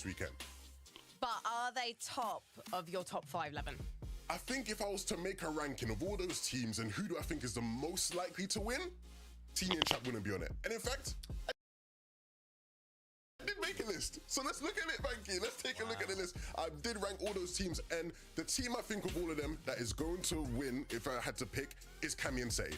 weekend. But are they top of your top 5, Levin? I think if I was to make a ranking of all those teams and who do I think is the most likely to win, Teeny and Chap wouldn't be on it. And in fact, I did make a list. So let's look at it, Banky. Let's take a look at the list. I did rank all those teams, and the team I think of all of them that is going to win, if I had to pick, is Cammy and Say.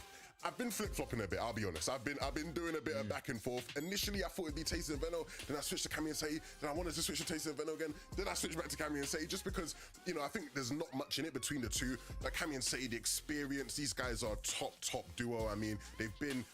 I've been flip-flopping a bit, I'll be honest. I've been doing a bit of back and forth. Initially, I thought it'd be Tasty and Veno, then I switched to Cammy and Say, then I wanted to switch to Tasty and Veno again, then I switched back to Cammy and Say, just because, you know, I think there's not much in it between the two. Like Cammy and Say, the experience, these guys are top duo. I mean, they've been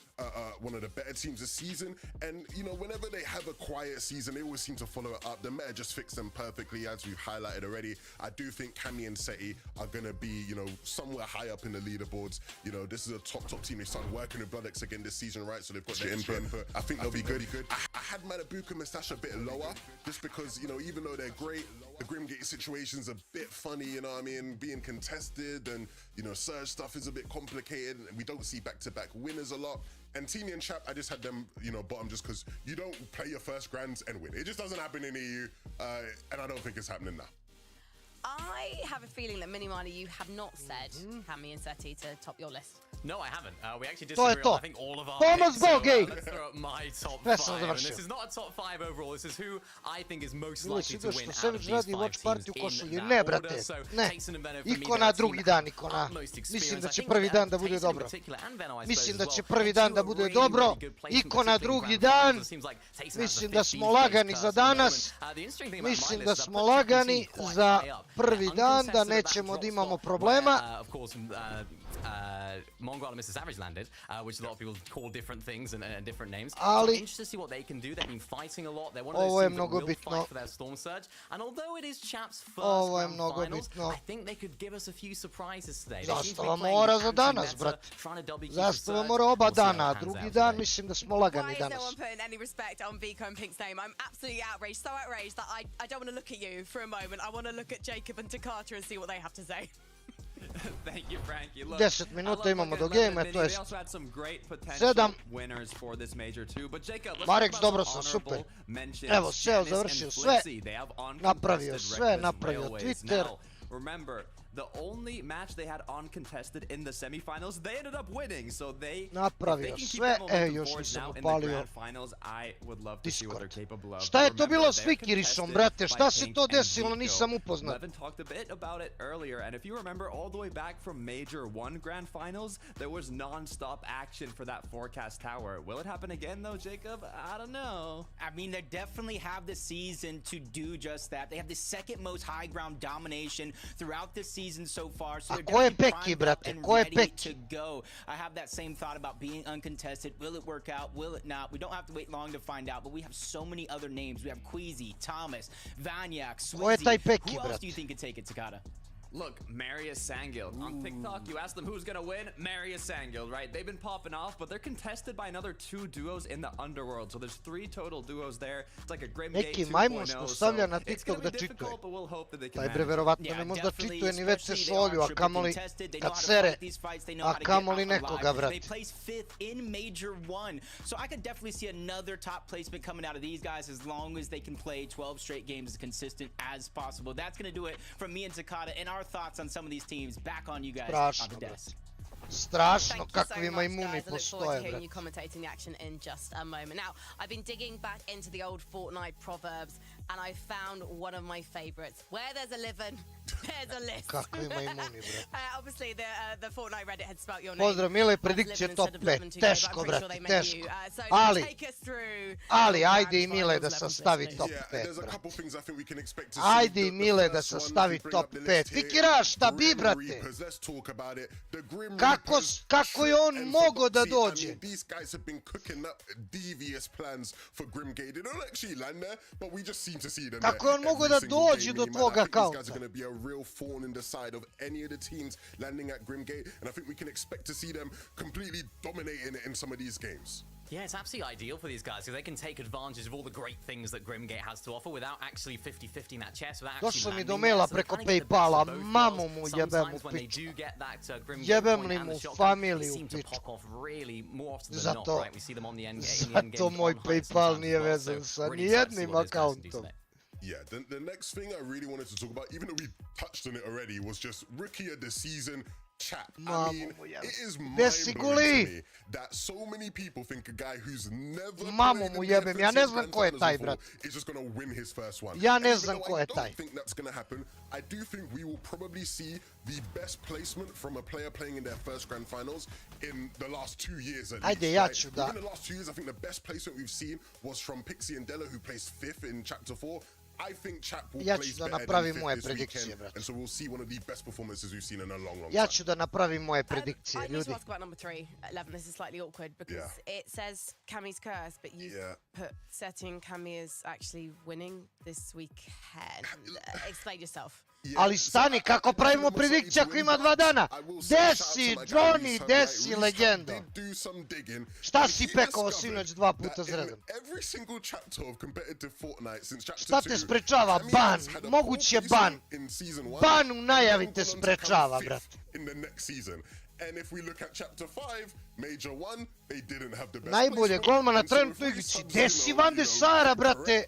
one of the better teams this season, and you know, whenever they have a quiet season, they always seem to follow it up. The meta just fixed them perfectly, as we've highlighted already. I do think Cammy and Seti are gonna be, you know, somewhere high up in the leaderboards. You know, this is a top team. They started working with Bloodex again this season, right? So they've got the input. I think they'll be good. I had Manabuka and Mustache a bit lower, just because, you know, even though they're great, the Grimgate situation's a bit funny, you know what I mean? Being contested, and you know, Surge stuff is a bit complicated, and we don't see back-to-back winners a lot. And Teeny and Chap, I just had them, you know, bottom just because you don't play your first grands and win. It just doesn't happen in EU, and I don't think it's happening now. I have a feeling that Minimani, you have not said Cammy and Seti to top your list. No, I haven't. We actually disagree on, I think, all of our picks, so, let's throw up my top 5. And this is not a top 5 overall. This is who I think is most likely to win out of these 5 teams in that order. So, Tyson and Veno for me, Iko na drugi dan, Iko na. Mislim da će prvi dan da bude dobro. Mislim da će prvi dan da bude dobro. Iko na drugi dan. Mislim da smo lagani za danas. Mislim da smo lagani za prvi dan, da nećemo da imamo problema. Mongo and Mr. Savage landed, which a lot of people call different things and different names. So Ali, I'm interested to see what they can do. They've been fighting a lot. They're one of those teams that will fight for their Storm Surge. And although it is Chap's first grand finals, I think they could give us a few surprises today. Zastava mora za danas, brat. Zastava mora oba dana. Drugi dan mislim da smo lagani danas. Why is no one putting any respect on Vico and Pink's name? I'm absolutely outraged, so outraged that I don't want to look at you for a moment. I want to look at Jacob and Takata and see what they have to say. Thank you, Frankie. Look, 10 minuta imamo do game, to jest 7. Mareks, dobro sam, super. Evo, seo, završio sve. Napravio sve, napravio Twitter. Remember, the only match they had uncontested in the semifinals, they ended up winning. So they napravio sve, još nisam upalio Discord. Šta je to bilo s Vikirisom, brate? Šta se to desilo? Nisam upoznat. Levin talked a bit about it earlier, and if you remember all the way back from Major 1 Grand Finals, there was non-stop action for that forecast tower. Will it happen again though, Jacob? I don't know. I mean, they definitely have the season to do just that. They have the second most high ground domination throughout the season so far, so they're definitely primed up and ready to go. I have that same thought about being uncontested. Will it work out? Will it not? We don't have to wait long to find out, but we have so many other names. We have Queasy, Thomas, Vanyak, Swizzy. Who else do you think could take it, Takata? Look, Marius Sangild. On TikTok, you ask them who's gonna win, Marius Sangild, right? They've been popping off, but they're contested by another 2 duos in the underworld. So there's 3 total duos there. It's like a Grimgate 2.0, so it's gonna be difficult, but we'll hope that they can manage. Taj bre, verovatno ne možda čituje ni već se šolju, a kamoli kad sere, a kamoli nekoga, brate. They place 5th in Major 1, so I could definitely see another top placement coming out of these guys as long as they can play 12 straight games as consistent as possible. That's gonna do it from me and Takata and our thoughts on some of these teams. Back on you guys on the desk. Strašno, kakvi majmuni postoje, brate. You commentating the action in just a moment. Now, I've been digging back into the old Fortnite proverbs, and I found one of my favorites. Where there's a living, there's a list. Kakvi majmuni, brate. Obviously, the Fortnite Reddit had spelt your name. Pozdrav, Mile, predikcije top 5. Teško, brate, teško. Ali, ajde i Mile da sastavi top 5, brate. Ajde i Mile da sastavi top 5. Fikiraš, šta bi, brate? Kako je on mogao da dođe? Kako je on mogao da dođe do tvog akaunta? Yeah, it's absolutely ideal for these guys because they can take advantage of all the great things that Grimgate has to offer without actually 50-50 that chest, without Došao actually mi do maila preko Paypala, mamu mu jebem u pičku. Jebem li mu familiju u pičku. Zato moj Paypal nije vezan sa nijednim akauntom. Yeah, the next thing I really wanted to talk about, even though we touched on it already, was just rookie of the season chat. I mean, it is mind-blowing to me that so many people think a guy who's never played in the is just going to win his first one. Ja ne znam ko je taj. I don't think that's going to happen. I do think we will probably see the best placement from a player playing in their first grand finals in the last 2 years at least. Ja ću da. In the last 2 years, I think the best placement we've seen was from Pixie and Della, who placed 5th in Chapter 4. I think Chap will place better than 5th this weekend, and so we'll see one of the best performances we've seen in a long, long time. Ja ću da napravim moje predikcije, I need ljudi. to ask about number 3, 11. This is slightly awkward because it says Cammy's curse, but you put setting Cammy as actually winning this weekend. Explain yourself. Ali stani, kako pravimo predikcije ako ima 2 dana? Desi, Johnny, desi, legendo. Šta si pekao sinoć 2 puta zredom? Šta te sprečava? Ban. Moguće ban. Ban u najavi te sprečava, brate. And if we look at Chapter 5, Major 1, they didn't have the best najbolje golmana trenutno igrici. Desi Van de Sara, brate.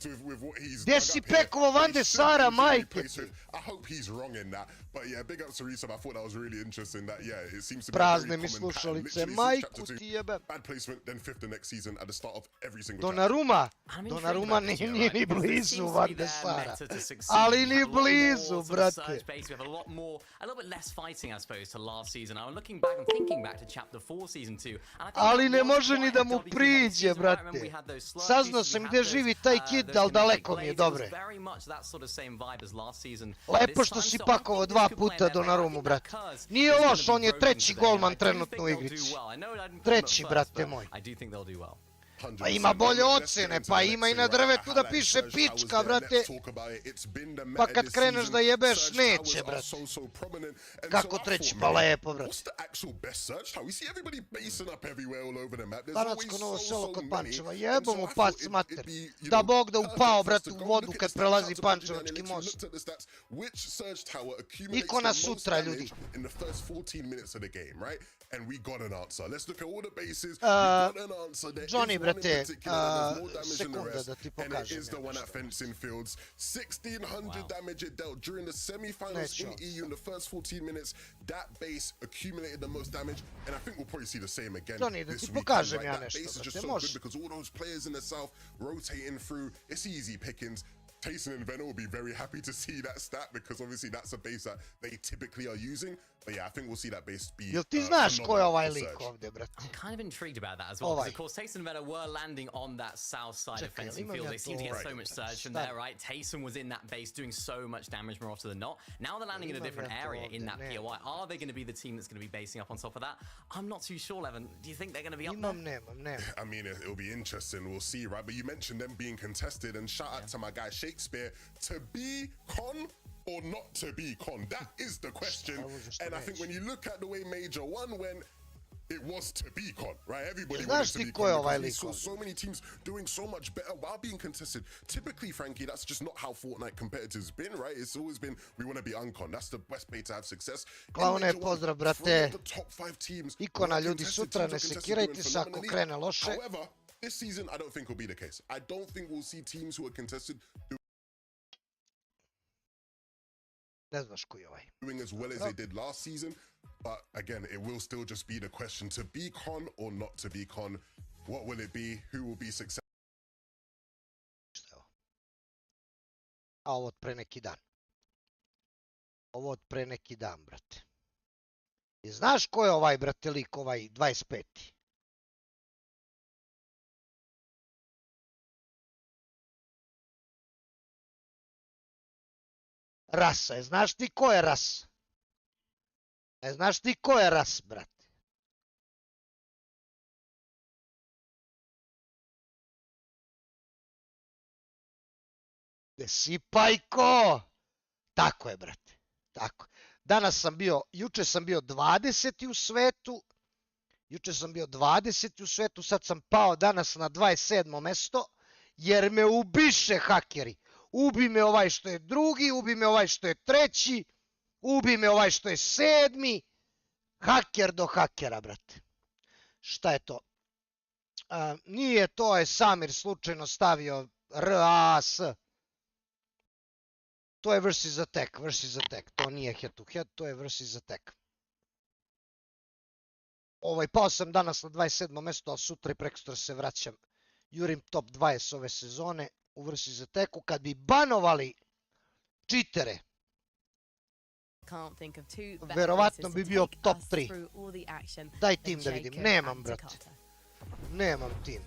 Desi Pekovo Van de Sara, majke ti. I hope he's wrong in that. But yeah, big ups to Risam. I thought that was really interesting that, yeah, it seems to be prazne mi slušalice, majku ti jebe. Bad placement, then 5th the next season at the start of every single Donnarumma nije ni blizu Van de Sara. Ali ni blizu, brate. A little bit less fighting, I suppose, to last season. I'm looking back and thinking back to Chapter 4 Season 2. Ali ne može ni da mu priđe, brate. Saznao sam gdje živi taj kid, ali daleko mi je, dobre. Lepo što si pakovao 2 puta Donnarummu, brate. Nije loš, on je 3. golman trenutno u igrici. 3, brate moj. Pa ima bolje ocene, pa ima i na drvetu da piše pička, brate. Pa kad kreneš da jebeš, neće, brate. Kako 3, pa lepo, brate. Banatsko Novo Selo kod Pančeva, jebo mu pac mater. Da Bog da upao, brate, u vodu kad prelazi Pančevački most. Ikona sutra, ljudi. And we got an answer. Let's look at all the bases. Johnny, brate, sekunda da ti pokažem. And it is the one at fencing fields. 1600 damage it dealt during the semi-finals in EU in the first 14 minutes. That base accumulated the most damage, and I think we'll probably see the same again Johnny, da this ti weekend. pokažem Right? ja That nešto, base is just brate, so može. good because all those players in the south rotating through. It's easy pickings. Tayson and Venno will be very happy to see that stat because obviously that's a base that they typically are using. But yeah, I think we'll see that base be. Jel ti znaš ko je ovaj lik ovdje, brate? I'm kind of intrigued about that as well. Because of course, Tayson and Venno were landing on that south side of fencing field. They seemed to get so much surge from there, right? Tayson was in that base doing so much damage more often than not. Now they're landing in a different area in that POI. Are they going to be the team that's going to be basing up on top of that? I'm not too sure, Levin. Do you think they're going to be up there? Nemam. I mean, it'll be interesting. We'll see, right? But you mentioned them being contested, and shout out to my guy Shakespeare. To be con or not to be con? That is the question. And I think when you look at the way Major 1 went, it was to be con, right? Everybody wanted to be con because we saw so many teams doing so much better while being contested. Typically, Frankie, that's just not how Fortnite competitors been, right? It's always been, we want to be uncon. That's the best way to have success. Klaune, pozdrav, brate. Ikona, ljudi, sutra ne sekirajte se ako krene loše. However, this season, I don't think will be the case. I don't think we'll see teams who are contested doing as well as they did last season. But again, it will still just be the question to be con or not to be con. What will it be? Who will be successful? Ovo od pre neki dan. Brate. I znaš ko je ovaj, brate, lik, ovaj 25. Rasa, znaš ti ko je Ras? Znaš ti ko je Ras, brate? Desipajko! Tako je, brate. Tako. Juče sam bio 20. u svetu. Sad sam pao danas na 27. mesto, jer me ubiše hakeri. Ubi me ovaj što je 2, ubi me ovaj što je 3, ubi me ovaj što je 7. Haker do hakera, brate. Šta je to? Nije to, je Samir slučajno stavio RAS. To je versus attack. To nije head to head, to je versus attack. Pao sam danas na 27. mjesto, ali sutra i prekosutra se vraćam. Jurim top 20 ove sezone u versus attacku. Kad bi banovali cheatere, verovatno bi bio top 3. Daj tim da vidim. Nemam, brate. Nemam tim.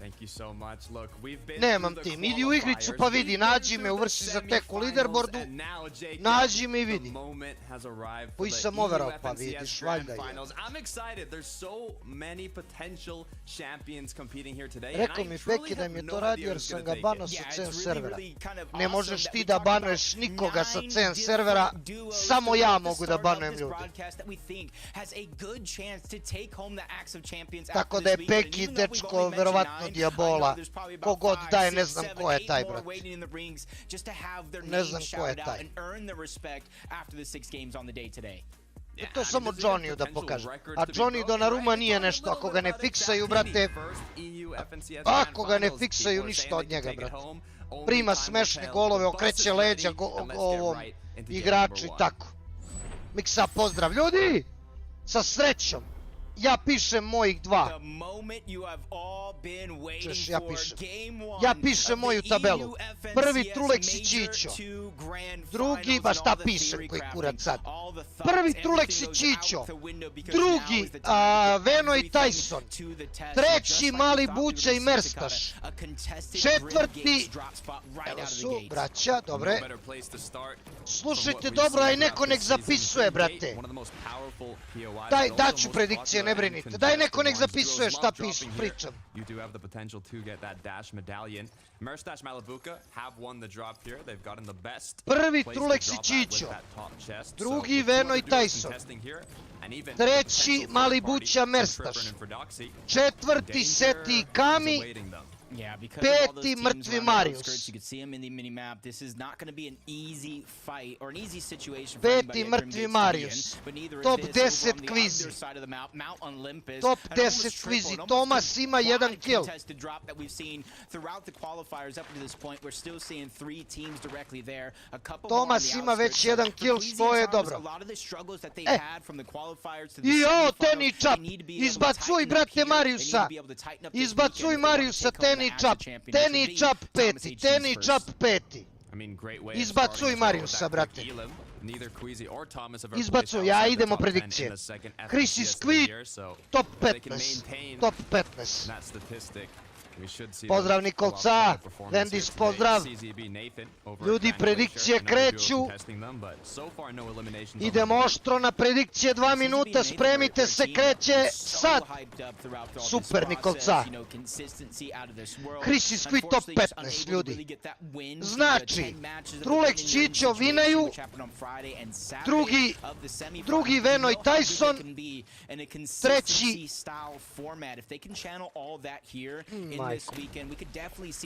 Nemam tim. Idi u igricu pa vidi. Nađi me u versus attacku leaderboardu. Nađi me i vidi. Koji sam overall pa vidiš. Valjda je. Rekao mi Peki da mi je to radio jer sam ga banao sa CN servera. Ne možeš ti da banuješ nikoga sa CN servera. Samo ja mogu da banujem ljudi. Tako da je Peki dečko verovatno dijabola. Kogod daje, ne znam ko je taj, brat. Ne znam ko je taj. To samo Johnny-u da pokaže. A Johnny Donnarumma nije nešto. Ako ga ne fiksaju, brate. Ako ga ne fiksaju, ništa od njega, brate. Prima smešne golove, okreće leđa ovom igraču i tako. Miksa, pozdrav. Ljudi! Sa srećom! Ja pišem mojih 2. Češ, ja pišem moju tabelu. Prvi Trulex i Čićo. Drugi, ba šta pišem koji kurac sad. Prvi Trulex i Čićo. Drugi Veno i Tyson. Treći Mali Buća i Merstaš. Četvrti, evo su, braća, dobre. Slušajte dobro, aj neko nek zapisuje, brate. Daj, daću predikcije, ne brinite. Daj neko nek zapisuje šta pričam. Prvi Trulex i Čićo. Drugi Veno i Tyson. Treći Mali Buća Merstaš. Četvrti Seti i Kami. Peti mrtvi Marius. Peti mrtvi Marius. Top 10 kvizi. Top 10 kvizi. Tomas ima 1 kill. Tomas ima već 1 kill, što je dobro. I ovo, Teni Čap. Izbacuj, brate, Mariusa. Izbacuj Mariusa, Teni Čap peti. Izbacuj Mariusa, brate. Izbacuj, ja idemo predikcije. Chrissy Squid, top 15. Pozdrav Nikolca, Vendis pozdrav. Ljudi, predikcije kreću. Idemo oštro na predikcije, 2 minuta, spremite se, kreće sad. Super Nikolca. Chrissy Squid top 15, ljudi. Znači, Trulex Čićo vinaju, drugi Veno i Tyson, treći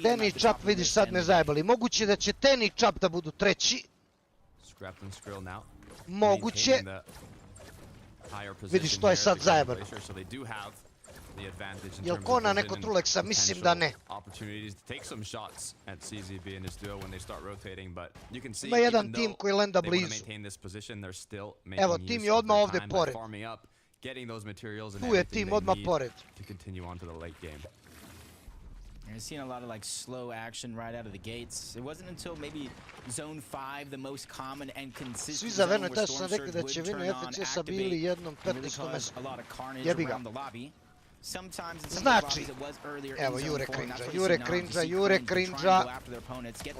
Teni Čap, vidiš sad me zajebali. Moguće da će Teni Čap da budu treći. Moguće. Vidiš, to je sad zajebano. Jel ko na neko Trulexa? Mislim da ne. Ima jedan tim koji lenda blizu. Evo, tim je odmah ovdje pored. Tu je tim odmah pored. You're seeing a lot of like slow action right out of the gates. It wasn't until maybe zone 5, the most common and consistent. Svi za Veno i Tyson sam rekli da će Vino FC sa bili jednom 15. mjestu. Jebi ga. Znači, evo Jure Krinđa.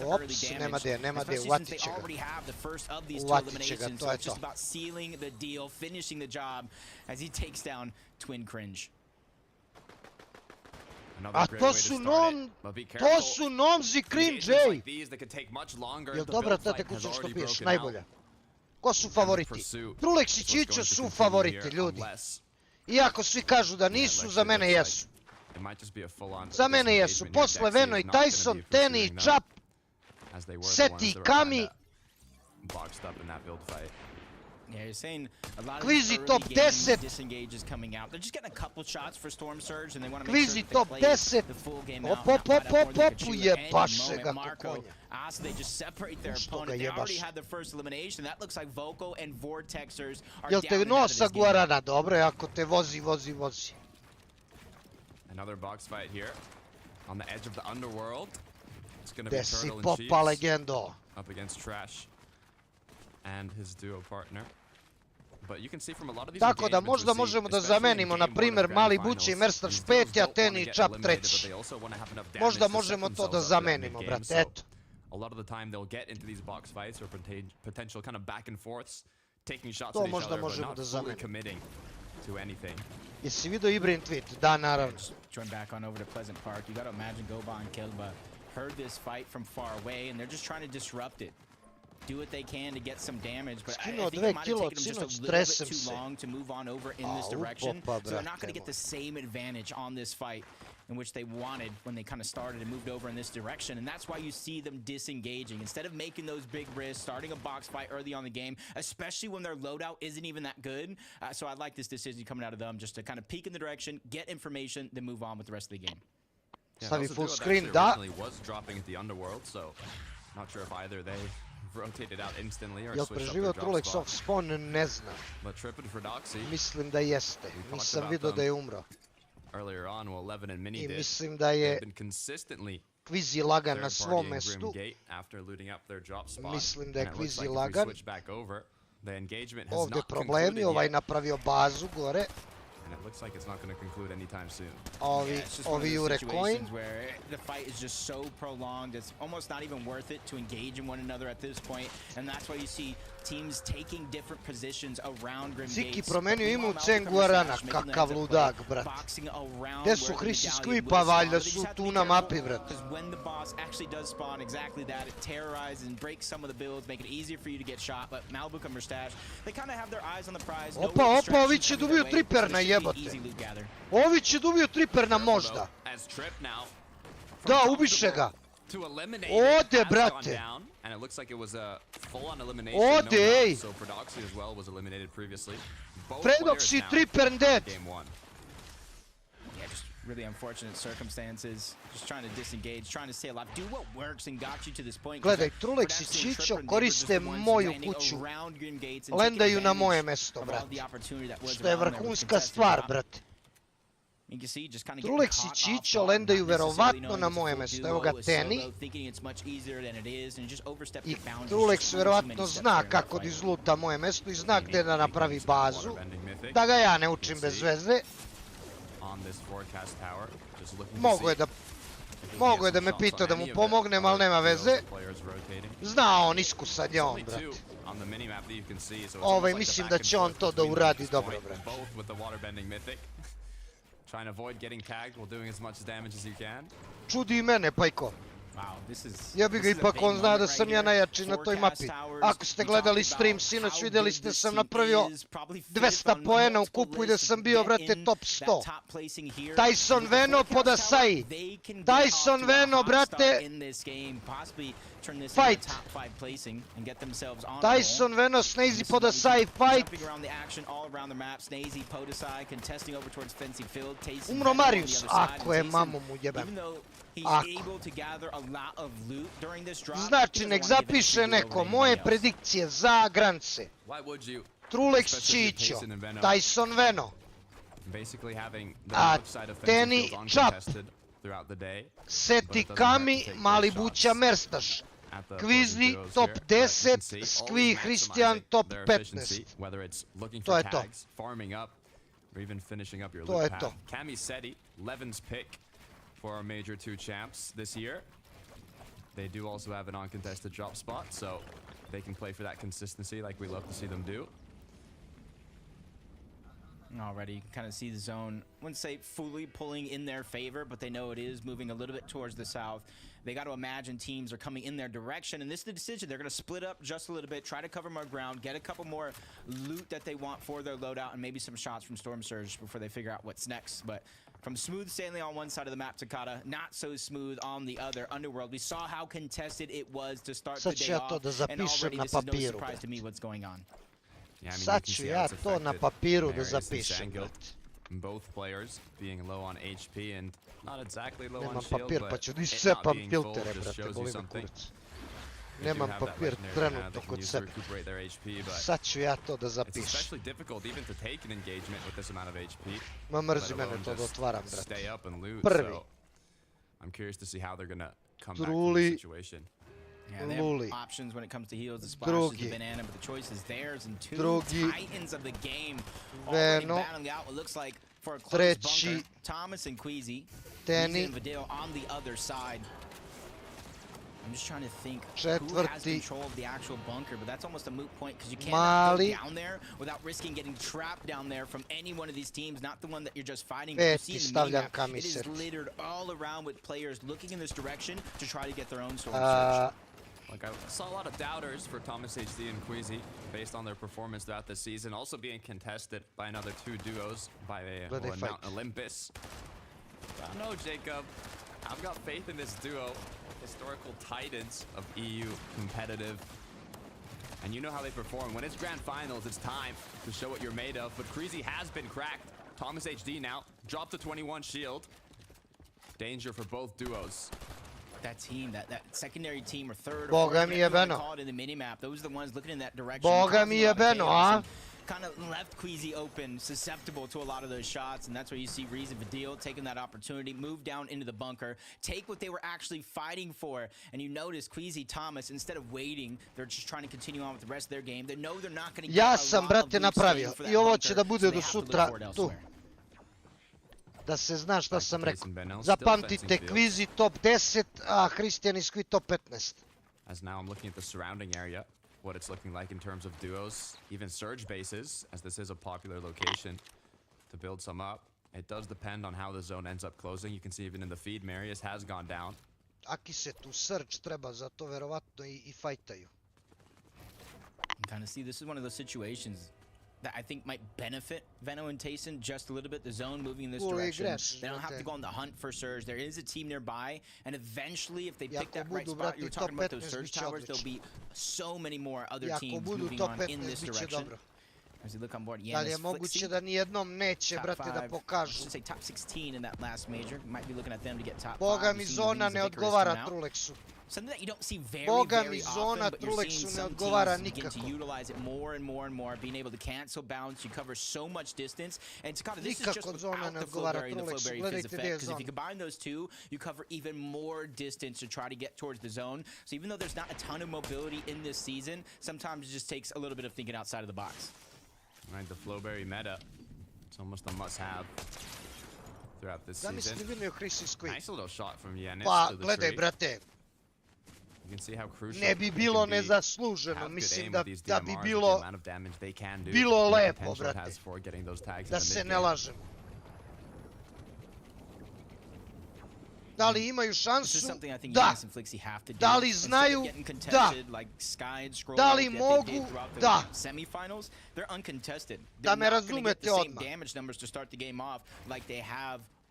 Ops, nema de, uvatit će ga, to je to. A to su nomzi Cringe, ej! Jel dobra ta tekuća što piješ, najbolja? Ko su favoriti? Trulex i Čićo su favoriti, ljudi. Iako svi kažu da nisu, za mene jesu. Za mene jesu. Posle Veno i Tyson, Teni i Čap, Seti i Kami. Yeah, you're saying a lot of Kvizi top 10. disengage is coming out. They're just getting a couple shots for Storm Surge, and they want to make sure Kvizi that top they play 10. the full game Op, out. op, op, op, op, ujebaše ga to Marco, konja. so they just separate their Što ga opponent. They already jebaš? had their first elimination. That looks like Voco and Vortexers are Jel down te and out of this nosa game. Guarana, dobro, ako te vozi. Another box fight here on the edge of the underworld. It's going to be Gde si Turtle and popa Chiefs legendo? up against Trash and his duo partner. But you can see from a lot of these Tako da engagements možda we've seen, možemo da especially in zamenimo, na game one of primjer, grand Mali finals, Bući i Merstaš these 5, duos a don't Teni wanna i get Čap eliminated, 3. but they also wanna have enough damage Možda to set možemo to themselves da up for that zamenimo, mid-game. brate, So, eto. a lot of the time they'll get into these box fights or potential kind of back and forths, taking shots To at each možda other, but možemo not da fully zamenimo. committing to anything. Jesi vidio Ibrin tweet? Da, naravno. Just join back on over to Pleasant Park. You got to imagine Goba and Kilba heard this fight from far away, and they're just trying to disrupt it. Do what they can to get some damage, but I think it might have taken them just a little bit too long to move on over in this direction. So they're not going to get the same advantage on this fight in which they wanted when they kind of started and moved over in this direction. And that's why you see them disengaging. Instead of making those big risks, starting a box fight early on the game, especially when their loadout isn't even that good. So I like this decision coming out of them, just to kind of peek in the direction, get information, then move on with the rest of the game. Stavi full Duo screen, actually da. originally was dropping at the underworld, so not sure if either they rotated out instantly or Jel switched up preživio their drop Trulek spot. soft spawn? Ne znam. But tripping for Doxy Mislim da jeste. Nisam vidio da je umro. earlier on, well, 11 and Mini I did. mislim da They've je been consistently Kvizi lagan na third svom partying mestu. Grimgate after looting up their drop spot. Mislim da je And it looks Kvizi like if we lagan. switch back over, the engagement has Ovdje not problemi, concluded ovaj yet, napravio bazu gore. and it looks like it's not going to conclude anytime soon. Ovi jure coin. Where the fight is just so prolonged, it's almost not even worth it to engage in one another at this point, and that's why you see teams taking different positions around Grim Ziki Gates. promenio ime u Cen Guarana, kakav ludak, brat. Gde su Hrisi Squee, pa valjda su tu na mapi, brat. Because when the boss actually does spawn exactly that, it terrorizes and breaks some of the builds, make it easier for you to get shot, but Malibu and Mustache, they kind of have their eyes on the prize. Opa, ovi će dobiju triperna, jebote. Ovi će dobiju triperna možda. As Trip now Da, ubiše ga. to eliminate Ode, it has brate. gone down, and it looks like it was a full-on elimination. Ode, no ej. doubt. So Prodoxy as well was eliminated previously. Both Predoxy players now tripern dead. Game one. Yeah, just really unfortunate circumstances. Just trying to disengage, trying to stay alive, do what works and got you to this point. Gledaj, Trulex i Čičo koriste moju kuću. Lendaju na moje mesto, brat. Što je vrhunska stvar, brate. Trulex i Čičo lendaju verovatno na moje mesto. Evo ga Teni. I Trulex verovatno zna kako da izluta moje mesto i zna gdje da napravi bazu. Da ga ja ne učim bez veze. Mogu je da me pita da mu pomognem, ali nema veze. Zna on, iskusan je on, brate. Mislim da će on to da uradi dobro, brate. Čudi i mene, Pajko. Ja bi ga ipak, on zna da sam ja najjači na toj mapi. Ako ste gledali stream sinoć, vidjeli ste sam napravio 200 poena u kupu i da sam bio, brate, top 100. Tyson Veno podasai. Tyson Veno, brate. Fight. Tyson Veno, Snazy podasai, fight. Umro Marius. Ako je, mamu mu jebem. Ako. Znači, nek zapiše neko moje predikcije za grance. Trulex Čičo, Tyson Veno, a Teni Čap, Seti Kami, Mali Buća Merstaš, Kvizi top 10, Skvi Hristijan top 15. To je to. To je to. For our major two champs this year. They do also have an uncontested drop spot, so they can play for that consistency like we love to see them do. Already, you can kind of see the zone, I wouldn't say fully pulling in their favor, but they know it is moving a little bit towards the south. They got to imagine teams are coming in their direction, and this is the decision. They're going to split up just a little bit, try to cover more ground, get a couple more loot that they want for their loadout, and maybe some shots from Storm Surge before they figure out what's next. But from smooth sailing on one side of the map, Takata, not so smooth on the other. Underworld, we saw how contested it was to start the day off, and already this is no surprise to me what's going on. Sad ću ja to na papiru da zapišem. Both players being low on HP and not exactly low on Nemam shield, papir pa ću da iscepam filtere, brate, boli me kurac. Nemam papir trenutno kod sebe. Sad ću ja to da zapišem. Ma mrzi mene to da otvaram, brate. Prvi. Truli. Yeah, they Luli. have options when it comes to heals. The splash is the banana, but the choice is theirs. And two titans of the game already battling out. It looks like for a close bunker. Thomas and Queasy. Ryzen and Vidal on the other side. I'm just trying to think who has control of the actual bunker, but that's almost a moot point because you can't go down there without risking getting trapped down there from any one of these teams, not the one that you're just fighting. You see in the mini-map, it is littered all around with players looking in this direction to try to get their own sword search. Like I saw a lot of doubters for Thomas HD and Queasy based on their performance throughout the season, also being contested by another two duos by Mount Olympus. I don't know, Jacob. I've got faith in this duo, historical titans of EU competitive. And you know how they perform. When it's grand finals, it's time to show what you're made of. But Queasy has been cracked. Thomas HD now dropped to 21 shield. Danger for both duos. That team, that secondary team or third or Boga mi jebeno. call it in the mini-map, those are the ones looking in that direction. Boga mi jebeno, a? Kind of left Queasy open, susceptible to a lot of those shots, and that's where you see Ryzen Vidal taking that opportunity, move down into the bunker, take what they were actually fighting for, and you notice Queasy, Thomas, instead of waiting, they're just trying to continue on with the rest of their game. They know they're not going to get Ja sam, brate, napravio. I ovo će da bude do sutra tu. Da se zna šta sam rekao. Zapamtite, Queasy top 10, a Christian is Squid top 15. As now I'm looking at the surrounding area, what it's looking like in terms of duos, even surge bases, as this is a popular location to build some up. It does depend on how the zone ends up closing. You can see even in the feed, Marius has gone down. Aki se tu surge treba, zato verovatno i fajtaju. You kind of see this is one of those situations that I think might benefit Veno and Tayson just a little bit. The zone moving in this direction. They don't have to go on the hunt for Surge. There is a team nearby, and eventually, if they pick that right spot, you were talking about those Surge towers, there'll be so many more other teams moving on in this direction. As you look on board, Da li je moguće da nijednom neće, brate, da pokažu? I should say top 16 in that last major. Might be looking at them to get top 5. Boga mi zona ne odgovara Trulexu. Something that you don't see very zona often, but you're seeing some teams begin to utilize it more and more and more, being able to cancel bounce. You cover so much distance, and this is just without the Flowberry and the Flowberry Fizz effect, because if you combine those two, you cover even more distance to try to get towards the zone. So even though there's not a ton of mobility in this season, sometimes it just takes a little bit of thinking outside of the box. Right, the Flowberry meta, it's almost a must-have throughout this season. Nice little shot from Yanis to the tree. Brate. You can see how crucial ne bi bilo nezasluženo, mislim da bi bilo lepo, brate, da se ne lažemo. Da li imaju šansu? Da. Da li znaju? Da. Da li mogu? Da. Da me razumete odmah.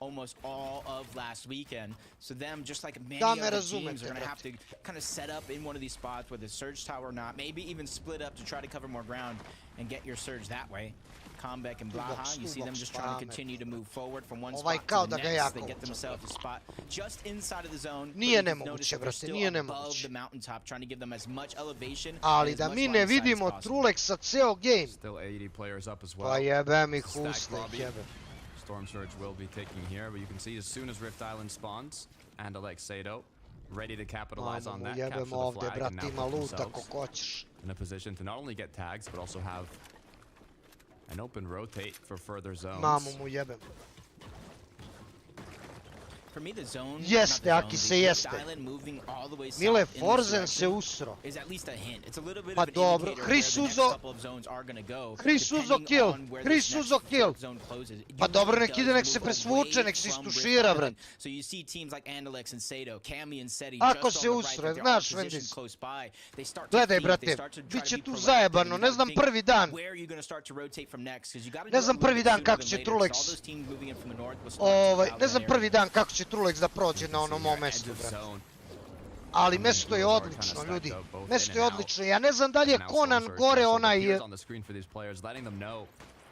Almost all of last weekend. So them, just like many other teams, are going to have to kind of set up in one of these spots, whether it's Surge Tower or not, maybe even split up to try to cover more ground and get your Surge that way. Comeback and Blaha, you see them just trying to continue to move forward from one spot to the next. They get themselves a spot just inside of the zone. Nije nemoguće, brate, nije nemoguće. Ali da mi ne vidimo Trulexa ceo game. Pa jebem ih usta, jebem. Storm Surge will be taking here, but you can see as soon as Rift Island spawns, and Alexado ready to capitalize on that, capture the flag, and now put themselves in a position to not only get tags, but also have an open rotate for further zones. Mamu mu jebem. For me, the zone, jeste, Aki se jeste. Mile Forzen se usro. Pa dobro, Chris uzo kill, Chris uzo kill. Pa dobro, nek ide, nek se presvuče, nek se istušira, brat. Ako se usro, znaš, Vendis. Gledaj, brate, bit će tu zajebano, ne znam prvi dan. Ne znam prvi dan kako će Trulex, ne znam prvi dan kako će Trulex da prođe na onom mom mestu, brate. Ali mesto je odlično, ljudi. Mesto je odlično. Ja ne znam da li je Conan gore onaj...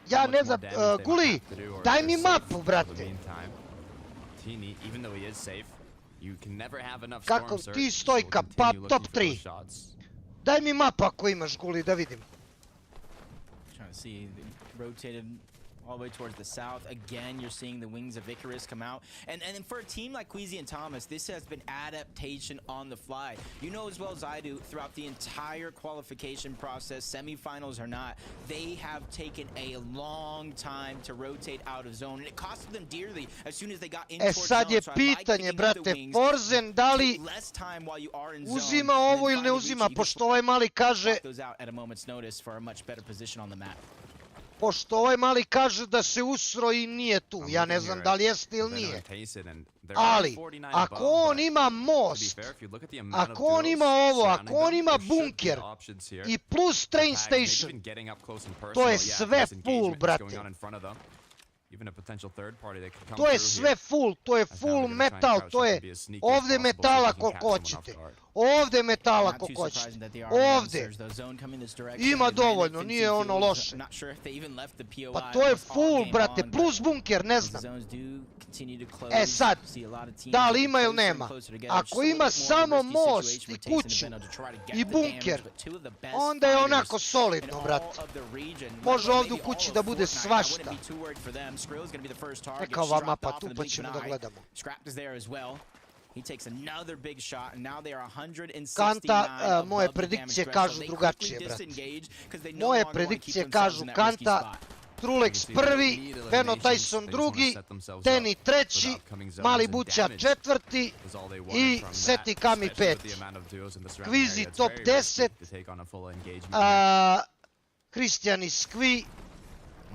Ja ne znam, Guli, daj mi mapu, brate. Kako ti stojka, pa top 3. Daj mi mapu ako imaš, Guli, da vidim. All the way towards the south. Again, you're seeing the wings of Icarus come out. And for a team like Queasy and Thomas, this has been adaptation on the fly. You know as well as I do, throughout the entire qualification process, semifinals or not, they have taken a long time to rotate out of zone. And it costed them dearly as soon as they got into zone. Sad je pitanje, brate, Forzen, da li uzima ovo ili ne uzima, pošto ovaj mali kaže... Pošto ovaj mali kaže da se usro i nije tu, ja ne znam da li jeste ili nije. Ali, ako on ima most, ako on ima ovo, ako on ima bunker i plus train station, to je sve full, brate. To je sve full, to je full metal, to je ovdje metala koliko hoćete. Ovdje metala koliko hoćete. Ovdje. Ima dovoljno, nije ono loše. Pa to je full, brate, plus bunker, ne znam. E sad, da li ima ili nema? Ako ima samo most i kuću i bunker, onda je onako solidno, brate. Može ovdje u kući da bude svašta. Neka ova mapa tu pa ćemo da gledamo. Kanta, moje predikcije kažu drugačije, brate. Moje predikcije kažu Kanta, Trulex prvi, Veno Tyson drugi, Teni treći, Mali Buća četvrti i Seti Kami peti. Queasy top 10,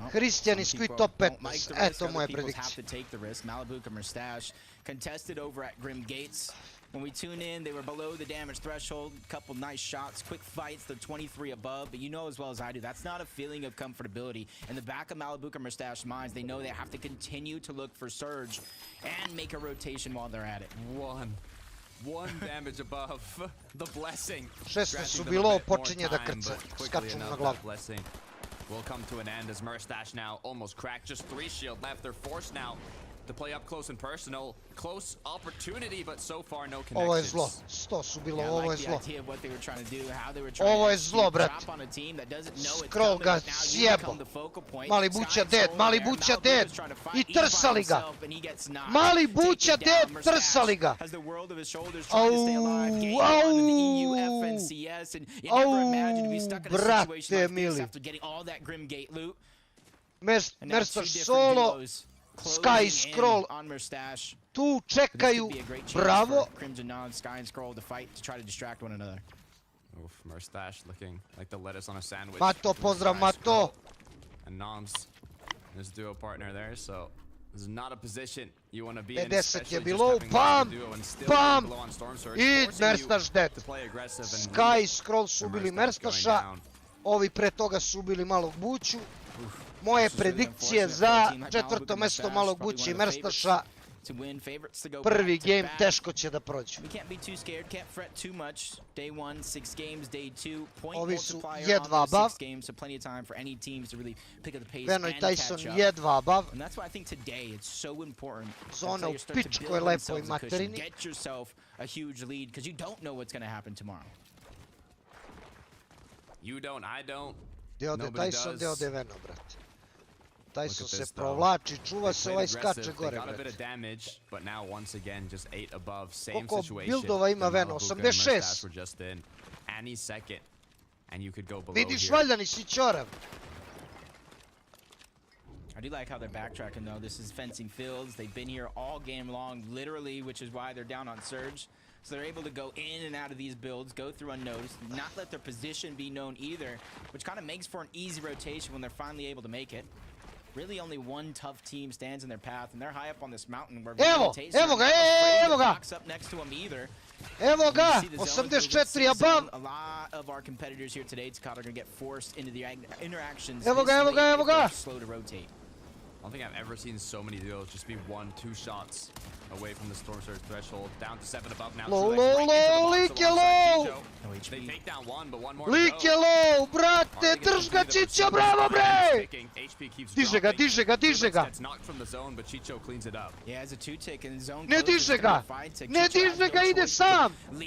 Christian Iskvi top 15. Eto moje predikcije. Contested over at Grim Gates. When we tune in, they were below the damage threshold. Couple nice shots, quick fights. They're 23 above, but you know as well as I do, that's not a feeling of comfortability. In the back of Malibuca Mustache minds, they know they have to continue to look for Surge and make a rotation while they're at it. One damage above the blessing. 16 su bilo, počinje da krca. Skaču na glavu. Will come to an end as Mustache now almost cracked. Just 3 shield left. They're forced now to play up close and personal. Close opportunity, but so far no connections. Ovo je zlo. 100 su bilo, ovo je zlo. Ovo je zlo, brate. Scroll ga sjebo. Mali Buća dead. I trsali ga. Mali Buća dead, trsali ga. Brate mili. Merstaš solo. Sky Scroll tu čekaju, bravo. Mato, pozdrav Mato. 50 je bilo, pam, i Merstaš dead. Sky Scroll su ubili Merstaša, ovi pre toga su ubili Malog Buću. Moje predikcije za četvrto mesto Malog Buće i Merstaša. Prvi game teško će da prođu. Ovi su jedva abav. Veno i Tyson jedva abav. Zona u pičkoj lepoj materini. Gdje ode Tyson, gdje ode Veno, brate. Tyson se provlači, čuva se, ovaj skače gore, brate. Koliko buildova ima Veno? 86. Vidiš valjda, nisi ćorav. I do like how they're backtracking though. This is fencing fields. They've been here all game long, literally, which is why they're down on Surge. So they're able to go in and out of these builds, go through unnoticed, not let their position be known either, which kind of makes for an easy rotation when they're finally able to make it. Really only one tough team stands in their path, and they're high up on this mountain where evo ga, box up next to them either. Evo ga, 84 above. A lot of our competitors here today, Takata, are going to get forced into the interactions. Evo ga. Slow to rotate. don't think I've ever seen so many duos just be 1-2 shots away from the Storm Surge threshold. Down to 7 above now. Leak je low! They take down 1, but 1 more Leak je low, brate, drž ga Čičo, bravo bre! Diže ga. Ne diže ga, ide sam! Ne,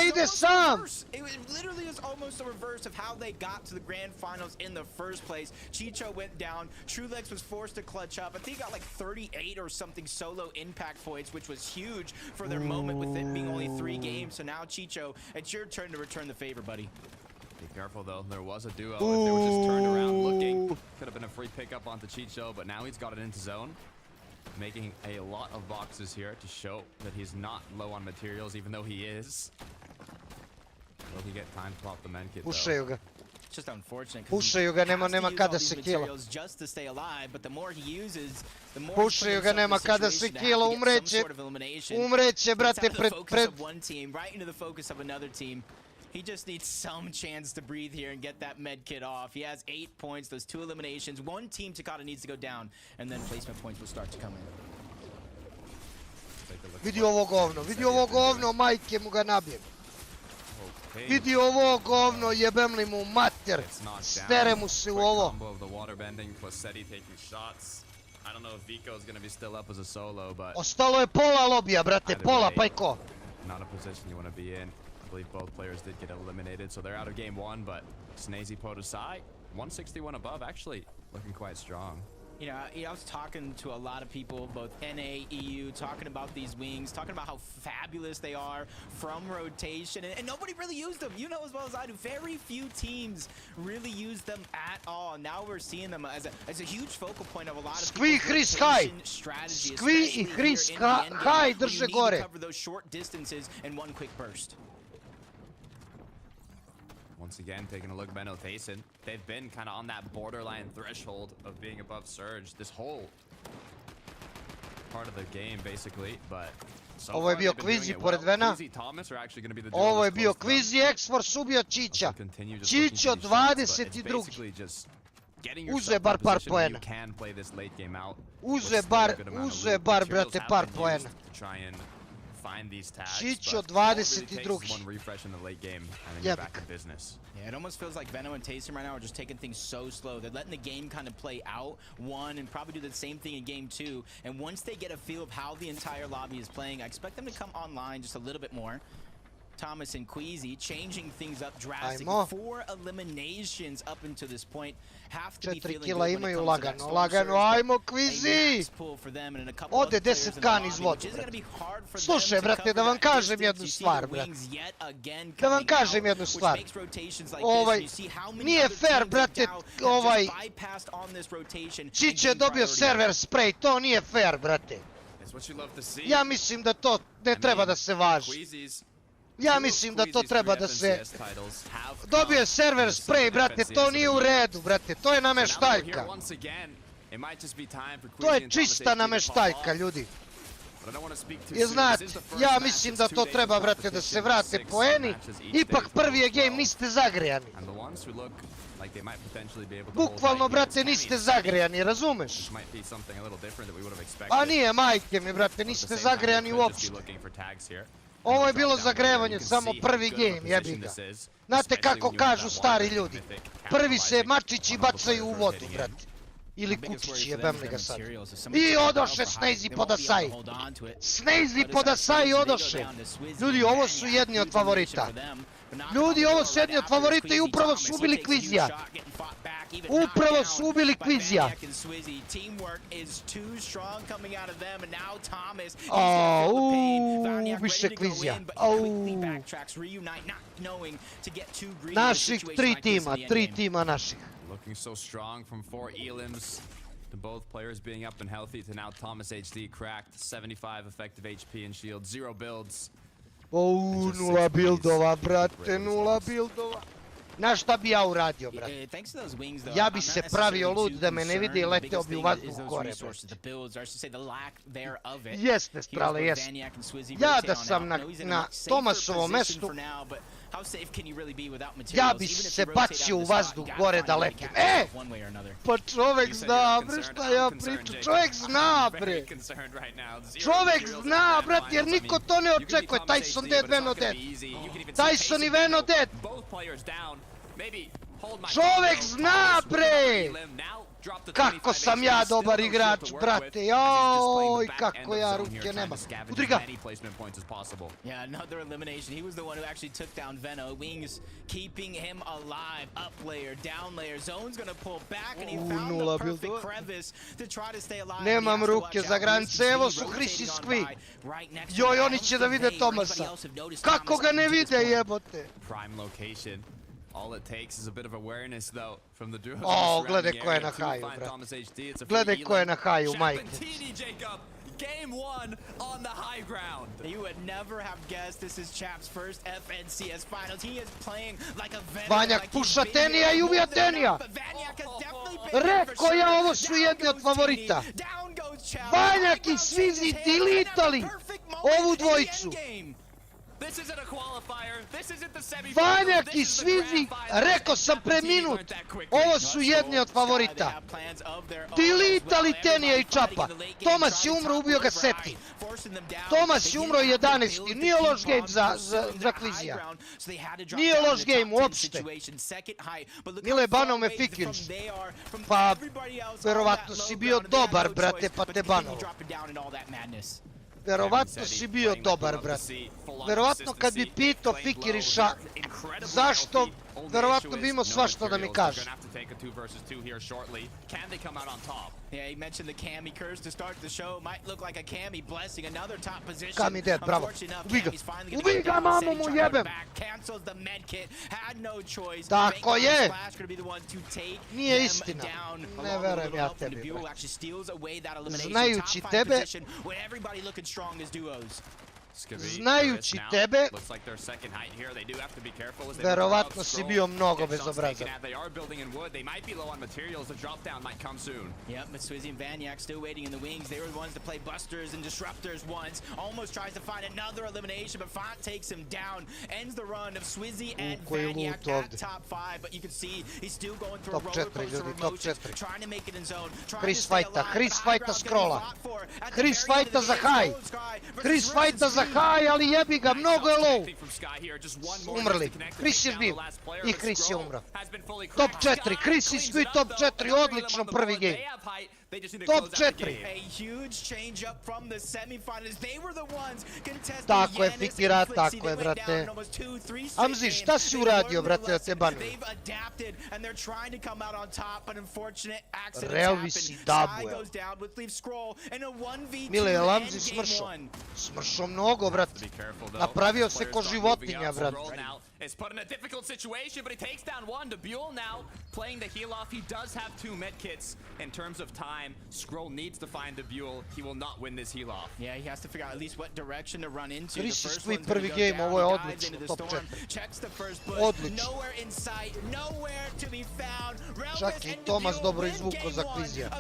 ide sam! It literally is almost the reverse of how they got to the grand finals in the first place. Chicho went down, Trulex was forced to clutch up. I think he got like 38 or something solo impact points, which was huge for their moment with it being only 3 games. So now Chicho, it's your turn to return the favor, buddy. Be careful though, there was a duo. If they were just turned around looking, could have been a free pickup onto Chicho, but now he's got it into zone. Making a lot of boxes here to show that he's not low on materials, even though he is. Will he get time to pop the med kit though? Pušaju ga. It's just unfortunate. Pušaju ga, nema kada se kila. Just to stay alive, but the more he uses, the more pušaju ga, nema kada se kila, umreće, brate, pred... one team, right into the focus of another team. He just needs some chance to breathe here and get that med kit off. He has 8 points, those 2 eliminations. One team, Takata, needs to go down, and then placement points will start to come in. Vidi ovo govno, majke mu ga nabijem. Vidi ovo govno, jebem li mu mater, stere mu se u ovo. Ostalo je pola lobija, brate, pola, pa i ko? I believe both players did get eliminated, so they're out of game 1, but Snazy put aside, 161 above, actually looking quite strong. You know, I was talking to a lot of people, both NA, EU, talking about these wings, talking about how fabulous they are from rotation, and nobody really used them. You know as well as I do, very few teams really use them at all. Now we're seeing them as a huge focal point of a lot of people's rotation strategy. Skvi I Hris high drže gore. Cover those short distances in one quick burst. Once again, taking a look at Benno Tayson. They've been kind of on that borderline threshold of being above Surge this whole part of the game, basically, but... Ovo je bio Kvizi pored Vena. Ovo je bio Kvizi, X-Force ubio Čića. Čićo 22. Uzo je bar par poena. Uzo je bar, brate, par poena. Čićo 22. Jebik. Yeah, it almost feels like Venno and Tayson right now are just taking things so slow. They're letting the game kind of play out, one, and probably do the same thing in game 2. And once they get a feel of how the entire lobby is playing, I expect them to come online just a little bit more. Thomas and Queasy changing things up drastically. 4 eliminations up until this point. Have to be feeling good when it comes to that lagano, ajmo Queasy! Ode 10k iz vode, brate. Slušaj, brate, da vam kažem jednu stvar, brate. Da vam kažem jednu stvar. Nije fair, brate, Čić je dobio server spray, to nije fair, brate. Ja mislim da to ne treba da se važi. Ja mislim da to treba da se... Dobio je server spray, brate, to nije u redu, brate, to je nameštaljka. To je čista nameštaljka, ljudi. I znate, ja mislim da to treba, brate, da se vrate poeni. Ipak prvi je game, niste zagrejani. Bukvalno, brate, niste zagrejani, razumeš? A nije, majke mi, brate, niste zagrejani uopšte. Ovo je bilo zagrevanje, samo prvi game, jebi ga. Znate kako kažu stari ljudi? Prvi se mačići bacaju u vodu, brate. Ili kučići, jebem li ga sad. I odoše Snazy podasaj. Snazy podasaj odoše. Ljudi, ovo su jedni od favorita. Ljudi, ovo su jedni od favorita i upravo su ubili Kvizija. Upravo su ubili Kvizija. Ubiše Kvizija. Naših 3 tima naših. Looking so strong from 4 elims to both players being up and healthy to now Thomas HD cracked 75 effective HP and shield, 0 builds. Nula buildova, brate, nula buildova. Znaš šta bi ja uradio, brate? Ja bi se pravio lud da me ne vidi i leteo bi u vazduh gore, brate. Jeste, strale, jeste. Ja da sam na Tomasovom mestu, Ja bi se bacio u vazduh gore da letim. Pa čovek zna, bre, šta ja pričam. Čovek zna, bre. Čovek zna, brat, jer niko to ne očekuje. Tyson dead, Veno dead. Tyson i Veno dead. Čovek zna, bre. Kako sam ja dobar igrač, brate, joj, kako ja ruke nemam. Udri ga. Yeah, another elimination. He was the one who actually took down Veno. Wings keeping him alive. Up layer, down layer. Zone's gonna pull back and he found the perfect crevice to try to stay alive. Nemam ruke za granice, evo su Hrisi skvi. Joj, oni će da vide Tomasa. Kako ga ne vide, jebote. Prime location. All it takes is a bit of awareness though from the duo. Oh, gledaj ko je na haju, brate. Gledaj ko je na haju, majke. Game 1 on the high ground. You would never have guessed this is Chap's first FNCS finals. He is playing like a veteran. Vanjak puša Tenija i ubija Tenija. Rekao ja, ovo su jedni od favorita. Vanjak i Svizi delitali ovu dvojicu. Vanjak i Svizi, rekao sam pre minut, ovo su jedni od favorita. Delitali Tenija i Čapa. Tomas je umro, ubio ga Seti. Tomas je umro 11. Nije loš game za Klizija. Nije loš game uopšte. Mile banao me Fikiriš. Pa, verovatno si bio dobar, brate, pa te banao. Verovatno si bio dobar, brate. Verovatno kad bi pitao Fikiriša zašto, verovatno bi imao svašta da mi kaže. Yeah, he mentioned the Cammy curse to start the show. Might look like a Cammy blessing, another top position. Cammy dead, bravo. Ubi ga, mamu mu jebem. Tako je. Nije istina. Ne verujem ja tebi, brate. Znajući tebe, znajući tebe, verovatno si bio mnogo bezobrazan. Yep, but Swizzy and Vanyak still waiting in the wings. They were the ones to play busters and disruptors once. Almost tries to find another elimination, but Font takes him down. Ends the run of Swizzy and Vanyak at top 5. But you can see he's still going through a roller coaster of emotions, trying to make it in zone. Chris fajta scrolla. Chris fajta za high. Chris fajta za high, ali jebi ga, mnogo je low. Umrli. Chris je živ. I Chris je umro. Top 4. Chris i svi top 4. Odlično prvi game. Top 4. Tako je, Fikira, tako je, brate. Amzi, šta si uradio, brate, da te banuju? Relvi si Dabuel. Mile, je Amzi smršao? Smršao mnogo, brate. Napravio se ko životinja, brate. It's put in a difficult situation, but he takes down one. Djole now playing the heal off. He does have 2 med kits in terms of time. Scroll needs to find Djole. He will not win this heal off. Yeah, he has to figure out at least what direction to run into. The first one's prvi game, ovo je odlično, top 4. Odlično. Čak i Tomas dobro izvukao za Klizija.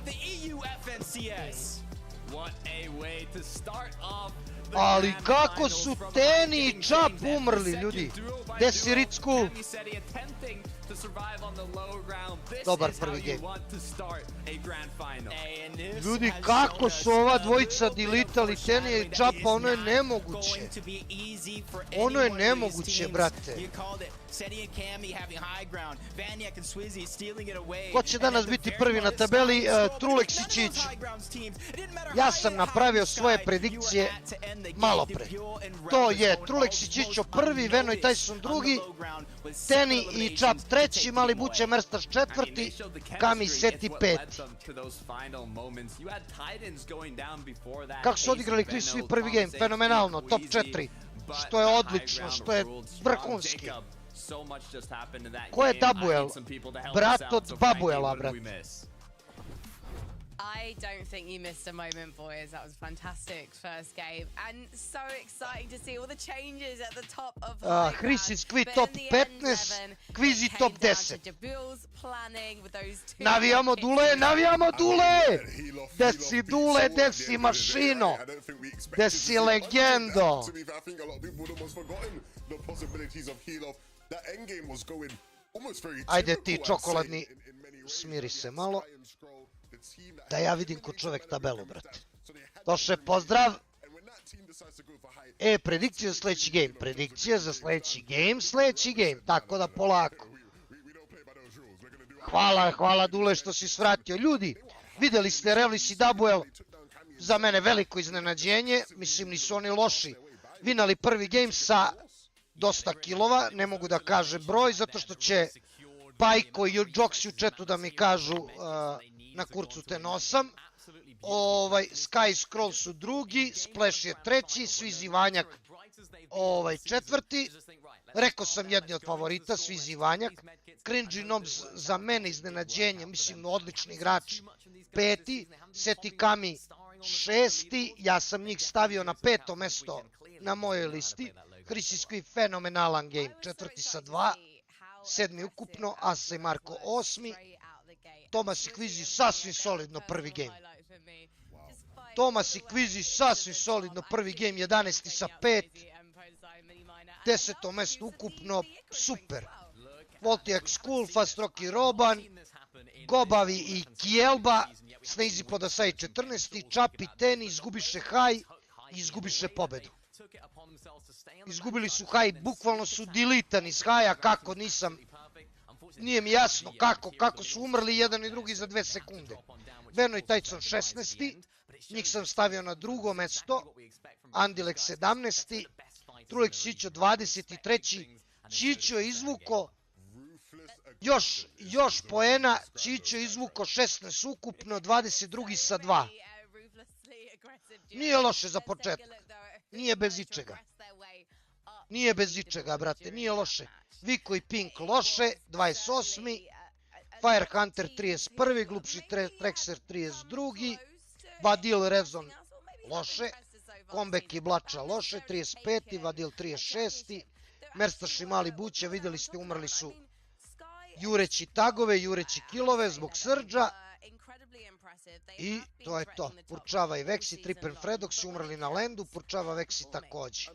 What a way to start off. Ali kako su Teni i Čap umrli, ljudi. Gde si Ricku? Dobar prvi game. Ljudi, kako su ova dvojica delitali Tenija i Čapa, ono je nemoguće. Ono je nemoguće, brate. Ko će danas biti prvi na tabeli? Trulex i Čić. Ja sam napravio svoje predikcije malo pre. To je Trulex i Čićo prvi, Veno i Tyson drugi, Teni i Čap treći, Mali Buće Merstaš četvrti, Kami Seti peti. Kako su odigrali Chris svi prvi game? Fenomenalno, top 4. Što je odlično, što je vrhunski. Ko je Dabuel? Brat od Babuela, brat. I don't think you missed a moment, boys. That was a fantastic first game. And so exciting to see all the changes at the top of the high Hrisi Skvi top 15, Kvizi top 10. Navijamo Dule, navijamo Dule! Gde si Dule, gde si mašino? Gde si legendo? the possibilities of heal off. That end game was going almost very Ajde ti čokoladni, smiri se malo, da ja vidim ko čovek tabelu, brate. Došle, pozdrav. Predikcije za sljedeći game, predikcije za sljedeći game, tako da polako. Hvala Dule što si svratio. Ljudi, vidjeli ste Revlis i Dabuel, za mene veliko iznenađenje, mislim nisu oni loši. Vinali prvi game sa dosta kilova, ne mogu da kaže broj, zato što će Pajko i Joksi u chatu da mi kažu na kurcu te nosam. Sky Scroll su drugi, Splash je treći, Svizi Vanjak četvrti. Rekao sam jedni od favorita, Svizi Vanjak. Cringy Nobs za mene iznenađenje, mislim odlični igrač, peti. Seti Kami šesti, ja sam njih stavio na 5. mesto na mojoj listi. Hrisijski fenomenalan game, četvrti sa 2, 7. ukupno, Asa i Marko 8. Tomas i Kvizi sasvim solidno prvi game. Tomas i Kvizi sasvim solidno prvi game, 11. sa 5. 10. mesto ukupno, super. Voltiax Cool, Fast Rocky Roban, Gobavi i Kijelba, Snazy Podasaj 14. Čapi Teni, izgubiše Haj i izgubiše pobedu. Izgubili su Haj, bukvalno su deletani iz Haja, kako nisam, nije mi jasno kako su umrli jedan i drugi za 2 sekunde. Veno i Tyson 16. Njih sam stavio na 2. mesto, Andilek 17. Trulek Čićo 23. Čićo je izvuko još poena, Čićo je izvuko 16 ukupno, 22. sa 2. Nije loše za početak, nije bez ičega. Nije bez ičega, brate, nije loše. Viko i Pink loše, 28. Firehunter 31. Glupši Trexer 32. Vadil Rezon loše. Kombek i Blača loše, 35. Vadil 36. Merstaš i Mali Buća, vidjeli ste, umrli su jureći tagove, jureći kilove zbog srđa. I to je to. Purčava i Veksi, Tripen Fredox umrli na landu, Purčava Veksi također.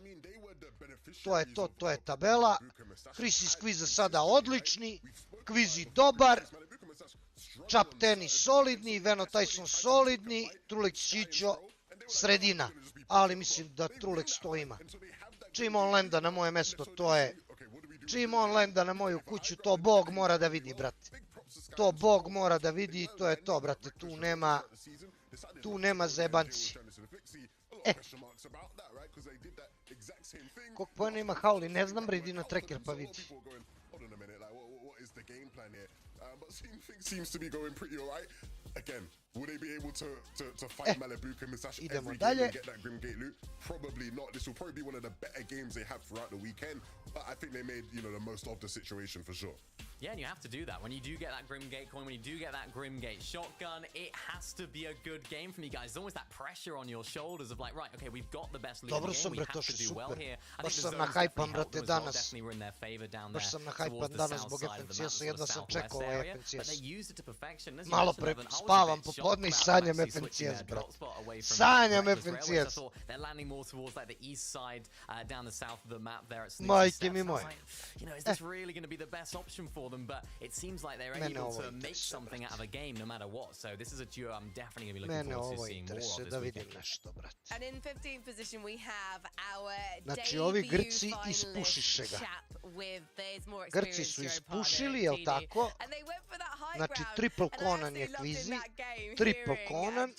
To je to, to je tabela. Chris iz Kviza sada odlični, Kvizi dobar, Čap Teni solidni, Veno Tyson solidni, Trulex Čićo sredina. Ali mislim da Trulex to ima. Čim on lenda na moje mesto, to je... Čim on lenda na moju kuću, to Bog mora da vidi, brate. To Bog mora da vidi i to je to, brate. Tu nema zajebanci. Koliko pojena ima Hauli, ne znam, redi na tracker pa vidi. Will they be able to fight Malibuka and Misash Idemo every dalje. game and get that Grim Gate loot? Probably not. This will probably be one of the better games they have throughout the weekend. But I think they made, the most of the situation for sure. Yeah, and you have to do that. When you do get that Grim Gate coin, when you do get that Grim Gate shotgun, it has to be a good game from you guys. There's almost that pressure on your shoulders of like, right, okay, we've got the best loot in the game, we have to do well here. Baš sam nahajpan, brate, danas. Baš sam nahajpan danas zbog FNCS-a, jedva sam čekao ovaj FNCS. Malo pre spavam popodne i sanjam FNCS, brate. Sanjam FNCS. Majke mi moje. Is this really going to be the best option for them? But it seems like they're able to make something out of a game no matter what. So this is a duo I'm definitely going to be looking forward to seeing more of this weekend. And in 15th position we have our znači ovi Grci ispušiše ga. Grci su ispušili, jel tako? Znači triple Conan je Kvizi, triple Conan.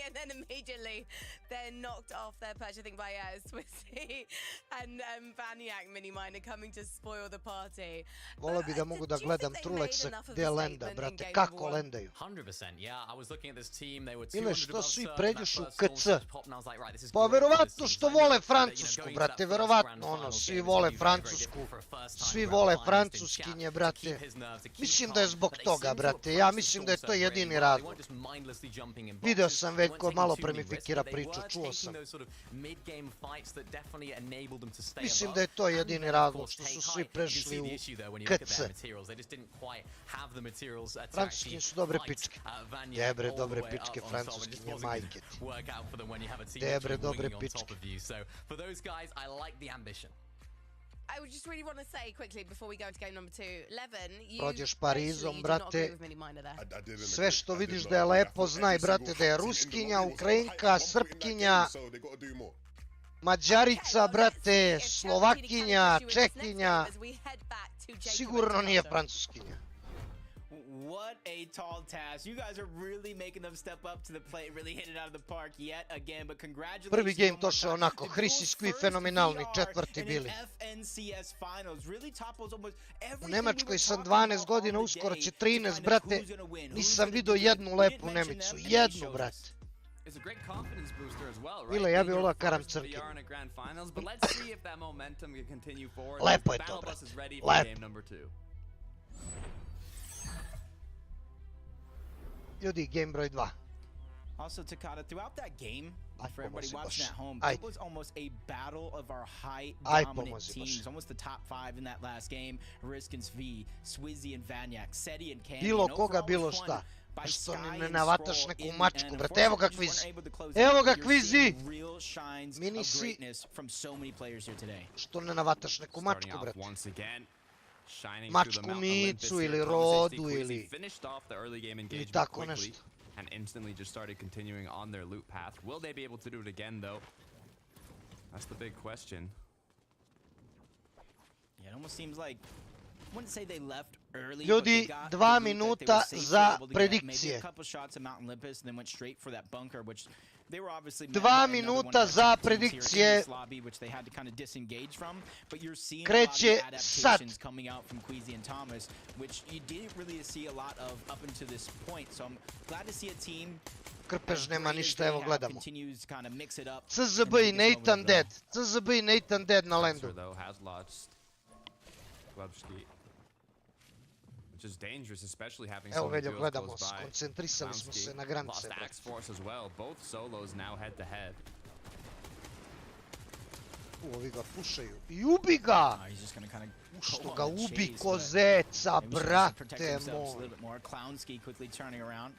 And then immediately they're knocked off their perch, I think, by Swissy and Vaniak Miniminer coming to spoil the party. Volio bi da mogu da gledam Trulexa gdje lenda, brate, kako lendaju. 100%, yeah, I was looking at this team, they were Ili što svi pređušu KC. Pa verovatno što vole Francusku, brate, verovatno svi vole Francusku. Svi vole Francuskinje, brate. Mislim da je zbog toga, brate, ja mislim da je to jedini razlog. Video sam već ko malo premifikira priču, čuo sam. Mislim da je to jedini razlog, što su svi prešli u KC. Francuskinje su dobre pičke. Debre, dobre pičke, francuskinje, majke ti. Debre, dobre pičke. I just really want to say quickly before we go to game number 2, Levin, you prođeš Parizom, brate, I sve što vidiš da je lepo, znaj, brate, da je Ruskinja, Ukrajinka, Srpkinja, Mađarica, brate, Slovakinja, Čehinja, sigurno nije Francuskinja. What a tall task. You guys are really making them step up to the plate, really hit it out of the park yet again, but congratulations. Prvi game to še onako, Hristi fenomenalni, četvrti bili. U Nemačkoj sam 12 godina, uskoro će 13, brate, nisam vidio jednu lepu Nemicu, jednu, brate. Ile, ja bi volao karam crke. Lepo je to, brate, lepo. Ljudi, game broj 2. Also, Takata, throughout that game, for everybody watching at home, it was almost a battle of our high dominant teams. Almost the top 5 in that last game. Riskins V, Swizzy and Vanyak, Seti and Candy. Bilo koga, bilo šta. Što ne navataš neku mačku, brate, evo ga kvizi. Evo ga kvizi! Mini si... Što ne navataš neku mačku, brate. Mačku Micu ili Rodu ili tako nešto. And instantly just started continuing on their loot path. Will they be able to do it again, though? That's the big question. Yeah, it almost seems like I wouldn't say they left early. Ljudi, 2 minuta za predikcije. 2 minuta za predikcije. Kreće sad. Krpež nema ništa, evo gledamo. CZB i Nathan dead. CZB i Nathan dead na landu. Evo Veljo, gledamo, skoncentrisali smo se na granice. Ovi ga pušaju. I ubi ga! Što ga ubi kozeca, brate moj.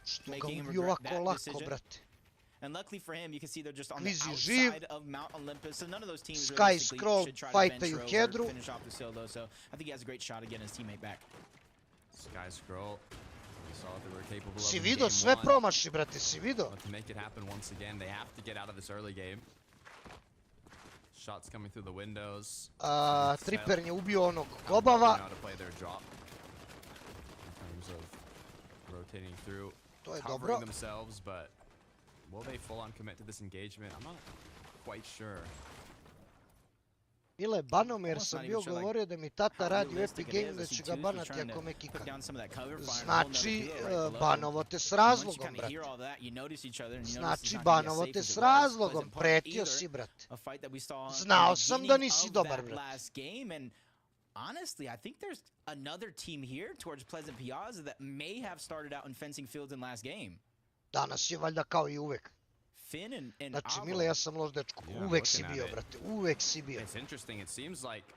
Što ga ubi ovako lako, brate. And luckily for him, you can see they're just on the outside of Mount Olympus. So none of those teams Sky Scroll fightaju Hedru. Finish off the solo, so I think he has a great shot at getting his teammate back. Sky Scroll. We saw what they were capable of. Si vidio sve promaši, brate, si vidio. To make it happen once again, they have to get out of this early game. Shots coming through the windows. Tripper je ubio onog Gobava. Rotating through. To je dobro. Themselves, but will they full on commit to this engagement? I'm not quite sure. Ile banom jer sam bio govorio da mi tata radi u Epic Game da će ga banati ako me kika. Znači, banovo te s razlogom, brate. Znači, banovo te s razlogom, pretio si, brate. Znao sam da nisi dobar, brate. Honestly, I think there's another team here towards Pleasant Piazza that may have started out in fencing fields in last game. Danas je valjda kao i uvek. Znači, Mile, ja sam loš dečko. Uvek si bio, brate. Uvek si bio. It's interesting. It seems like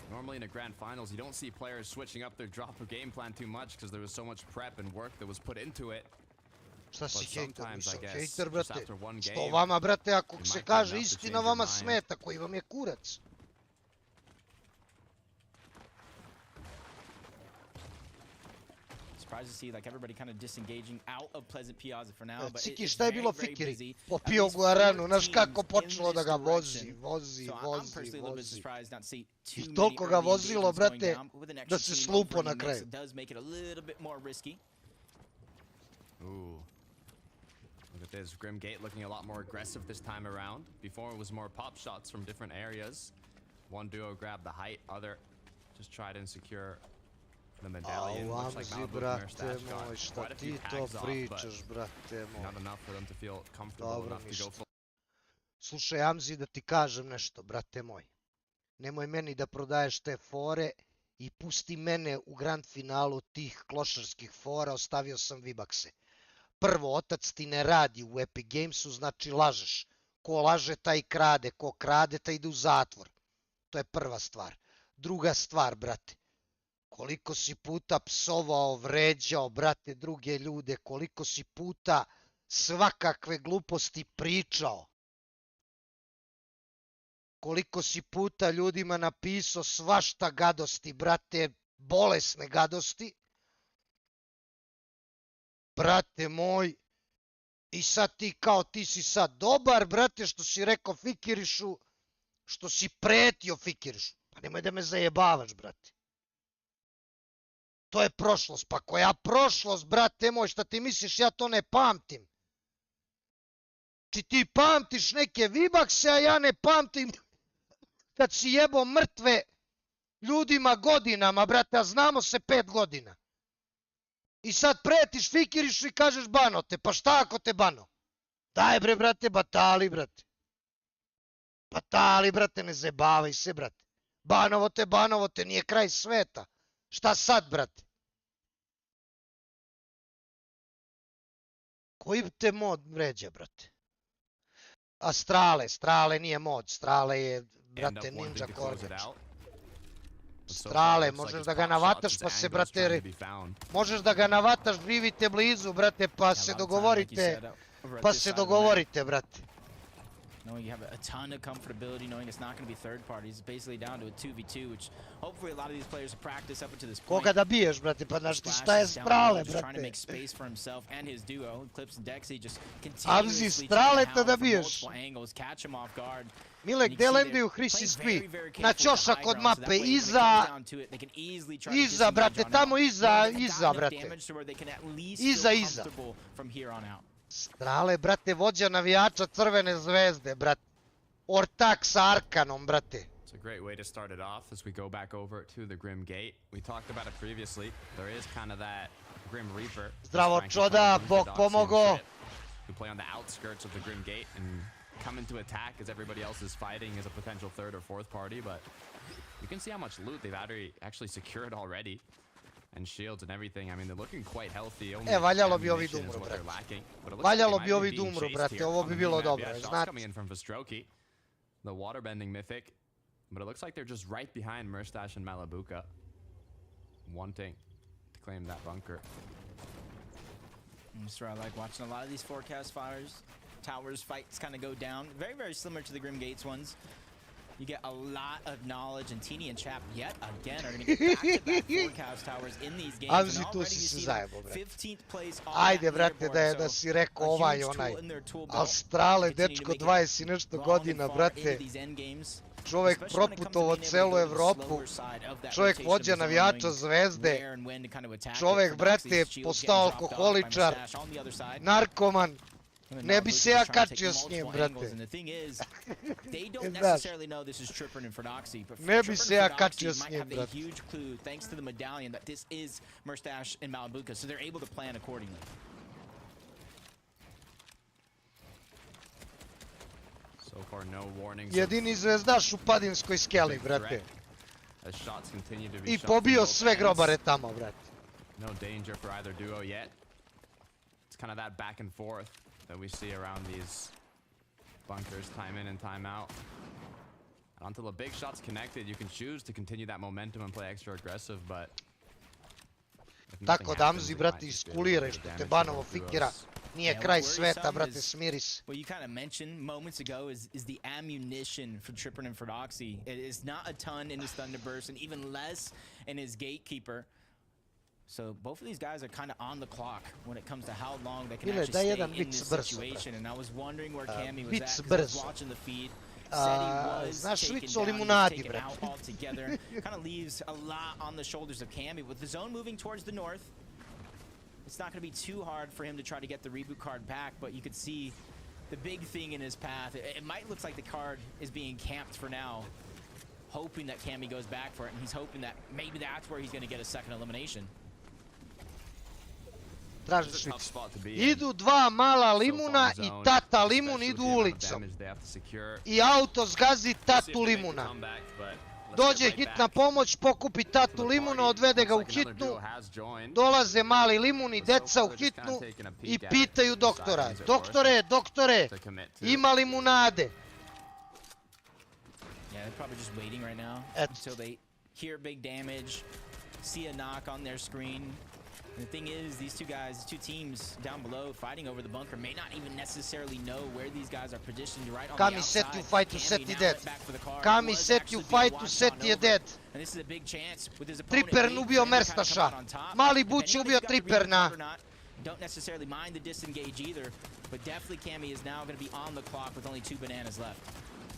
normally in a grand finals you don't see players switching up their drop of game plan too much because there was so much prep and work that was put into it. Šta si hejter? Nisam hejter, brate. Što vama, brate, ako se kaže istina, vama smeta, koji vam je kurac. Surprised to see like everybody kind of disengaging out of Pleasant Piazza for now, but Ciki, šta je bilo Fikiri? Popio Guaranu, znaš kako počelo da ga vozi. I toliko ga vozilo, brate, da se slupo na kraju. Look at this, Grim Gate looking a lot more aggressive this time around. Before it was more pop shots from different areas. One duo grabbed the height, other just tried and secure the medallion. Amzi, brate moj, šta ti to pričaš, brate moj. Not enough for them to feel comfortable enough to go full. Slušaj, Amzi, da ti kažem nešto, brate moj. Nemoj meni da prodaješ te fore, i pusti mene u grand finalu tih klošarskih fora, ostavio sam V-Buckse. Prvo, otac ti ne radi u Epic Gamesu, znači lažeš. Ko laže, taj krade. Ko krade, taj ide u zatvor. To je prva stvar. Druga stvar, brate. Koliko si puta psovao, vređao, brate, druge ljude. Koliko si puta svakakve gluposti pričao. Koliko si puta ljudima napisao svašta gadosti, brate, bolesne gadosti. Brate moj, i sad ti si sad dobar, brate, što si rekao Fikirišu, što si pretio Fikirišu. Pa nemoj da me zajebavaš, brate. To je prošlost, pa koja prošlost, brate moj, šta ti misliš, ja to ne pamtim. Či ti pamtiš neke V-Buckse, a ja ne pamtim kad si jebo mrtve ljudima godinama, brate, a znamo se 5 godina. I sad pretiš Fikirišu i kažeš bano te, pa šta ako te bano? Daj bre, brate, batali, brate. Batali, brate, ne zajebavaj se, brate. Banovo te, nije kraj sveta. Šta sad, brate? Koji te mod vređa, brate? A Strale nije mod, Strale je, brate, ninja korgač. Strale, možeš da ga navataš pa se, brate, možeš da ga navataš, živite blizu, brate, pa se dogovorite, brate. Knowing you have a ton of comfortability, knowing it's not going to be third parties, it's basically down to a 2v2, which hopefully a lot of these players have practiced up to this point. Koga da biješ, brate, pa znaš ti šta je Strale, brate. Trying to make space for himself and his duo. Clips and Dexy just continuously Straleta da biješ. Catch him off guard. Mile, gde lenduju Hrisi svi? Na ćošak od mape, iza, brate, tamo iza, brate. Iza. Strale, brate, vođa navijača Crvene zvezde, brate. Ortak sa Arkanom, brate. It's a great way to start it off as we go back over to the Grim Gate. We talked about it previously. There is kind of that Grim Reaper. Zdravo čoda, Bog pomogo. Who play on the outskirts of the Grim Gate and come into attack as everybody else is fighting as a potential third or fourth party, but you can see how much loot they've actually secured already. And shields and everything. I mean, they're looking quite healthy. Valjalo bi ovi dumru, brate. Valjalo bi ovi dumru, brate. Ovo bi bilo dobro, znate. Coming in from Vostroki, the waterbending mythic, but it looks like they're just right behind Murstache and Malabuka, wanting to claim that bunker. That's right. I like watching a lot of these forecast fires. Towers fights kind of go down. Very, very similar to the Grim Gates ones. You get a lot of knowledge, and Teeny and Chap yet again are going to get back-to-back forecast towers in these games. And already you see them 15th place on Ajde, brate, da si rekao ovaj onaj. Australe, dečko, 20 i nešto godina, brate. Čovjek proputovo celu Evropu. Čovjek vođa navijača Zvezde. Čovjek, brate, postao alkoholičar. Narkoman. Ne bi se ja kačio s njim, brate. Ne bi se ja kačio s njim, brate. Jedini zvezdaš u padinskoj skeli, brate. I pobio sve grobare tamo, brate. No danger for either duo yet. It's kind of that back and forth that we see around these bunkers time in and time out. And until the big shot's connected, you can choose to continue that momentum and play extra aggressive, but tako da Amzi, brate, iskuliraj što te banovo fikira. Nije kraj sveta, brate, smiri se. What you kind of mentioned moments ago is the ammunition for Trippin and Fordoxy. It is not a ton in his Thunderburst and even less in his Gatekeeper. So both of these guys are kind of on the clock when it comes to how long they can actually stay in this situation. And I was wondering where Cammy was at because I was watching the feed. Said he was taken out altogether. Kind of leaves a lot on the shoulders of Cammy. With the zone moving towards the north, it's not going to be too hard for him to try to get the reboot card back, but you could see the big thing in his path. It might look like the card is being camped for now, hoping that Cammy goes back for it, and he's hoping that maybe that's where he's going to get a second elimination. Traži švicu. Idu dva mala limuna i tata limun idu ulicom. I auto zgazi tatu limuna. Dođe hitna pomoć, pokupi tatu limuna, odvede ga u hitnu. Dolaze mali limuni, deca u hitnu i pitaju doktora. Doktore, ima limunade? Yeah, they're probably just waiting right now until they hear big damage, see a knock on their screen. And the thing is, these two teams down below fighting over the bunker may not even necessarily know where these guys are positioned right on the outside. Kami set you fight to set you dead. Kami set you fight to set you dead. And this is a big chance with his opponent. Trippern ubio Merstaša. Mali Buć ubio Tripperna. Don't necessarily mind the disengage either, but definitely Cammy is now going to be on the clock with only 2 bananas left.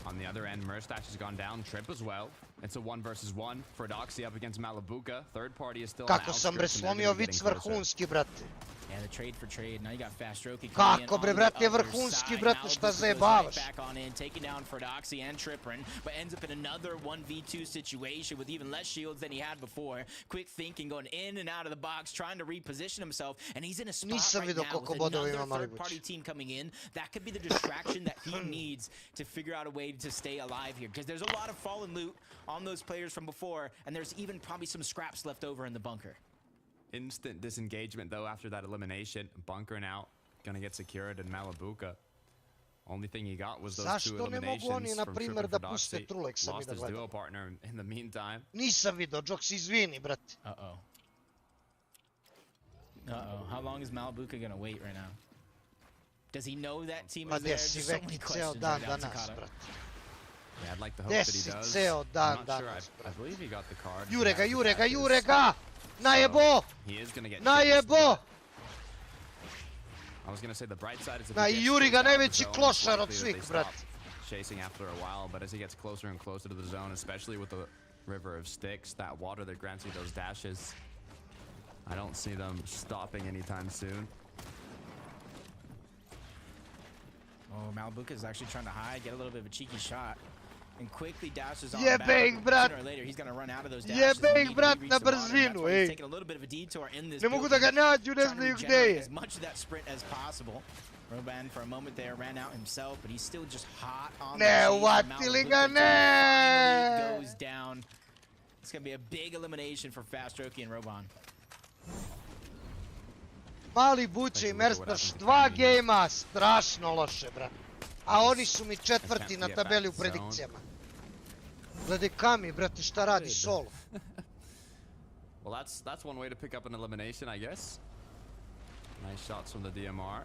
On the other end, Merstash has gone down, Trip as well. It's a 1 versus 1 for Doxy up against Malabuka. Third party is still Kako sam bre slomio vic vrhunski, brate. Yeah, the trade for trade. Now you got fast stroke. Kako bre, brate, vrhunski, brate, šta zajebavaš? Back on in, taking down for Doxy and Trippern, but ends up in another 1v2 situation with even less shields than he had before. Quick thinking, going in and out of the box, trying to reposition himself, and he's in a spot right now with another third-party team coming in. That could be the distraction that he needs to figure out a way to stay alive here, because there's a lot of fallen loot on those players from before, and there's even probably some scraps left over in the bunker. Instant disengagement though after that elimination. Bunker now gonna get secured in Malabuka. Only thing he got was those 2 eliminations from Trippern for Doxy. Lost his duo partner in the meantime. Nisam vidio, Jox, izvini, brate. Uh-oh. How long is Malabuka gonna wait right now? Does he know that team is there? There's so many questions right now, Takata. Yeah, I'd like to hope that he does. I'm not sure. I believe he got the card. Jure ga! Najebo! He is gonna get Najebo! I was gonna say the bright side is I juri ga najveći klošar od svih, brate. Chasing after a while, but as he gets closer and closer to the zone, especially with the river of sticks, that water that grants you those dashes, I don't see them stopping anytime soon. Oh, Malabuka is actually trying to hide, get a little bit of a cheeky shot. And quickly dashes on back. Sooner or later, he's going to run out of those dashes. Brat, na brzinu, ej. Taking a little bit of a detour in this ne mogu da ga nađu, ne znaju gdje je. As much of that sprint as possible. Roban for a moment there ran out himself, but he's still just hot on the chase. Uvatili ga, ne! Goes down. It's going to be a big elimination for Fast Roki and Roban. Mali Buće i Merstaš, 2 gejma, strašno loše, brat. A oni su mi 4. na tabeli u predikcijama. Gledaj Kami, brate, šta radi solo. Well, that's one way to pick up an elimination, I guess. Nice shots from the DMR.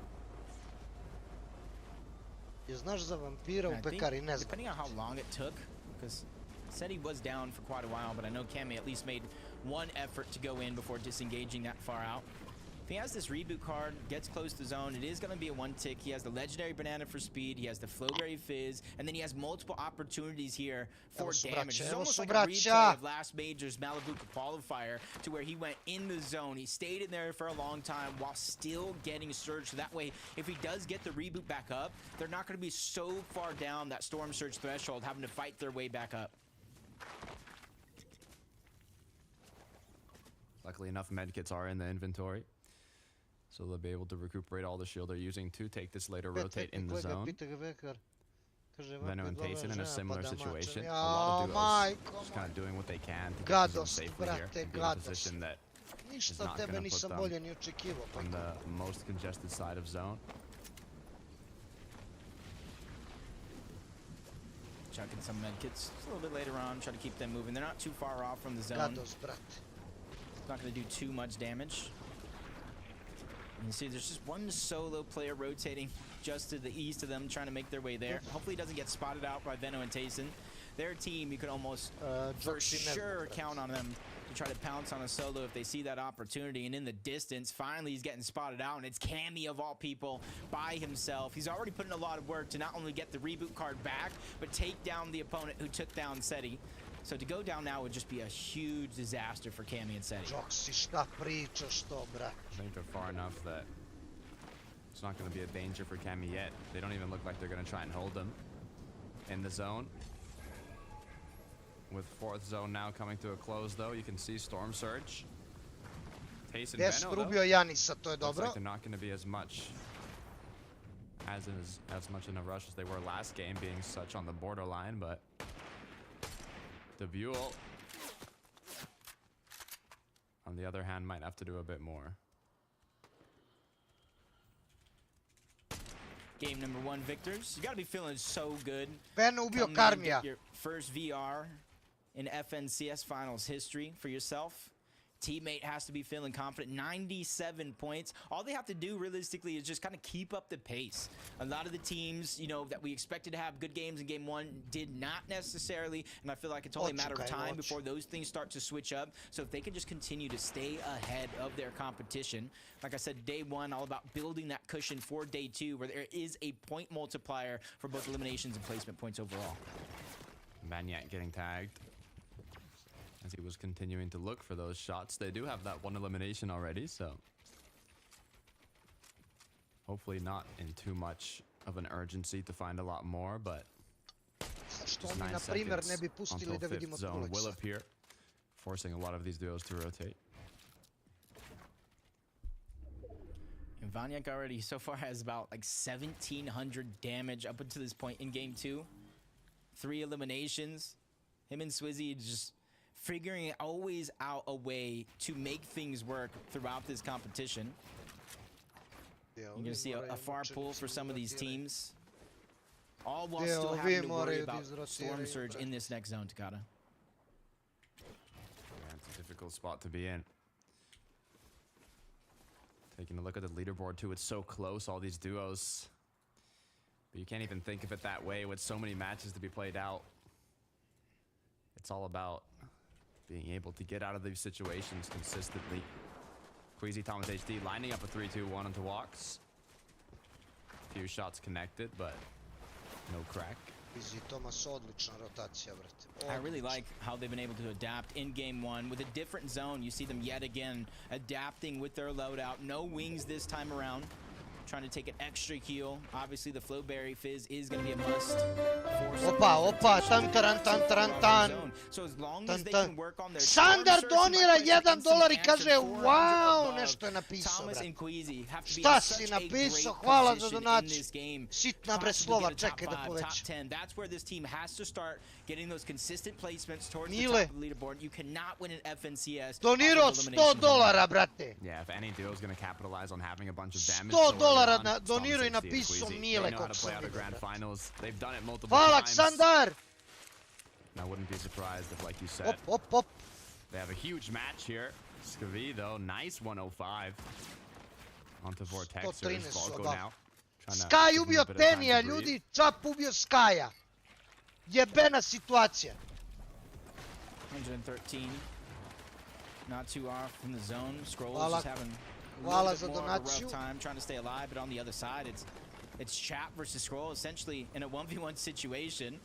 Je znaš za vampira u pekari, ne znam. Depending on how long it took, because said he was down for quite a while, but I know Cammy at least made one effort to go in before disengaging that far out. If he has this reboot card, gets close to zone, it is going to be a 1-tick. He has the legendary banana for speed, he has the flowberry fizz, and then he has multiple opportunities here for damage. It's almost like a replay of last major's Malabuka qualifier to where he went in the zone. He stayed in there for a long time while still getting surged. So that way, if he does get the reboot back up, they're not going to be so far down that storm surge threshold, having to fight their way back up. Luckily enough, medkits are in the inventory. So they'll be able to recuperate all the shield they're using to take this later rotate in the zone. Veno and Tayson in a similar situation. A lot of duos just kind of doing what they can to get the zone safely here and be in a position that is not going to put them on the most congested side of zone. Chucking some medkits a little bit later on, try to keep them moving. They're not too far off from the zone. It's not going to do too much damage. You see, there's just one solo player rotating just to the east of them, trying to make their way there. Hopefully he doesn't get spotted out by Veno and Tayson. Their team, you could almost for sure count on them to try to pounce on a solo if they see that opportunity. And in the distance, finally he's getting spotted out, and it's Cammy of all people by himself. He's already put in a lot of work to not only get the reboot card back, but take down the opponent who took down Seti. So to go down now would just be a huge disaster for Cammy and Seti. I think they're far enough that it's not going to be a danger for Cammy yet. They don't even look like they're going to try and hold them in the zone. With 4th zone now coming to a close, though, you can see Storm Surge. Tayson and Veno, though, looks like they're not going to be as much in a rush as they were last game, being such on the borderline, but The Buell, on the other hand, might have to do a bit more. Game number 1 victors. You gotta be feeling so good. Ben ubio Karmija. Your first VR in FNCS finals history for yourself. Teammate has to be feeling confident. 97 points. All they have to do realistically is just kind of keep up the pace. A lot of the teams, you know, that we expected to have good games in game 1 did not necessarily, and I feel like it's only a matter of time before those things start to switch up. So if they can just continue to stay ahead of their competition, like I said, day 1 all about building that cushion for day 2, where there is a point multiplier for both eliminations and placement points overall. Maniac getting tagged as he was continuing to look for those shots. They do have that 1 elimination already, so hopefully not in too much of an urgency to find a lot more, but just 9 seconds until 5th zone will appear, forcing a lot of these duos to rotate. And Vanyek already so far has about like 1,700 damage up until this point in game 2. 3 eliminations. Him and Swizzy just figuring always out a way to make things work throughout this competition. You're gonna see a far pull for some of these teams, all while still having to worry about Storm Surge in this next zone, Takata. Yeah, it's a difficult spot to be in. Taking a look at the leaderboard too, it's so close, all these duos. But you can't even think of it that way with so many matches to be played out. It's all about being able to get out of these situations consistently. Queasy Thomas HD lining up a 3-2-1 into walks. Few shots connected, but no crack. I really like how they've been able to adapt in game 1 with a different zone. You see them yet again adapting with their loadout. No wings this time around. Trying to take an extra heal. Obviously, the Flowberry Fizz is going to be a must. Opa, tan. So as long as they can work on their Sandar donira $1 I kaže, wow, nešto je napisao, brate. Šta si napisao? Hvala za donaciju. Sitna bre slova, čekaj da povećam. That's where this team has to start getting those consistent placements towards the top of the leaderboard. You cannot win an FNCS. Donirao $100, brate. Yeah, if any duo is going to capitalize on having a bunch of damage. $100 donirao I napisao Mile kako sam vidio. Hvala, Aleksandar! I wouldn't be surprised if, like you said, they have a huge match here. Skavi, though, nice 105 onto Vortex. Volko now. Sky ubio Tenija, ljudi, Čap ubio Skya. Jebena situacija. 113. Not too off from the zone. Scrolls just having a little bit more of a rough time trying to stay alive, but on the other side, it's Chap versus Scroll, essentially in a 1v1 situation.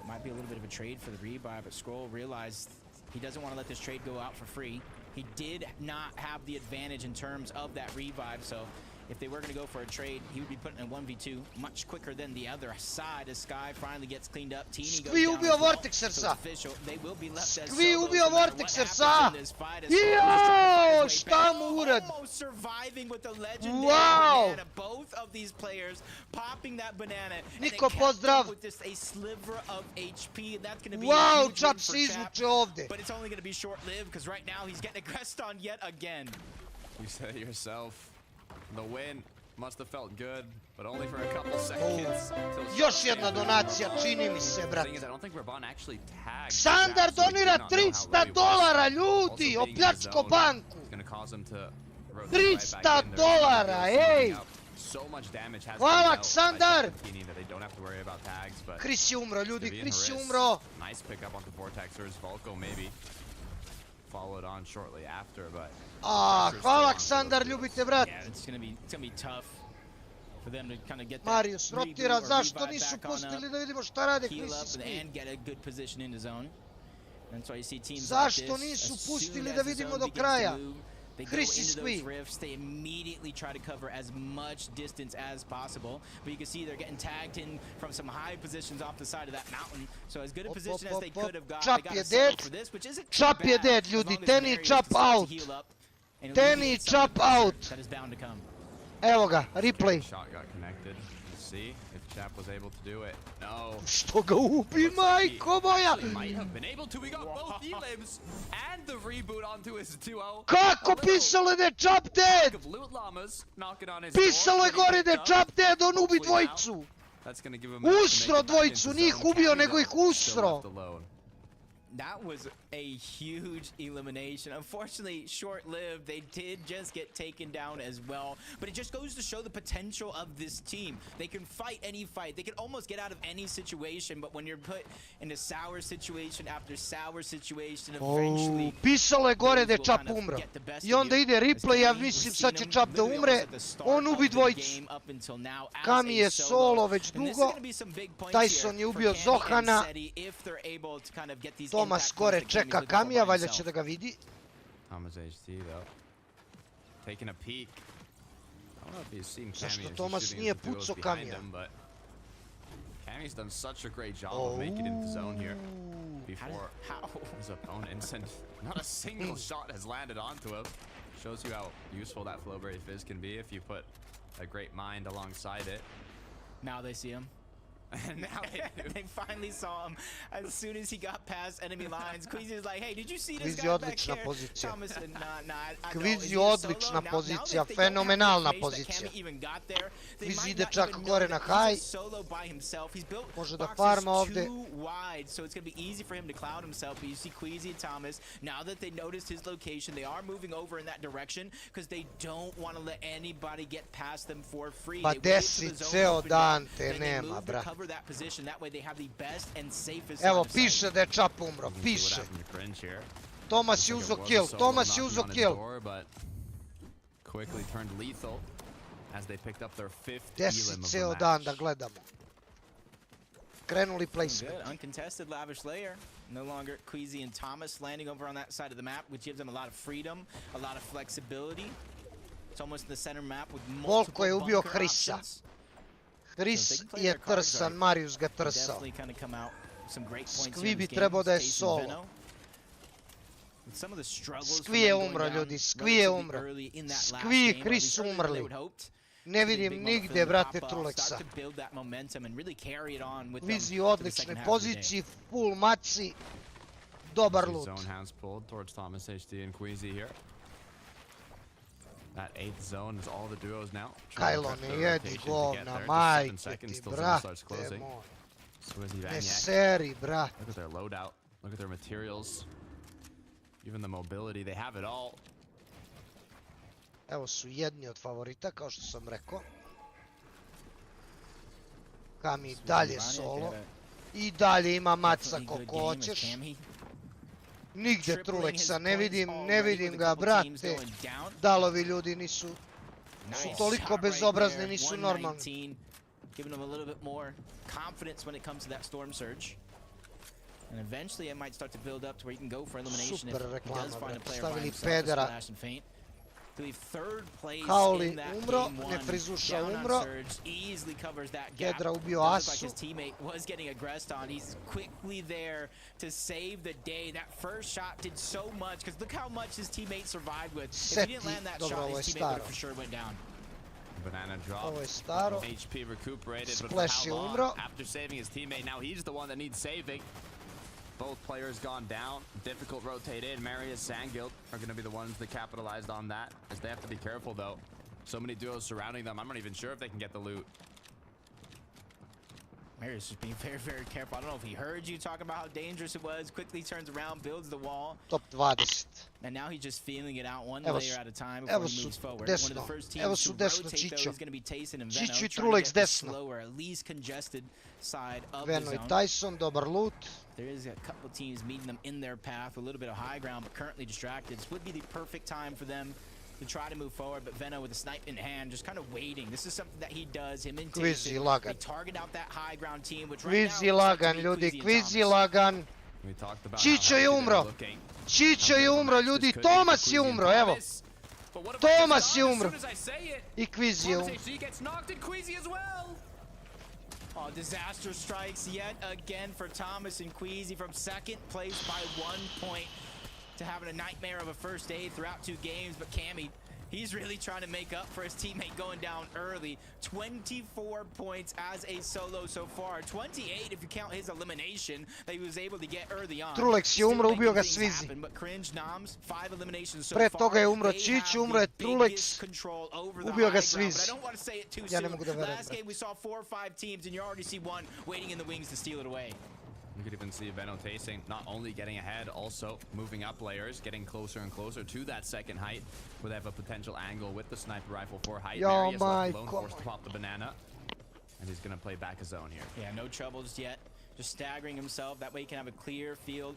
It might be a little bit of a trade for the rebuy, but Scroll realized he doesn't want to let this trade go out for free. He did not have the advantage in terms of that revive, so if they were going to go for a trade, he would be put in a 1v2 much quicker than the other side as Sky finally gets cleaned up. Teeny goes down as well, so it's official. They will be left as solos no matter what happens in this fight. Jao, šta mu urad? Almost surviving with the legendary banana. Both of these players popping that banana. Niko, pozdrav. With just a sliver of HP, and that's going to be wow, a huge Čap win se for Chap. izvuče ovde. But it's only going to be short-lived because right now he's getting aggressed on yet again. You said it yourself. The win must have felt good, but only for a couple seconds. Još jedna donacija, čini mi se, brate. Sandar donira $300, ljudi, opljačko banku. $300, ej! Hvala, Aleksandar! Chris je umro, ljudi, Chris je umro. Nice pick up onto Vortexers. Volko maybe followed on shortly after, but hvala, Aleksandar, ljubite, brat. Yeah, it's gonna be tough for them to kind of get that Marius rotira, zašto nisu pustili da vidimo šta rade Chris and get a good position in the zone. That's why you see teams zašto nisu pustili da vidimo do kraja? They go into those rifts, they immediately try to cover as much distance as possible. But you can see they're getting tagged in from some high positions off the side of that mountain. So as good a position as they could have got, they got to settle for this, which isn't too bad. Chap je dead, ljudi, Teni Chap out. Teni Chap out. That is bound to come. Evo ga, replay. Shot got connected. see if Chap was able to do it. No. Što ga ubi, majko moja! Might have been able to. We got both elims and the reboot onto his duo. Kako pisalo je da je Chap dead? Pisalo je gore da je Chap dead, on ubi dvojicu. Usro dvojicu, njih ubio nego ih usro. That was a huge elimination. Unfortunately, short-lived. They did just get taken down as well. But it just goes to show the potential of this team. They can fight any fight. They can almost get out of any situation. But when you're put in a sour situation after sour situation, eventually... Pisalo je gore da je Chap umro. I onda ide replay, ja mislim sad će Chap da umre. On ubi dvojicu. Kami je solo već dugo. Tyson je ubio Zohana. Tomas gore čeka Kamija, valjda će da ga vidi. Zašto Tomas nije pucao Kamija? Kami's done such a great job of making it in the zone here before his opponents, and not a single shot has landed onto him. Shows you how useful that Flowberry Fizz can be if you put a great mind alongside it. Now they see him. And now they finally saw him as soon as he got past enemy lines. Queasy was like, hey, did you see this guy back here? Thomas said, nah. Queasy odlična pozicija, fenomenalna pozicija. Queasy ide čak gore na high. Može da farma ovde. So it's going to be easy for him to cloud himself. But you see Queasy and Thomas, now that they noticed his location, they are moving over in that direction because they don't want to let anybody get past them for free. Pa desi ceo dan te nema, brat. Evo, piše da je Chap umro, piše. Tomas je uzo kill, Tomas je uzo kill. Desi ceo dan da gledamo. Krenuli placement. Uncontested lavish layer. No longer Queasy and Thomas landing over on that side of the map, which gives them a lot of freedom, a lot of flexibility. It's almost in the center map with multiple bunker options. Chris je trsan, Marius ga trsao. Skvi bi trebao da je solo. Skvi je umro, ljudi, Skvi je umro. Skvi i Chris su umrli. Ne vidim nigde, brate, Truleksa. Queasy u odličnoj poziciji, full maci, dobar loot. That 8th zone is all the duos now. Kylo ne jedi govna, majke ti, brate moj. Ne seri, brate. Look at their loadout. Look at their materials. Even the mobility, they have it all. Evo su jedni od favorita, kao što sam rekao. Kami dalje solo. I dalje ima maca koliko hoćeš. Nigde Truleksa ne vidim ga, brate. Dalovi ljudi nisu toliko bezobrazni, nisu normalni. Super reklama, stavili pedera. Kaoli umro, ne Frizuša umro. Kedra ubio Asu. Seti, dobro, ovo je staro. Ovo je staro. Splash je umro. Both players gone down. Difficult rotate in. Marius Sanghild are going to be the ones that capitalized on that, as they have to be careful though. So many duos surrounding them. I'm not even sure if they can get the loot. Marius is being very, very careful. I don't know if he heard you talking about how dangerous it was. Quickly turns around, builds the wall. Top 20. And now he's just feeling it out one layer at a time before he moves forward. One of the first teams to rotate though is going to be Tyson and Veno, trying to get the slower, at least congested side of the zone. Tyson, dobar loot. There is a couple teams meeting them in their path, a little bit of high ground, but currently distracted. This would be the perfect time for them to try to move forward, but Veno with a snipe in hand, just kind of waiting. This is something that he does, him and Tyson. They target out that high ground team, which right now lagan, ljudi, Queasy lagan. Čičo je umro. Čičo je umro, ljudi. Tomas je umro, evo. Tomas je umro. I Queasy je umro. Oh, disaster strikes yet again for Thomas and Queasy from second place by 1 point to having a nightmare of a first aid throughout 2 games. But Cammy He's really trying to make up for his teammate going down early. 24 points as a solo so far. 28 if you count his elimination that he was able to get early on. Trulex je umro, ubio ga Svizi. Pre toga je umro Čić, umro je Trulex, ubio ga Svizi. Ja ne mogu da verujem. Last game we saw 4 or 5 teams and you already see one waiting in the wings to steal it away. You could even see Veno tasting, not only getting ahead, also moving up layers, getting closer and closer to that second height, where they have a potential angle with the sniper rifle for height. Marius left alone, forced to pop the banana, and he's gonna play back a zone here. Yeah, no troubles yet. Just staggering himself. That way he can have a clear field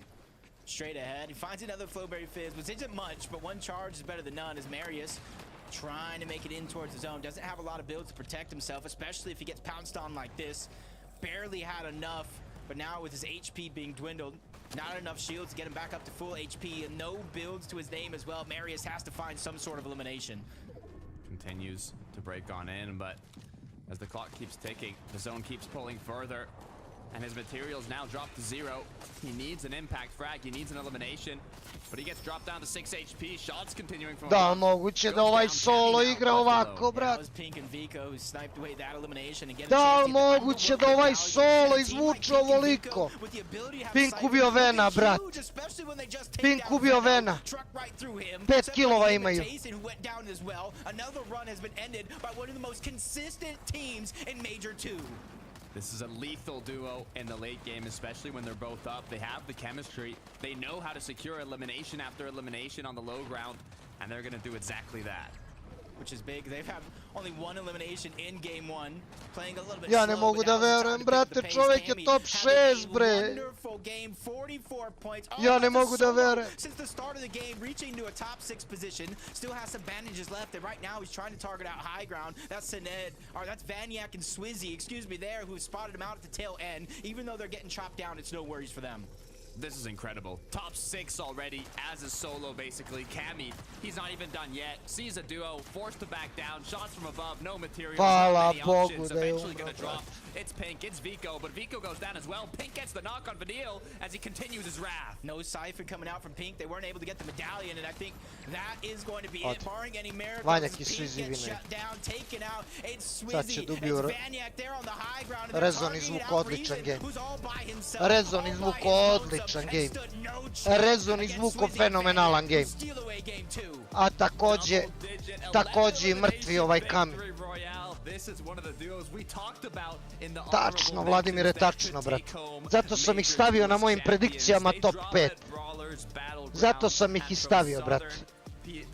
straight ahead. He finds another Flowberry Fizz, which isn't much, but one charge is better than none. As Marius trying to make it in towards the zone, doesn't have a lot of builds to protect himself, especially if he gets pounced on like this. Barely had enough. But now with his HP being dwindled, not enough shields to get him back up to full HP, and no builds to his name as well. Marius has to find some sort of elimination. Continues to break on in, but as the clock keeps ticking, the zone keeps pulling further, and his materials now drop to 0. He needs an impact frag, he needs an elimination, but he gets dropped down to 6 HP. Shots continuing from Da, moguće da ovaj solo igra ovako, brat. Da, moguće da ovaj solo izvuče ovoliko. Pink ubio Vena, brat. Pink ubio Vena. 5 kilova imaju. This is a lethal duo in the late game, especially when they're both up. They have the chemistry. They know how to secure elimination after elimination on the low ground, and they're going to do exactly that. Which is big. They've had only one elimination in game 1, playing a little bit Ja ne mogu da verujem, brate, čovjek je top 6, bre. Ja ne mogu da verujem. Since the start of the game, reaching to a top 6 position, still has some bandages left, and right now he's trying to target out high ground. That's Sined, or that's Vaniac and Swizzy, excuse me, there, who spotted him out at the tail end. Even though they're getting chopped down, it's no worries for them. This is incredible. Top 6 already as a solo, basically. Cammy, he's not even done yet. Sees a duo, forced to back down. Shots from above, no materials. Hvala many Bogu options. da je Eventually umro, gonna drop. It's Pink, it's Vico, but Vico goes down as well. Pink gets the knock on Vanille as he continues his wrath. No Cypher coming out from Pink. They weren't able to get the medallion, and I think that is going to be it. Barring any miracles, Pink gets shut down, taken out. It's Swizzy, it's Vaniac there on the high ground. Rezon izvuko odličan game. Rezon izvuko odličan game. Rezon izvuko fenomenalan game. A takođe i mrtvi ovaj Kami. Tačno, Vladimire, tačno, brat. Zato sam ih stavio na mojim predikcijama top 5. Zato sam ih i stavio, brat.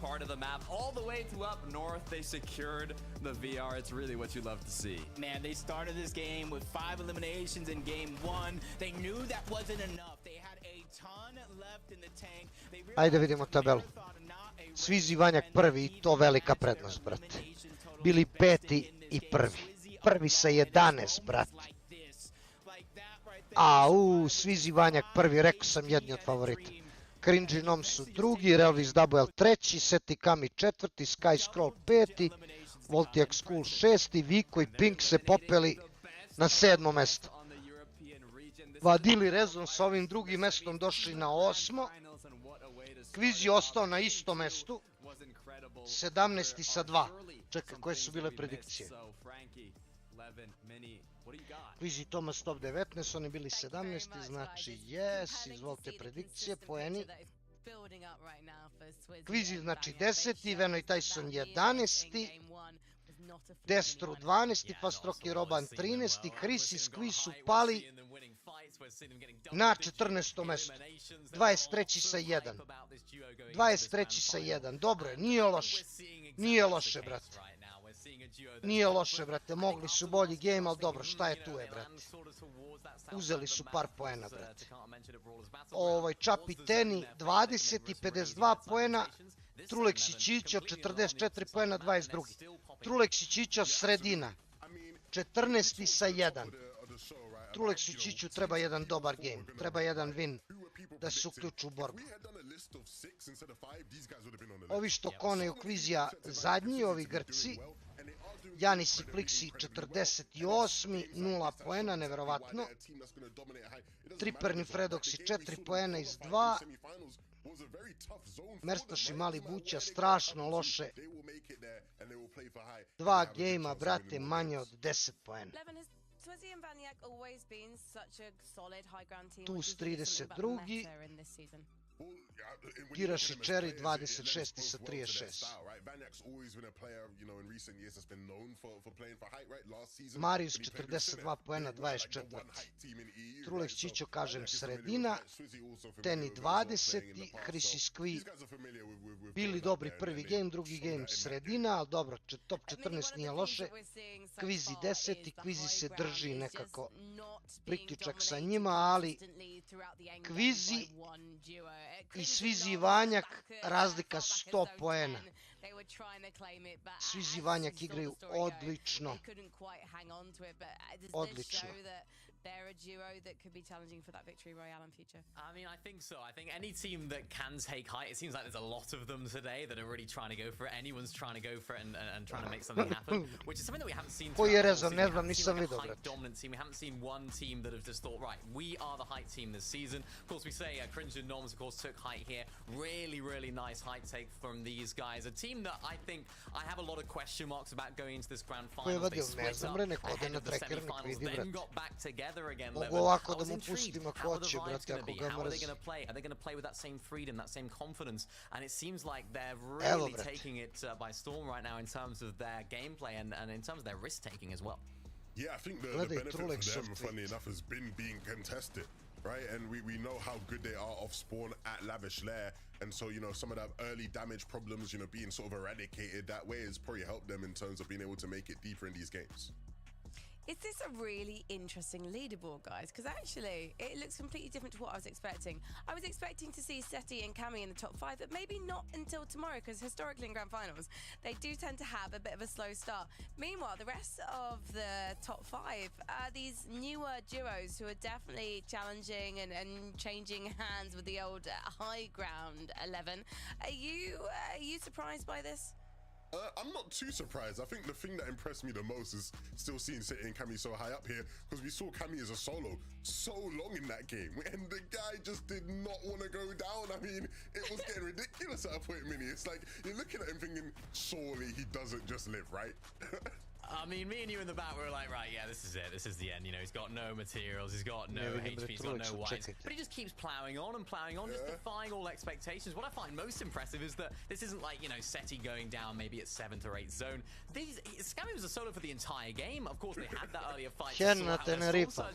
Part of the map all the way to up north. They secured the VR. It's really what you love to see. Man, they started this game with 5 eliminations in game 1. They knew that wasn't enough. They had a ton left in the tank. Ajde vidimo tabelu. Svizi Vanjak prvi i to velika prednost, brate. Bili 5. i 1. Prvi sa 11, brate. Svizi Vanjak prvi, rekao sam, jedni od favorita. Cringy Nom su drugi, Relvis Double treći, Seti Kami četvrti, Sky Scroll peti, Voltiac School 6. Vico i Pink se popeli na 7. mesto. Vadili Rezon sa ovim drugim mestom došli na 8. Kviz je ostao na istom mestu, 17. sa 2. Čekaj, koje su bile predikcije? Kviz i Tomas top 19, oni bili 17. Znači, yes, izvolite predikcije, poeni. Kvizi znači 10. Veno i Tyson 11. Destru 12. Pastroki Roban 13. Chris i Squeeze su pali na 14. mesto. 23. sa 1. 23. sa 1. Dobro je, nije loše. Nije loše, brate. Nije loše, brate. Mogli su bolji game, ali dobro, šta je tu je, brate. Uzeli su par poena, brate. Čapi Teni 20 i 52 poena. Trulex i Čićo 44 poena 22. Trulex i Čićo sredina 14 sa 1. Trulex i Čiću treba jedan dobar game, treba jedan win da se uključu u borbu. Ovi što koneju Kvizija zadnji, ovi Grci. Janis i Plixi 48, 0 poena, neverovatno. Triperni Fredox i 4 poena iz 2. Merstoš i Mali Buća strašno loše 2 gejma, brate, manje od 10 poena. Swizzy and Vaniak always been such a solid high ground team. Tuz 32. Giraš i Cherry 26 sa 36. Marius 42 poena, 24. Trulek Čićo, kažem, sredina. Teni 20. Hrisi Skvi bili dobri prvi game, drugi game sredina, ali dobro, top 14 nije loše. Kvizi 10. Kvizi se drži nekako priključak sa njima, ali Kvizi i Svizi i Vanjak razlika 100 poena. Svizi i Vanjak igraju odlično. Odlično. They're a duo that could be challenging for that victory royale in future. I mean, I think so. I think any team that can take height, it seems like there's a lot of them today that are really trying to go for it. Anyone's trying to go for it and trying to make something happen, which is something that we haven't seen. Koji je rezon, ne znam, nisam vidio, brate. Dominant team. We haven't seen one team that have just thought, right, we are the height team this season. Of course, we say Cringe and Norms, of course, took height here. Really, really nice height take from these guys. A team that I think I have a lot of question marks about going into this grand final. They split up ahead of the semi-finals, then got back together again. Mogu ovako da mu pustim ako hoće, brate, ako ga How are they mrzi. going to play with that same freedom, that same confidence? And it seems like they're really taking it by storm right now in terms of their gameplay and in terms of their risk taking as well. Yeah, I think the benefit for them, funny enough, has been being contested, right? And we know how good they are off spawn at Lavish Lair. And so, you know, some of that early damage problems, you know, being sort of eradicated that way has probably helped them in terms of being able to make it deeper in these games. Is this a really interesting leaderboard, guys? Because actually, it looks completely different to what I was expecting. I was expecting to see Seti and Cami in the top 5, but maybe not until tomorrow, because historically in grand finals, they do tend to have a bit of a slow start. Meanwhile, the rest of the top 5 are these newer duos who are definitely challenging and changing hands with the old high ground 11. Are you surprised by this? I'm not too surprised. I think the thing that impressed me the most is still seeing Seti and Cami so high up here, because we saw Cami as a solo so long in that game, and the guy just did not want to go down. I mean, it was getting ridiculous at a point, Mini. It's like, you're looking at him thinking, surely he doesn't just live, right? I mean, me and you in the back, we were like, right, yeah, this is it. This is the end. You know, he's got no materials, he's got no HP, he's got no whites. But he just keeps plowing on, just defying all expectations. What I find most impressive is that this isn't like, you know, Seti going down maybe at 7th or 8th zone. Scammy was a solo for the entire game. Of course, they had that earlier fight.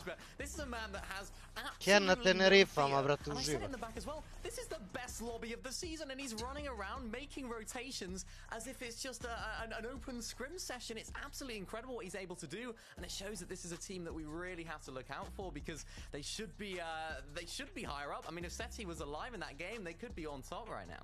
But this is a man that has absolutely no fear. And I said in the back as well, this is the best lobby of the season, and he's running around making rotations as if it's just an open scrim session. It's absolutely incredible what he's able to do, and it shows that this is a team that we really have to look out for, because they should be higher up. I mean, if Seti was alive in that game, they could be on top right now.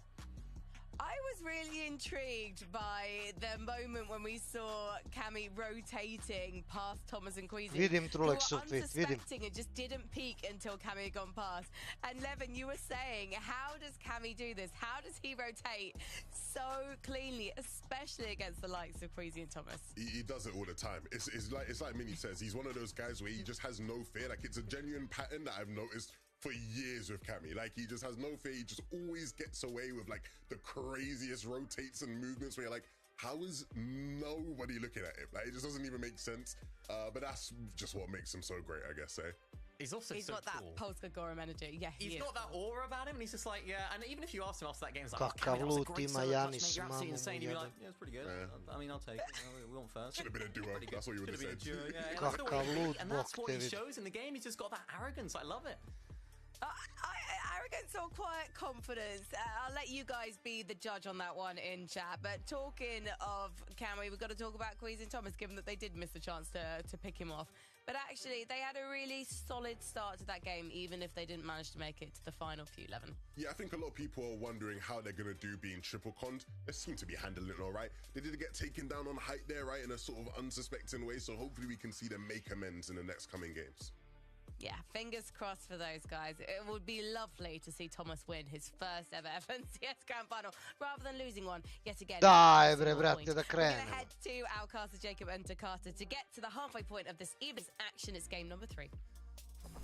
I was really intrigued by the moment when we saw Cami rotating past Thomas and Queasy. Vidim Trulek Sufit, vidim. It just didn't peak until Cami had gone past. And Levin, you were saying, how does Cami do this? How does he rotate so cleanly, especially against the likes of Queasy and Thomas? He does it all the time. It's like Minnie says, he's one of those guys where he just has no fear. Like, it's a genuine pattern that I've noticed for years with Cami. Like, he just has no fear. He just always gets away with like the craziest rotates and movements where you're like, how is nobody looking at him? Like, it just doesn't even make sense. But that's just what makes him so great, I guess, eh? He's also he's so got cool. that Polska Gorum energy. Yeah, he's got that aura about him, and he's just like, yeah. And even if you asked him after that game, he's like, Kakav that was a great solo clutch, mate. Janis, You're absolutely mamu insane. You'd be mu like, yeah, it's pretty good. I mean, I'll take it. We want first. Should have been a duo. That's what you would have said. And that's what he shows in the game. He's just got that arrogance. I love it. Arrogance or quiet confidence? I'll let you guys be the judge on that one in chat. But talking of Cami, we've got to talk about Queasy and Thomas, given that they did miss the chance to pick him off. But actually, they had a really solid start to that game, even if they didn't manage to make it to the final few 11. Yeah, I think a lot of people are wondering how they're going to do being triple conned. They seem to be handling it all right. They did get taken down on height there, right, in a sort of unsuspecting way. So hopefully we can see them make amends in the next coming games. Yeah, fingers crossed for those guys. It would be lovely to see Thomas win his first ever FNCS Grand Final rather than losing one yet again. Dai, bre, brate, da We're going krenemo. to head to our caster Jacob and Takata to get to the halfway point of this evening's action. It's game number 3.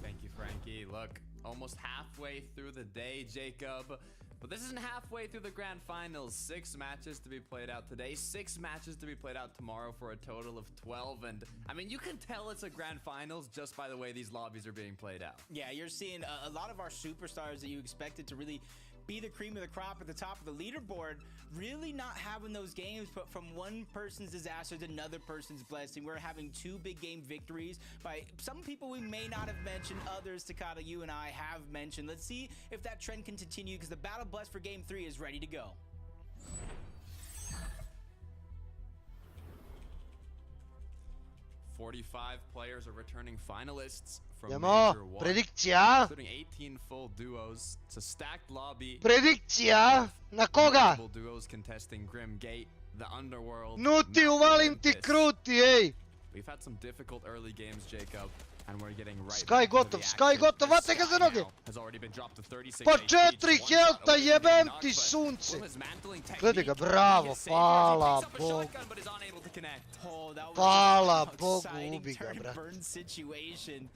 Thank you, Frankie. Look, almost halfway through the day, Jacob. But this isn't halfway through the grand finals. 6 matches to be played out today, 6 matches to be played out tomorrow for a total of 12. And I mean, you can tell it's a grand finals just by the way these lobbies are being played out. Yeah, you're seeing a lot of our superstars that you expected to really be the cream of the crop at the top of the leaderboard, really not having those games, but from one person's disaster to another person's blessing. We're having 2 big game victories by some people we may not have mentioned, others, Takata, you and I have mentioned. Let's see if that trend can continue, because the battle bus for game 3 is ready to go. "45 players are returning finalists from Idemo, Major 1, predikcija. including 18 full duos. It's a stacked lobby. Predikcija, na koga? Multiple duos contesting Grim Gate, the Underworld. Nuti, Mount uvalim ti Olympus. kruti, ej. We've had some difficult early games, Jacob, and we're getting right Sky back to gotov, the Sky action. gotov, As vate ga za Sky noge. now has already been dropped to 36 Po HP, 4 just one shot helta, away from jebem getting knocked, ti but sunce. will his mantling Gledaj ga, technique bravo, be a savior as he hvala picks up a Bogu. shotgun, but is unable to connect. Oh, that was Hvala an Bogu, exciting ubi ga, turn brat. burn situation.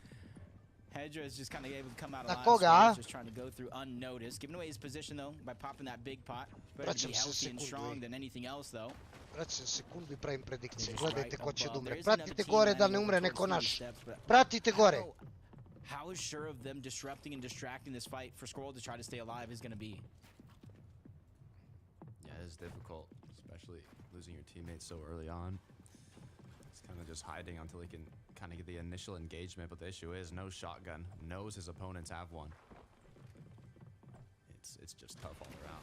Hedra is just kind of able to come out Na alive. koga? Just trying to go through unnoticed, giving away his position though by popping that big pot. Better to Vraćam be se healthy and sekundu, strong ej. than anything else though. Vraćam sekundu i pravim predikcije. Just Gledajte right ko će da above. umre. There is another Pratite team gore da landing ne over umre towards neko the naš. steps, but Pratite gore. how sure of them disrupting and distracting this fight for Scroll to try to stay alive is going to be. Yeah, it's difficult, especially losing your teammates so early on. He's kind of just hiding until he can kind of get the initial engagement, but the issue is no shotgun, knows his opponents have one. It's just tough all around.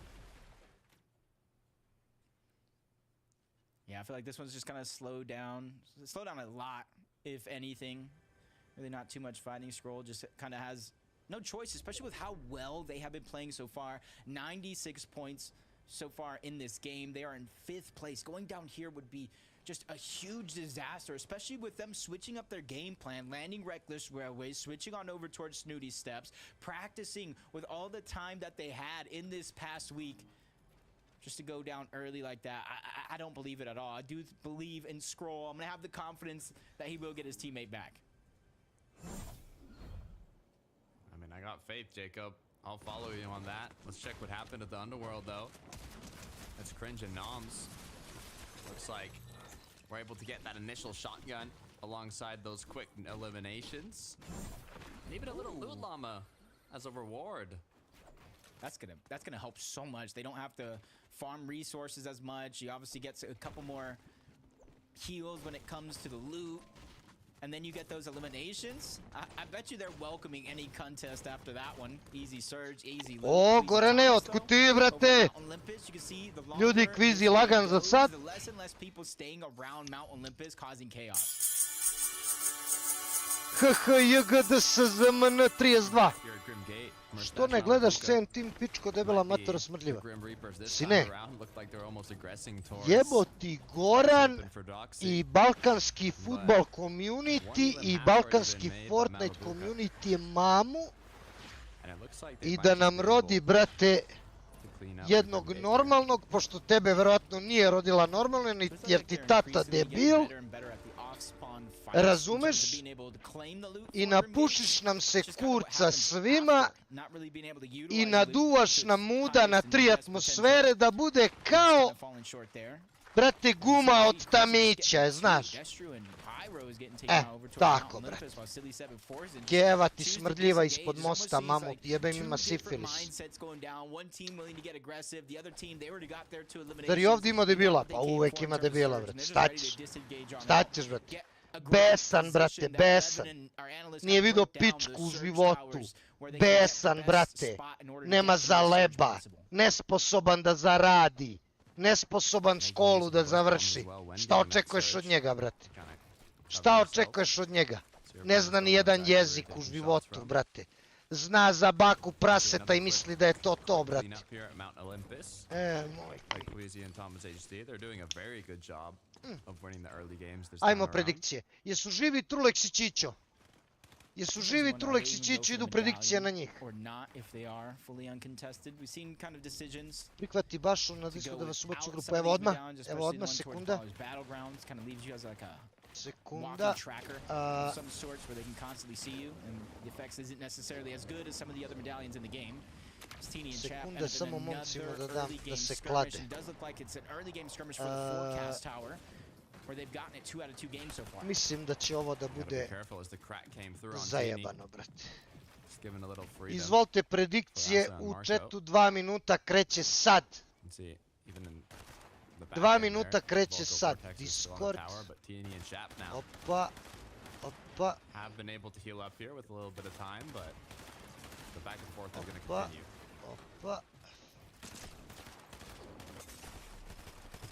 Yeah, I feel like this one's just kind of slowed down a lot, if anything. Really not too much fighting. Scroll just kind of has no choice, especially with how well they have been playing so far. 96 points so far in this game. They are in 5th place. Going down here would be just a huge disaster, especially with them switching up their game plan, landing reckless railways, switching on over towards Snooty steps, practicing with all the time that they had in this past week. Just to go down early like that, I don't believe it at all. I do believe in Scroll. I'm going to have the confidence that he will get his teammate back. I mean, I got faith, Jacob. I'll follow you on that. Let's check what happened at the Underworld, though. That's Cringe and Noms. Looks like we're able to get that initial shotgun alongside those quick eliminations. And even a little loot llama as a reward. That's gonna help so much. They don't have to farm resources as much. He obviously gets a couple more heals when it comes to the loot. And then you get those eliminations. I bet you they're welcoming any contest after that one. Easy surge, easy loot. O, Gorane, otkud ti, brate? Ljudi, kvizi lagan za sad. The less and less people staying around Mount Olympus causing chaos. JGDSZMN 32. Here at Grim Gate, Što ne gledaš scen tim pičko debela matora smrdljiva? Sine, jebo ti Goran i balkanski futbol community i balkanski Fortnite community mamu i da nam rodi, brate, jednog normalnog, pošto tebe verovatno nije rodila normalno, jer ti tata debil. Razumeš? I napušiš nam se kurca svima i naduvaš nam muda na 3 atmosfere da bude kao, brate, guma od tamića, znaš? Tako, brate. Keva ti smrdljiva ispod mosta, mamu, jebem ima sifilis. Zar i ovdje ima debila? Pa uvek ima debila, brate. Staćeš, brate. Besan, brate, besan. Nije vidio pičku u životu. Besan, brate. Nema zaleba. Nesposoban da zaradi. Nesposoban školu da završi. Šta očekuješ od njega, brate? Šta očekuješ od njega? Ne zna ni jedan jezik u životu, brate. Zna za baku praseta i misli da je to, brate. Moj. Ajmo predikcije. Jesu živi Truleks i Čićo? Jesu živi Truleks i Čićo, idu predikcije na njih. Prihvati bašu na disku da vas ubacu u grupu. Evo odmah, sekunda. Sekunda. Sekunde samo momcima da dam da se klade. Mislim da će ovo da bude zajebano, brate. Izvolite predikcije u chatu, 2 minuta kreće sad. 2 minuta kreće sad. Discord. Opa. Opa. Opa. Opa.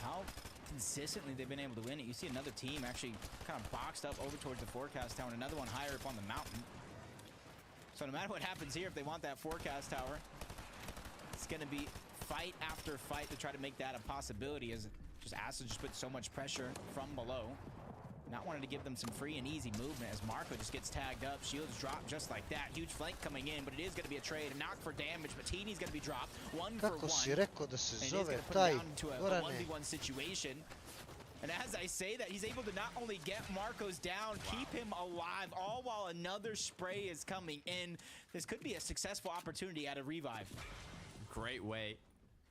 How consistently they've been able to win it. You see another team actually kind of boxed up over towards the forecast tower, and another one higher up on the mountain. So no matter what happens here, if they want that forecast tower, it's going to be fight after fight to try to make that a possibility, as just Acid just put so much pressure from below. Not wanting to give them some free and easy movement as Marco just gets tagged up. Shields drop just like that. Huge flank coming in, but it is going to be a trade. A knock for damage. Matini's going to be dropped. 1 for 1. Kako si rekao da se zove taj Gorane? And as I say that, he's able to not only get Marcos down, keep him alive, all while another spray is coming in. This could be a successful opportunity at a revive. Great way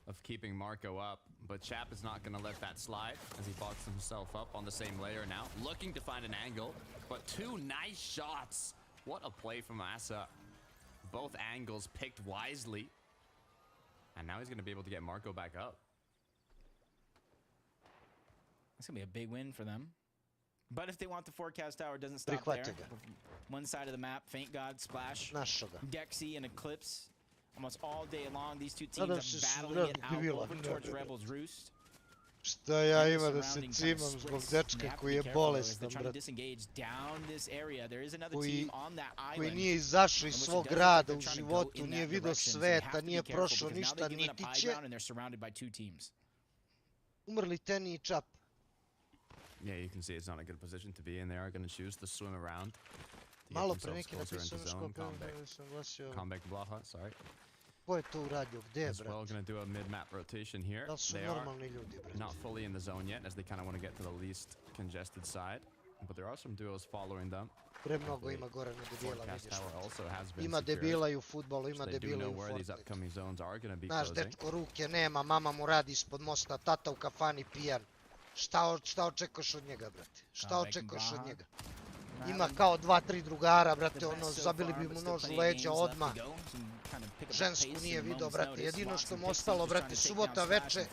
of keeping Marco up, but Chap is not going to let that slide as he boxes himself up on the same layer now, looking to find an angle, but 2 nice shots. What a play from Asa. Both angles picked wisely, and now he's going to be able to get Marco back up. It's going to be a big win for them. But if they want the forecast tower, it doesn't stop there. One side of the map, Faint God, Splash, Dexy, and Eclipse. Almost all day long, these two teams are battling it out over towards Rebel's Roost. Šta ja ima da se cimam zbog dečka koji je bolestan, brat. Koji nije izašao iz svog grada u životu, nije vidio sveta, nije prošao ništa, niti će. Umrli Teni i Čap. Yeah, you can see it's not a good position to be in. They are going to choose to swim around. Malo pre neki napisao nešto kako sam glasio. Comeback Blaha, sorry. Ko je to uradio? Gde je, brat? As well, going to do a mid-map rotation here. Da li su normalni ljudi, brat? Not fully in the zone yet, as they kind of want to get to the least congested side. But there are some duos following them. Premnogo ima gore na debila, vidiš. Ima debila i u futbolu, ima debila i u Fortnite. Znaš, dečko ruke nema, mama mu radi ispod mosta, tata u kafani pijan. Šta očekuješ od njega, brate? Šta očekuješ od njega? Ima kao 2-3 drugara, brate, ono, zabili bi mu nož u leđa odmah. Žensku nije video, brate. Jedino što mu ostalo, brate, subota veče,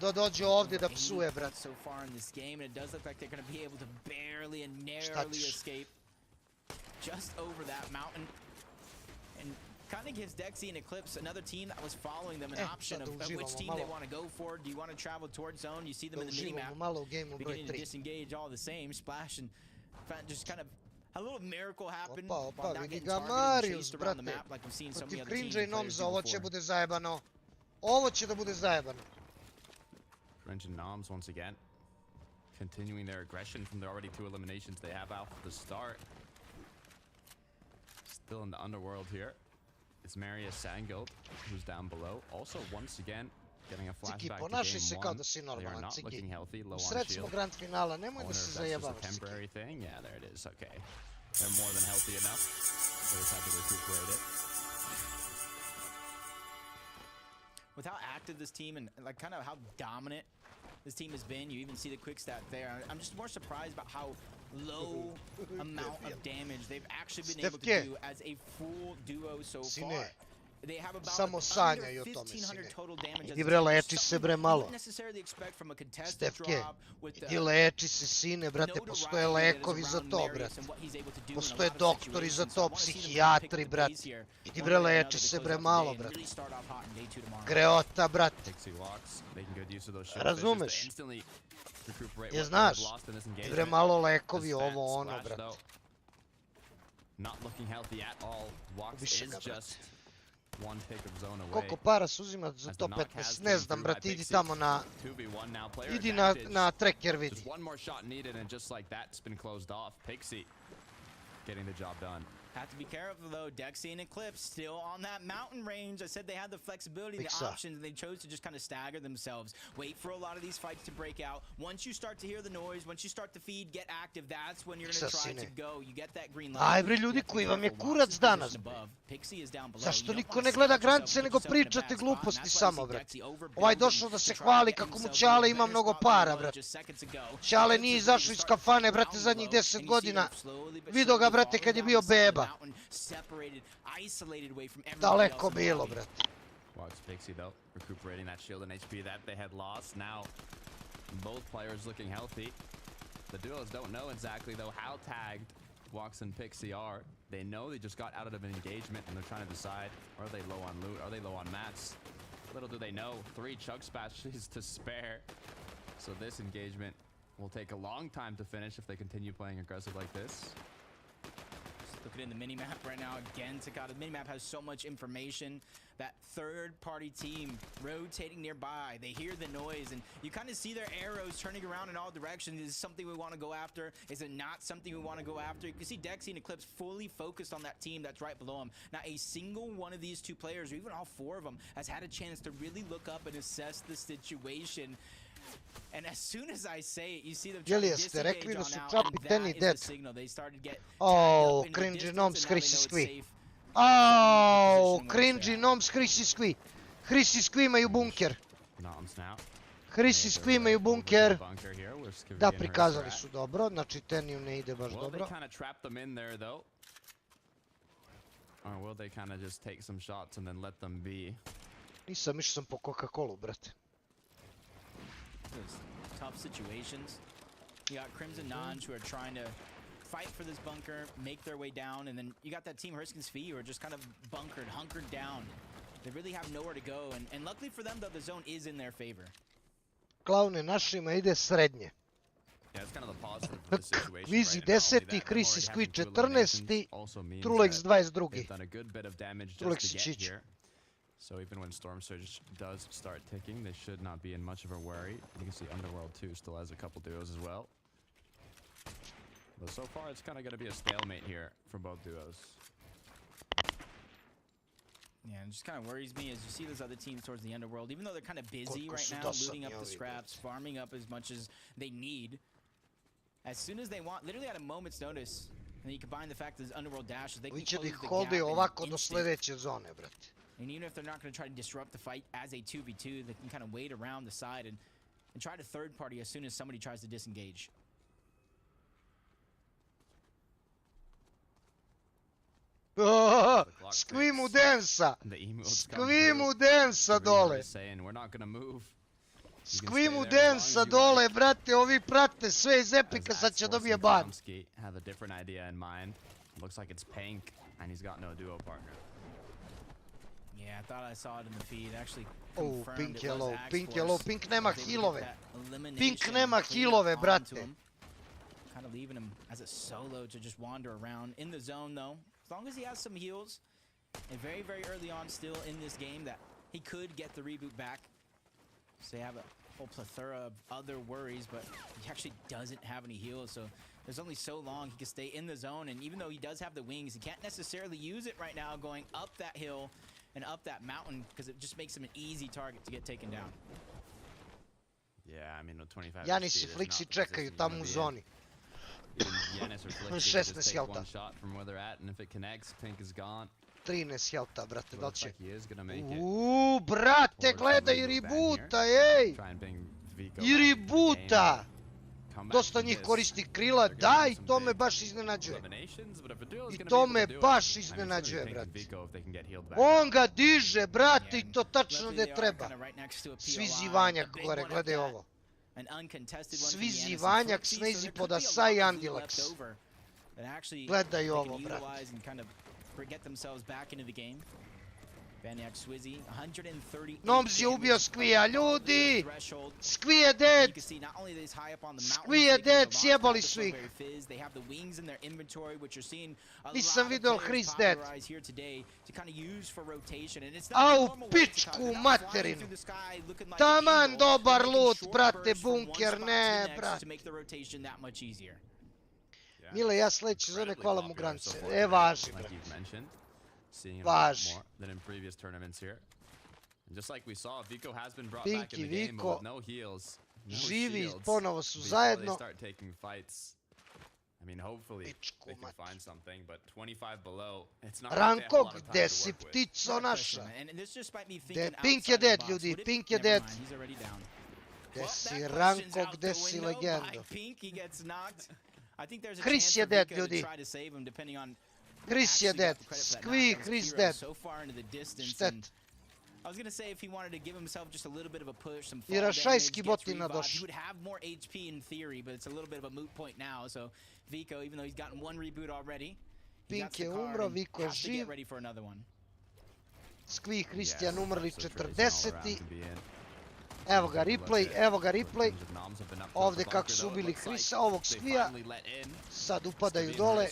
da dođe ovdje da psuje, brate. Šta ćeš? Kind of gives Dexy and Eclipse, another team that was following them, an option of which team they want to go for. Do you want to travel towards zone? You see them in the minimap beginning to disengage all the same. Splash and just kind of a little miracle happened. Opa, vidi ga Marius, brate. Protiv Cringe i Nomza, ovo će bude zajebano. Ovo će da bude zajebano. Cringe and Noms once again continuing their aggression from the already 2 eliminations they have out at the start. Still in the underworld here. It's Maria Sangild, who's down below. Also, once again, getting a flashback to game 1. They are not looking healthy, low on shield. This is a temporary thing. Yeah, there it is. Okay. They're more than healthy enough. They just have to recuperate it. With how active this team and like kind of how dominant this team has been, you even see the quick stat there. I'm just more surprised about how low amount of damage they've actually been able to do as a full duo so far. They have about under 1,500 total damage. Idi bre, leči se bre malo. Stefke, idi leči se sine, brate, postoje lekovi za to, brate. Postoje doktori za to, psihijatri, brate. Idi bre, leči se bre malo, brate. Greota, brate. Razumeš? Je znaš, idi bre malo lekovi, ovo ono, brate. Ubiše ga, brate. Koliko para se uzima za top 15, ne znam, brate, idi tamo na... Idi na tracker, vidi. Have to be careful though. Dexy and Eclipse still on that mountain range. I said they had the flexibility, the options, and they chose to just kind of stagger themselves. Wait for a lot of these fights to break out. Once you start to hear the noise, once you start to feed, get active, that's when you're going to try to go. You get that green light. Aj bre ljudi, koji vam je kurac danas? Zašto niko ne gleda granice nego pričate gluposti samo, brate? Ovaj došao da se hvali kako mu Ćale ima mnogo para, brate. Ćale nije izašao iz kafane, brate, zadnjih 10 godina. Vidio ga, brate, kad je bio beba. Daleko bilo, brate. Watch Pixie though, recuperating that shield and HP that they had lost. Now, both players looking healthy. The duos don't know exactly though how tagged Walks and Pixie are. They know they just got out of an engagement and they're trying to decide, are they low on loot, are they low on mats? Little do they know, 3 chug splashes to spare. So this engagement will take a long time to finish if they continue playing aggressive like this. Looking in the mini-map right now again, Takata. The mini-map has so much information. That third-party team rotating nearby. They hear the noise, and you kind of see their arrows turning around in all directions. Is it something we want to go after? Is it not something we want to go after? You can see Dexy and Eclipse fully focused on that team that's right below them. Not a single one of these 2 players, or even all 4 of them, has had a chance to really look up and assess the situation. And as soon as I say it, you see them trying to disengage on out, and that is the signal. They started to get Oh, cringy noms, Chrissy Squee. Oh, cringy noms, Chrissy Squee. Chrissy Squee imaju bunker. Chrissy Squee imaju bunker. Da, prikazali su dobro, znači Teniju ne ide baš dobro. Or will they kind of just take some shots and then let them be? Nisam, išao sam po Coca-Colu, brate. Tough situations. You got Crimson Nonge who are trying to fight for this bunker, make their way down, and then you got that team Hurricanes Fee who are just kind of bunkered, hunkered down. They really have nowhere to go, and luckily for them, though, the zone is in their favor. Klaune našima ide srednje. Vizi 10. Chrissy Squee 14. Trulex 22. Trulex Čić. So even when Storm Surge does start ticking, they should not be in much of a worry. You can see Underworld 2 still has a couple duos as well. But so far, it's kind of going to be a stalemate here for both duos. Yeah, it just kind of worries me as you see those other teams towards the Underworld. Even though they're kind of busy right now, looting up the scraps, farming up as much as they need. As soon as they want, literally at a moment's notice, and you combine the fact that there's Underworld dashes, they can close the gap in ovako do sledeće zone, brate. And even if they're not going to try to disrupt the fight as a 2v2, they can kind of wait around the side and try to third party as soon as somebody tries to disengage. Squee mu densa! Squee mu densa dole! Squee mu densa dole, brate, ovi prate sve iz Epika, sad će dobije ban. Have a different idea in mind. Looks like it's Pink, and he's got no duo partner. Yeah, I thought I saw it in the feed. Actually, oh, Pink je low, Pink je low. Pink nema healove. Pink nema healove, brate. Kind of leaving him as a solo to just wander around in the zone, though. As long as he has some heals, and very, very early on still in this game, that he could get the reboot back. So they have a whole plethora of other worries, but he actually doesn't have any heals, so there's only so long he can stay in the zone. And even though he does have the wings, he can't necessarily use it right now going up that hill and up that mountain, because it just makes him an easy target to get taken down. Yeah, I mean, with 25 Janis i Flixi čekaju tamo u zoni. 16 helta. 13 helta, brate, da li će? Brate, gledaj i ributa, ej! I ributa! Dosta njih koristi krila, da, i to me baš iznenađuje. I to me baš iznenađuje, brate. On ga diže, brate, i to tačno gde treba. Svizi vanjak gore, gledaj ovo. Svizi vanjak, snezi poda Sai Andilex. Gledaj ovo, brate. Noms je ubio Squee-a, ljudi! Squee je dead! Squee je dead, sjebali su ih! Nisam vidio Chris dead. Au, pičku materinu! Taman dobar loot, brate, bunker, ne, brate. Mile, ja sledeće sezone, hvala mu granice. Važi, brate. Važi. Pink i Viko živi, ponovo su zajedno. Pičku mat. Ranko, gde si ptico naša? Pink je dead, ljudi, Pink je dead. Gde si Ranko, gde si legendo? Chris je dead, ljudi. Chris je dead. Squee, Chris dead. Štet. I Rašajski botina došli. Pink je umro, Viko je živ. Squee i Christian umrli 40. Evo ga replay. Ovdje kako su ubili Chrisa, ovog Squee-a. Sad upadaju dole.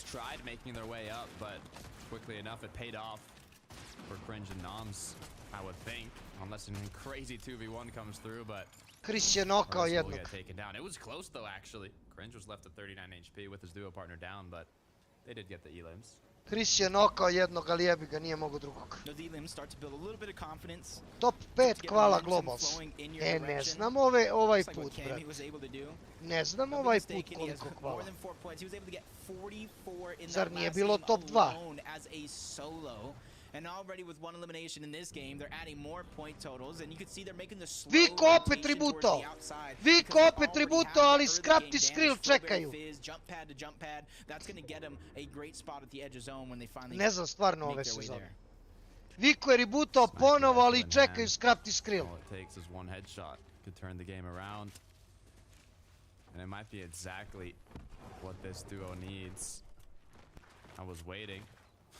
Chris je nokao jednog. Chris je nokao jednog, ali jebi ga, nije mogo drugog. Top 5 hvala Globals. Ne znam ovaj put, brat. Ne znam ovaj put koliko hvala. Zar nije bilo top 2? And already with one elimination in this game, they're adding more point totals, and you can see they're making the slow Viko opet tributo! Viko opet tributo, ali skrapti skrill čekaju. Ne znam stvarno ove sezone. Viko je ributao ponovo, ali čekaju skrapti skrill. And it might be exactly what this duo needs. I was waiting.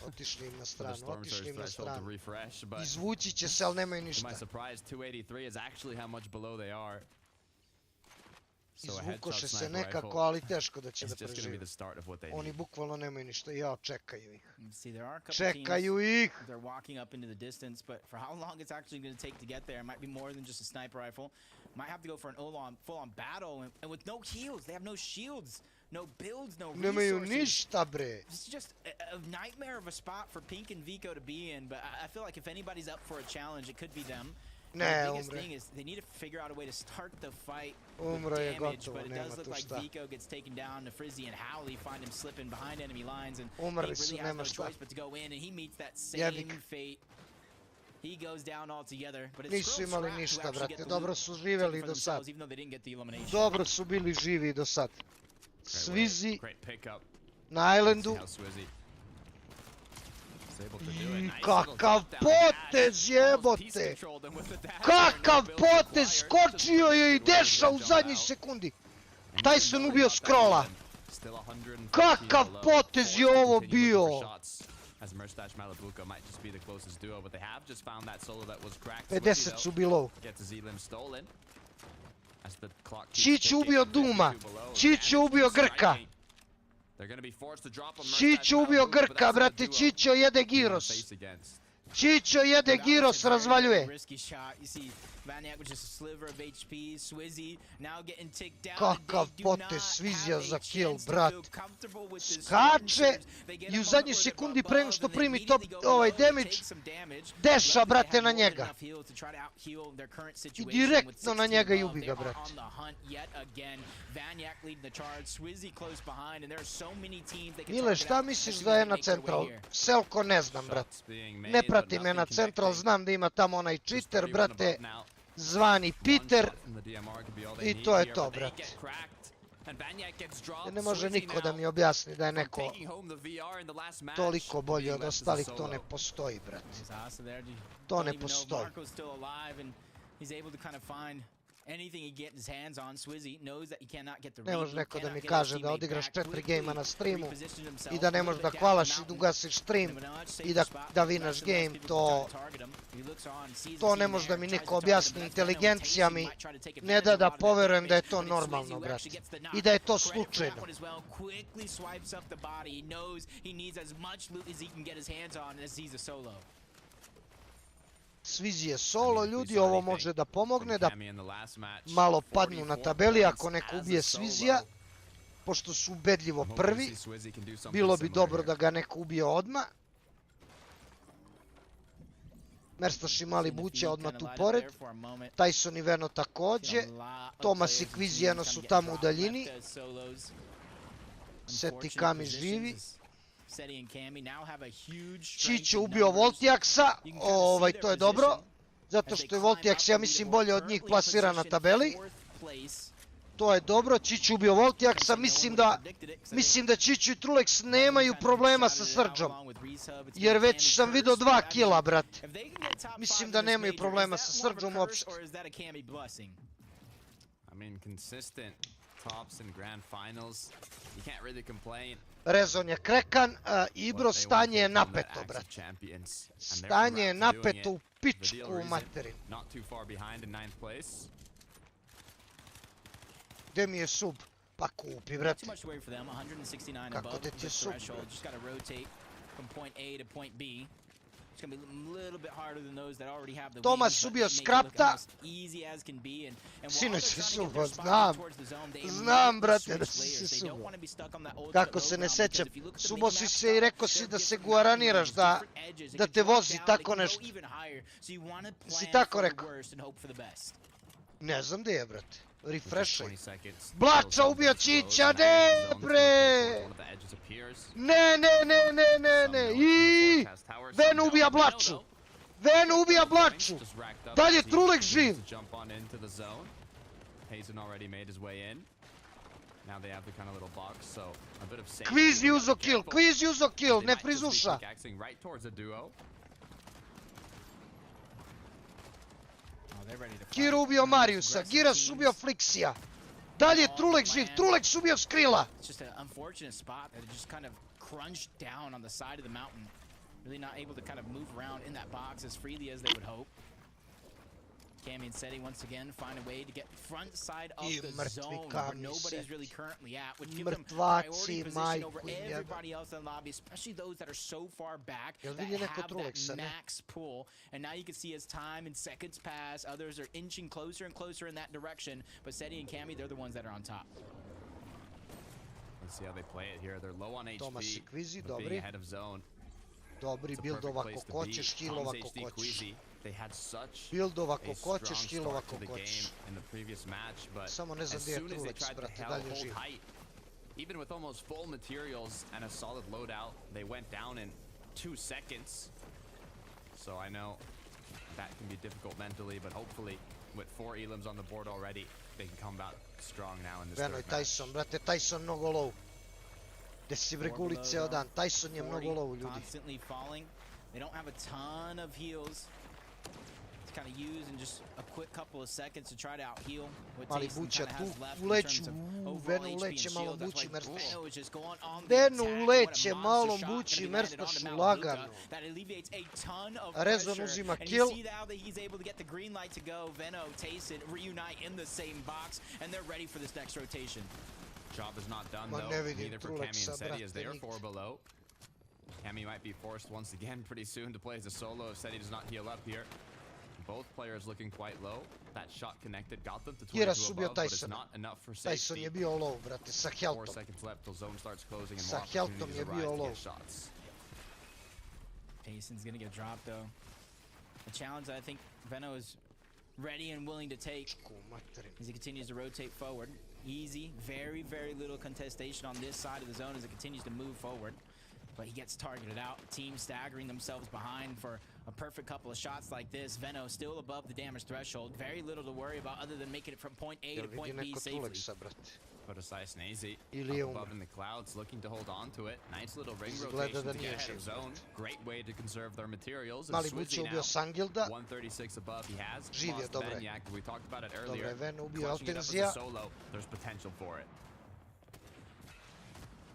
Otišli im na stranu. Izvući će se, ali nemaju ništa. Izvukoše se nekako, ali teško da će da preživi. Oni bukvalno nemaju ništa. Ja, čekaju ih. Čekaju ih! Nemaju ništa, bre. It's just a nightmare of a spot for Pink and Viko to be in, but I feel like if anybody's up for a challenge, it could be them. Ne, umre. The biggest thing is they need to figure out a way to start the fight with damage, but it does look like Viko gets taken down. Frizzy and Howley find him slipping behind enemy lines, and Pink really has no choice but to go in, and he meets that same fate. He goes down altogether, but it's nisu imali ništa, brate. Dobro su živeli do sad. Dobro su bili živi do sad. Svizi na Islandu. Kakav potez, jebote! Kakav potez! Skočio je i Deša u zadnjoj sekundi. Tyson ubio Scrolla. Kakav potez je ovo bio! 50 su bilo. Čić ubio Duma. Čić ubio Grka. Čić ubio Grka, brate. Čićo jede Giros. Čićo jede Giros, razvaljuje. Kakav potez Svizija za kill, brat. Skače i u zadnjoj sekundi pre nego što primi ovaj damage, Deša, brate, na njega. I direktno na njega i ubi ga, brate. Mile, šta misliš da je na Central? Selko ne znam, brat. Ne pratim je na Central, znam da ima tamo onaj cheater, brate. Zvani Peter i to je to, brate. Ne može niko da mi objasni da je neko toliko bolji od ostalih, to ne postoji, brate. To ne postoji. Ne može neko da mi kaže da odigraš 4 gejma na streamu i da ne možeš da hvalaš i da ugasiš stream i da vinaš game, to ne može da mi niko objasni. Inteligencija mi ne da poverujem da je to normalno, brate, i da je to slučajno. Svizi je solo, ljudi, ovo može da pomogne da malo padnu na tabeli ako neko ubije Svizija. pošto su ubedljivo prvi. Bilo bi dobro da ga neko ubije odmah. Merstoš i mali buće odmah tu pored. Tyson i Veno također. Tomas i Kvizijeno su tamo u daljini. Seti Kami živi. Čić je ubio Voltijaksa. To je dobro. Zato što je Voltijaks, ja mislim, bolje od njih plasiran na tabeli. To je dobro, Čić ubio Voltijaksa, mislim da Čić i Trulex nemaju problema sa Srđom. Jer već sam vidio 2 kila, brate. Mislim da nemaju problema sa Srđom uopšte. Rezon je krekan, Ibro, stanje je napeto, brate. Stanje je napeto u pičku u materinu. Gdje mi je sub? Pa kupi, brate. Kako da ti je sub? Tomas ubio Skrapta. Sinoć si subo, znam brate da si se subo. Kako se ne sećam, subo si se i rekao si da se guaraniraš, da te vozi tako nešto. Si tako rekao? Ne znam gdje je, brate. Refreshaj. Blača ubio Čića, ne bre! Ne. I Veno ubija Blaču. Veno ubija Blaču. Dalje Trulek živ. Kviz je uzo kill, ne frizuša. Kiro ubio Mariusa, Giras ubio Flixija. Dalje Trulek živ, Trulek ubio Skrilla. Really not able to kind of move around in that box as freely as they would hope. Cammy and Seti once again find a way to get front side of the zone where nobody's really currently at, which gives them priority position over everybody else in the lobby, especially those that are so far back that have that max pull. And now you can see as time and seconds pass, others are inching closer and closer in that direction, but Seti and Cammy, they're the ones that are on top. Let's see how they play it here. They're low on HP, but being ahead of zone. Dobri build ovako koćeš, heal ovako koćeš. Build ovako koćeš, heal ovako koćeš. Samo ne znam gdje je Trulex, brate, dalje živ. Even with almost full materials and a solid loadout, they went down in 2 seconds. So I know that can be difficult mentally, but hopefully with 4 elims on the board already, they can come back strong now in this Veno i Tyson, brate, Tyson mnogo low. Gdje si breguli ceo dan, Tyson je mnogo low, ljudi. They don't have a ton of heals to kind of use in just a quick couple of seconds to try to out heal what Tyson kind of has left in terms of overall HP and shield. That's why Veno is just going on the attack malo bući Merstošu lagano. That alleviates a ton of Rezon pressure. uzima And kill. you see now that he's able to get the green light to go. Veno, Tyson reunite in the same box and they're ready for this next rotation. Job is not done though, neither for Cammy and Seti as they are 4 below. Cammy might be forced once again pretty soon to play as a solo if Seti does not heal up here. Both players looking quite low. That shot connected got them to 22 above, but it's not enough for safety. Tyson je bio low, brate, sa Heltom. 4 seconds left till zone starts closing and more opportunities arise to get shots. Payson's gonna get dropped though. A challenge that I think Veno is ready and willing to take as he continues to rotate forward. Easy, very, very little contestation on this side of the zone as it continues to move forward. But he gets targeted out. Team staggering themselves behind for a perfect couple of shots like this. Veno still above the damage threshold. Very little to worry about other than making it from point A to point B safely. But Precise and Easy above in the clouds, looking to hold on to it. Nice little ring rotation to get ahead of zone. Great way to conserve their materials. Mali buće ubio Sangilda. 136 above he has. Živ je, dobro je. We talked about it earlier. Dobro je, Veno ubio Altenzija. There's potential for it.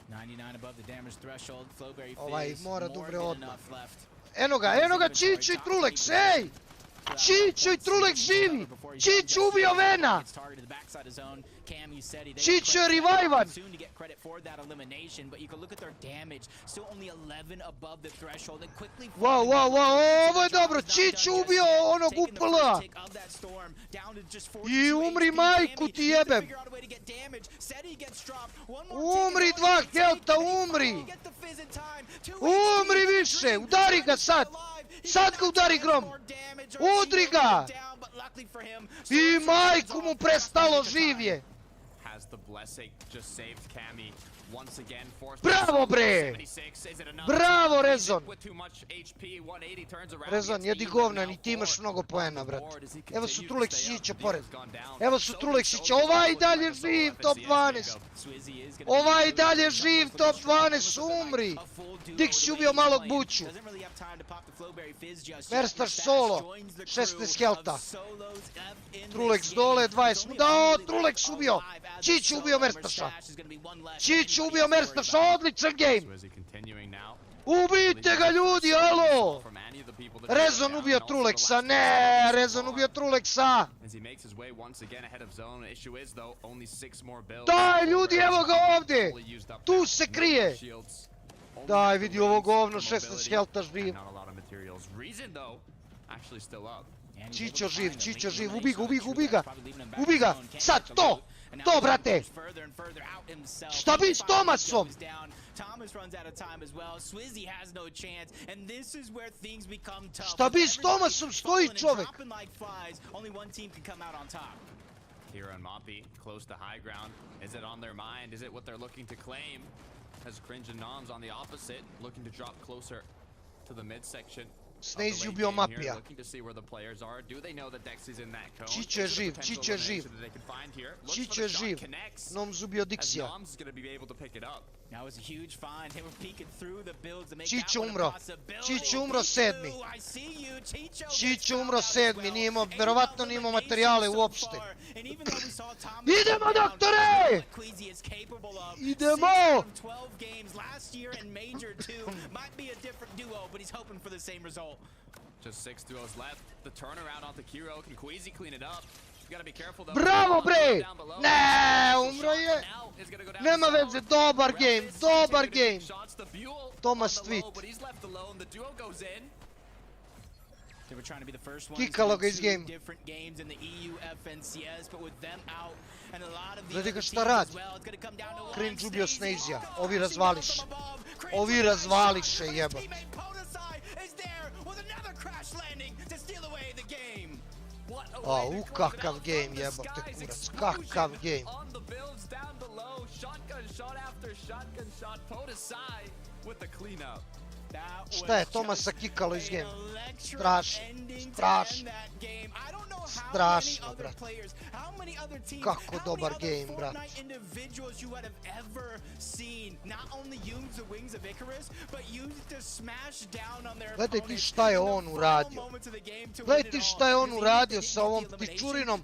99 above the damage threshold. Flowberry Ovaj Fizz, mora more dobre than odmah. enough left. Eno ga, Čić i Trulex, ej! Čićo i Trulek živi! Čićo ubio Vena! Čićo je revivan! Wow, ovo je dobro! Čićo ubio onog UPL-a! I umri majku ti jebem! Umri 2 helta, umri! Umri više! Udari ga sad! Sad ga udari grom! Udri ga! I majku mu prestalo živje! Bravo bre! Bravo Rezon! Rezon, jedi govna, ni ti imaš mnogo poena, brate. Evo su Truleksića pored. Evo su Truleksića, ovaj dalje živ, top 12. Ovaj dalje živ, top 12, umri. Dix ubio malog buću. Merstaš solo, 16 helta. Truleks dole, 20. Dao, Truleks ubio. Čić ubio Merstaša. Čić ubio Merstaša, odličan game. Ubijte ga ljudi, alo! Rezon ubio Truleksa, ne! Rezon ubio Truleksa! Daj ljudi, evo ga ovdje! Tu se krije! Daj vidi ovo govno, 16 helta živ. Čićo živ, ubi ga! Sad, to! To, brate! Šta bi s Tomasom? Šta bi s Tomasom, stoji čovek! Hero and Moppy close to high ground. Is it on their mind? Is it what they're looking to claim? Has Cringe and Noms on the opposite, looking to drop closer to the midsection. Snazy ubio Mapija. Čićo je živ. Čićo je živ. Noms ubio Dixija. Čićo umro 7. Čićo umro 7. Verovatno nije imao materijale uopšte. Idemo, doktore! Idemo! Just 6 duos left. The turnaround onto Kiro. Can Queasy clean it up? You gotta be careful though. Bravo bre! Ne, umro je. Nema veze, dobar game. Thomas tweet. Kikalo ga iz game. Gledaj ga šta radi. Cringe ubio Snazija. Ovi razvališe jeba. Kakav game jebate kurac, kakav game. Šta je Tomasa kikalo iz game? Strašno, brate. Kako dobar game, brate. Gledaj ti šta je on uradio. Sa ovom ptičurinom.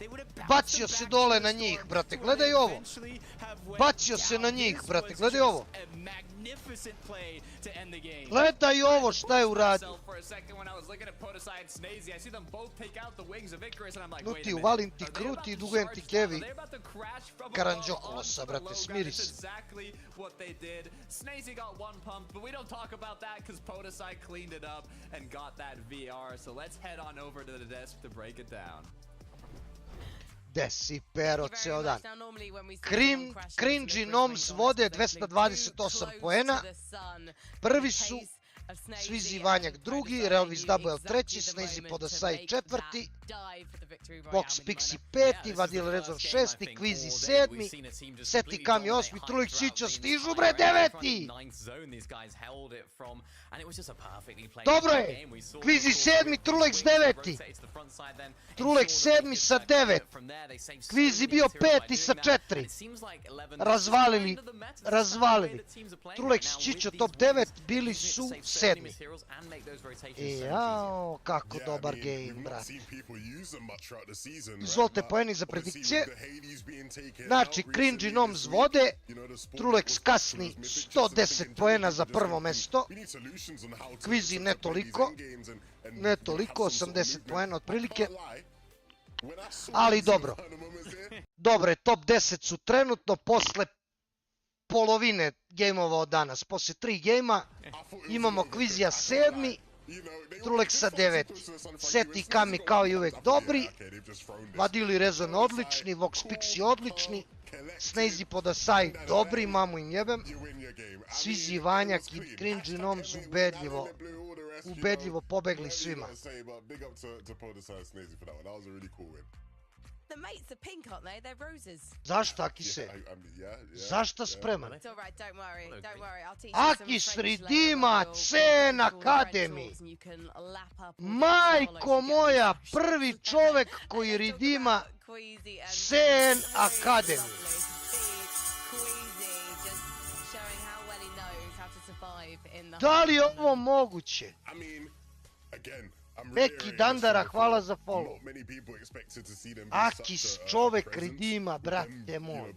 Bacio se dole na njih, brate. Gledaj ovo. Gledaj ovo. Gledaj ovo šta je uradio. Nuti, uvalim ti kruti i dugujem ti kevi. Karanđokolosa, brate, smiri se. Desi pero ceo dan. Cringe Noms vode 228 poena. Prvi su Svizi Vanjak drugi, Relvis Double treći, Snazy Podasaj četvrti, Box Pixi peti, Vadil Rezon šesti, Queasy sedmi, Seti Kami osmi, Trulik Čićo stižu bre deveti! Dobro je! Queasy sedmi, Trulex deveti! Trulex sedmi sa 9, Queasy bio peti sa 4. Razvalili. Trulex Čićo top 9, bili su 7. Jao, kako dobar game, brat. Izvolite poeni za predikcije. Znači, Cringe i Noms vode, Trulex kasni 110 poena za prvo mesto, Queasy ne toliko. Ne toliko, 80 poena otprilike. Ali dobro. Dobro je, top 10 su trenutno posle polovine gameova od danas. Posle 3 gejma imamo Kvizija 7. Truleksa 9. Seti i Kami kao i uvek dobri. Vadili Ryzen odlični, Vox Pixi odlični. Snazy Podasaj dobri, mamu im jebem. Svizi Vanjak i Cringe i Noms ubedljivo pobegli svima. The mates are pink, aren't they? They're roses. Zašto, Akise? Zašto spreman? It's all right, don't worry, don't worry. I'll teach you some Akis French Ridima, later. Cen We'll Academy. and you can lap up all the Majko followers moja, together. prvi čovek koji And let's talk ridima about Queasy and Cen Very Academy. lovely to see Queasy just showing how well he knows how to survive in the Da li je hard ovo moguće? Beki Dandara, hvala za follow. Akis čovek ridima, brate moj.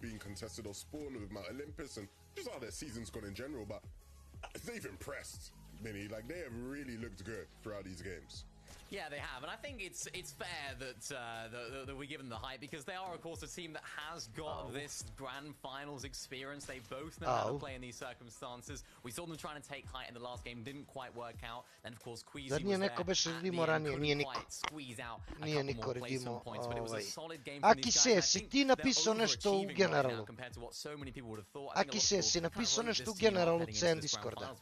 Yeah, they have, and I think it's fair that we give them the hype because they are, of course, a team that has got this grand finals experience. They both know how to play in these circumstances. We saw them trying to take height in the last game, didn't quite work out. Then, of course, Queasy was there. Neko beše ridimo ranije, nije niko. Nije niko ridimo. Akise, si ti napisao nešto u generalu? Akise, si napisao nešto u generalu CN Discorda?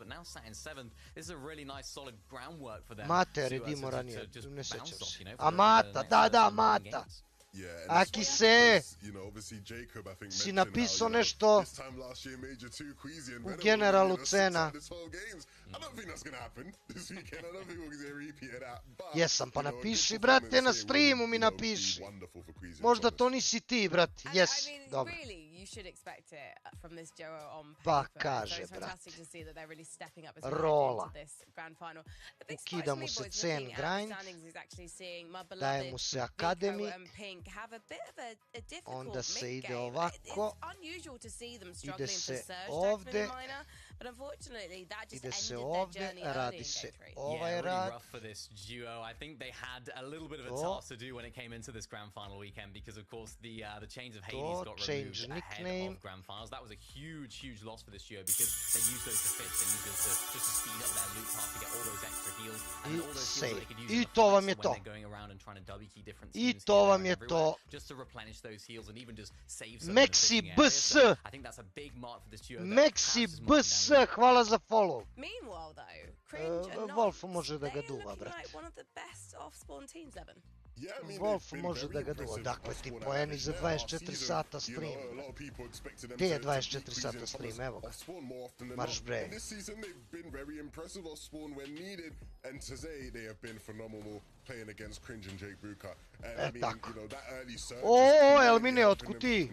Mate, ridimo ranije. Ne sećam se. A Mata, da, Mata. Akise, si napisao nešto u generalu cena. Jesam, pa napiši, brate, na streamu mi napiši. Možda to nisi ti, brate. Jes, dobro. Pa kaže, brate. Rola. Ukida mu se cen grind. Daje mu se Academy. Onda se ide ovako. Ide se ovde. Ide se ovde, radi se ovaj rad. To, change nickname. I save. I to vam je to. I to vam je to. Maxi BS. Maxi BS, hvala za follow. Wolf može da ga duva, brate. Wolf može da ga duva. Dakle, ti poeni za 24 sata stream. Gdje je 24 sata stream? Evo ga. Marš bre. E tako. O, Elmine, otkud ti?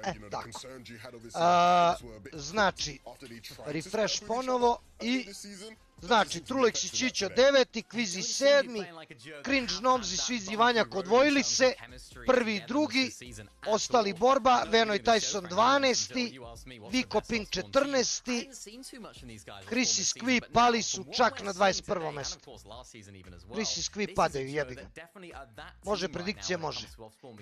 E tako. Znači, refresh ponovo i... Znači, Truleksi Čićo 9. Kvizi 7. Cringe Nomzi Svizi Vanjak odvojili se. Prvi i drugi. Ostali borba. Veno i Tyson 12. Viko Pink 14. Chris i Squee pali su čak na 21. mjestu. Chris i Squee padaju, jebi ga. Može predikcija, može.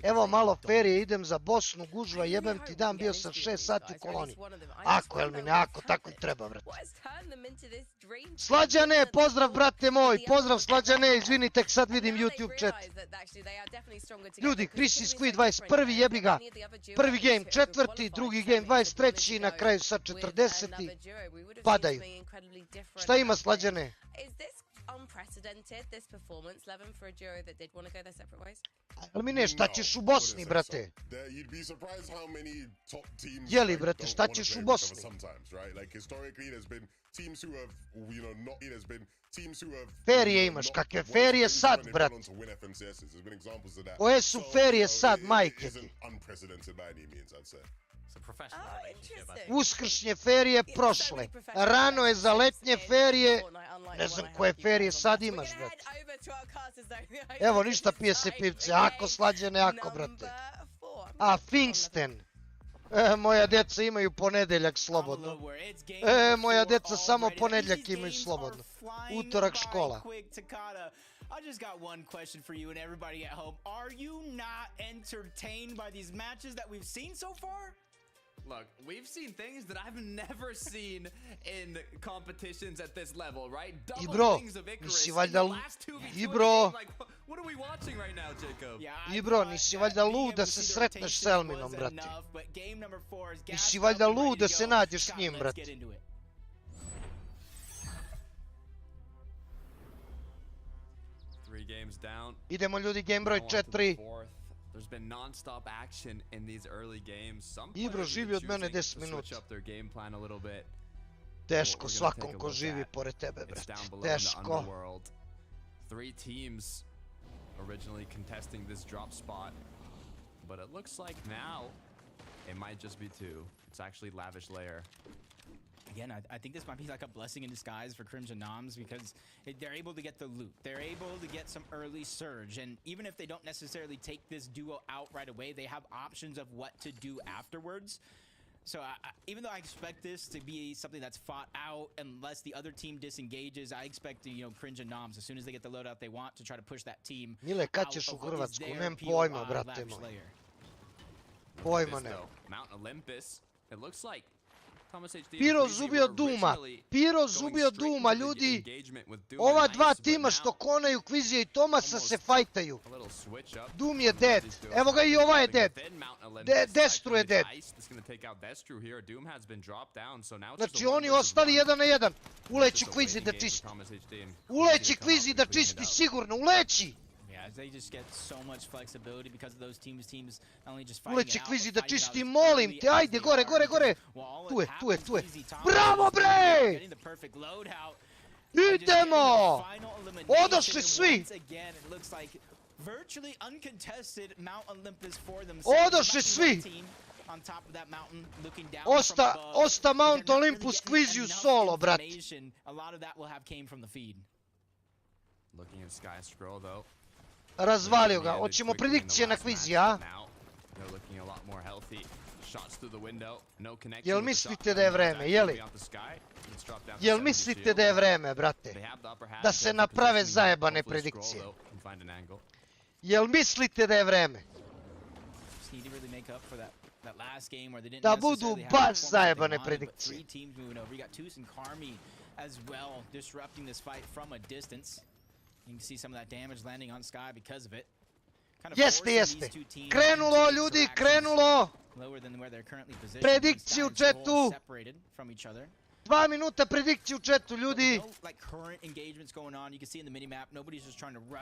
Evo malo ferije, idem za Bosnu, gužva, jebem ti dan, bio sam 6 sati u koloni. Ako, Elmine, ako, tako i treba, brate. Slađane, pozdrav brate moj, pozdrav Slađane, izvini, tek sad vidim YouTube chat. Ljudi, Chris i Squee 21. jebi ga, prvi game 4. drugi game 23. i na kraju sad 40. padaju. Šta ima Slađane? Ali mi ne, šta ćeš u Bosni, brate? Jeli, brate, šta ćeš u Bosni? Ferije imaš, kakve ferije sad, brate? Koje su ferije sad, majke ti? Uskršnje ferije prošle, rano je za letnje ferije, ne znam koje ferije sad imaš, brate. Evo, ništa, pije se pivce, ako Slađane, ako, brate. A, Finksten. Moja djeca imaju ponedjeljak slobodno. Moja djeca samo ponedjeljak imaju slobodno. Utorak škola. I just got one question for you and everybody at home. Are you not entertained by these matches that we've seen so far? Look, we've seen things that I've never seen in competitions at this level, right? Double things of Icarus in the last 2v2 like, what are we watching right now, Jacob? Ibro, nisi valjda lud da se sretneš s Elminom, brate. Nisi valjda lud da se nađeš s njim, brate. Idemo ljudi, game broj 4. There's been non-stop action in these early games. Some Ibro živi od mene 10 minuta. Teško svakom ko živi pored tebe, brate. Teško. 3 teams originally contesting this drop spot, but it looks like now it might just be 2. It's actually Lavish Lair. Again, I think this might be like a blessing in disguise for Crimson Noms because they're able to get the loot. They're able to get some early surge. And even if they don't necessarily take this duo out right away, they have options of what to do afterwards. So even though I expect this to be something that's fought out unless the other team disengages, I expect, Crimson Noms, as soon as they get the loadout they want, to try to push that team Mile, kad ćeš u Hrvatsku? Nem pojma, brate moj. Pojma ne. Mount Olympus, it looks like Piroz ubio Duma. Piroz ubio Duma, ljudi. Ova dva tima što konaju Kvizija i Tomasa se fajtaju. Doom je dead. Evo ga i ova je dead. Destru je dead. Znači oni ostali 1 na 1. Uleći Kvizi da čisti. Uleći Kvizi da čisti sigurno. Uleći! They just get so much flexibility because of those teams not only just fighting Uleći Kvizi da čisti, molim te, ajde, gore. Tu je. Bravo, bre! Idemo! Odošli svi! Odošli svi! Osta Mount Olympus Kviziju solo, brat. Razvalio ga, hoćemo predikcije na kvizi, a? Jel mislite da je vreme, jeli? Jel mislite da je vreme, brate? Da se naprave zajebane predikcije? Jel mislite da je vreme? Da budu baš zajebane predikcije. You can see some of that damage landing on Sky because of it. Jeste. Krenulo, ljudi, krenulo. Predikcije u chatu. 2 minuta predikcije u chatu, ljudi.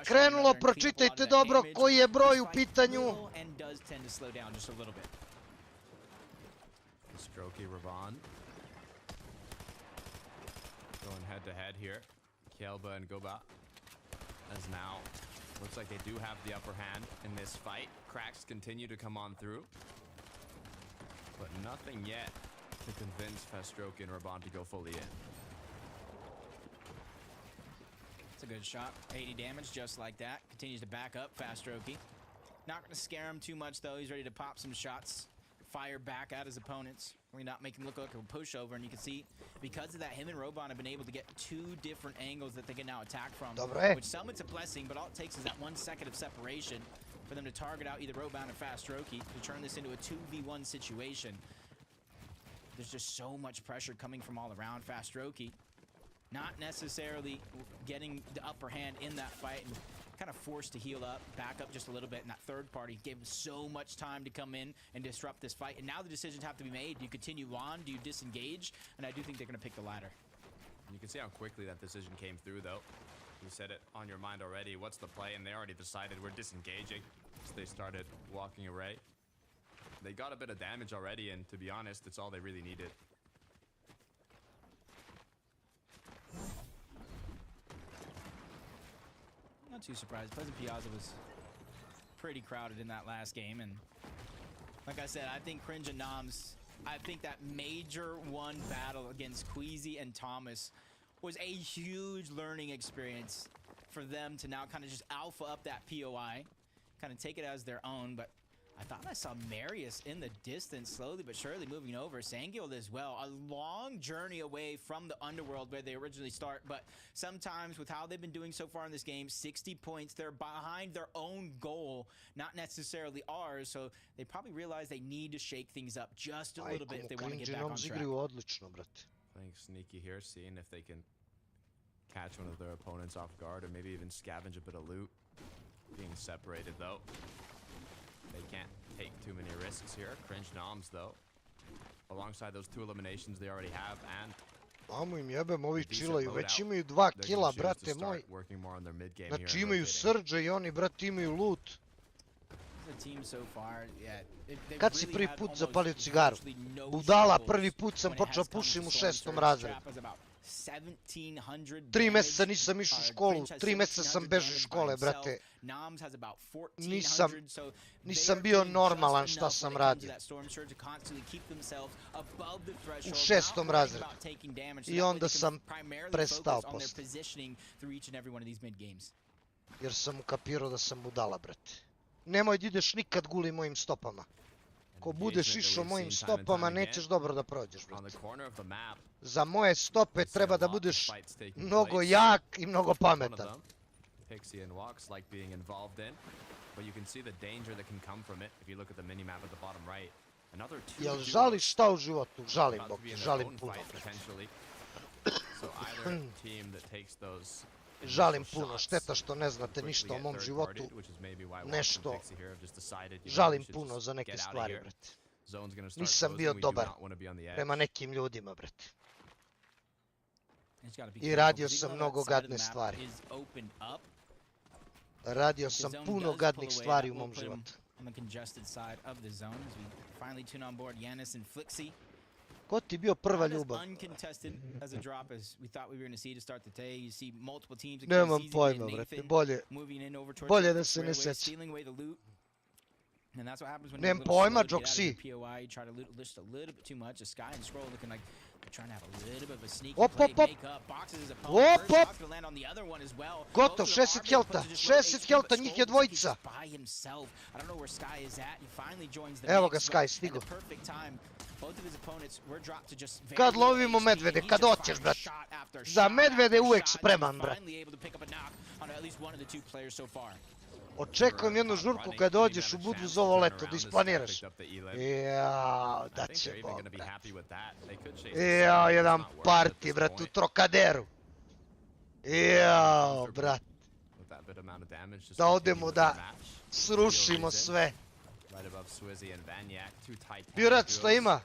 Krenulo, pročitajte dobro koji je broj u pitanju. Going head to head here. Kielba and Goba. As now, looks like they do have the upper hand in this fight. Cracks continue to come on through. But nothing yet to convince Fastroki and Raban to go fully in. It's a good shot. 80 damage just like that. Continues to back up Fastroki. Not going to scare him too much though. He's ready to pop some shots. Fire back at his opponents. We're not making him look like a pushover, and you can see because of that, him and Roban have been able to get 2 different angles that they can now attack from. Which some it's a blessing, but all it takes is that 1 second of separation for them to target out either Roban or Fastroki to turn this into a 2v1 situation. There's just so much pressure coming from all around. Fastroki not necessarily getting the upper hand in that fight and kind of forced to heal up, back up just a little bit, and that third party gave him so much time to come in and disrupt this fight. And now the decisions have to be made. Do you continue on? Do you disengage? And I do think they're going to pick the latter. You can see how quickly that decision came through, though. You said it on your mind already. What's the play? And they already decided we're disengaging. So they started walking away. They got a bit of damage already, and to be honest, it's all they really needed. Not too surprised. Pleasant Piazza was pretty crowded in that last game, and like I said, I think Cringe and Noms, I think that major 1 battle against Queasy and Thomas was a huge learning experience for them to now kind of just alpha up that POI, kind of take it as their own. But I thought I saw Marius in the distance, slowly but surely moving over. Sangild as well. A long journey away from the underworld where they originally start, but sometimes with how they've been doing so far in this game, 60 points, they're behind their own goal, not necessarily ours, so they probably realize they need to shake things up just a little bit if they want to get back on track. Playing sneaky here, seeing if they can catch one of their opponents off guard or maybe even scavenge a bit of loot. Being separated though. They can't take too many risks here. Cringe noms though. Alongside those 2 eliminations they already have, and Amo im jebem, ovi chillaju, već imaju 2 kila, brate moj. Znači imaju srđe i oni, brate, imaju loot. Kad si prvi put zapalio cigaru? Budala, prvi put sam počeo pušim u 6. razredu. 3 mjeseca nisam išao u školu, 3 mjeseca sam bežao iz škole, brate. Nisam bio normalan šta sam radio. U 6. razredu. I onda sam prestao poslije. Jer sam ukapirao da sam budala, brate. Nemoj da ideš nikad guli mojim stopama. Ko budeš išao mojim stopama, nećeš dobro da prođeš, brate. Za moje stope treba da budeš mnogo jak i mnogo pametan. Jel žališ šta u životu? Žalim, Bog, žalim puno. Žalim puno, šteta što ne znate ništa o mom životu. Nešto. Žalim puno za neke stvari, brate. Nisam bio dobar prema nekim ljudima, brate. I radio sam mnogo gadne stvari. Radio sam puno gadnih stvari u mom životu. Ko ti bio prva ljubav? Nemam pojma, brate, bolje da se ne seća. Nemam pojma, Joksi. Op. Gotov, 60 helta. 60 helta, njih je dvojica. Evo ga Sky, stigo. Kad lovimo medvede, kad hoćeš, brat. Za medvede uvek spreman, brat. Očekujem jednu žurku kad dođeš u budu za ovo leto, da isplaniraš. Jao, da će Bog, brat. Jao, jedan party, brat, u Trokaderu. Jao, brat. Da odemo da srušimo sve. Birat, šta ima?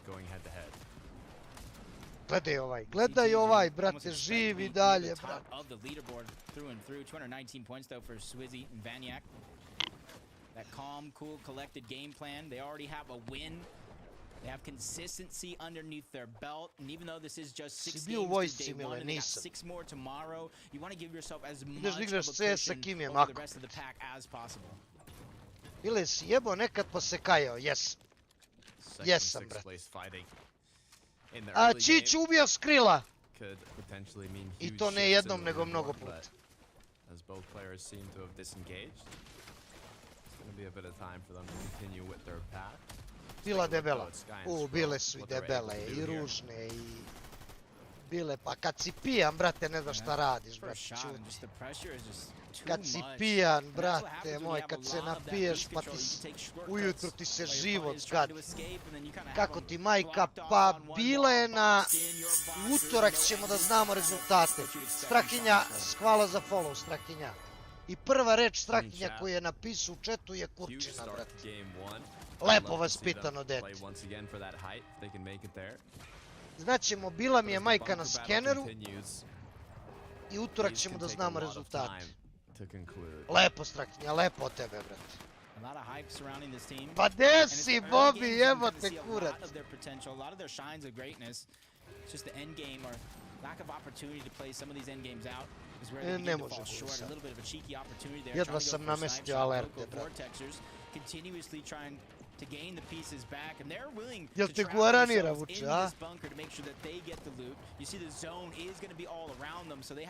Gledaj ovaj, brate, živi dalje, brate. That calm, cool, collected game plan. They already have a win. They have consistency underneath their belt. And even though this is just 6 games to day 1 and they got 6 more tomorrow, you want to give yourself as much of a cushion over the rest of the pack as possible. Ili si jebo nekad pa se kajao, jes. Jesam, brat. A Čić ubio Skrilla. I to ne jednom, nego mnogo puta. As both players seem to have disengaged. Be a bit of time for them to continue with their path. Bila debela. Bile su i debele i ružne i bile, pa kad si pijan, brate, ne znaš šta radiš, brate, čuti. Kad si pijan, brate moj, kad se napiješ, pa ujutru ti se život zgadi. Kako ti majka, pa bila je na utorak, ćemo da znamo rezultate. Strahinja, hvala za follow, Strahinja. I prva reč Strahinja koju je napisao u chatu je kurčina, brate. Lepo vas pitano, dete. Znaćemo, bila mi je majka na skeneru i utorak ćemo da znamo rezultate. Lepo, Strahinja, lepo od tebe, brate. Pa gde si, Bobby, jebote kurac. Ne može biti sad. Jedva sam namestio alerte, brate. Jel te guaranira, vuče, a?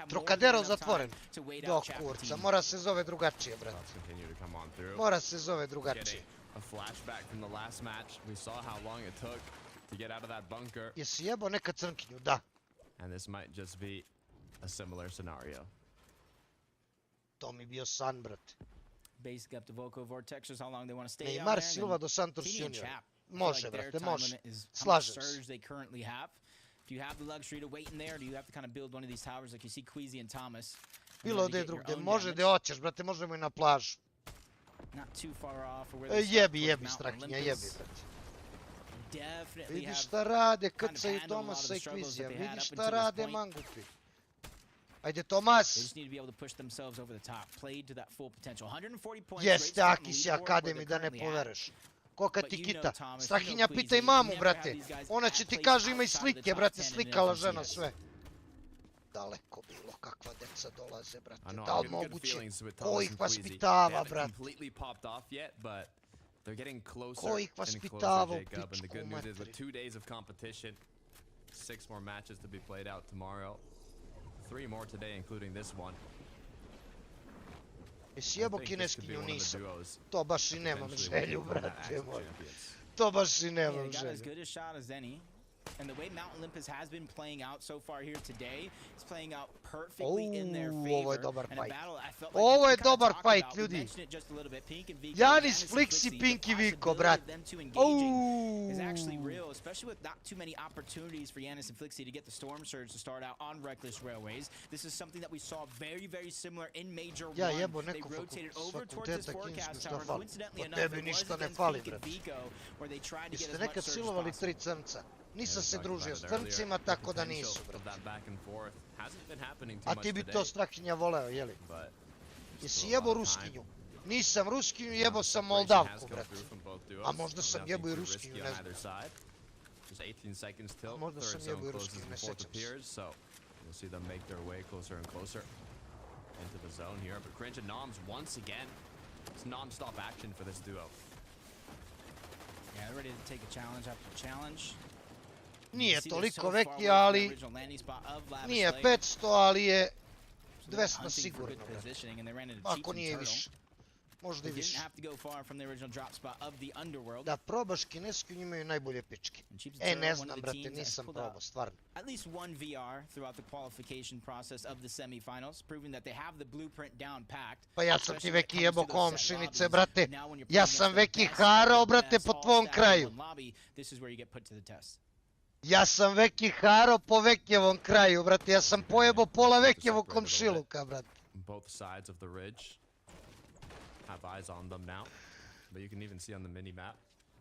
Trocadero zatvoren. Do kurca, mora se zove drugačije, brate. Mora se zove drugačije. a flashback from the last match. We saw how long it took to get out of that bunker. Jesi jebao nekad crnkinju? Da. And this might just be a similar scenario. To mi bio san, brate. Basically up to Voco Vortexers how long they want to stay down Neymar, there. Silva do Santos Junior. Može, Like brate, their time može. limit is how much Slažem se. surge they currently have. Do you have the luxury to wait in there, or do you have to kind of build one of these towers like you see Queasy and Thomas? Bilo gdje drugdje, može gdje hoćeš, brate, možemo i na plažu. Not too far off or where they start Jebi, towards jebi, Mount strahinja, Olympus. jebi, brate. Definitely Vidi have šta rade kind of Krca i handled a lot of Tomasa the i struggles that Quizija, they had vidi up šta until this rade point. mangupi. Ajde They Tomas. just need to be able to push themselves over the top, played to that full potential. 140 points. Jeste Akis i Akademi da ne povereš. Koka ti kita. Strahinja pitaj mamu, brate. Ona će ti kaže ima i slike, brate, slikala žena sve. Daleko bilo, kakva deca dolaze, brate. Da li moguće? Ko ih vaspitava, brate? Ko ih vaspitava u pičku materi? 6 more matches to be played out tomorrow. 3 more today, including this one. Jesi jebo kineskinju? Nisam. To baš i nemam želju, brate moj. To baš i nemam želju. And the way Mount Olympus has been playing out so far here today, it's playing out perfectly in their favor. Ovo je dobar And a fight. battle I felt like Ovo je we kinda dobar talked fight, about. We ljudi. mentioned it just a little bit. Pink and Vico, Janis, Janis and Flixi, Flixi, Pink i the Vico, possibility brat. of them two engaging is actually real, especially with not too many opportunities for Janis and Flixi to get the Storm Surge to start out on Reckless Railways. This is something that we saw very, very similar in Major 1. Ja jebo They neku rotated over towards this fakulteta forecast kinesku šta tower. fali. Coincidentally Od enough, tebi it was ništa ne against fali, Pink and brate. Vico, where they tried to get Jeste as much nekad surge as silovali possible. 3 crnca? Nisam se družio s crncima, tako da nisu, brate. A ti bi to Strahinja voleo, jeli? Jesi jebo Ruskinju? Nisam Ruskinju, jebo sam Moldavku, brate. A možda sam jebo i Ruskinju, ne znam. A možda sam jebo i Ruskinju, ne sećam se. We'll see them make their way closer and closer into the zone here. But Cringe and Noms once again. It's non-stop action for this duo. Yeah, they're ready to take a challenge after challenge. Nije toliko veki, ali nije 500, ali je 200 sigurno, brate. Ako nije više. Možda i više. Da probaš kinesku, imaju najbolje pičke. Ne znam, brate, nisam probao, stvarno. At least one VR throughout the qualification process of the semifinals, proving that they have the blueprint down packed. Pa ja sam ti veki jebo komšinice, brate. Ja sam veki harao, brate, po tvom kraju. This is where you get put to the test. Ja sam veki haro po Vekjevom kraju, brate. Ja sam pojebo pola Vekjevog komšiluka, brate. Both sides of the ridge have eyes on them now, but you can even see on the mini map.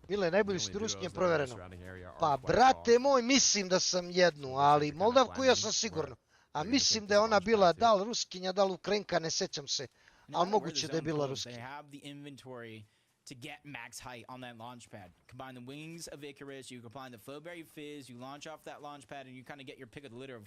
Bile, najbolji si Ruskinje provereno. Pa, brate moj, mislim da sam jednu, ali Moldavku ja sam sigurno. A mislim da je ona bila da li Ruskinja, da li Ukrajinka, ne sećam se. Ali moguće da je bila Ruskinja. To get max height on that launch pad. Combine the wings of Icarus, you combine the Flowberry Fizz, you launch off that launch pad, and you kind of get your pick of the litter of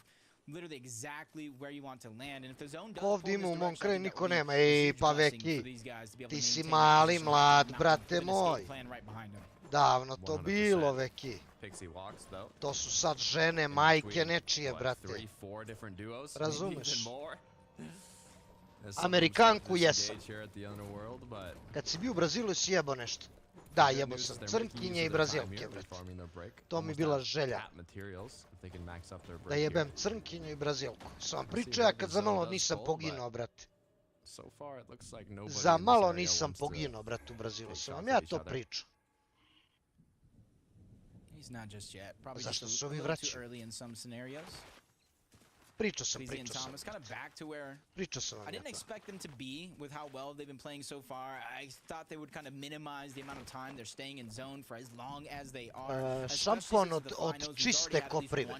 literally exactly where you want to land. And if the zone does pull Ovdje ima u this mom direction, kraju I think niko that would nema. be Ej, huge pa blessing Veki, for these guys to be able ti to si maintain mali, position mlad, on the brate mountain, moj. escape plan right behind them. Davno to 100%. bilo, Veki. Pixie walks, though. To su sad žene, majke nečije, brate. 3-4 different duos. Razumeš? Even more. Amerikanku jesam. Kad si bio u Brazilu si jebo nešto. Da, jebo sam crnkinje i Brazilke, brate. To mi bila želja. Da jebem crnkinju i Brazilku. Sam vam pričao ja kad za malo nisam poginuo, brate. Za malo nisam poginuo, brate, u Brazilu. Sam vam ja to pričao. Zašto se ovi vraćaju? Pričao sam vam I didn't expect them to be with how well they've been playing so far. I thought they would kind of minimize the amount of time they're staying in zone for as long as they are. Šampon od čiste koprive.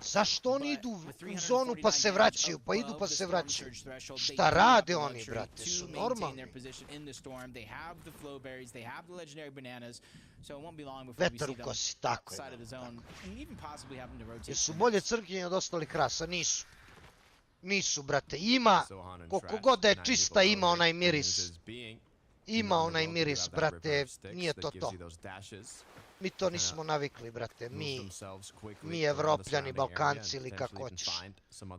Zašto oni idu u zonu pa se vraćaju, pa idu pa se vraćaju? Šta rade oni, brate, su normalni? Vetar u kosi, tako je. Jesu bolje crnkinje od ostalih rasa? Nisu. Nisu, brate, ima, koliko god da je čista, ima onaj miris. ima onaj miris, brate, nije to to. Mi to nismo navikli, brate, mi Evropljani, Balkanci ili kako hoćeš.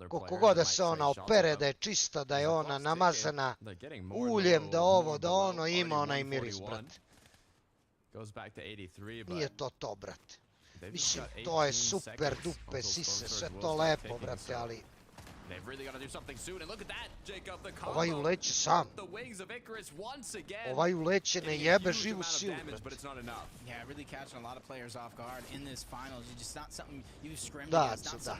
Koliko god da se ona opere, da je čista, da je ona namazana uljem, da ovo, da ono, ima onaj miris, brate. Nije to to, brate. Mislim, to je super dupe, sise, sve to lepo, brate, ali... Ovaj uleće sam. Ovaj uleće ne jebe živu silu, brate. Da, da.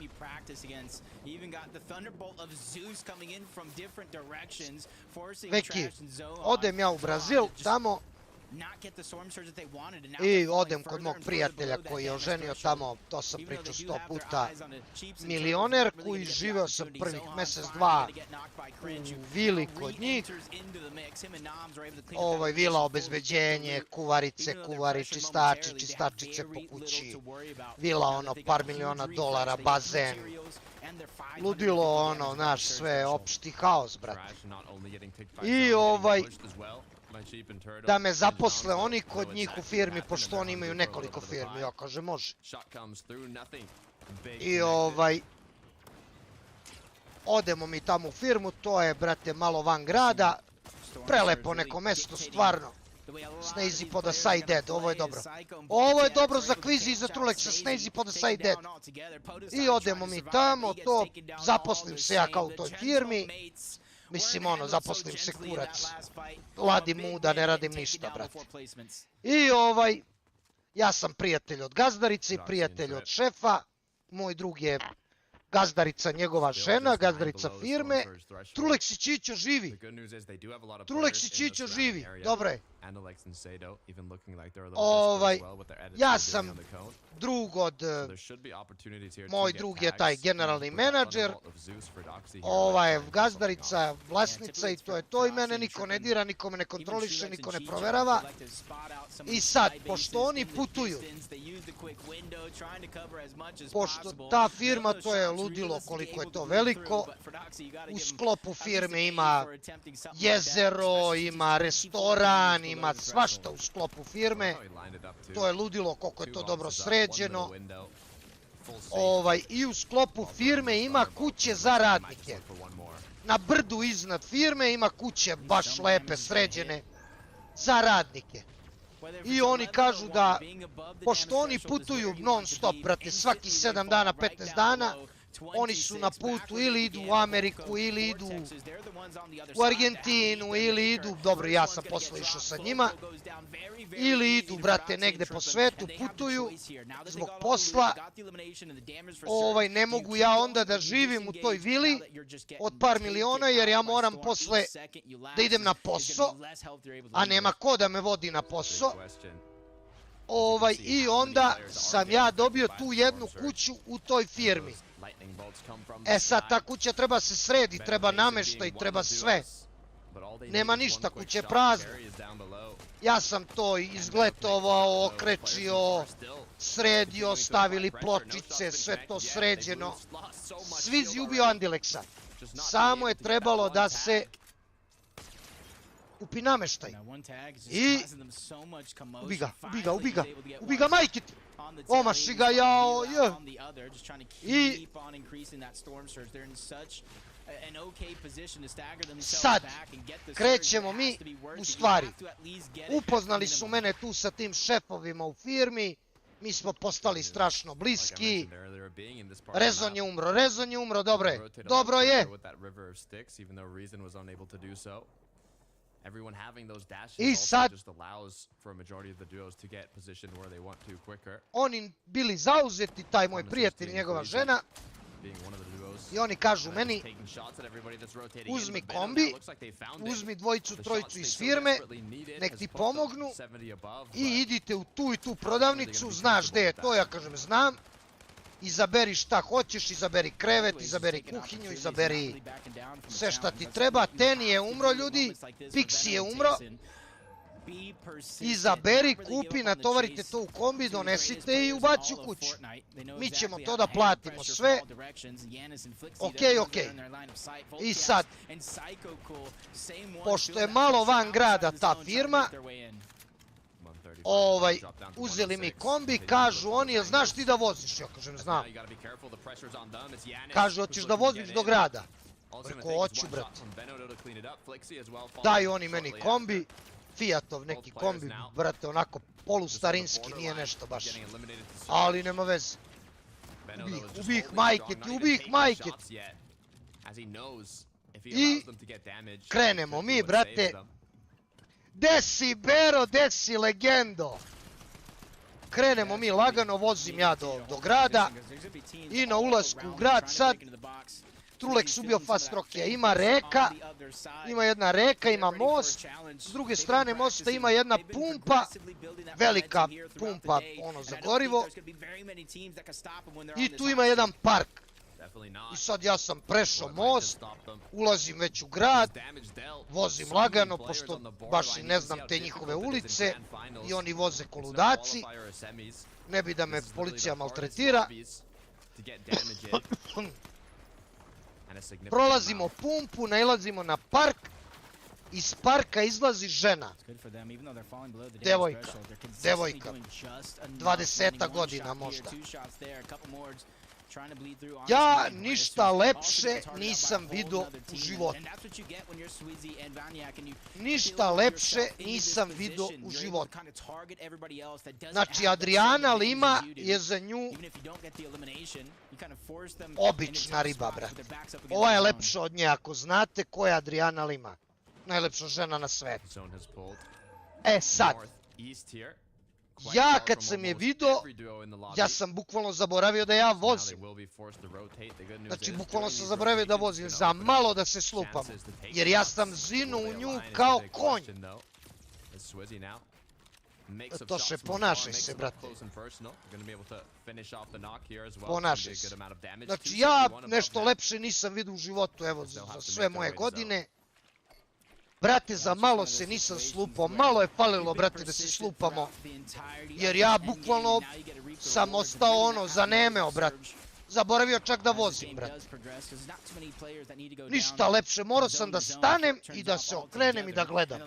Veki, odem ja u Brazil, tamo, i odem kod mog prijatelja koji je oženio tamo, to sam pričao 100 puta, milioner koji živeo sam prvih mjesec, dva u vili kod njih. Vila, obezbeđenje, kuvarice, kuvari, čistači, čistačice po kući. Vila, ono, par miliona dolara, bazen. Ludilo, ono, naš sve, opšti haos, brate. I da me zaposle oni kod njih u firmi, pošto oni imaju nekoliko firmi, ja kažem može. I odemo mi tamo u firmu, to je, brate, malo van grada, prelepo neko mesto, stvarno. Snazy po the side dead, ovo je dobro. Ovo je dobro za kvizi i za Truleksa, Snazy po the side dead. I odemo mi tamo, to, zaposlim se ja kao u toj firmi. Mislim, ono, zaposlim se kurac, ladim muda, ne radim ništa, brate. I ja sam prijatelj od gazdarice i prijatelj od šefa, moj drug je gazdarica, njegova žena, gazdarica firme. Truleksi Čićo živi. Truleksi Čićo živi, dobro je. Ja sam drug od, moj drug je taj generalni menadžer, ova je gazdarica, vlasnica i to je to i mene niko ne dira, niko me ne kontroliše, niko ne proverava. I sad, pošto oni putuju, pošto ta firma, to je ludilo koliko je to veliko, u sklopu firme ima jezero, ima restoran, ima svašta u sklopu firme, to je ludilo koliko je to dobro sređeno. I u sklopu firme ima kuće za radnike. Na brdu iznad firme ima kuće baš lepe, sređene za radnike. I oni kažu da, pošto oni putuju non stop, brate, svaki 7 dana, 15 dana, oni su na putu ili idu u Ameriku, ili idu u Argentinu, ili idu, dobro, ja sam posle išao sa njima, ili idu, brate, negde po svetu, putuju zbog posla. Ne mogu ja onda da živim u toj vili od par miliona, jer ja moram posle da idem na posao, a nema ko da me vodi na posao. I onda sam ja dobio tu jednu kuću u toj firmi. E sad, ta kuća treba se sredi, treba nameštaj, treba sve. Nema ništa, kuća je prazna. Ja sam to izgletovao, okrečio, sredio, stavili pločice, sve to sređeno. Svizi ubio Andileksa. Samo je trebalo da se kupi nameštaj. I ubi ga, majke ti! Omaši ga, jao, I sad, krećemo mi u stvari. Upoznali su mene tu sa tim šefovima u firmi, mi smo postali strašno bliski. Rezon je umro, dobro je. I sad, oni bili zauzeti, taj moj prijatelj i njegova žena, i oni kažu meni, uzmi kombi, uzmi dvojicu, trojicu iz firme, nek ti pomognu i idite u tu i tu prodavnicu, znaš gde je to, ja kažem znam. Izaberi šta hoćeš, izaberi krevet, izaberi kuhinju, izaberi sve šta ti treba. Teni je umro, ljudi, Pixi je umro. Izaberi, kupi, natovarite to u kombi, donesite i ubaci u kuću. Mi ćemo to da platimo sve. Okej. I sad, pošto je malo van grada ta firma, uzeli mi kombi, kažu oni, jel znaš ti da voziš? Ja kažem, znam. Kažu, hoćeš da voziš do grada? Reko, hoću, brate. Daju oni meni kombi, Fiatov neki kombi, brate, onako polustarinski, nije nešto baš. Ali nema veze. Ubih majke ti. I krenemo mi, brate. Desi, Bero, desi, legendo. Krenemo mi lagano, vozim ja do grada. I na ulasku u grad sad, Trulex ubio fast rockija. Ima reka, ima jedna reka, ima most. S druge strane mosta ima jedna pumpa, velika pumpa, ono za gorivo. I tu ima jedan park. I sad ja sam prešao most, ulazim već u grad, vozim lagano, pošto baš i ne znam te njihove ulice i oni voze ko ludaci. Ne bi da me policija maltretira. Prolazimo pumpu, nailazimo na park. Iz parka izlazi žena. Devojka. 20 godina možda. Ja ništa lepše nisam vidio u životu. Ništa lepše nisam vidio u životu. Znači, Adriana Lima je za nju obična riba, brate. Ova je lepša od nje, ako znate ko je Adriana Lima. Najlepša žena na svetu. E sad, ja kad sam je vidio, ja sam bukvalno zaboravio da ja vozim. Znači, bukvalno sam zaboravio da vozim, za malo da se slupamo. Jer ja sam zinu u nju kao konj. Toše, ponašaj se, brate. Ponašaj se. Znači, ja nešto lepše nisam vidio u životu, evo, za sve moje godine. Brate, za malo se nisam slupao, malo je falilo, brate, da se slupamo. Jer ja bukvalno sam ostao ono, zanemeo, brate. Zaboravio čak da vozim, brate. Ništa lepše, morao sam da stanem i da se okrenem i da gledam.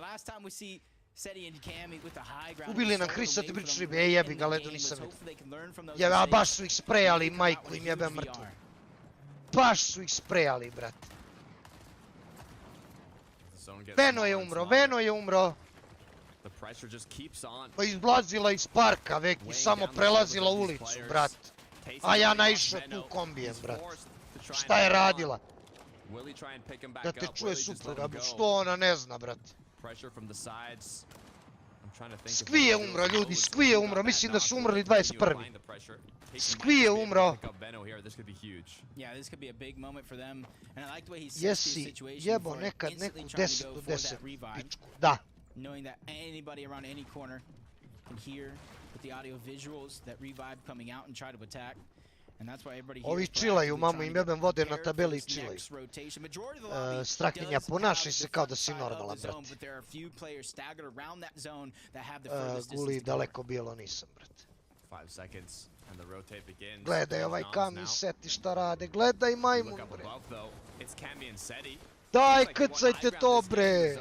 Ubili nam Hrisa ti priču ribe, jebi ga, ledu nisam vidio. A baš su ih sprejali, majku im jebe mrtvu. Baš su ih sprejali, brate. Veno je umro. Pa izblazila iz parka, veki, samo prelazila ulicu, brat. A ja naišao tu kombijem, brat. Šta je radila? Da te čuje supruga, što ona ne zna, brat. Skvi je umro, ljudi, Skvi je umro, mislim da su umrli 21. Skvi je umro. Jesi jebo nekad neku 10 od 10 pičku, da. Ovi čilaju, mamu im jebem vode na tabeli i čilaju. Strahinja, ponašaj se kao da si normalan, brate. Guli, daleko bijelo nisam, brate. Gledaj ovaj Kami seti šta rade, gledaj majmun, bre. Daj, krcajte to, bre.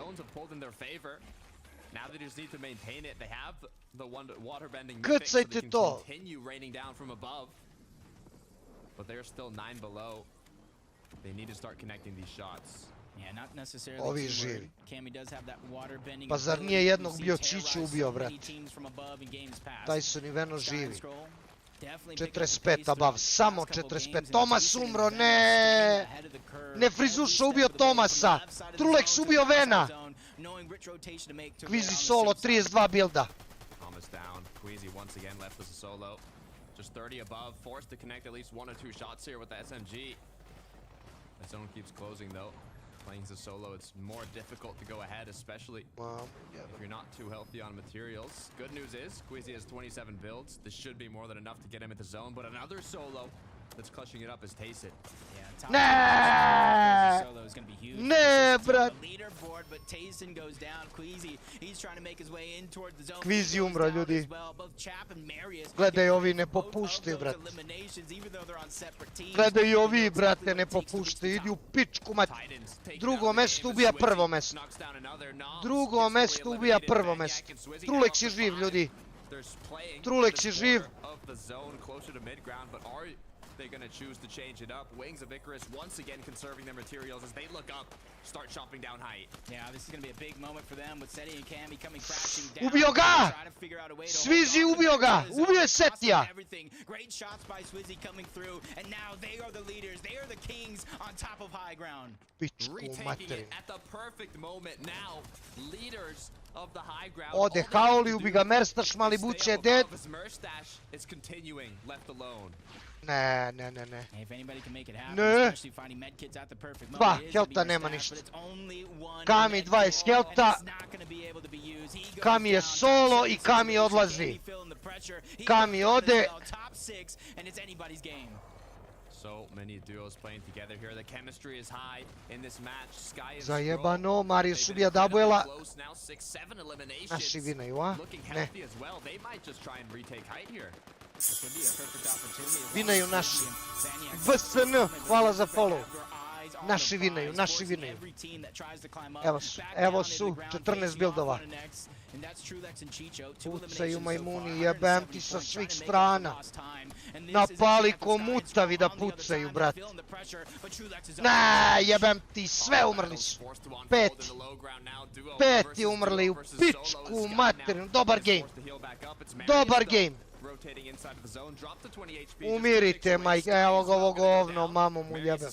Krcajte to. But they're still 9 below. They need to start connecting these shots. Yeah, not necessarily. Ovi živi. Pa zar nije jednog bio Čiću ubio, brat? Taj su ni Veno živi. 45 abav, samo 45. Tomas umro, ne! Ne Frizuša ubio Tomasa. Trulex ubio Vena. Kvizi solo, 32 builda. Thomas down. Queasy once again left as a solo. Just 30 above, forced to connect at least 1 or 2 shots here with the SMG. The zone keeps closing though. Playing as a solo, it's more difficult to go ahead, especially if you're not too healthy on materials. Good news is, Queasy has 27 builds. This should be more than enough to get him at the zone, but another solo. that's clutching it up is Tayson. Ne, ne, brat. Kvizi umro, ljudi. Gledaj, ovi ne popuštaju, brate. Gledaj, ovi, brate, ne popuštaju. Idi u pičku, mati. Drugo mesto ubija prvo mesto. Drugo mesto ubija prvo mesto. Trulex je živ, ljudi. Trulex je živ. They're going to choose to change it up. Wings of Icarus once again conserving their materials as they look up, start chopping down height. Yeah, this is going to be a big moment for them with Seti and Cami coming crashing down. Ubio ga! Svizi ubio ga! Ubio je Setija! Great shots by Swizzy coming through, and now they are the leaders. They are the kings on top of high ground. Retaking it at the perfect moment now. Leaders of the high ground. Ode Haoli, ubi ga Merstaš, Malibuće je dead. It's continuing, left alone. Ne. Dva helta nema ništa. Kami 20 helta. Kami je solo i Kami odlazi. Kami ode. So many duos playing together here. The chemistry is high in this match. Sky is Zajebano, Marius ubija Dabuela. Naši vinaju, a? Ne. Vinaju naši. VSN, hvala za follow. Naši vinaju, naši vinaju. Evo su, 14 buildova. Pucaju majmuni, jebem ti sa svih strana. Napali ko mutavi da pucaju, brat. Ne, jebem ti, sve umrli su. Peti umrli u pičku materinu. Dobar game. Dobar game. Umirite, majke, evo ga ovo govno, mamu mu jebem.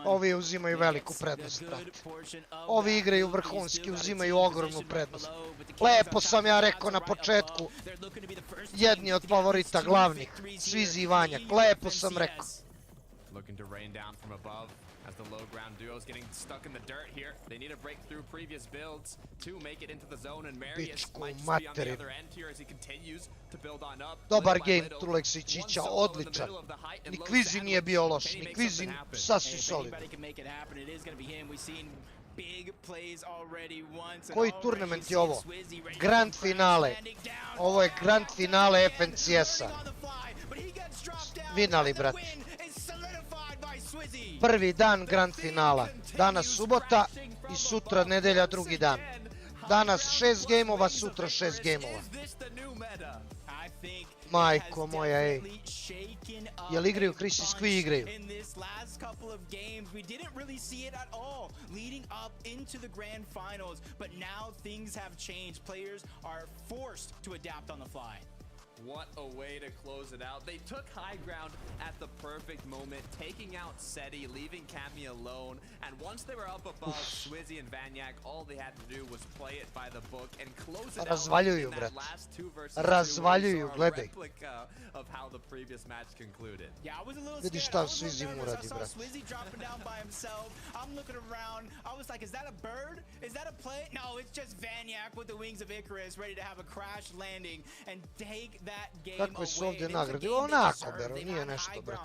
Ovi uzimaju veliku prednost, brate. Ovi igraju vrhunski, uzimaju ogromnu prednost. Lepo sam ja rekao na početku, jedni od favorita glavnih, Svizi i Vanjak, lepo sam rekao. As the low ground duo is getting stuck in the dirt here. They need to break through previous builds to make it into the zone, and Marius might just be on the other end here as he continues to build on up. Dobar game Trulex i Čića, odličan. Ni Kvizi nije bio loš, ni Kvizi sasvim solidan. Koji turnament je ovo? Grand finale. Ovo je grand finale FNCS-a. Vinali, brati. Prvi dan grand finala. Danas subota i sutra nedelja drugi dan. Danas 6 gameova, sutra 6 gameova. Majko moja, ej. Jel igraju Krisis Kvi igraju? What a way to close it out. They took high ground at the perfect moment, taking out Seti, leaving Cami alone. And once they were up above, Swizzy and Vanjak, all they had to do was play it by the book and close it out in that last 2 versus 2. Razvaljuju, gledaj. Replica of how the previous match concluded. Yeah, I was a little scared. Vidiš šta Swizzy mu radi, brat. Swizzy dropping down by himself. I'm looking around. I was like, is that a bird? Is that a play? No, it's just Vanjak with the wings of Icarus ready to have a crash landing and take that game away. Kakve su ovdje nagrade? Onako, bero, nije nešto, brat.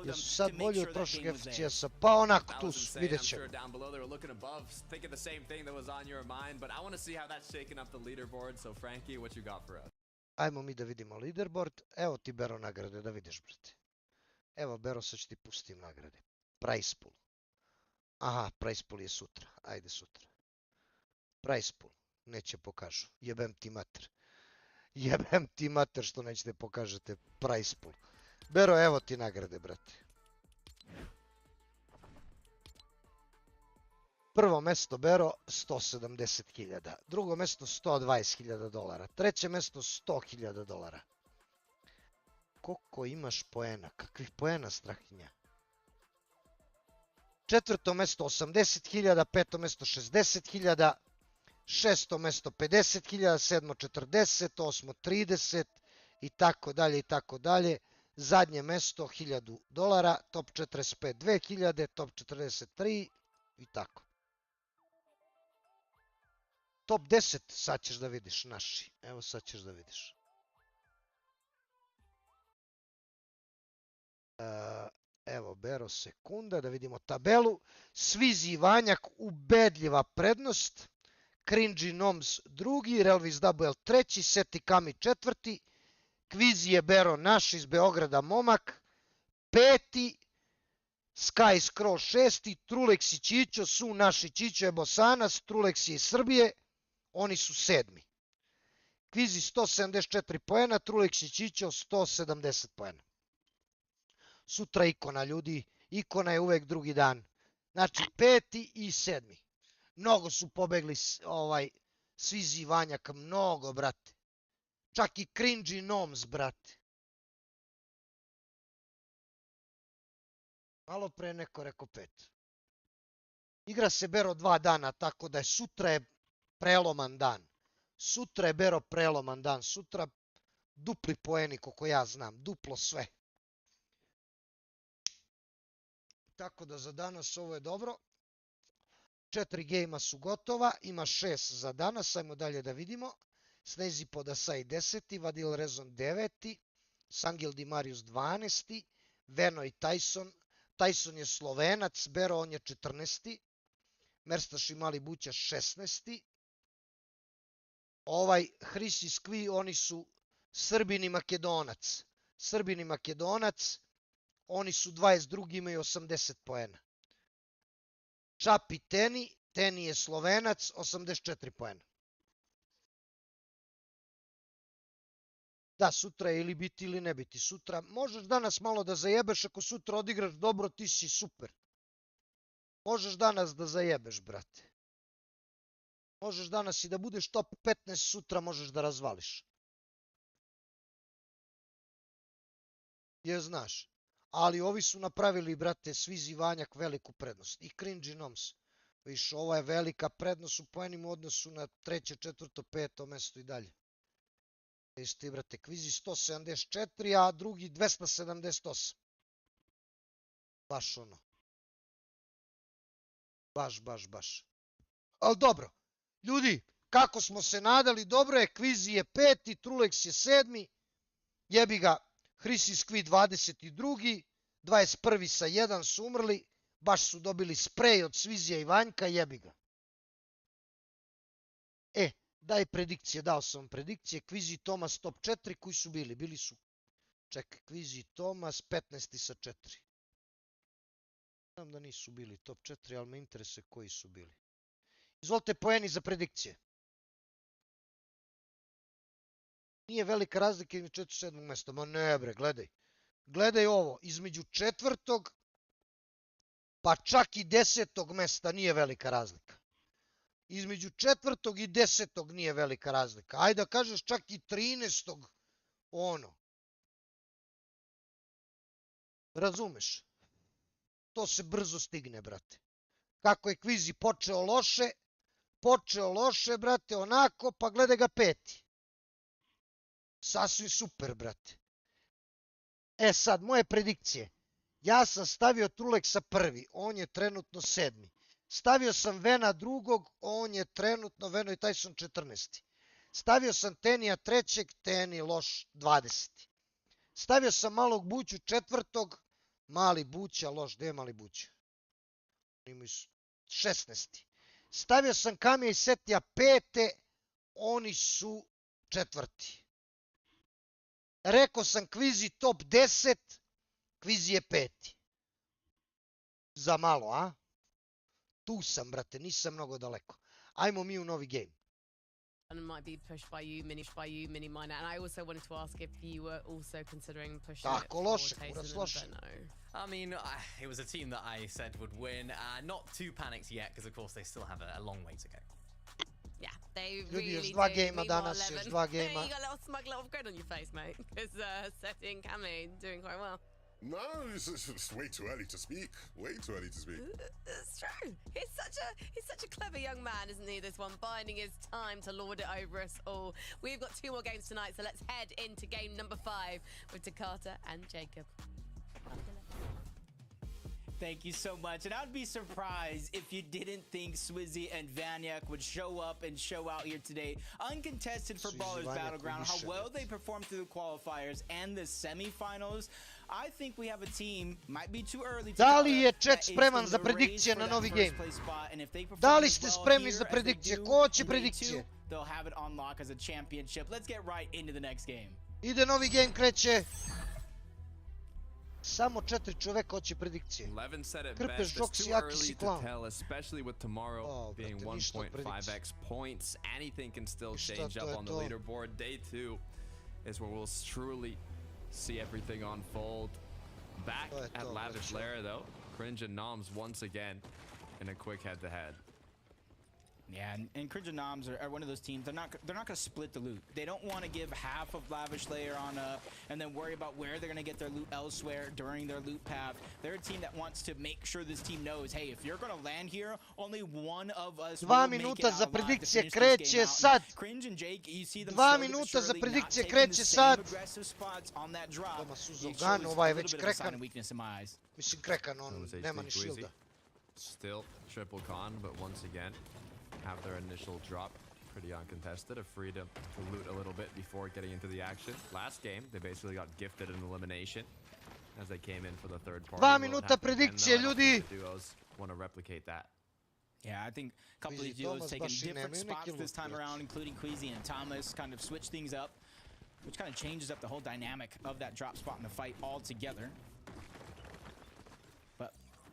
Jesu sad bolji od prošlog FCS-a? Pa onako, tu su, vidjet ćemo. Ajmo mi da vidimo leaderboard. Evo ti, Bero, nagrade, da vidiš, brate. Evo, Bero, sad ću ti pustim nagrade. Price pool. Aha, price pool je sutra. Ajde sutra. Price pool. Neće pokažu. Jebem ti mater. Jebem ti mater što nećete pokažete price pool. Bero, evo ti nagrade, brate. Prvo mesto, Bero, 170.000. Drugo mesto, $120.000. Treće mesto, $100.000. Koliko imaš poena? Kakvih poena, Strahinja? Četvrto mesto, 80.000. Peto mesto, 60.000. Šesto mesto 50.000, sedmo 40, osmo 30 i tako dalje i tako dalje. Zadnje mesto $1.000, top 45 2.000, top 43 i tako. top 10, sad ćeš da vidiš naši. Evo sad ćeš da vidiš. Evo, Bero, sekunda, da vidimo tabelu. Svizi Vanjak, ubedljiva prednost. Cringy Noms drugi, Relvis Double treći, Seti Kami četvrti, Kvizi je Bero naš iz Beograda momak, peti, Sky Scroll šesti, Trulex i Čićo su naši, Čićo je Bosanac, Trulex je iz Srbije, oni su sedmi. Kvizi 174 poena, Trulex i Čićo 170 poena. Sutra ikona, ljudi, ikona je uvek drugi dan. Znači, peti i sedmi. Mnogo su pobegli Svizi Vanjak, mnogo, brate. Čak i Cringy Noms, brate. Malo pre neko rekao 5. Igra se Bero 2 dana, tako da je sutra je preloman dan. Sutra je Bero preloman dan. Sutra dupli poeni, koliko ja znam. Duplo sve. Tako da za danas ovo je dobro. 4 gejma su gotova. Ima 6 za danas. Ajmo dalje da vidimo. Snezi Podasaj 10. Vadil Rezon 9. Sangil Di Marius 12. Veno i Tyson. Tyson je Slovenac. Bero on je 14. Merstaš i Mali Buća 16. Hrisi Skvi, oni su Srbin i Makedonac. Srbin i Makedonac. Oni su 22, imaju 80 poena. Čapi Teni, Teni je Slovenac, 84 poena. Da, sutra je ili biti ili ne biti. Sutra možeš danas malo da zajebeš, ako sutra odigraš dobro, ti si super. Možeš danas da zajebeš, brate. Možeš danas i da budeš top 15, sutra možeš da razvališ. Je, znaš. Ali ovi su napravili, brate, Svizi Vanjak veliku prednost. I Cringy Noms. Viš, ovo je velika prednost u poenima u odnosu na 3., 4., 5. mesto i dalje. Viš ti, brate, Kvizi 174, a drugi 278. Baš ono. Baš. Ali dobro. Ljudi, kako smo se nadali, dobro je, Kvizi je 5, Trulex je 7, jebi ga, Hrisi Skvi 22, 21 sa 1 su umrli, baš su dobili sprej od Svizija i Vanjka, jebi ga. Daj predikcije, dao sam vam predikcije, Kvizi Tomas top 4, koji su bili? Bili su, čekaj, Kvizi Tomas 15 sa 4. Znam da nisu bili top 4, ali me interesuje koji su bili. Izvolite poeni za predikcije. Nije velika razlika između 4. i 7. mesta. Ma ne bre, gledaj. Gledaj ovo, između 4. pa čak i 10. mesta nije velika razlika. Između 4. i 10. nije velika razlika. Ajde da kažeš čak i 13. ono. Razumeš? To se brzo stigne, brate. Kako je Kvizi počeo loše, brate, onako, pa gledaj ga 5. Sasvim super, brate. Sad, moje predikcije. Ja sam stavio Trulexa 1, on je trenutno 7. Stavio sam Vena 2, on je trenutno, Veno i Tyson 14. Stavio sam Tenija 3, Teni loš 20. Stavio sam Malog Buću 4, Mali Buća loš, gde je Mali Buća? Imaju 16. Stavio sam Kamija i Setija 5, oni su 4. Rekao sam Kvizi top 10, Kvizi je 5. Za malo, a? Tu sam, brate, nisam mnogo daleko. Ajmo mi u novi game. And might be pushed by you, mini miner. And I also wanted to ask if you were also considering pushing it for Tyson and Benno. I mean, it was a team that I said would win. Not too panicked yet, because of course they still have a long way to go. Yeah, they Ljudi, really još do. 2 gejma danas, još 2 gejma. You got a little smug little grin on your face, mate, because Seti and Cami doing quite well. No, it's way too early to speak. Way too early to speak. It's true. He's such a clever young man, isn't he? This one, biding his time to lord it over us all. We've got 2 more games tonight, so let's head into game number 5 with Takata and Jacob. Thank you so much. And I'd be surprised if you didn't think Swizzy and Vanyak would show up and show out here today. Uncontested for Ballers Battleground. How well they performed through the qualifiers and the semifinals. I think we have a team, might be too early to Da li je chat spreman za predikcije na novi game? Da li ste spremni za predikcije? Ko će predikcije? They'll have it on lock as a championship. Let's get right into the next game. Ide novi game, kreće. Samo 4 čoveka hoće predikcije. Krpeš, Joksi, Akis i Clown. Especially with tomorrow being 1.5x points, anything can still change up on the leaderboard. Day 2 is where we'll truly see everything unfold. Back at Lavish Lair though, Cringe and Noms once again in a quick head-to-head. Yeah, and Cringe and Noms are one of those teams. They're not going to split the loot. They don't want to give half of Lavish Layer on up and then worry about where they're going to get their loot elsewhere during their loot path. They're a team that wants to make sure this team knows, hey, if you're going to land here, only one of us will make it out alive to finish this game out. Cringe and Jake, you see them slowly but surely not taking the same aggressive spots on that drop. It shows a little bit of a sign of weakness in my eyes. Mislim krekan, on nema ni shielda. Still triple con, but once again have their initial drop pretty uncontested, a freedom to loot a little bit before getting into the action. Last game, they basically got gifted an elimination as they came in for the third party. 2 minuta predikcije, ljudi! Duos want to replicate that. Yeah, I think a couple of these duos taking different spots this time around, including Queasy and Thomas, kind of switch things up, which kind of changes up the whole dynamic of that drop spot in the fight altogether.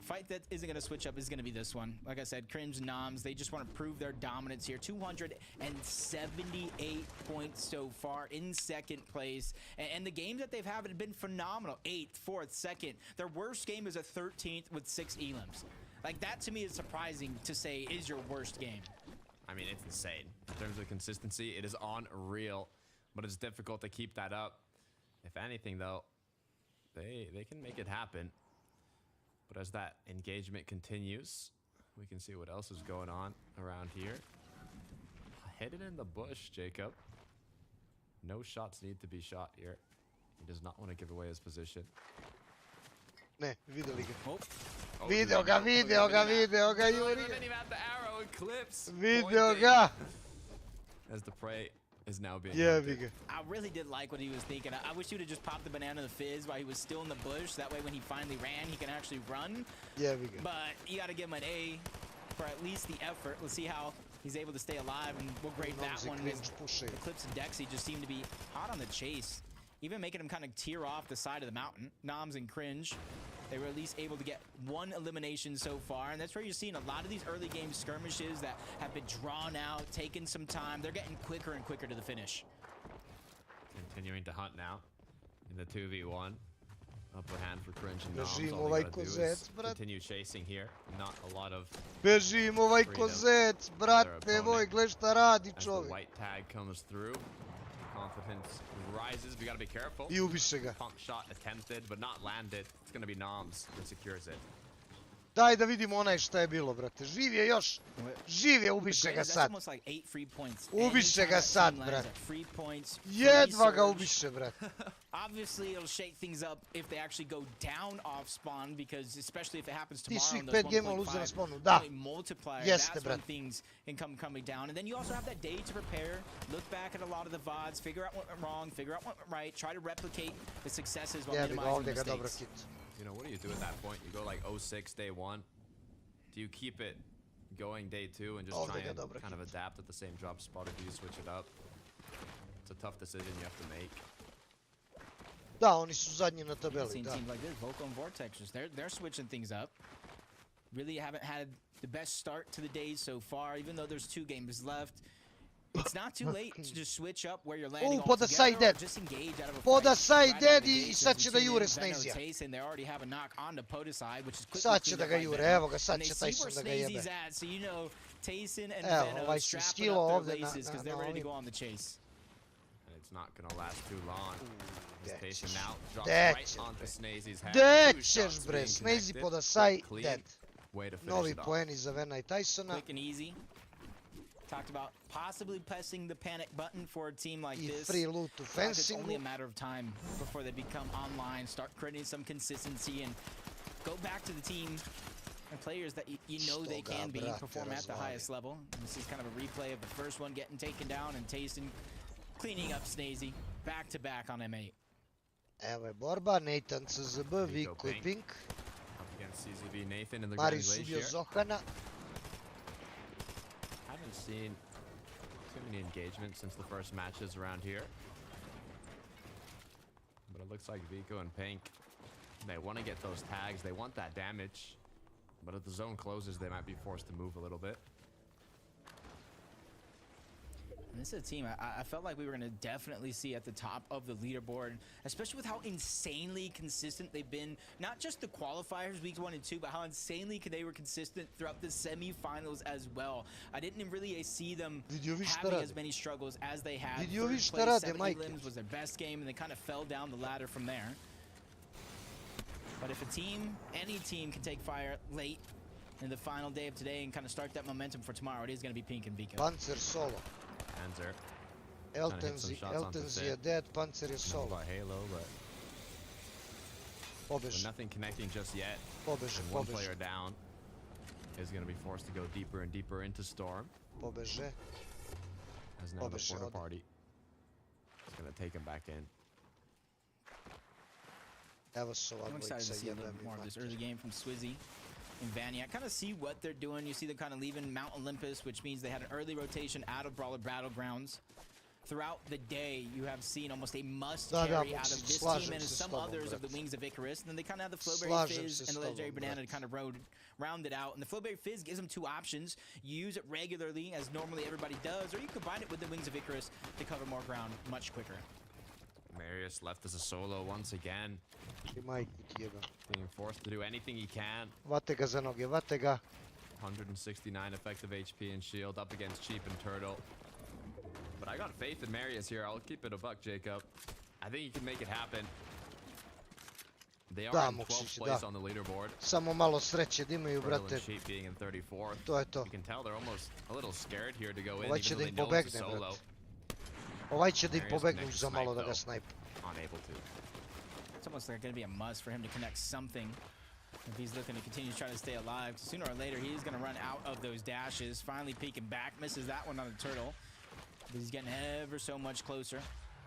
Fight that isn't going to switch up is going to be this one. Like I said, Cringe and Noms, they just want to prove their dominance here. 278 points so far in second place. And the games that they've had have been phenomenal. 8th, 4th, 2nd. Their worst game is a 13th with 6 elims. Like, that to me is surprising to say is your worst game. I mean, it's insane. In terms of consistency, it is unreal. But it's difficult to keep that up. If anything, though, they can make it happen. But as that engagement continues, we can see what else is going on around here. Hidden in the bush, Jacob. No shots need to be shot here. He does not want to give away his position. Ne, videli ga. Oh, Video ga, Juri. Then he had the arrow and clips. Video ga. As the prey is now being hunted. I really did like what he was thinking. I wish he would have just popped the banana in the fizz while he was still in the bush. That way when he finally ran, he can actually run. But you got to give him an A for at least the effort. Let's see how he's able to stay alive, and we'll grade that one. The clips of Dexy just seem to be hot on the chase, even making him kind of tear off the side of the mountain. Noms and Cringe, they were at least able to get 1 elimination so far, and that's where you're seeing a lot of these early game skirmishes that have been drawn out, taking some time. They're getting quicker and quicker to the finish. Continuing to hunt now in the 2v1. Upper hand for Cringe and Noms. Bežimo All ovaj they gotta do kozec, is brat. continue chasing here. Not a lot of Bežimo ovaj kozec, brate moj, gle šta radi as the čovjek. white tag comes through. Confidence rises. We gotta be careful. I ubiše ga. Pump shot attempted, but not landed. It's gonna be Noms that secures it. Daj da vidimo onaj šta je bilo, brate. Živ je još. Živ je, ubiše ga sad. Ubiše ga sad, brate. Jedva ga ubiše, brate. Obviously, it'll shake things up if they actually go down off spawn, because especially if it happens Ti tomorrow svih on those 5 gemova uze na 1.5 spawnu, da. multiplier, Jeste, that's when brate. things can come coming down. And then you also have that day to prepare, look back at a lot of the VODs, figure out what went wrong, figure out what went right, try to replicate the successes while Jebi ga, minimizing ovdje the ga dobro mistakes. hit. You know, what do you do at that point? You go like 0-6 day 1. Do you keep it going day 2 and just try and kind of adapt at the same drop spot, or do you switch it up? It's a tough decision you have to make. Da, oni su zadnji na tabeli, Seen da. teams like this, Vocal and Vortexers, they're switching things up. Really haven't had the best start to the days so far, even though there's 2 games left. It's not too late to just switch up where you're landing altogether, or just engage out of a fight. Podasaj dead I sad će da jure Snazija. They already have a knock on to Podasaj, which is quickly Sad će da ga jure, evo ga, sad će Tyson da ga jebe. So you know, Tyson and Evo, Venom ovaj su strapping skilo up ovdje their na laces because they're ready to ovim. go on the chase. And it's not gonna last too long. Tyson now drops Dead right onto Snazy's head. Dead 2 ćeš shots bre, being Snazy connected. Podasaj, Clean dead. way to finish Novi it off. poeni za Vena I Tysona. Quick and easy. Talked about possibly pressing the panic button for a team like I this. free loot u It's only a fencingu. matter of time before they become online, start creating some consistency, and go back to the team and players that you know they can be, perform at the highest level. And this is kind of a replay of the first one getting taken down and Tayson cleaning up Snazy back to back on M8. Evo je borba, Nathan CZB, Viko i Pink. Up against CZB, Nathan in the Maris ubio Zohana. Haven't seen too many engagements since the first matches around here. But it looks like Viko and Pink, they want to get those tags, they want that damage. But if the zone closes, they might be forced to move a little bit. And this is a team I felt like we were going to definitely see at the top of the leaderboard, especially with how insanely consistent they've been. Not just the qualifiers weeks 1 and 2, but how insanely they were consistent throughout the semifinals as well. I didn't really see them having as many struggles as they had. Third place, 7 elims was their best game, and they kind of fell down the ladder from there. But if a team, any team, can take fire late in the final day of today and kind of start that momentum for tomorrow, it is going to be Pink and Viko. Panzer solo. Panzer. Elton's dead, Panzer is solo. By Halo, but nothing connecting just yet. One player down is going to be forced to go deeper and deeper into Storm. As now the porta party is going to take him back in. I'm excited to see a little bit more of this early game from Swizzy and Vanny. I kind of see what they're doing. You see them kind of leaving Mount Olympus, which means they had an early rotation out of Brawler Battlegrounds. Throughout the day, you have seen almost a must carry out of this team and some others of the Wings of Icarus. And then they kind of have the Flowberry Fizz and the Legendary Banana to kind of round it out. And the Flowberry Fizz gives them 2 options. You use it regularly, as normally everybody does, or you combine it with the Wings of Icarus to cover more ground much quicker. Marius left as a solo once again. Being forced to do anything he can. 169 effective HP and shield up against Cheap and Turtle. But I got faith in Marius here. I'll keep it a buck, Jacob. I think he can make it happen. They are in 12th place on the leaderboard. Samo malo sreće da imaju, Turtle brate. and Cheap being in 34th. To je to. You can tell they're almost a little scared here to go in, Ovaj će da im pobegne, brate. Ovaj će da im pobegne za malo da ga snajpe. Unable to. It's almost like going to be a must for him to connect something if he's looking to continue to try to stay alive. Sooner or later, he's going to run out of those dashes. Finally peeking back, misses that one on the Turtle. But he's getting ever so much closer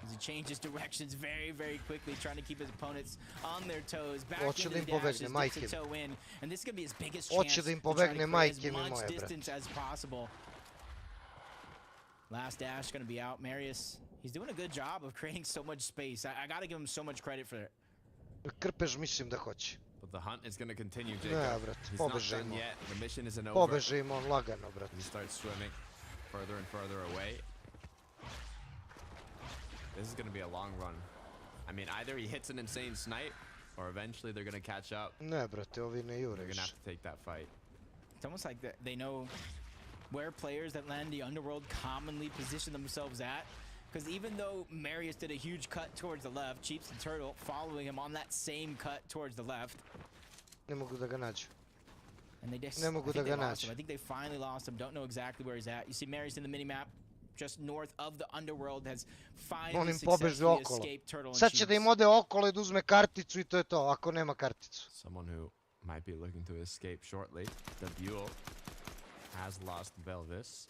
as he changes directions very, very quickly, trying to keep his opponents on their toes. Back into the dashes, gets a toe in. And this is going to be his biggest chance to try to create as much distance as possible. Last dash going to be out. Marius, he's doing a good job of creating so much space. I got to give him so much credit for it. Krpež mislim da hoće. But the hunt is going to continue, Jacob. Ne, brate, He's not pobeže done im yet. The mission isn't over. Pobeže im on lagano, brate. He starts swimming further and further away. This is going to be a long run. I mean, either he hits an insane snipe, or eventually they're going to catch up. Ne, brate, ovi ne jure. They're going to have to take that fight. It's almost like they know where players that land the underworld commonly position themselves at. Because even though Marius did a huge cut towards the left, Cheeps and Turtle following him on that same cut towards the left. Ne mogu da ga nađu. And they just, ne mogu da ga nađu. I think they finally lost him. Don't know exactly where he's at. You see Marius in the minimap just north of the underworld has finally successfully escaped Turtle and Sad će da im ode okolo i da uzme karticu I to je to, ako nema karticu. Someone who might be looking to escape shortly. The Djole has lost Velvis.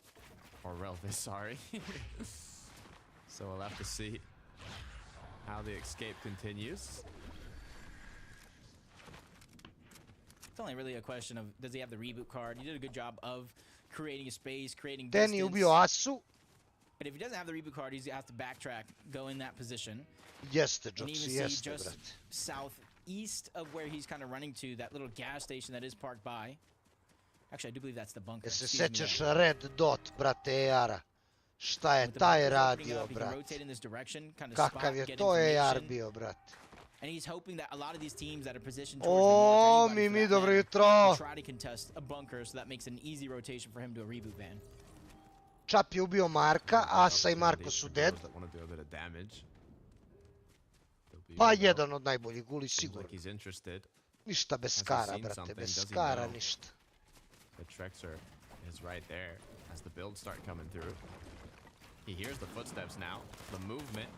Or Relvis, sorry. So we'll have to see how the escape continues. It's only really a question of, does he have the reboot card? He did a good job of creating a space, creating distance. Ten je ubio Asu. But if he doesn't have the reboot card, he has to backtrack, go in that position. Jeste, and Jox, even jeste, see just brate. southeast of where he's kind of running to, that little gas station that is parked by. Actually, I do believe that's the bunker. Se sećaš Red Dot, brate, AR-a? Šta je taj radio, brate? Kakav je to AR bio, brate? And he's hoping that a lot of these teams that are positioned towards the north, dobro jutro. try to contest a bunker, so that makes an easy rotation for him to a reboot van. Čap je ubio Marka, Asa I Marko su dead. Pa jedan od najboljih guli sigurno. Ništa bez skara, brate, bez skara ništa. The Trexer is right there as the builds start coming through. He hears the footsteps now, the movement,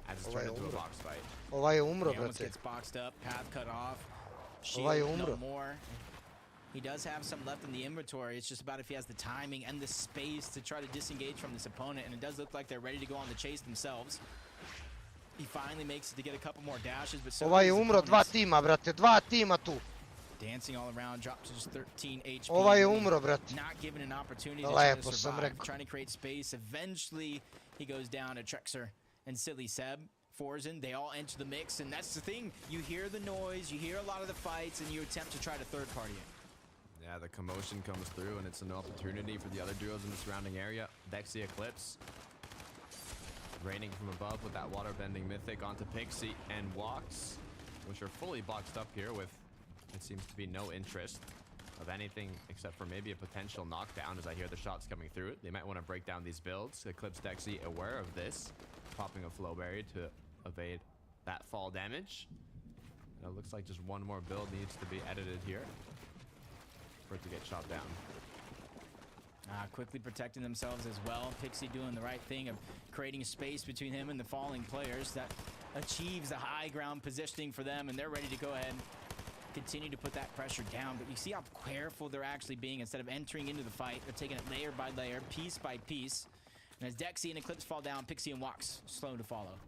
as it's turned into a box fight. Ovaj je umro, He almost brate. gets boxed up, path cut off. Shield, no more. He does have some left in the inventory. It's just about if he has the timing and the space to try to disengage from this opponent. And it does look like they're ready to go on the chase themselves. He finally makes it to get a couple more dashes, but so Ovaj je umro, 2 tima, brate, 2 tima tu. Dancing all around, dropped to just 13 HP. Ovaj je umro, brate. Not given an opportunity to try to survive, trying to create space. Eventually, he goes down to Trexer and Silly Seb. Forzen, they all enter the mix, and that's the thing. You hear the noise, you hear a lot of the fights, and you attempt to try to third party it. Yeah, the commotion comes through, and it's an opportunity for the other duos in the surrounding area. Dexy Eclipse raining from above with that water-bending Mythic onto Pixie and Walks, which are fully boxed up here with, it seems to be no interest of anything except for maybe a potential knockdown as I hear the shots coming through. They might want to break down these builds. Eclipse Dexy aware of this, popping a flow berry to evade that fall damage. And it looks like just one more build needs to be edited here for it to get shot down. Quickly protecting themselves as well. Pixie doing the right thing of creating space between him and the falling players. That achieves a high ground positioning for them, and they're ready to go ahead and continue to put that pressure down. But you see how careful they're actually being. Instead of entering into the fight, they're taking it layer by layer, piece by piece. And as Dexy and Eclipse fall down, Pixie and Walks slow to follow.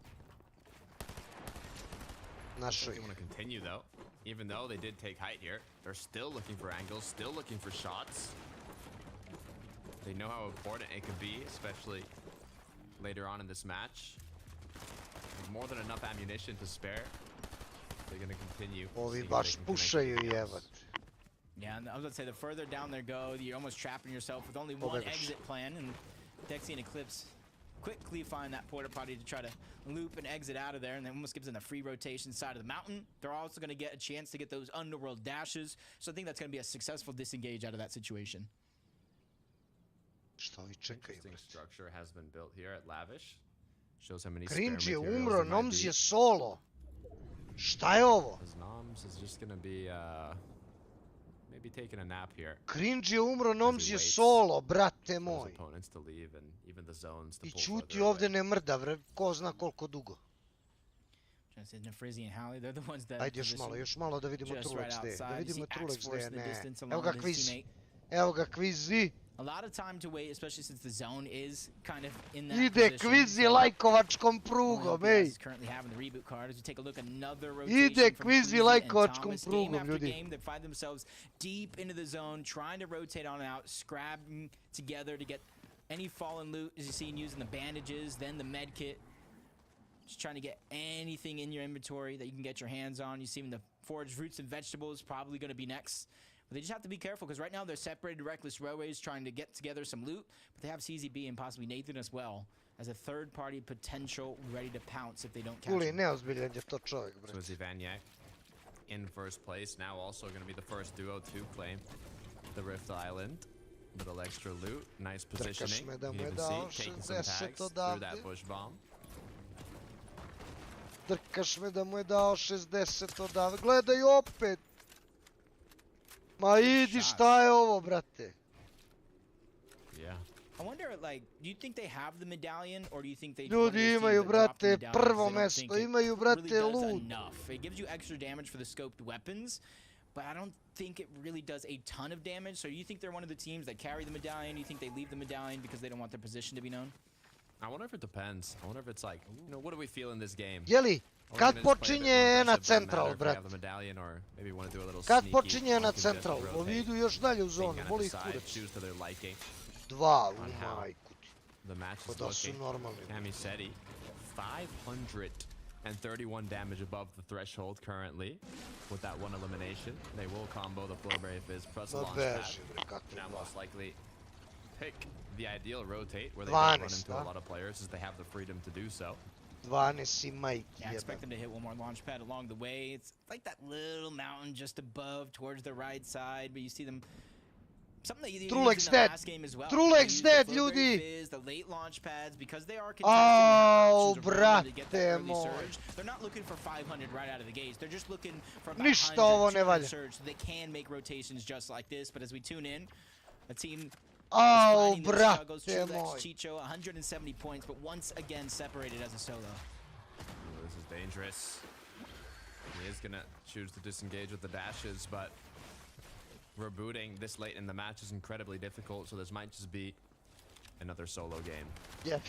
Not sure. They want to continue though. Even though they did take height here, they're still looking for angles, still looking for shots. They know how important it could be, especially later on in this match. There's more than enough ammunition to spare. They're going to continue. Ovi baš pušaju jebat. Yeah, and I was going to say, the further down they go, you're almost trapping yourself with only one exit plan. And Dexy and Eclipse quickly find that porta potty to try to loop and exit out of there, and then almost gives them the free rotation side of the mountain. They're also going to get a chance to get those underworld dashes. So I think that's going to be a successful disengage out of that situation. Interesting structure has been built here at Lavish. Shows how many Cringe je umro, Noms je solo. Šta je ovo? Noms is just gonna be maybe taking a nap here. Cringe je umro, Noms je solo, brate moj. Opponents to leave and even the zones to I čuti ovdje ne mrda, ko zna koliko dugo. Ajde još malo da vidimo Trulex D. Da vidimo Trulex D, ne. Evo ga Kvizi. Evo ga Kvizi. A lot of time to wait, especially since the zone is kind of in that Ide Kvizi lajkovačkom prugom, ej. Ide Kvizi lajkovačkom prugom, ljudi. They find themselves deep into the zone, trying to rotate on and out, scrabbing together to get any fallen loot, as you see, using the bandages, then the med kit. Just trying to get anything in your inventory that you can get your hands on. You see the foraged fruits and vegetables probably going to be next. But they just have to be careful because right now they're separated Reckless Railways trying to get together some loot. But they have CZB and possibly Nathan as well as a third-party potential ready to pounce if they don't catch him. So is Ivanyak in first place. Now also going to be the first duo to claim the Rift Island. Little extra loot. Nice positioning. You can see taking some tags through that bush bomb. Drkaš me da mu je dao 60 odavde. Gledaj opet. Ma idi, šta je ovo, brate? Yeah. I wonder, like, do you think they have the medallion, or do you think they ljudi imaju, brate, prvo mesto, imaju, brate, loot. It gives you extra damage for the scoped weapons, but I don't think it really does a ton of damage. So do you think they're one of the teams that carry the medallion? Do you think they leave the medallion because they don't want their position to be known? I wonder if it depends. I wonder if it's like, you know, what do we feel in this game? Jeli, kad počinje na central, brate? Kad počinje na central? Ovi idu još dalje u zonu, voli ih kurac. 2 u majku ti. Pa da su normalni. Camiseti, 531 damage above the threshold currently with that one elimination. They will combo the Flowberry Fizz plus a launch pad. Now most likely pick the ideal rotate where they don't run into a lot of players as they have the freedom to do so. 12 majki. Yeah, I expect them to hit one more launch pad along the way. It's like that little mountain just above towards the right side, but you see them. Something that you use in the last game as well. Trulex dead, ljudi. The late launch pads because they are contesting brate moj. They're not looking for 500 right out of the gates. They're just looking for about 100 surge so they can make rotations just like this. But as we tune in, a team brate moj. Chicho, 170 points, but once again separated as a solo. This is dangerous. He is gonna choose to disengage with the dashes, but rebooting this late in the match is incredibly difficult, so this might just be another solo game. Yeah.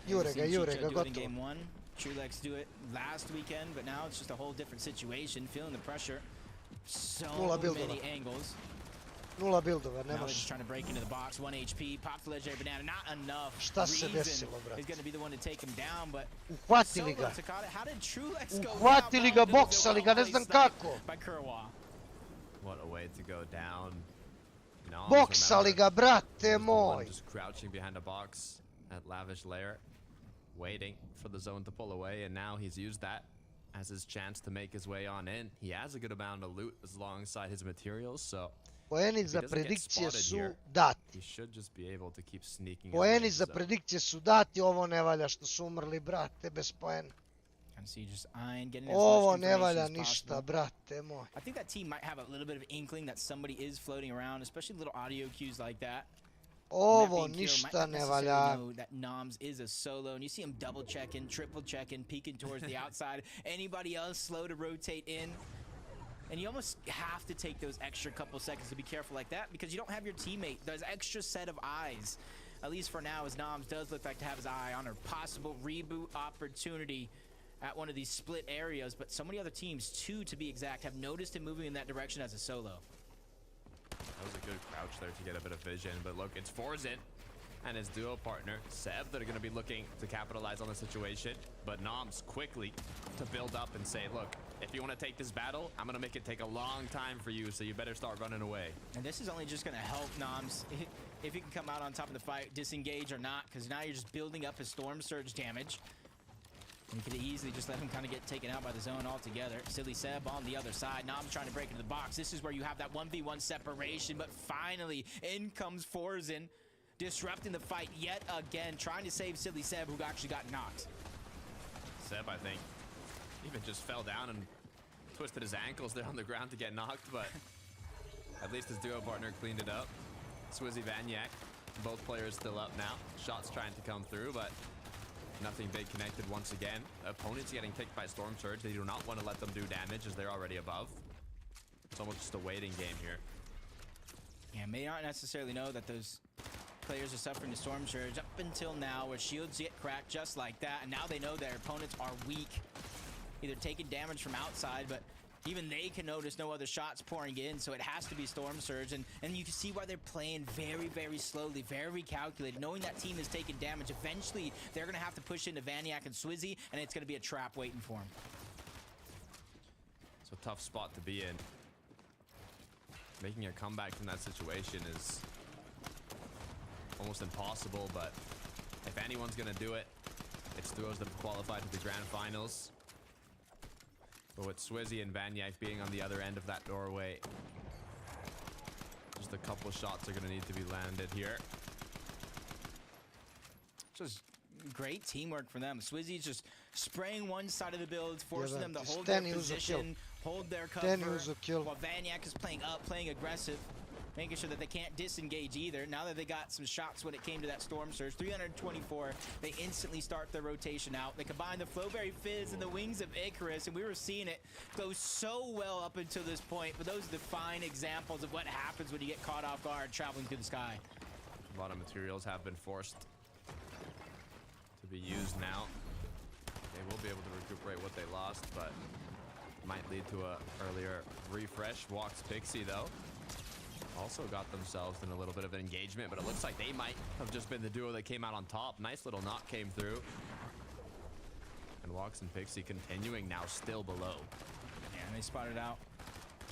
Jurega, do it in gotovo. game 1. Trulex do it last weekend, but now it's just a whole different situation. Feeling the pressure. So many angles. Nula buildova, ne Now može. just trying to break into the box. 1 HP, pops the legendary banana. Not enough. Šta se Ryzen desilo, brate? is going to be the one to take him down, but Uhvatili ga. How did Trulex go? Uhvatili ga, boksali ga, ne znam kako. By Kurwa. What a way to go down. No, Boksali ga, brate moj. just crouching behind a box at Lavish Lair, waiting for the zone to pull away, and now he's used that as his chance to make his way on in. He has a good amount of loot alongside his materials, so Poeni za predikcije su dati. he should just be able to keep sneaking. Poeni za predikcije su dati, ovo ne valja što su umrli, brate, bez poena. Ovo ne valja ništa, brate moj. I think that team might have a little bit of inkling that somebody is floating around, especially little audio cues like that. Ovo ništa ne valja. That Noms is a solo, and you see him double checking, triple checking, peeking towards the outside. Anybody else slow to rotate in? And you almost have to take those extra couple seconds to be careful like that, because you don't have your teammate, those extra set of eyes. At least for now, as Noms does look like to have his eye on a possible reboot opportunity at one of these split areas, but so many other teams, 2 to be exact, have noticed him moving in that direction as a solo. That was a good crouch there to get a bit of vision, but look, it's Forzen and his duo partner, Seb, that are going to be looking to capitalize on the situation, but Noms quickly to build up and say, look, if you want to take this battle, I'm going to make it take a long time for you, so you better start running away. And this is only just going to help Noms, if he can come out on top of the fight, disengage or not, because now you're just building up his Storm Surge damage. You could easily just let him kind of get taken out by the zone altogether. Silly Seb on the other side. Noms trying to break into the box. This is where you have that 1v1 separation, but finally, in comes Forzen, disrupting the fight yet again, trying to save Silly Seb, who actually got knocked. Seb, I think, even just fell down and twisted his ankles there on the ground to get knocked, but at least his duo partner cleaned it up. Swizzy Vanyak, both players still up now. Shots trying to come through, but nothing big connected once again. Opponents getting picked by Storm Surge. They do not want to let them do damage as they're already above. It's almost just a waiting game here. Yeah, may not necessarily know that those players are suffering the Storm Surge up until now, where shields get cracked just like that, and now they know their opponents are weak, either taking damage from outside, but even they can notice no other shots pouring in, so it has to be Storm Surge, and you can see why they're playing very, very slowly, very calculated, knowing that team is taking damage. Eventually, they're going to have to push into Vanyak and Swizzy, and it's going to be a trap waiting for them. It's a tough spot to be in. Making a comeback from that situation is almost impossible, but if anyone's going to do it, it's duos that have qualified to the grand finals. But with Swizzy and Vanyak being on the other end of that doorway, just a couple shots are going to need to be landed here. Just great teamwork for them. Swizzy's just spraying one side of the build, forcing them to hold their position, hold their cover, while Vanyak is playing up, playing aggressive, making sure that they can't disengage either. Now that they got some shots when it came to that Storm Surge, 324, they instantly start their rotation out. They combine the Flowberry Fizz and the Wings of Icarus, and we were seeing it go so well up until this point, but those are the fine examples of what happens when you get caught off guard traveling through the sky. A lot of materials have been forced to be used now. They will be able to recuperate what they lost, but might lead to a earlier refresh. Walks Pixie, though. Also got themselves in a little bit of an engagement, but it looks like they might have just been the duo that came out on top. Nice little knock came through. And Walks and Pixie continuing now still below. Yeah, and they spotted out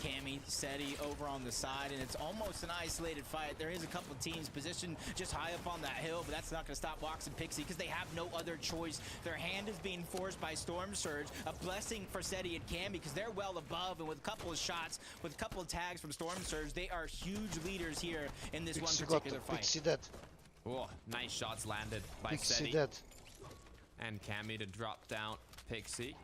Cammy, Seti over on the side, and it's almost an isolated fight. There is a couple teams positioned just high up on that hill, but that's not going to stop Walks and Pixie because they have no other choice. Their hand is being forced by Storm Surge, a blessing for Seti and Cammy because they're well above, and with a couple of shots, with a couple of tags from Storm Surge, they are huge leaders here in this one particular fight. Pixie dead. Oh, nice shots landed by Pixie Seti. dead. And Cammy to drop down Pixie.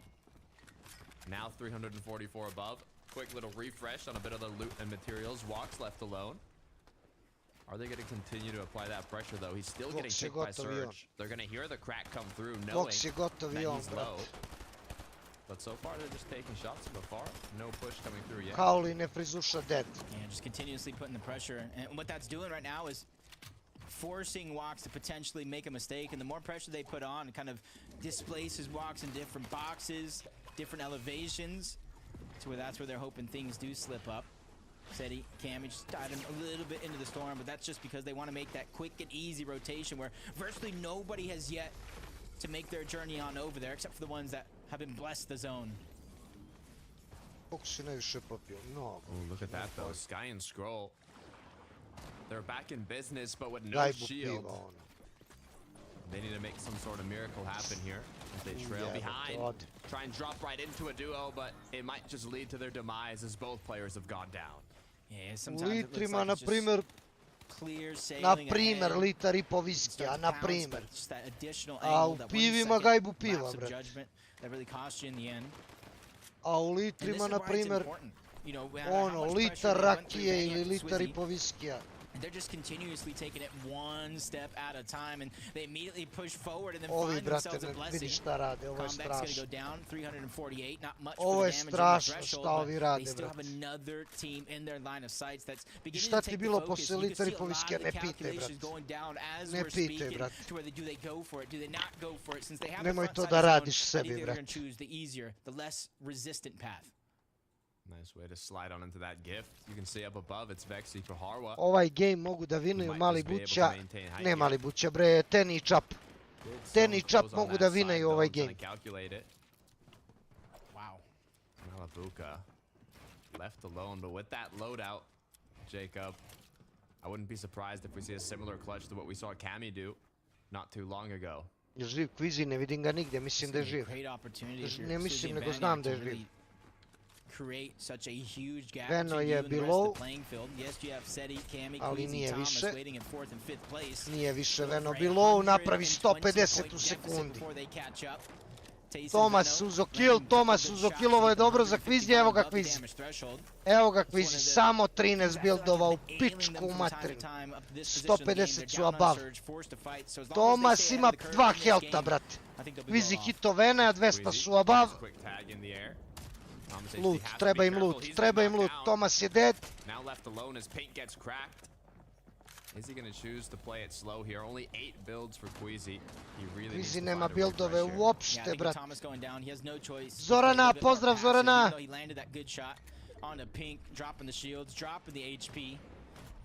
Now 344 above. Quick little refresh on a bit of the loot and materials. Walks left alone. Are they going to continue to apply that pressure, though? He's still getting hit by Surge. They're going to hear the crack come through, knowing that he's low. But so far, they're just taking shots from afar. No push coming through yet. Kaoli ne frizuša dead. Yeah, just continuously putting the pressure. And what that's doing right now is forcing Wox to potentially make a mistake. And the more pressure they put on, it kind of displaces Wox in different boxes, different elevations, to where that's where they're hoping things do slip up. Seti, Cammy just died him a little bit into the storm, but that's just because they want to make that quick and easy rotation where virtually nobody has yet to make their journey on over there, except for the ones that have been blessed the zone. Oh, look at that though, Sky and Scroll. They're back in business, but with no shield. They need to make some sort of miracle happen here. As they trail behind, try and drop right into a duo, but it might just lead to their demise as both players have gone down. Yeah, sometimes it looks like it's just clear sailing ahead. Liter I po viskija, na primer. A u pivima gajbu piva, bre. That really cost you in the end. A u litrima, na primer, ono, liter rakije ili liter I po viskija. And they're just continuously taking it one step at a time, and they immediately push forward and then find themselves a blessing. Combat's going to go down, 348, not much for the damage on the threshold, but they still have another team in their line of sights that's beginning to take the focus. You can see a lot of the calculations going down as we're speaking, to where do they go for it, do they not go for it? Since they have the front side zone, I think they're going to choose the easier, the less resistant path. Nice way to slide on into that gift. You can see up above, it's Vexi for Harwa. Ovaj game mogu da vinuju mali buća, ne mali buća bre, Ten I Chap. Ten I Chap mogu da vinuju ovaj game. Wow. Malabuka left alone, but with that loadout, Jacob, I wouldn't be surprised if we see a similar clutch to what we saw Cammy do not too long ago. Je živ, Quizy, ne vidim ga nigdje, mislim da je živ. Ne mislim, nego znam da je živ. Create such a huge gap Veno je below, ali nije više. Nije više Veno below, napravi 150 u sekundi. Thomas uzo kill, ovo je dobro za Quizy, evo ga Quizy. Evo ga Quizy, samo 13 buildova u pičku u materinu. 150 su above. Thomas ima 2 healtha, brate. Quizy hito Vene, a 200 su above. Loot, treba im loot, Thomas je dead. Now left alone as paint gets cracked. Is he going to choose to play it slow here? Only 8 builds for Quizy. Quizy nema buildove uopšte, brat. Zorana, pozdrav Zorana.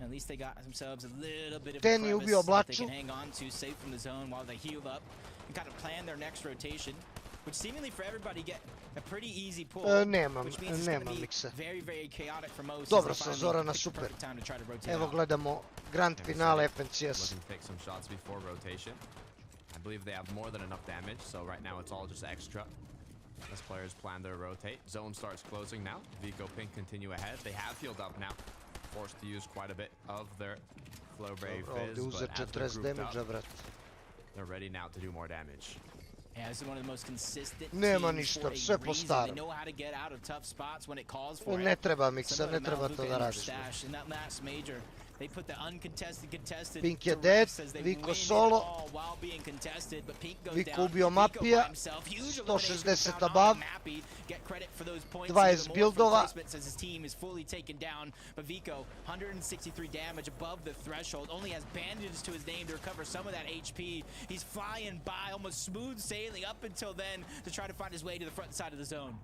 At least they got themselves a little bit of Ten je ubio Blaču. they can hang on to, safe from the zone while they heal up and kind of plan their next rotation, which seemingly for everybody get a pretty easy pull, which means it's going to be very, very chaotic for most. Dobro sa Zorana, super. Evo gledamo grand finale FNCS. Looking to take some shots before rotation. I believe they have more than enough damage, so right now it's all just extra. As players plan their rotate. Zone starts closing now. Vico Pink continue ahead. They have healed up now. Forced to use quite a bit of their Flowberry Fizz, but as they're grouped up, they're ready now to do more damage. Yeah, this is one of the most consistent Nema teams ništa, for a sve po reason. starom. They know how to get out of tough spots when it calls for Ne it. treba miksa, ne treba to da radiš. In that last major, they put the contested Pink je dead, Vico solo. Vico ubio Mapija, 160 above, 20 buildova. As his team is fully taken down, but Vico 163 damage above the threshold, only has bandages to his name to recover some of that HP. He's flying by, almost smooth sailing up until then to try to find his way to the front side of the zone.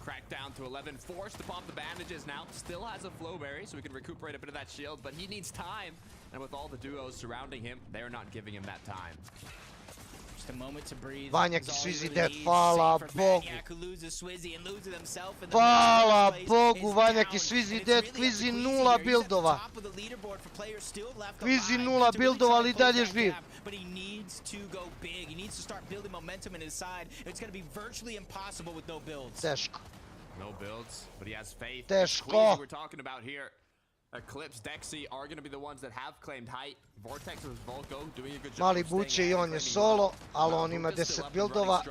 Cracked down to 11, forced to pump the bandages now. Still has a Flowberry, so he can recuperate a bit of that shield, but he needs time. And with all the duos surrounding him, they're not giving him that time. Just a moment to breathe. Vanjak I Swizzy dead, hvala Bogu. Hvala Bogu, Vanjak I Swizzy dead, Quizy 0 buildova. Quizy 0 buildova, ali dalje živ. But he needs to go big. He needs to start building momentum in his side. It's going to be virtually impossible with no builds. Teško. No builds, but he has faith. Teško. We're talking about here. Eclipse, Dexy are going to be the ones that have claimed height. Mali buće i on je solo, ali on ima 10 buildova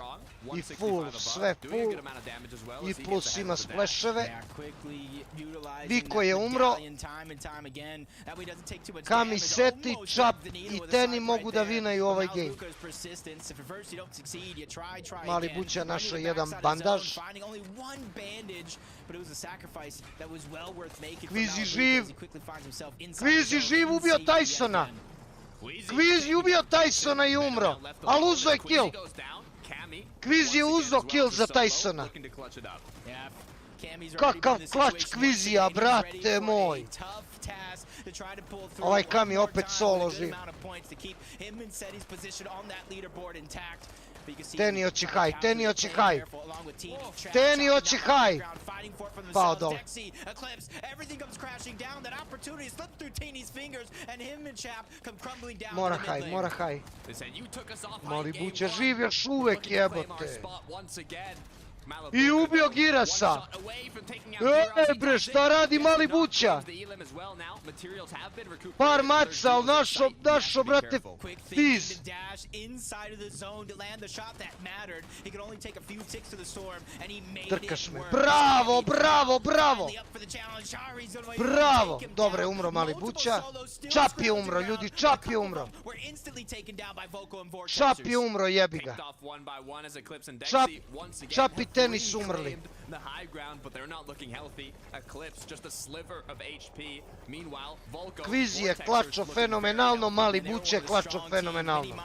i full, sve full, i plus ima splasheve. Viko je umro, Kami, Seti, Čap i Teni mogu da vinaju ovaj game. Mali buća našao jedan bandaž. Kvizi živ, Kvizi živ, ubio Tysona. Kvizi ubio Tysona i umro, ali uzo je kill. Kvizi je uzo kill za Tysona. Kakav klač Kvizija, brate moj. Ovaj Kami opet solo živ. Teni oći haj, Teni oći haj. Teni oći haj. Pao dole. Mora haj, mora haj. Mali buće živ još uvek, jebote. I ubio Girasa. Bre, šta radi Mali buća? Par maca, ali našo, brate, fiz. Trkaš me. Bravo, bravo, bravo. Bravo. Dobro je umro Mali buća. Čap je umro, ljudi, Čap je umro. Čap je umro, jebi ga. Čap i Teni su umrli. Kvizi je klačo fenomenalno, Mali buće je klačo fenomenalno.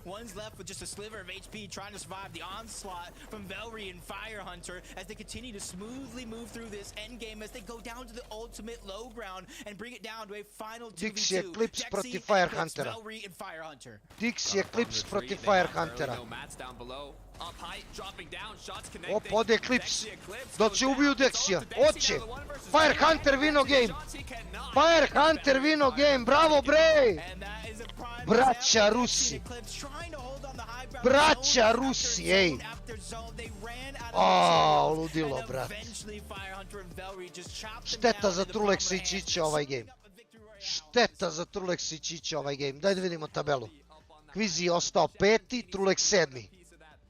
One's left with just a sliver of HP trying to survive the onslaught from Velry and Firehunter as they continue to smoothly move through this endgame as they go down to the ultimate low ground and bring it down to a final 2v2. Dixie Eclipse proti Firehuntera. Dixie Eclipse proti Firehuntera. Op, ode Eclipse. Da će ubiju Dexija. Oće. Firehunter vino game. Firehunter vino game. Bravo, bre. Braća Rusi. Braća Rusi, ej. O, ludilo, brat. Šteta za Trulexa i Čića ovaj game. Šteta za Trulexa i Čića ovaj game. Daj da vidimo tabelu. Kvizi je ostao 5. Trulex 7.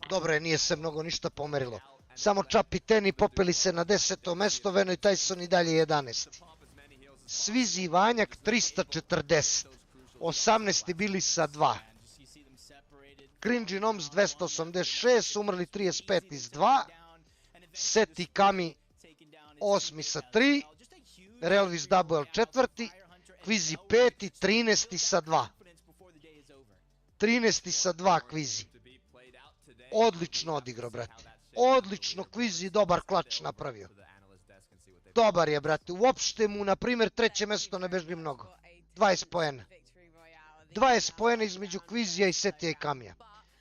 Dobro je, nije se mnogo ništa pomerilo. Samo Čap i Teni popeli se na 10. mesto, Veno i Tyson i dalje 11. Svizi i Vanjak 340. 18. bili sa 2. Cringy Noms 286, umrli 35 iz 2. Set i Kami 8. sa 3. Relvis Double 4. Kvizi 5. 13. sa 2. 13. sa 2 Kvizi. Odlično odigrao, brate. Odlično Kvizi, dobar klač napravio. Dobar je, brate. Uopšte mu, na primjer, 3. mesto ne bežbi mnogo. 20 poena. 20 poena između Kvizija i Setija i Kamija.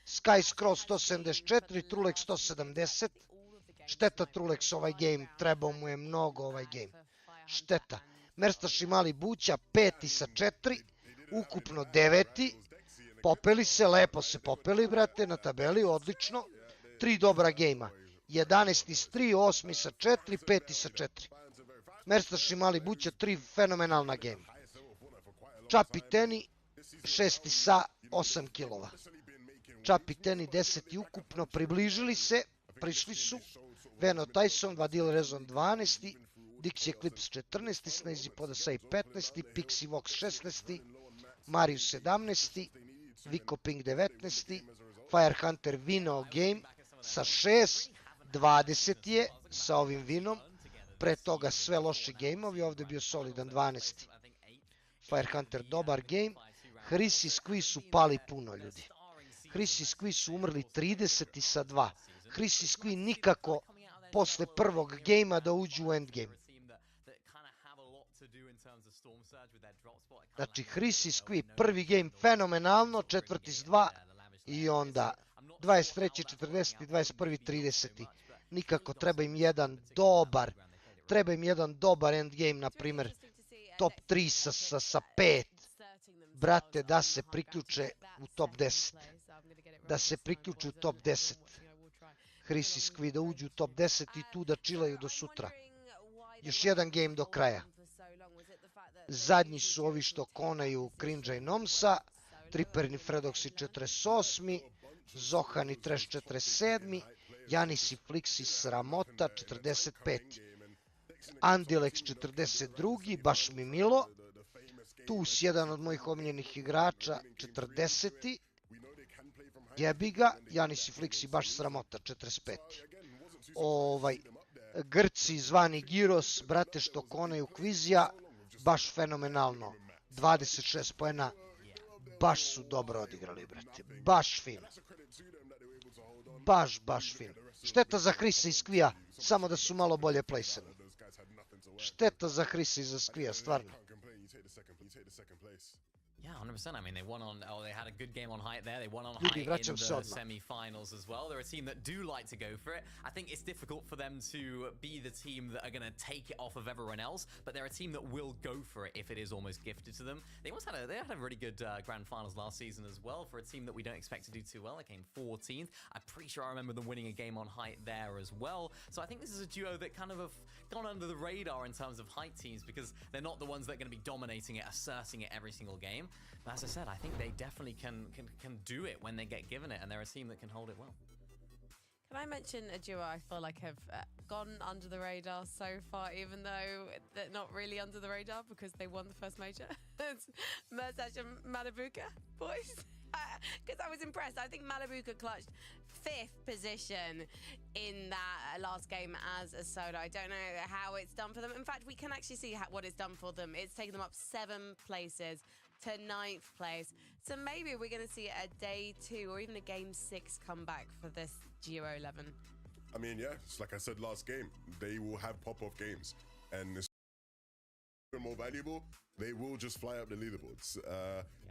Sky Scroll 174, Trulex 170. Šteta Trulex ovaj game, trebao mu je mnogo ovaj game. Šteta. Merstaš i Mali buća, 5. sa 4. Ukupno 9. Popeli se, lepo se popeli, brate, na tabeli, odlično. 3 dobra gejma. 11. s 3, 8. sa 4, 5. sa 4. Merstaš i Mali buća, 3 fenomenalna gejma. Čap i Teni, 6. sa 8 kilova. Čap i Teni 10. ukupno, približili se, prišli su. Veno Tyson, Vadil Rezon 12. Dixie Eclipse 14. Snazy Podasai 15. Pixie Vox 16. Marius 17. Vico Ping 19. Firehunter Vino game sa 6. 20 je sa ovim vinom. Pre toga sve loši gameovi, ovdje je bio solidan 12. Firehunter dobar game. Hris i Squeeze su pali puno, ljudi. Hris i Squeeze su umrli 30 sa 2. Hris i Squeeze nikako posle prvog gejma da uđu u endgame. Znači Hris i Squeeze prvi game fenomenalno, 4. s 2 i onda 23. 40. 21. 30. Nikako treba im jedan dobar endgame, na primjer top 3 sa 5. Brate, da se priključe u top 10. Da se priključu u top 10. Hris i Squeeze da uđu u top 10 i tu da chillaju do sutra. Još jedan game do kraja. Zadnji su ovi što konaju Cringe i Nomsa. Triperni Fredoxi 48. Zohani Trash 47. Janis i Flixi Sramota 45. Andilex 42. Baš mi milo. Tus, jedan od mojih omiljenih igrača, 40. Jebi ga. Janis i Flixi baš sramota, 45. Grci zvani Giros, brate što konaju Kvizija, baš fenomenalno. 26 poena. Baš su dobro odigrali, brate. Baš fino. Baš fino. Šteta za Hrisa i Skvija, samo da su malo bolje placeni. Šteta za Hrisa i za Skvija, stvarno. Yeah, 100%. I mean, they had a good game on height there. They won on height in the semi-finals as well. They're a team that do like to go for it. I think it's difficult for them to be the team that are going to take it off of everyone else, but they're a team that will go for it if it is almost gifted to them. They had a really good grand finals last season as well for a team that we don't expect to do too well. They came 14th. I'm pretty sure I remember them winning a game on height there as well. So I think this is a duo that kind of have gone under the radar in terms of height teams because they're not the ones that are going to be dominating it, asserting it every single game. But as I said, I think they definitely can do it when they get given it, and they're a team that can hold it well. Can I mention a duo I feel like have gone under the radar so far, even though they're not really under the radar because they won the first major? It's Mersac and Malibuka, boys. Because I was impressed. I think Malibuka clutched 5th position in that last game as a solo. I don't know how it's done for them. In fact, we can actually see what it's done for them. It's taken them up 7 places to 9th place. So maybe we're going to see a day 2 or even a game 6 comeback for this Geo 11. I mean, yeah, it's like I said last game, they will have pop-off games. And it's more valuable, they will just fly up the leaderboards.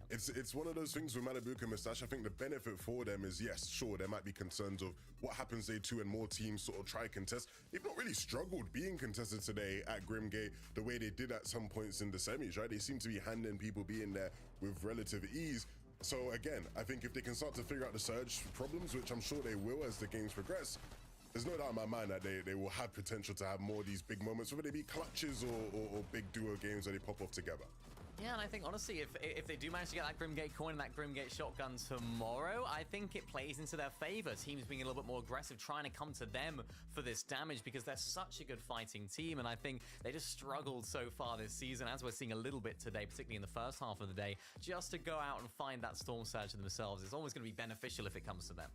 It's one of those things with Malibuka and Mustache. I think the benefit for them is, yes, sure, there might be concerns of what happens day 2 and more teams sort of try contest. They've not really struggled being contested today at Grimgate the way they did at some points in the semis, right? They seem to be handing people being there with relative ease. So again, I think if they can start to figure out the surge problems, which I'm sure they will as the games progress, there's no doubt in my mind that they will have potential to have more of these big moments, whether they be clutches or big duo games where they pop off together. Yeah, and I think, honestly, if they do manage to get that Grimgate coin and that Grimgate shotgun tomorrow, I think it plays into their favor. Teams being a little bit more aggressive, trying to come to them for this damage because they're such a good fighting team, and I think they just struggled so far this season, as we're seeing a little bit today, particularly in the first half of the day, just to go out and find that Storm Surge themselves. It's always going to be beneficial if it comes to them.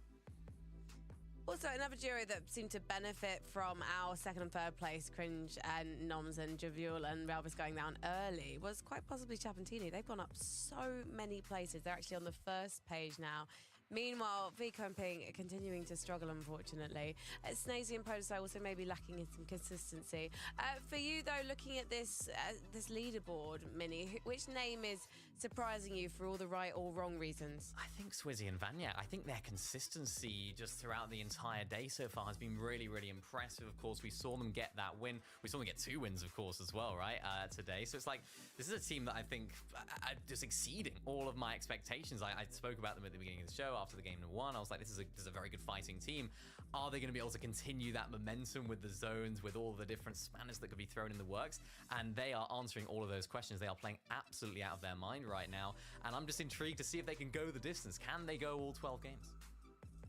Also, another duo that seemed to benefit from our 2nd and 3rd place, Cringe and Noms and Javiul and Relvis going down early, was quite possibly Chapantini. They've gone up so many places. They're actually on the 1st page now. Meanwhile, Vico and Ping are continuing to struggle, unfortunately. Snazy and Podestar also maybe lacking in some consistency. For you, though, looking at this leaderboard, Mini, which name is surprising you for all the right or wrong reasons? I think Swizzy and Vanya. I think their consistency just throughout the entire day so far has been really, really impressive. Of course, we saw them get that win. We saw them get 2 wins, of course, as well, right, today. So it's like, this is a team that I think are just exceeding all of my expectations. I spoke about them at the beginning of the show after the game 1. I was like, this is a very good fighting team. Are they going to be able to continue that momentum with the zones, with all the different spanners that could be thrown in the works? And they are answering all of those questions. They are playing absolutely out of their mind right now. And I'm just intrigued to see if they can go the distance. Can they go all 12 games?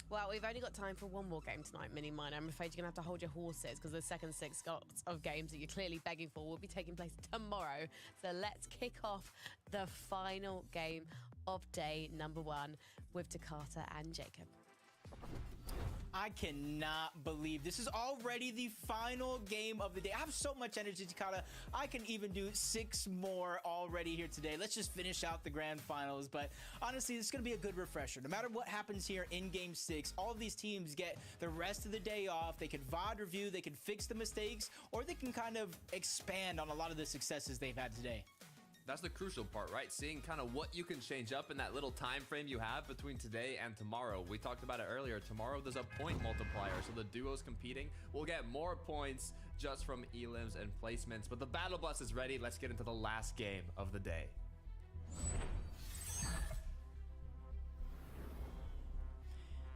Well, we've only got time for one more game tonight, Mini Miner. I'm afraid you're going to have to hold your horses because the second 6 slots of games that you're clearly begging for will be taking place tomorrow. So let's kick off the final game of day number 1 with Takata and Jacob. I cannot believe this is already the final game of the day. I have so much energy, Takata. I can even do 6 more already here today. Let's just finish out the grand finals. But honestly, this is going to be a good refresher. No matter what happens here in game 6, all of these teams get the rest of the day off. They can VOD review, they can fix the mistakes, or they can kind of expand on a lot of the successes they've had today. That's the crucial part, right? Seeing kind of what you can change up in that little time frame you have between today and tomorrow. We talked about it earlier. Tomorrow there's a point multiplier, so the duos competing will get more points just from elims and placements. But the battle bus is ready. Let's get into the last game of the day.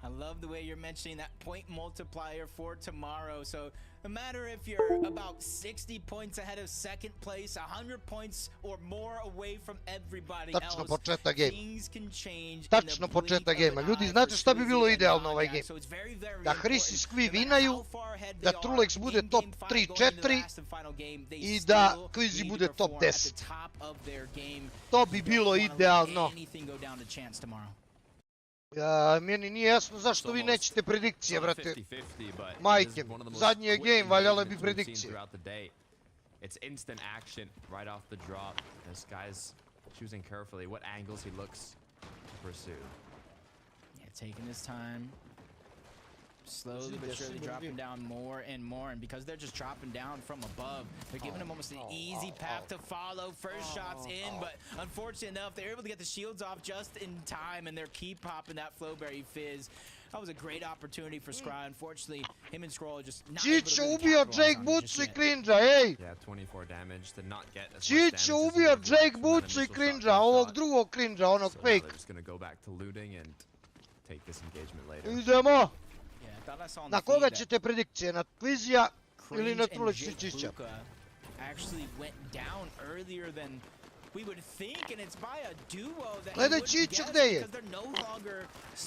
I love the way you're mentioning that point multiplier for tomorrow. So no matter if you're about 60 points ahead of second place, 100 points or more away from everybody else, things can change. Tačno početak gejma. Ljudi, znate šta bi bilo idealno ovaj game? Da Chris i Squee vinaju, da Trulex bude top 3-4 i da Quizy bude top 10. To bi bilo idealno. Meni nije jasno zašto vi nećete predikcije, brate. Majke, zadnji je game, valjale bi predikcije. It's instant action right off the drop. This guy's choosing carefully what angles he looks to pursue. Yeah, taking his time. Slowly but surely dropping down more and more, and because they're just dropping down from above, they're giving him almost an easy path to follow. First shots in, but unfortunately enough, they're able to get the shields off just in time, and they're keep popping that Flowberry Fizz. That was a great opportunity for Scry. Unfortunately, him and Scroll are just not able to Chicho ubio Jake Boots i Cringe, ej! Yeah, 24 damage to not get as much Chicho ubio Jake Boots i Cringe, ovog drugog Cringe, onog fake. They're just gonna go back to looting and take this engagement later. Idemo! Na koga ćete predikcije? Na Quizija ili na Trulex Čića? Actually went down earlier than we would think, and it's by a duo that Gledaj Čića gde je.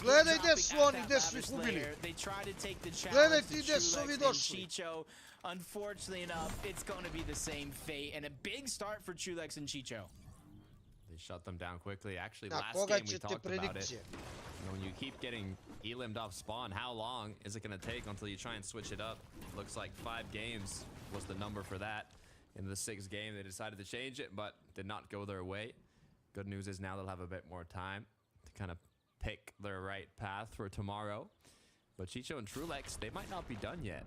Gledaj gde su oni, gde su ih ubili. Gledaj ti gde su ovi došli. Unfortunately enough, it's going to be the same fate, and a big start for Trulex and Chicho. They shut them down quickly. Actually, Na last koga game we ćete talked about it. predikcije? When you keep getting elimed off spawn, how long is it going to take until you try and switch it up? Looks like 5 games was the number for that. In the 6th game, they decided to change it, but did not go their way. Good news is now they'll have a bit more time to kind of pick their right path for tomorrow. But Chicho and Trulex, they might not be done yet.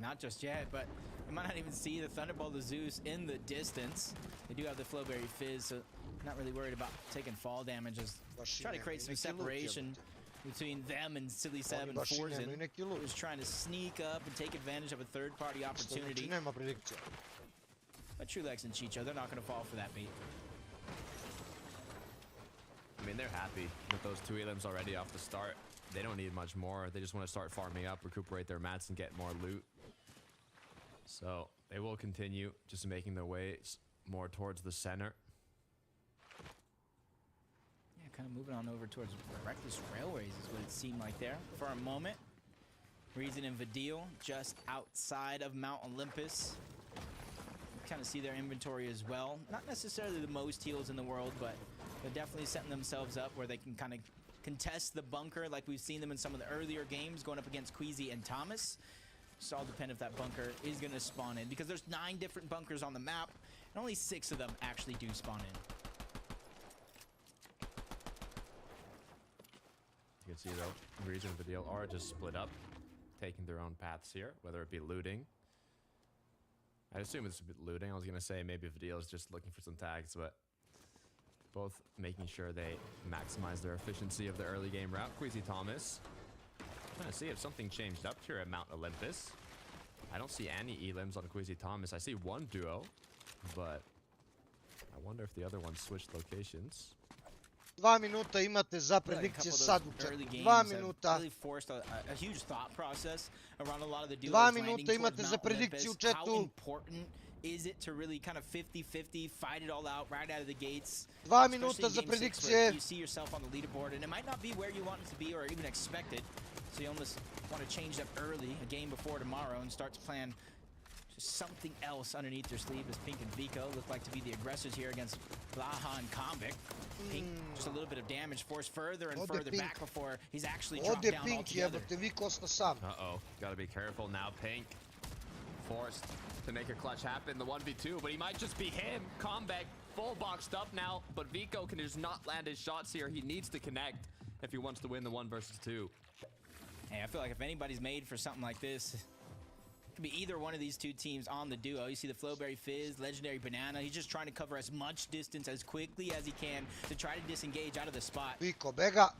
Not just yet, but you might not even see the Thunderbolt of Zeus in the distance. They do have the Flowberry Fizz, so not really worried about taking fall damage. Just try to create some separation between them and Silly Seb and Forzen, who's trying to sneak up and take advantage of a third-party opportunity. But Trulex and Chicho, they're not going to fall for that bait. I mean, they're happy with those 2 elims already off the start. They don't need much more. They just want to start farming up, recuperate their mats, and get more loot. So they will continue just making their way more towards the center. Yeah, kind of moving on over towards Reckless Railways is what it seemed like there for a moment. Ryzen and Vidil just outside of Mount Olympus. You kind of see their inventory as well. Not necessarily the most heals in the world, but they're definitely setting themselves up where they can kind of contest the bunker like we've seen them in some of the earlier games going up against Queasy and Thomas. Just all depend if that bunker is going to spawn in, because there's 9 different bunkers on the map and only 6 of them actually do spawn in. You can see though, Ryzen and Vidil are just split up, taking their own paths here, whether it be looting. I assume it's looting. I was going to say maybe Vidil is just looking for some tags, but both making sure they maximize their efficiency of the early game route. Queasy Thomas trying to see if something changed up here at Mount Olympus. I don't see any elims on Queasy Thomas. I see 1 duo, but I wonder if the other one switched locations. 2 minuta imate za predikcije sad u četu. 2 minuta. 2 minuta imate za predikciju u četu. Is it to really kind of 50-50 fight it all out right out of the gates? 2 minuta za predikcije. You see yourself on the leaderboard, and it might not be where you want it to be or even expected. So you almost want to change up early, a game before tomorrow, and start to plan just something else underneath your sleeve, as Pink and Vico look like to be the aggressors here against Blaha and Konvic. Pink, just a little bit of damage, forced further and further back before he's actually dropped down altogether. Uh-oh, gotta be careful now, Pink. Forced to make a clutch happen, the 1v2, but he might just be him. Konvic full boxed up now, but Vico can just not land his shots here. He needs to connect if he wants to win the 1 versus 2. Hey, I feel like if anybody's made for something like this, it could be either one of these 2 teams on the duo. You see the Flowberry Fizz, Legendary Banana. He's just trying to cover as much distance as quickly as he can to try to disengage out of the spot. Vico bega.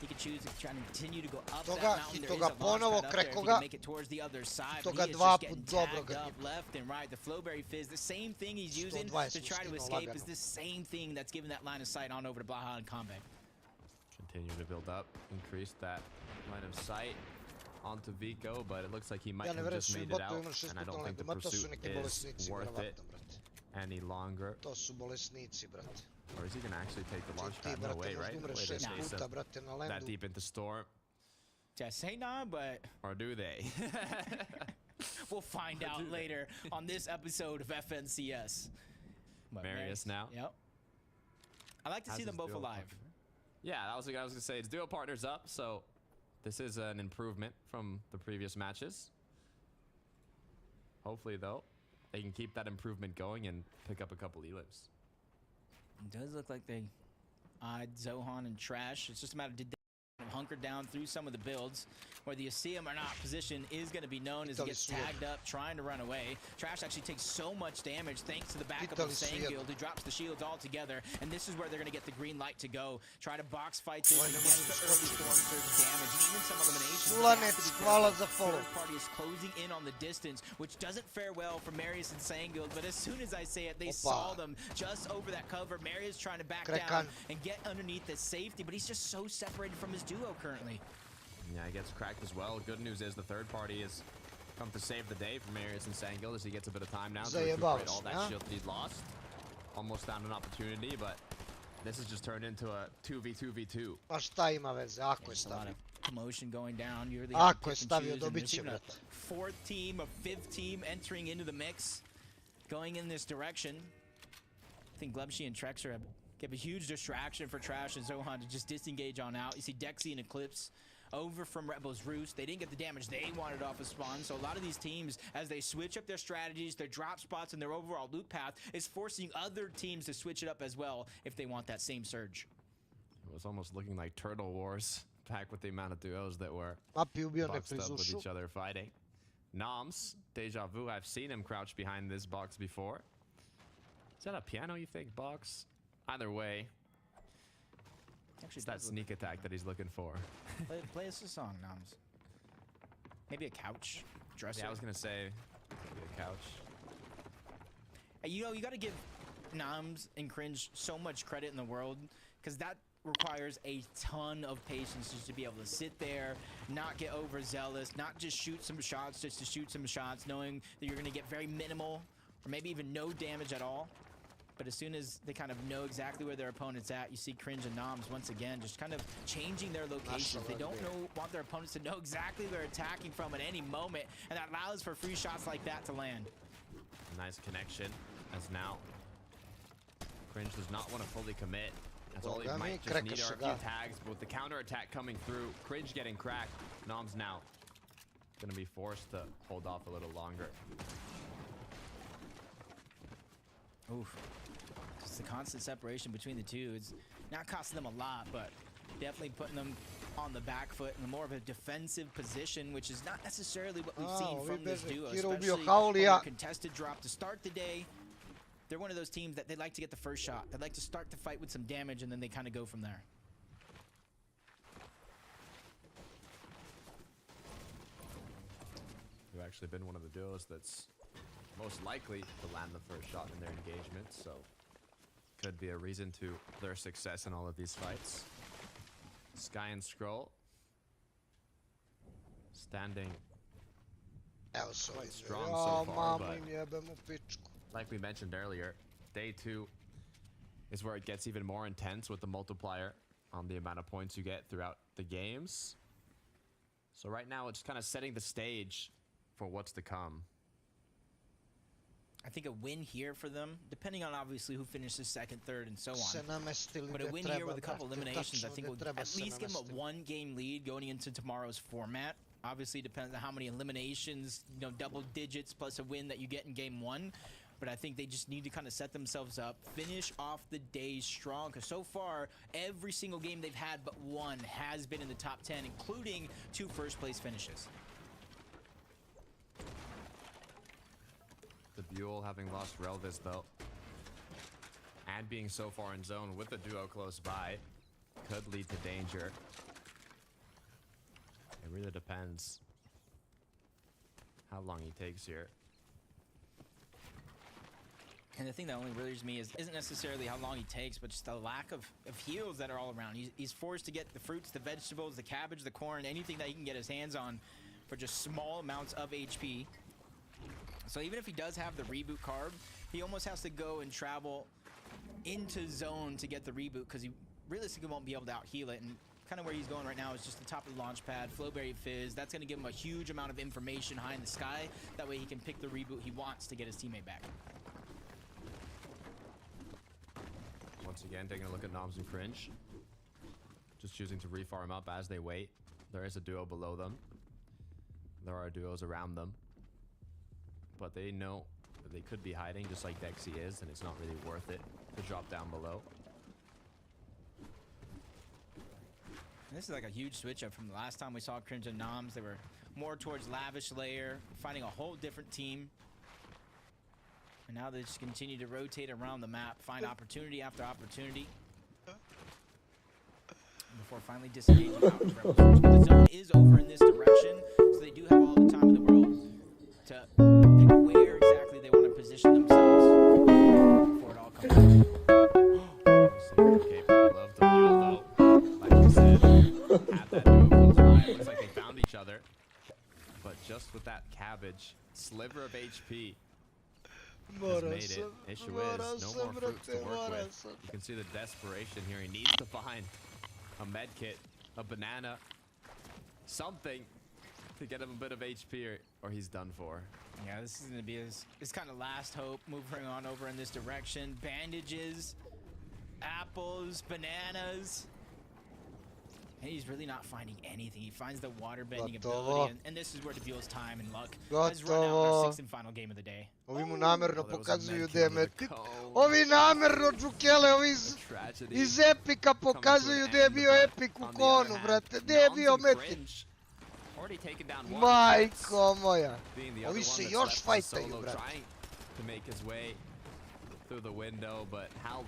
He could choose to try to continue to go up that mountain. There is a launch pad up there if he can make it towards the other side. But he is just getting tagged up left and right. The Flowberry Fizz, the same thing he's using to try to escape is the same thing that's giving that line of sight on over to Blaha and Konvic. Continue to build up, increase that Line of sight onto Vico, but it looks like he might have just made it out, and I don't think the pursuit is worth it any longer. To su bolesnici, brate. Or is he gonna actually take the launch pad? No way, right? That deep into storm. I say nah, but... Or do they? We'll find out later on this episode of FNCS. But Marius now. Yep. I like to see them both alive. Yeah, that was what I was gonna say. It's duo partners up, so this is an improvement from the previous matches. Hopefully, though, they can keep that improvement going and pick up a couple elims. It does look like they eyed Zohan and Trash. It's just a matter of did they hunker down through some of the builds. Whether you see him or not, position is going to be known as he gets tagged up, trying to run away. Trash actually takes so much damage thanks to the backup of Sangild, who drops the shields all together. And this is where they're going to get the green light to go. Try to box fight this and get the early storm surge damage. And even some eliminations. Third party is closing in on the distance, which doesn't fare well for Marius and Sangild. But as soon as I say it, they saw them just over that cover. Marius trying to back down and get underneath the safety, but he's just so separated from his duo currently. Yeah, he gets cracked as well. Good news is the third party has come to save the day for Marius and Sangild as he gets a bit of time now to recuperate all that shield that he's lost. Almost found an opportunity, but this has just turned into a 2v2v2. Pa šta ima veze, ako je stavio. A lot of commotion going down. You're the ako je stavio, dobit će, brate. Fourth team, a fifth team entering into the mix, going in this direction. I think Glebshi and Trexer give a huge distraction for Trash and Zohan to just disengage on out. You see Dexy and Eclipse over from Rebel's Roost. They didn't get the damage they wanted off of spawn, so a lot of these teams, as they switch up their strategies, their drop spots, and their overall loot path, is forcing other teams to switch it up as well if they want that same surge. It was almost looking like Turtle Wars, back with the amount of duos that were boxed up with each other fighting. Noms, Deja Vu, I've seen him crouch behind this box before. Is that a piano, you think, box? Either way, it's that sneak attack that he's looking for. Play us a song, Noms. Maybe a couch dresser. Yeah, I was gonna say maybe a couch. You know, you got to give Noms and Cringe so much credit in the world, because that requires a ton of patience just to be able to sit there, not get overzealous, not just shoot some shots just to shoot some shots, knowing that you're gonna get very minimal or maybe even no damage at all. But as soon as they kind of know exactly where their opponent's at, you see Cringe and Noms once again just kind of changing their locations. They don't want their opponents to know exactly where they're attacking from at any moment, and that allows for free shots like that to land. Nice connection, as now Cringe does not want to fully commit. That's all he might just need are a few tags, but with the counter attack coming through, Cringe getting cracked, Noms now gonna be forced to hold off a little longer. Oof. Just the constant separation between the two. It's not costing them a lot, but definitely putting them on the back foot in more of a defensive position, which is not necessarily what we've seen from this duo, especially on a contested drop to start the day. They're one of those teams that they like to get the first shot. They like to start the fight with some damage, and then they kind of go from there. We've actually been one of the duos that's most likely to land the first shot in their engagement, so could be a reason to their success in all of these fights. Sky and Scroll standing quite strong so far, but like we mentioned earlier, day 2 is where it gets even more intense with the multiplier on the amount of points you get throughout the games. So right now it's kind of setting the stage for what's to come. I think a win here for them, depending on obviously who finishes second, third, and so on. But a win here with a couple eliminations, I think will at least give them a 1-game lead going into tomorrow's format. Obviously, depends on how many eliminations, you know, double digits plus a win that you get in game 1. But I think they just need to kind of set themselves up, finish off the day strong. Because so far, every single game they've had but one has been in the top 10, including 2 first-place finishes. The Buell having lost Relvis though, and being so far in zone with the duo close by, could lead to danger. It really depends how long he takes here. And the thing that only worries me isn't necessarily how long he takes, but just the lack of heals that are all around. He's forced to get the fruits, the vegetables, the cabbage, the corn, anything that he can get his hands on for just small amounts of HP. So even if he does have the reboot carb, he almost has to go and travel into zone to get the reboot because he realistically won't be able to out-heal it. And kind of where he's going right now is just the top of the launch pad, Flowberry Fizz. That's going to give him a huge amount of information high in the sky. That way he can pick the reboot he wants to get his teammate back. Once again, taking a look at Noms and Cringe. Just choosing to refarm up as they wait. There is a duo below them. There are duos around them. But they know that they could be hiding just like Dexy is, and it's not really worth it to drop down below. This is like a huge switch up from the last time we saw Cringe and Noms. They were more towards Lavish Layer, finding a whole different team. And now they just continue to rotate around the map, find opportunity after opportunity. Before finally disengaging out with Rebels. But the zone is over in this direction, so they do have all the time in the world to pick where exactly they want to position themselves before it all comes out. Capable of the mule, though. Like you said, had that duo close by. It looks like they found each other. But just with that cabbage, sliver of HP has made it. Issue is no more fruits to work with. You can see the desperation here. He needs to find a med kit, a banana, something to get him a bit of HP or he's done for. Yeah, this is going to be his kind of last hope, moving on over in this direction. Bandages, apples, bananas. And he's really not finding anything. He finds the water bending ability, and this is where Debul's time and luck has run out in our sixth and final game of the day. Ovi mu namjerno pokazuju da je metit. Ovi namjerno džukele, ovi iz Epika pokazuju da je bio Epik u konu, brate. Da je bio metit. Majko moja. Ovi se još fajtaju, brate.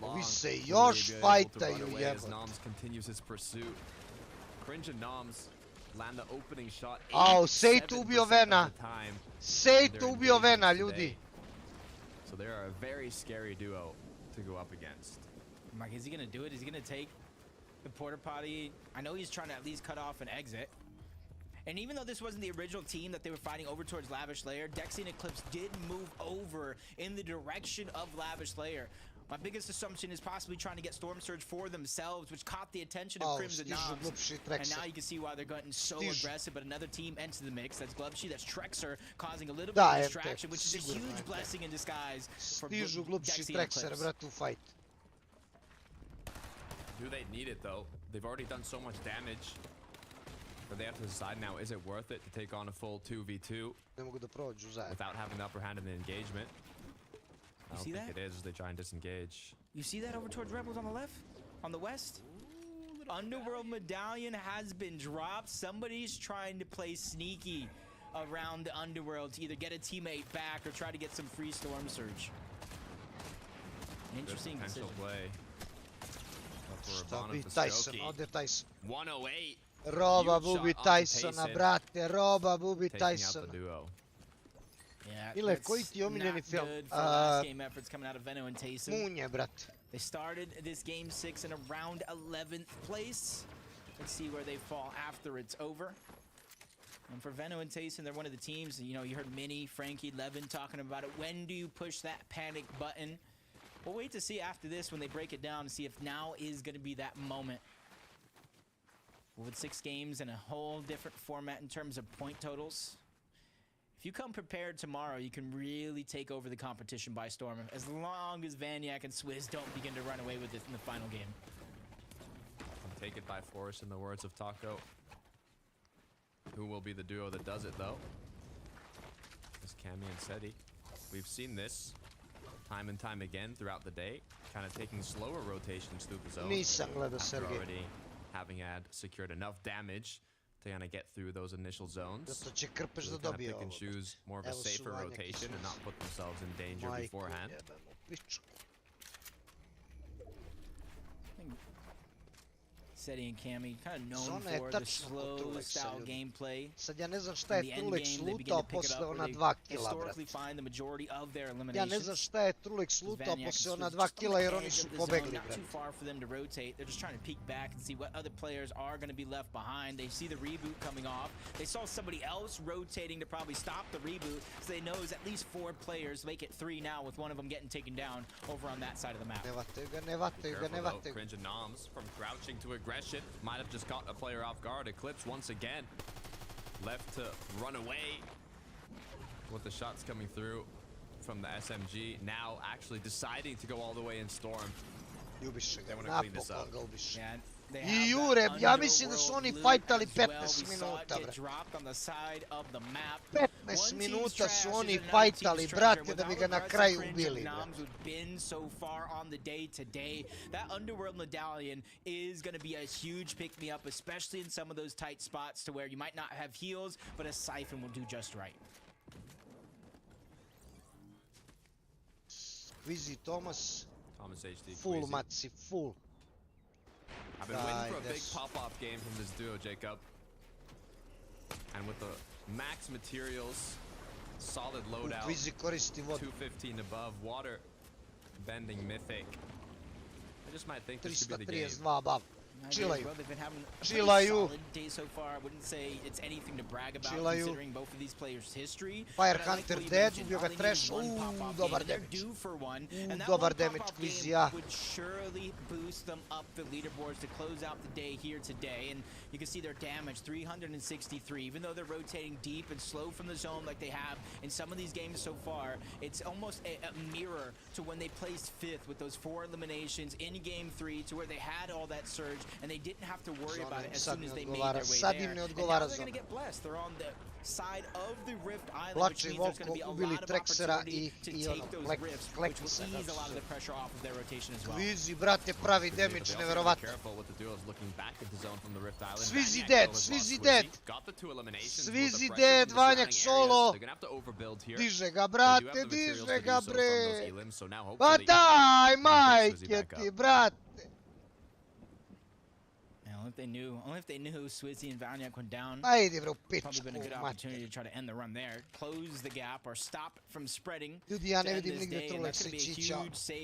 Ovi se još fajtaju, jebote. Cringe and Noms land the opening shot. Au, Sejt ubio Vena. Sejt ubio Vena, ljudi. So they are a very scary duo to go up against. Mike, is he gonna do it? Is he gonna take the porta potty? I know he's trying to at least cut off an exit. And even though this wasn't the original team that they were fighting over towards Lavish Layer, Dexy and Eclipse did move over in the direction of Lavish Layer. My biggest assumption is possibly trying to get Storm Surge for themselves, which caught the attention of Crimson Noms. And now you can see why they're getting so aggressive, but another team enters the mix. That's Glubshy, that's Trexer, causing a little bit of distraction, which is a huge blessing in disguise for Dexy and Eclipse. Do they need it, though? They've already done so much damage. But they have to decide now, is it worth it to take on a full 2v2 without having the upper hand in the engagement? I don't think it is as they try and disengage. You see that over towards Rebels on the left? On the west? Underworld Medallion has been dropped. Somebody's trying to play sneaky around the Underworld to either get a teammate back or try to get some free Storm Surge. Interesting decision. Play. Tyson, ode Tyson. 108. Roba bubi Tysona, brate, roba bubi Tysona. Ile, koji ti omiljeni film? Munje, brate. They started this game 6 in around 11th place. Let's see where they fall after it's over. And for Veno and Tayson, they're one of the teams. You know, you heard Minnie, Frankie, Levin talking about it. When do you push that panic button? We'll wait to see after this when they break it down to see if now is going to be that moment. With 6 games and a whole different format in terms of point totals. If you come prepared tomorrow, you can really take over the competition by storm, as long as Vaniac and Swizz don't begin to run away with it in the final game. Take it by force, in the words of Taco. Who will be the duo that does it, though? It's Cammy and Seti. We've seen this time and time again throughout the day, kind of taking slower rotations through the zone. After already having secured enough damage to kind of get through those initial zones. So they kind of pick and choose more of a safer rotation and not put themselves in danger beforehand. Seti and Cami, kind of known for the slow style gameplay. Sad ja ne znam šta je Trulex lutao posle ona 2 kila, brate. Ja ne znam šta je Trulex lutao posle ona 2 kila jer oni su pobegli, brate. Too far for them to rotate. They're just trying to peek back and see what other players are going to be left behind. They see the reboot coming off. They saw somebody else rotating to probably stop the reboot, so they know it's at least 4 players. Make it 3 now with one of them getting taken down over on that side of the map. Ne vataju ga, ne vataju ga, ne vataju ga. Cringe and Noms from crouching to aggression. Might have just caught a player off guard. Eclipse once again left to run away with the shots coming through from the SMG. Now actually deciding to go all the way in Storm. Ljubiše ga, They want to clean this up. napokon ga ubiše. Yeah, I jure, ja mislim da su oni fajtali 15 minuta, brate. 15 minuta su oni fajtali, brate, da bi ga na kraju ubili, brate. So far on the day today, that underworld medallion is going to be a huge pick-me-up, especially in some of those tight spots to where you might not have heals, but a siphon will do just right. Quizzy Thomas, HD, full Matsi, full. I've been waiting for a big pop-off game from this duo, Jacob. And with the max materials, solid loadout, 215 above, water bending mythic. I just might think this could be the game. 332 above. Chillaju. They've been having a Chillaju. solid day so far. I wouldn't say it's anything to brag about considering both of these players' history. Fire Hunter dead, ubio ga Trash. Dobar damage. Dobar damage, Quizzy, ja. Would surely boost them up the leaderboards to close out the day here today. And you can see their damage, 363. Even though they're rotating deep and slow from the zone like they have in some of these games so far, it's almost a mirror to when they placed 5th with those 4 eliminations in Game 3 to where they had all that surge and they didn't have to worry about it as soon as they made their way there. And now they're going to get blessed. They're on the side of the Rift Island, which means there's going to be a lot of opportunity to take those rifts, which will ease a lot of the pressure off of their rotation as well. Quizzy, brate, pravi damage, neverovatno. Careful with the duos looking back into zone from the Rift Island. Swizzy dead, Swizzy dead. Got the 2 eliminations. Swizzy dead, Vanjak solo. They're going to have to overbuild here. Diže ga, brate, diže ga, bre. Pa daj, majke ti, brate. Only if they knew Swizzy and Vanjak went down. Ajde, bro, Probably been a good opportunity to try to end the run there, close the gap or stop it from spreading. Ljudi, ja ne vidim nigde Trulex i Čića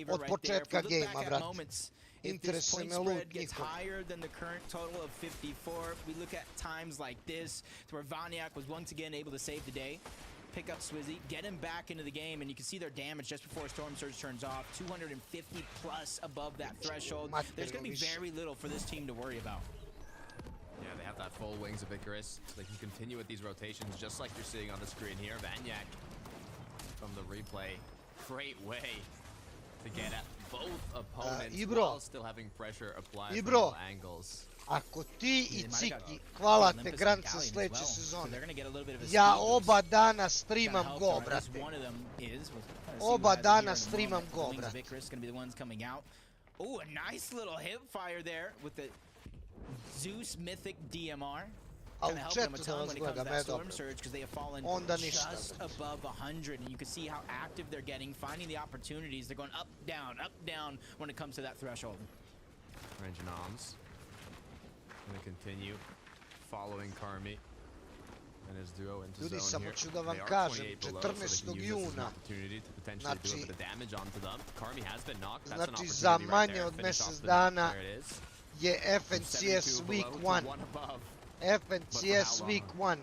od početka gejma, brate. Interesuje me loot gets nikog. higher than the current total of 54. We look at times like this, to where Vanjak was once again able to save the day. Pick up Swizzy, get him back into the game, and you can see their damage just before Storm Surge turns off. 250 plus above that threshold. There's going to be very little for this team to worry about. Yeah, they have that full Wings of Icarus. So they can continue with these rotations just like you're seeing on the screen here. Vanjak from the replay. Great way to get at both opponents while still having pressure applied from all angles. Ako ti I Ciki hvalate Grance sljedeće sezone, ja oba dana streamam go, brate. Oba dana streamam go, brate. Oh, a nice little hip fire there with the Zeus Mythic DMR. A u chatu da vas gledam, dobro. Onda ništa. Just above 100, and you can see how active they're getting, finding the opportunities. They're going up, down when it comes to that threshold. Range Noms going to continue following Karmi and his duo into Ljudi, zone samo here. ću da vam They are kažem, 28 below, so they 14. can use this as an juna, opportunity to potentially do a bit of damage onto them. Karmi has been knocked. That's an znači opportunity za right manje there. od Finish off mjesec the dana there it is. je FNCS Week 1. FNCS Week 1.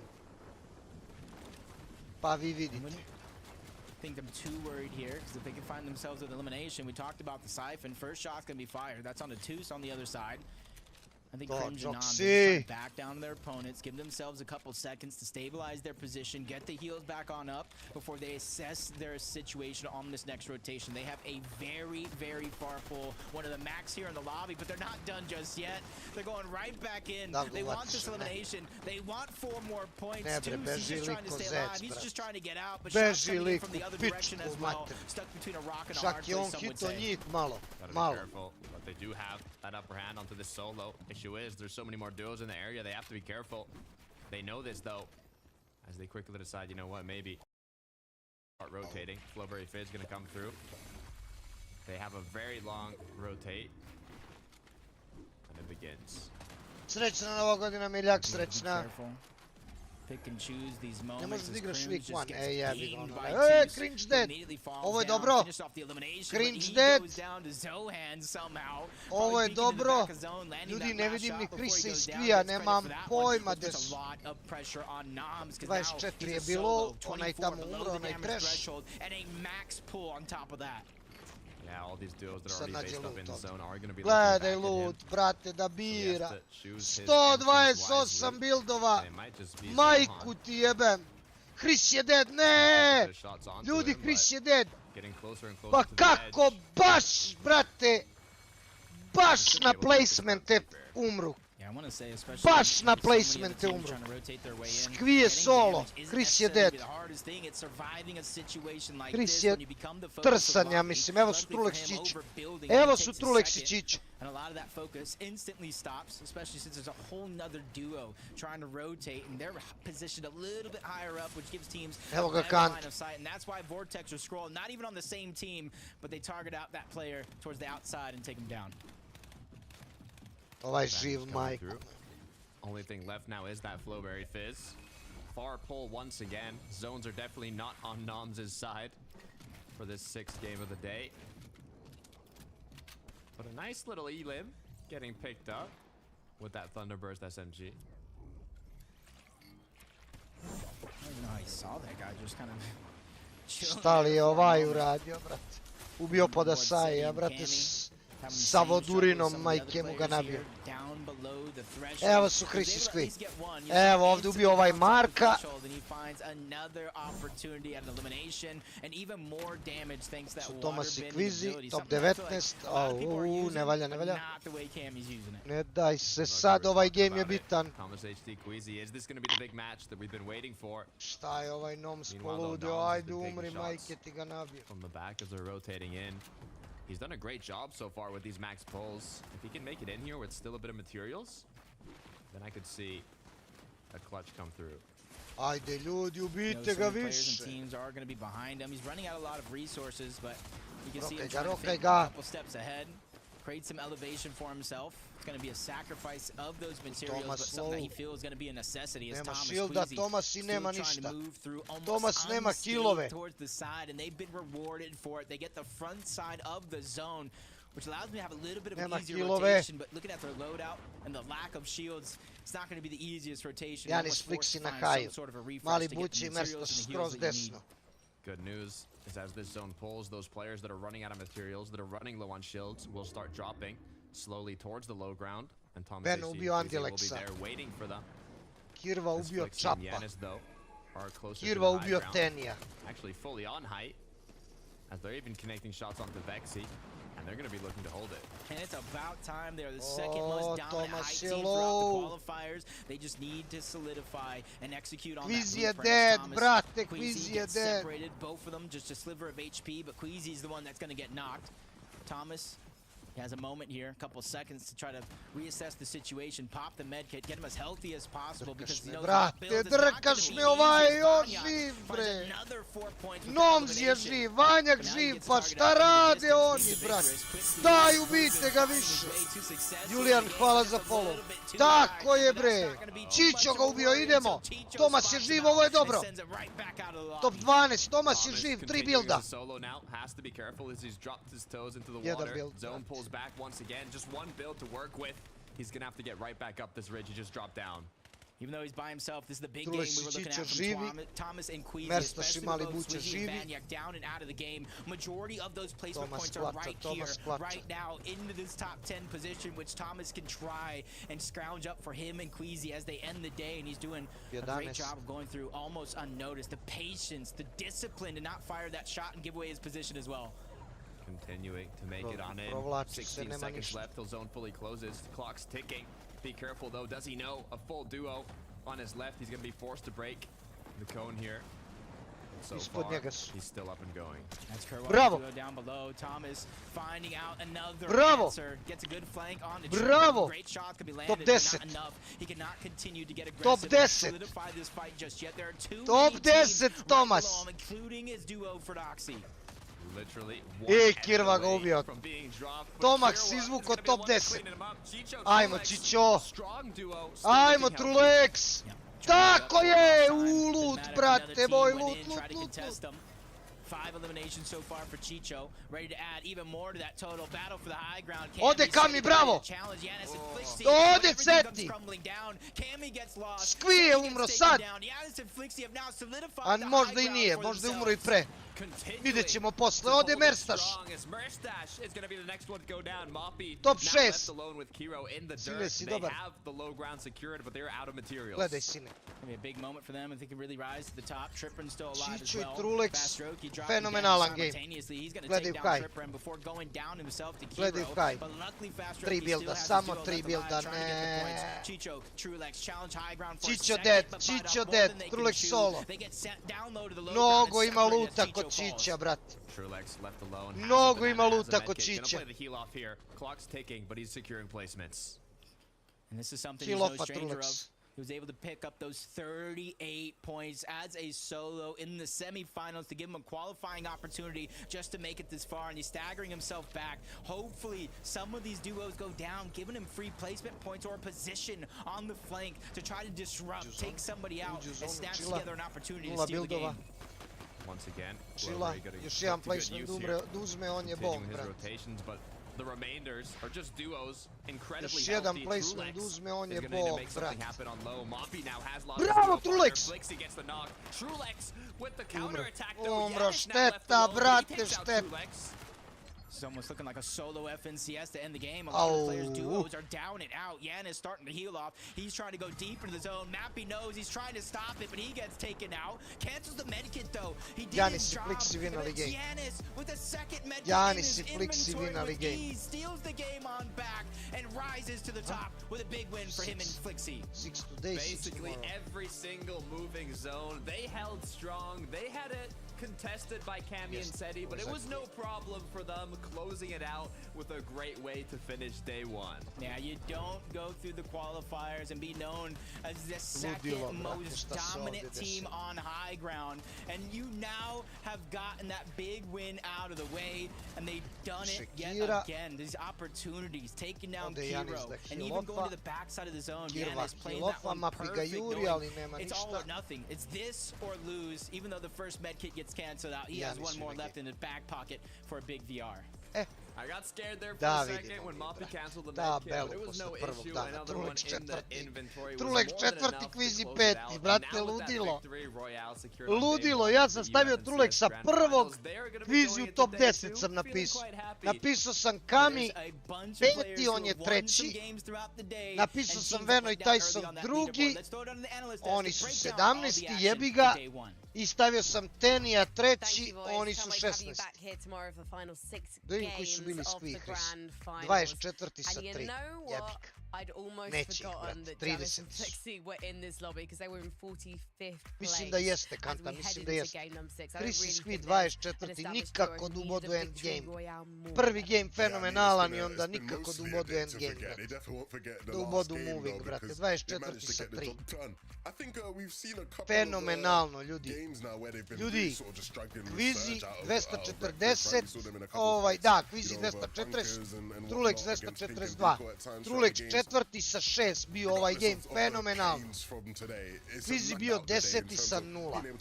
Pa vi vidite. I think I'm too worried here, because if they can find themselves with elimination, we talked about the siphon. First shot's going to be fired. That's on a Toos on the other side. I think Cringe and Noms trying to back down their opponents, give themselves a couple seconds to stabilize their position, get the heals back on up before they assess their situation on this next rotation. They have a very, very far pull. One of the max here in the lobby, but they're not done just yet. They're going right back in. They want this elimination. They want 4 more points. He's just trying to stay alive. He's just trying to get out, but shots coming in from the other direction as well. Stuck between a rock and a hard place, some would say. Malo. Gotta be careful, but they do have that upper hand onto this solo. Issue is, there's so many more duos in the area, they have to be careful. They know this though, as they quickly decide, you know what, maybe start rotating. Flowberry Fizz gonna come through. They have a very long rotate. And Srećna Nova godina, miljak, srećna. Ne možeš da igraš week one. Ej, jebi ga ono. Cringe dead. Ovo je dobro. Cringe dead. Ovo je dobro. Ljudi, ne vidim ni Chrisa iz Tvija, nemam pojma gde su. 24 je bilo, onaj tamo umro, onaj trash. Sad nađe loot. Gledaj loot, brate, da bira. 128 buildova. Majku ti jebem. Chris je dead, ne! Ljudi, Chris je dead. Pa kako baš, brate, baš na placemente umru. Baš na placemente umru. Skvije solo. Chris je dead. Chris je trsan, ja mislim. Evo su truleksići. Evo su truleksići. And a lot of that focus instantly stops, especially since there's a whole nother duo trying to rotate, and they're positioned a little bit higher up, which gives teams a line of sight. And that's why Vortex are scrolling, not even on the same team, but they target out that player towards the outside and take him down. Ovaj živ, majku. Only thing left now is that Flowberry Fizz. Far pull once again. Zones are definitely not on Noms' side for this 6th game of the day. But a nice little E-lib getting picked up with that Thunderburst SMG. I don't even know how he saw that guy just kind of chilling. Šta li je ovaj uradio, brate? Ubio Podasaja, brate, sa vodurinom, majke mu ga nabio. Evo su Chrisiskvi. Evo ovdje ubio ovaj Marka. Su Tomas i Kvizi, top 19. Ne valja, ne valja. Ne daj se sad, ovaj game je bitan. Šta je ovaj Noms poludio, ajde umri, majke ti ga nabio. He's done a great job so far with these max pulls. If he can make it in here with still a bit of materials, then I could see a clutch come through. Ajde ljudi, ubijte ga više. Teams are going to be behind him. He's running out a lot of resources, but you can see him rokaj a couple steps ahead. Create some elevation for himself. It's going to be a sacrifice of those materials, but something that he feels is going to be a necessity. As Nema shielda, Tomas I nema ništa. Tomas nema killove. Towards the side, and they've been rewarded for it. They get the front side of the zone, which allows me to have a little bit of an easier rotation, but looking at their loadout and the lack of shields, it's not going to be the easiest rotation. Janis fliksi na kraju. Mali bući mjesto skroz desno. Good news is as this zone pulls, those players that are running out of materials, that are running low on shields, will start dropping slowly towards the low ground, and Thomas Ben ubio Andileksa. waiting for them. Kirva ubio Čapa. Kirva ubio Tenija. Actually fully on height, as they're even connecting shots onto Vexy, and they're going to be looking to hold it. And it's about time. They're the second most dominant height team throughout the qualifiers. They just need to solidify and execute on Quiz that je blueprint. dead, Thomas, brate, Queasy Quiz je gets dead. separated, both of them just a sliver of HP, but Queasy's the one that's going to get knocked. Thomas, he has a moment here, a couple seconds to try to reassess the situation, pop the med kit, get him as healthy as possible because he knows that build is not going drkaš to me, be ovaj easy je as još Vanja živ, finds bre. another 4 points with Noms je elimination. živ, Vanjak živ, pa šta rade oni, brate? Daj, ubijte ga više. Julian, hvala za follow. Tako je, bre. Čičo ga ubio, idemo. Tomas je živ, ovo je dobro. Top 12, Tomas je živ, 3 builda. Jedan build. Zone pulls back once again, just one build to work with. He's gonna have to get right back up this ridge. He just dropped down. Even though he's by himself, this is the big game we were looking at from Thomas and Queasy, especially with both Squeezy and Vanya down and out of the game. Majority of those placement points are right here, right now, into this top 10 position, which Thomas can try and scrounge up for him and Queasy as they end the day, and he's doing a great job of going through almost unnoticed. The patience, the discipline to not fire that shot and give away his position as well. Continuing to make it on in. 16 seconds left till zone fully closes. Clock's ticking. Be careful though. Does he know a full duo on his left? He's going to be forced to break the cone here. So far, he's still up and going. That's Bravo. Down below. Thomas finding out another answer. Gets a good flank on the Bravo. Great shot could be landed. Top 10. Not enough. He cannot continue to get aggressive. Top 10. Solidify this fight just yet. There are two Top 10, Thomas. including his duo for Doxy. Kirva ga ubio. Tomax izvuko top 10. Ajmo, Čićo. Ajmo, Trulex. Tako je! Lut, brate moj, lut. 5 eliminations so far for Chicho, ready to add even more to that total battle for the high ground. Ode Kami, bravo! Ode Ceti! Skvi je umro sad! A možda i nije, možda je umro i pre. Vidjet ćemo posle, ode Merstaš! Top 6! Sine si dobar. Gledaj, Sine. Čićo i Trulex, fenomenalan game. Gledaj u kaj. Gledaj u kaj. 3 builda, samo 3 builda, ne. Čićo dead, Trulex solo. Mnogo ima luta kod Čića, brate. Mnogo ima luta kod Čića. Kilofa Trulex. He was able to pick up those 38 points as a solo in the semifinals to give him a qualifying opportunity just to make it this far, and he's staggering himself back. Hopefully some of these duos go down, giving him free placement points or a position on the flank to try to disrupt, take somebody out, and snatch together an opportunity to steal the game. Once again, Čila, još jedan placement da uzme, on je bog, brate. The remainders are just duos, incredibly još jedan healthy. placement Trulex uzme, on je is gonna need to bog, make something brate. happen on low. Moppy now has lost Bravo, his Trulex! Flixi gets the knock. Trulex with the counter attack though. Umro, Yanis now left šteta, alone. He brate, takes out šteta. Trulex. It's almost looking like a solo FNCS to end the game. A lot of players' duos are down and out. Yanis starting to heal off. He's trying to go deep into the zone. Mappy knows he's trying to stop it, but he gets taken out. Cancels the medkit though. He did his job. Flixi winali game. Yanis with a second medkit Yanis in his i Flixi inventory winali with game. ease. Steals the game on back and rises to the top with a big win for him and Flixi. Basically every single moving zone, they held strong. They had it contested by Cami and Seti, but it was no problem for them closing it out with a great way to finish day one. Yeah, you don't go through the qualifiers and be known as the second most dominant team on high ground, and you now have gotten that big win out of the way, and they've done it yet again. These opportunities, taking down Kiro, and even going to the backside of the zone. Yanis playing that one perfect, it's all or nothing. It's this or lose, even though the first medkit gets cancelled out. He has one more left in his back pocket for a big VR. I got scared there for a second when Moppy canceled the medkit, but it was no issue. Another one in the inventory was more than enough to close it out. Brate, ludilo. Ludilo, ja sam stavio Trulexa prvog, kvizi u top 10 sam napisao. Napisao sam Kami peti, on je treći. Napisao sam Veno i Tyson drugi. Oni su 17, jebi ga. I stavio sam Tenija treći, oni su 16. Da vidim koji su bili skvi, Chris. 24 sa 3, jebik. I'd almost Neće ih, forgotten brate, that Dallas 30 and Flixi were in this lobby because they were in 45th place. Mislim da jeste, Kanta, mislim da jeste. Chris i Skvi 24, nikako da ubodu endgame. Prvi game fenomenalan i onda nikako da ubodu endgame, brate. Da ubodu moving, brate, 24 sa 3. Fenomenalno, ljudi. Ljudi, kvizi 240, da, kvizi 240, Trulex 242. Trulex četvrti sa 6 bio ovaj game, fenomenalno. Kvizi bio 10 sa 0.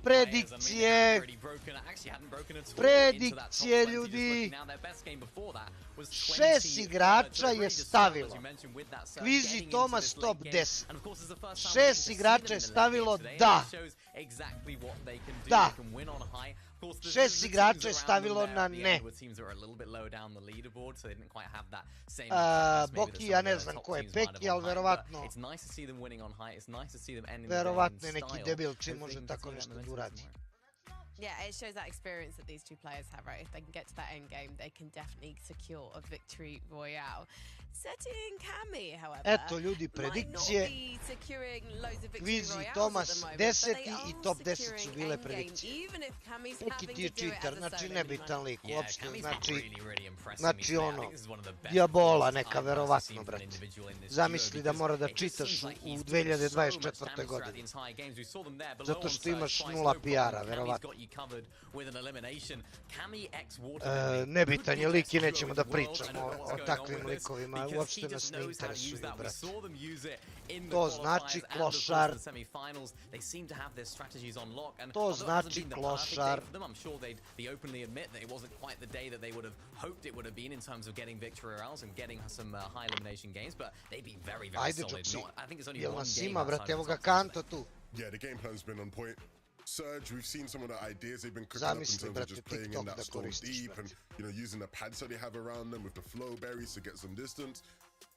Predikcije, predikcije, ljudi. 6 igrača je stavilo. Kvizi Thomas top 10. 6 igrača je stavilo da. Da. 6 igrača je stavilo na ne. Boki, ja ne znam ko je Peki, ali verovatno je neki debil čim može tako nešto da uradi. Yeah, it shows that experience that these two players have, right? If they can get to that end game, they can definitely secure a victory royale. Seti and Cami, however, Eto ljudi, might not predikcije. be securing loads of victory Kvizi, royales Tomas, at the moment, 10 but they i are top 10 su securing bile endgame, predikcije. even if Cami's Neki having ti je to do it cheater, as a znači solo nebitan man. lik, Yeah, uopšte, Cami's znači, really impressing me znači today. I ono, think this is one of the best dijabola performances neka, I've verovatno, seen from an brate. individual in this Zamisli duo da because mora da it just čitaš seems like u he's doing so much 2024. damage throughout the godine. entire games. We saw them there below Zato on što surge imaš twice, nula no PR-a, problem. Cami's verovatno. got you covered with an elimination. Cami x Watermelon Nebitan je lik i nećemo da could be the best pričamo duo in the world. I o don't know what's takvim going on with this, likovima, because uopšte he nas just ne knows how to interesuju, use that. We brate. saw them use it in the To qualifiers znači and of klošar. course the semi-finals. They seem to have their strategies on lock, and To although it hasn't znači been the perfect day klošar. for them, I'm sure they'd be openly admit that it wasn't quite the day that they would have hoped it would have been in terms of getting victory royales and getting some high elimination games, but they've been very Ajde, solid. Džoksi, I think it's only jel one nas game ima, outside brate, of evo the ga top 10 Kanto tu. Yeah, the game plan's been on point. Surge, we've seen some of the ideas they've been cooking up in Zamisli, terms of brate, just playing in TikTok that da slow koristiš, deep and, using the pads that they have around them with the flow berries to get some distance.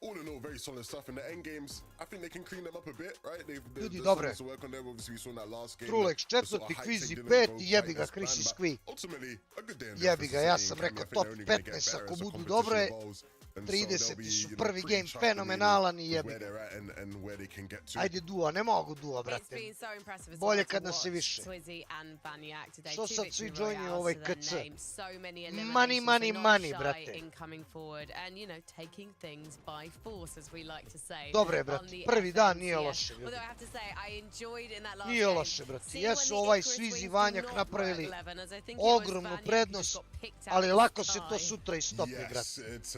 All in all, very solid stuff. In the end games, I think they can clean them up a bit, right? Ljudi, there's dobre. something to work on there. Obviously, we saw in that last game. Truleks the sort of četvrti, height kvizi thing didn't peti, go jebi quite ga, as Chris planned, is but qui. ultimately, a good day in the Jebi ga, ja office sam for City rekao and Cami. I top think they're only gonna get 15 better ako as the budu competition dobre, evolves. And so 30 they'll be, su you know, prvi pretty game chuffed with fenomenalan i where jebi ga. they're at and where they can get to. Ajde duo, ne mogu duo, It's brate. been so impressive as Bolje well kad to nas je watch više. Twizzy and Banyak today. Što Two sad victory svi joinuju royales ovaj to their KC? name. So many eliminations. Money, money, so not money, shy brate. in coming forward and, taking things by force, as we like to say. Dobre, on brate, the prvi dan nije FNCS. loše, ljudi. Although I have to say, I enjoyed in that last Nije game. loše, brate. seeing when Jesu the ovaj Icarus Svizi wings Vanjak do not napravili work, Leven, as I think it was ogromnu Vanjak who prednost, just got picked out ali of the lako se to sky. sutra istopi, Yes, brate. it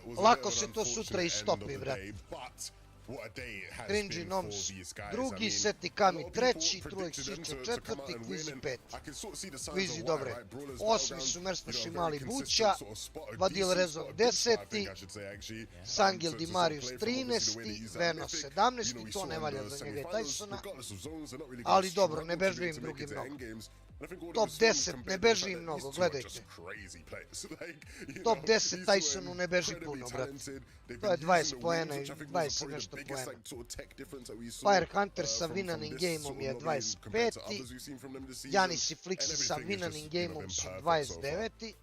was Lako a bit se of to an sutra unfortunate istopi, end of the brate. day, but what a day it has Cringy been Noms for these guys. drugi, I mean, Seti a Cami lot of treći, people Trulek predicted them Siče to come out četvrti, and Kvizi win, and peti. I can sort of see the signs Kvizi of why, dobre. right? Brawlers Osmi Battleground, su Mrsnaši very Mali consistent Buća, sort of spot, a Vadil decent Rezon spot, a good spot, I 10, think I should say, actually. Sangel To Di sort of Marius play from obviously the way they 13, use that Veno mythic. 17, We to saw ne in valja the za njega i semi-finals, Tysona. regardless of zones, they're not really Ali gonna dobro, struggle ne to beži be im able to drugi make it to mnogo. end games. And I think all Top those things 10 compared ne to the beži fact im that mnogo, these two are gledajte. just crazy players. Like, you Top know, 10 these two are Tysonu ne beži incredibly puno, brate. talented. They've To je been 20 using the poena wings, i which I think 20 was probably nešto the biggest poena. like, sort of tech difference that we saw. Fire Hunter sa from winanim this gameom sort je of lobby compared to 25. others we've seen from them this season. Janis i Flixi And sa everything has winanim just, gameom been su perfect so far. 29.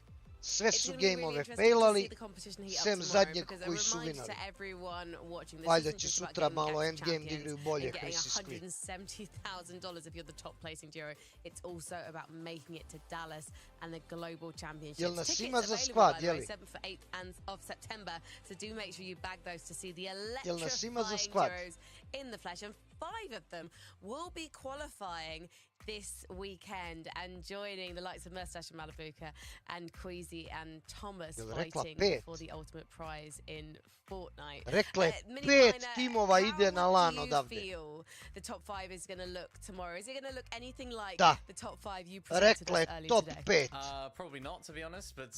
Sve It's su gonna be really gameove interesting to see failali, the competition heat up sem tomorrow, zadnjeg because a koji su reminder vinali. to everyone watching, this Valjda isn't će just about sutra getting malo X endgame da champions igraju bolje, and getting Chris is qui. $170,000 if you're the top placing duo. It's also about making it to Dallas and the global championships. Jel nas Tickets ima za available, squad, by the way, jeli? 7th for 8th and of September, so do make sure you bag those to see the Jel nas ima za electrifying squad? duos in the flesh, and 5 of them will be qualifying this weekend and joining the likes of Mustache and Malabuka and Queasy and Thomas Jel rekla fighting 5? for the ultimate prize in Fortnite. Rekla je Mini 5 Minor, timova ide na how LAN do you odavde. feel the top 5 is going to look tomorrow? Is it going to look anything like Da. the top 5 you presented Rekla us je earlier top today? 5. Probably not, to be honest, but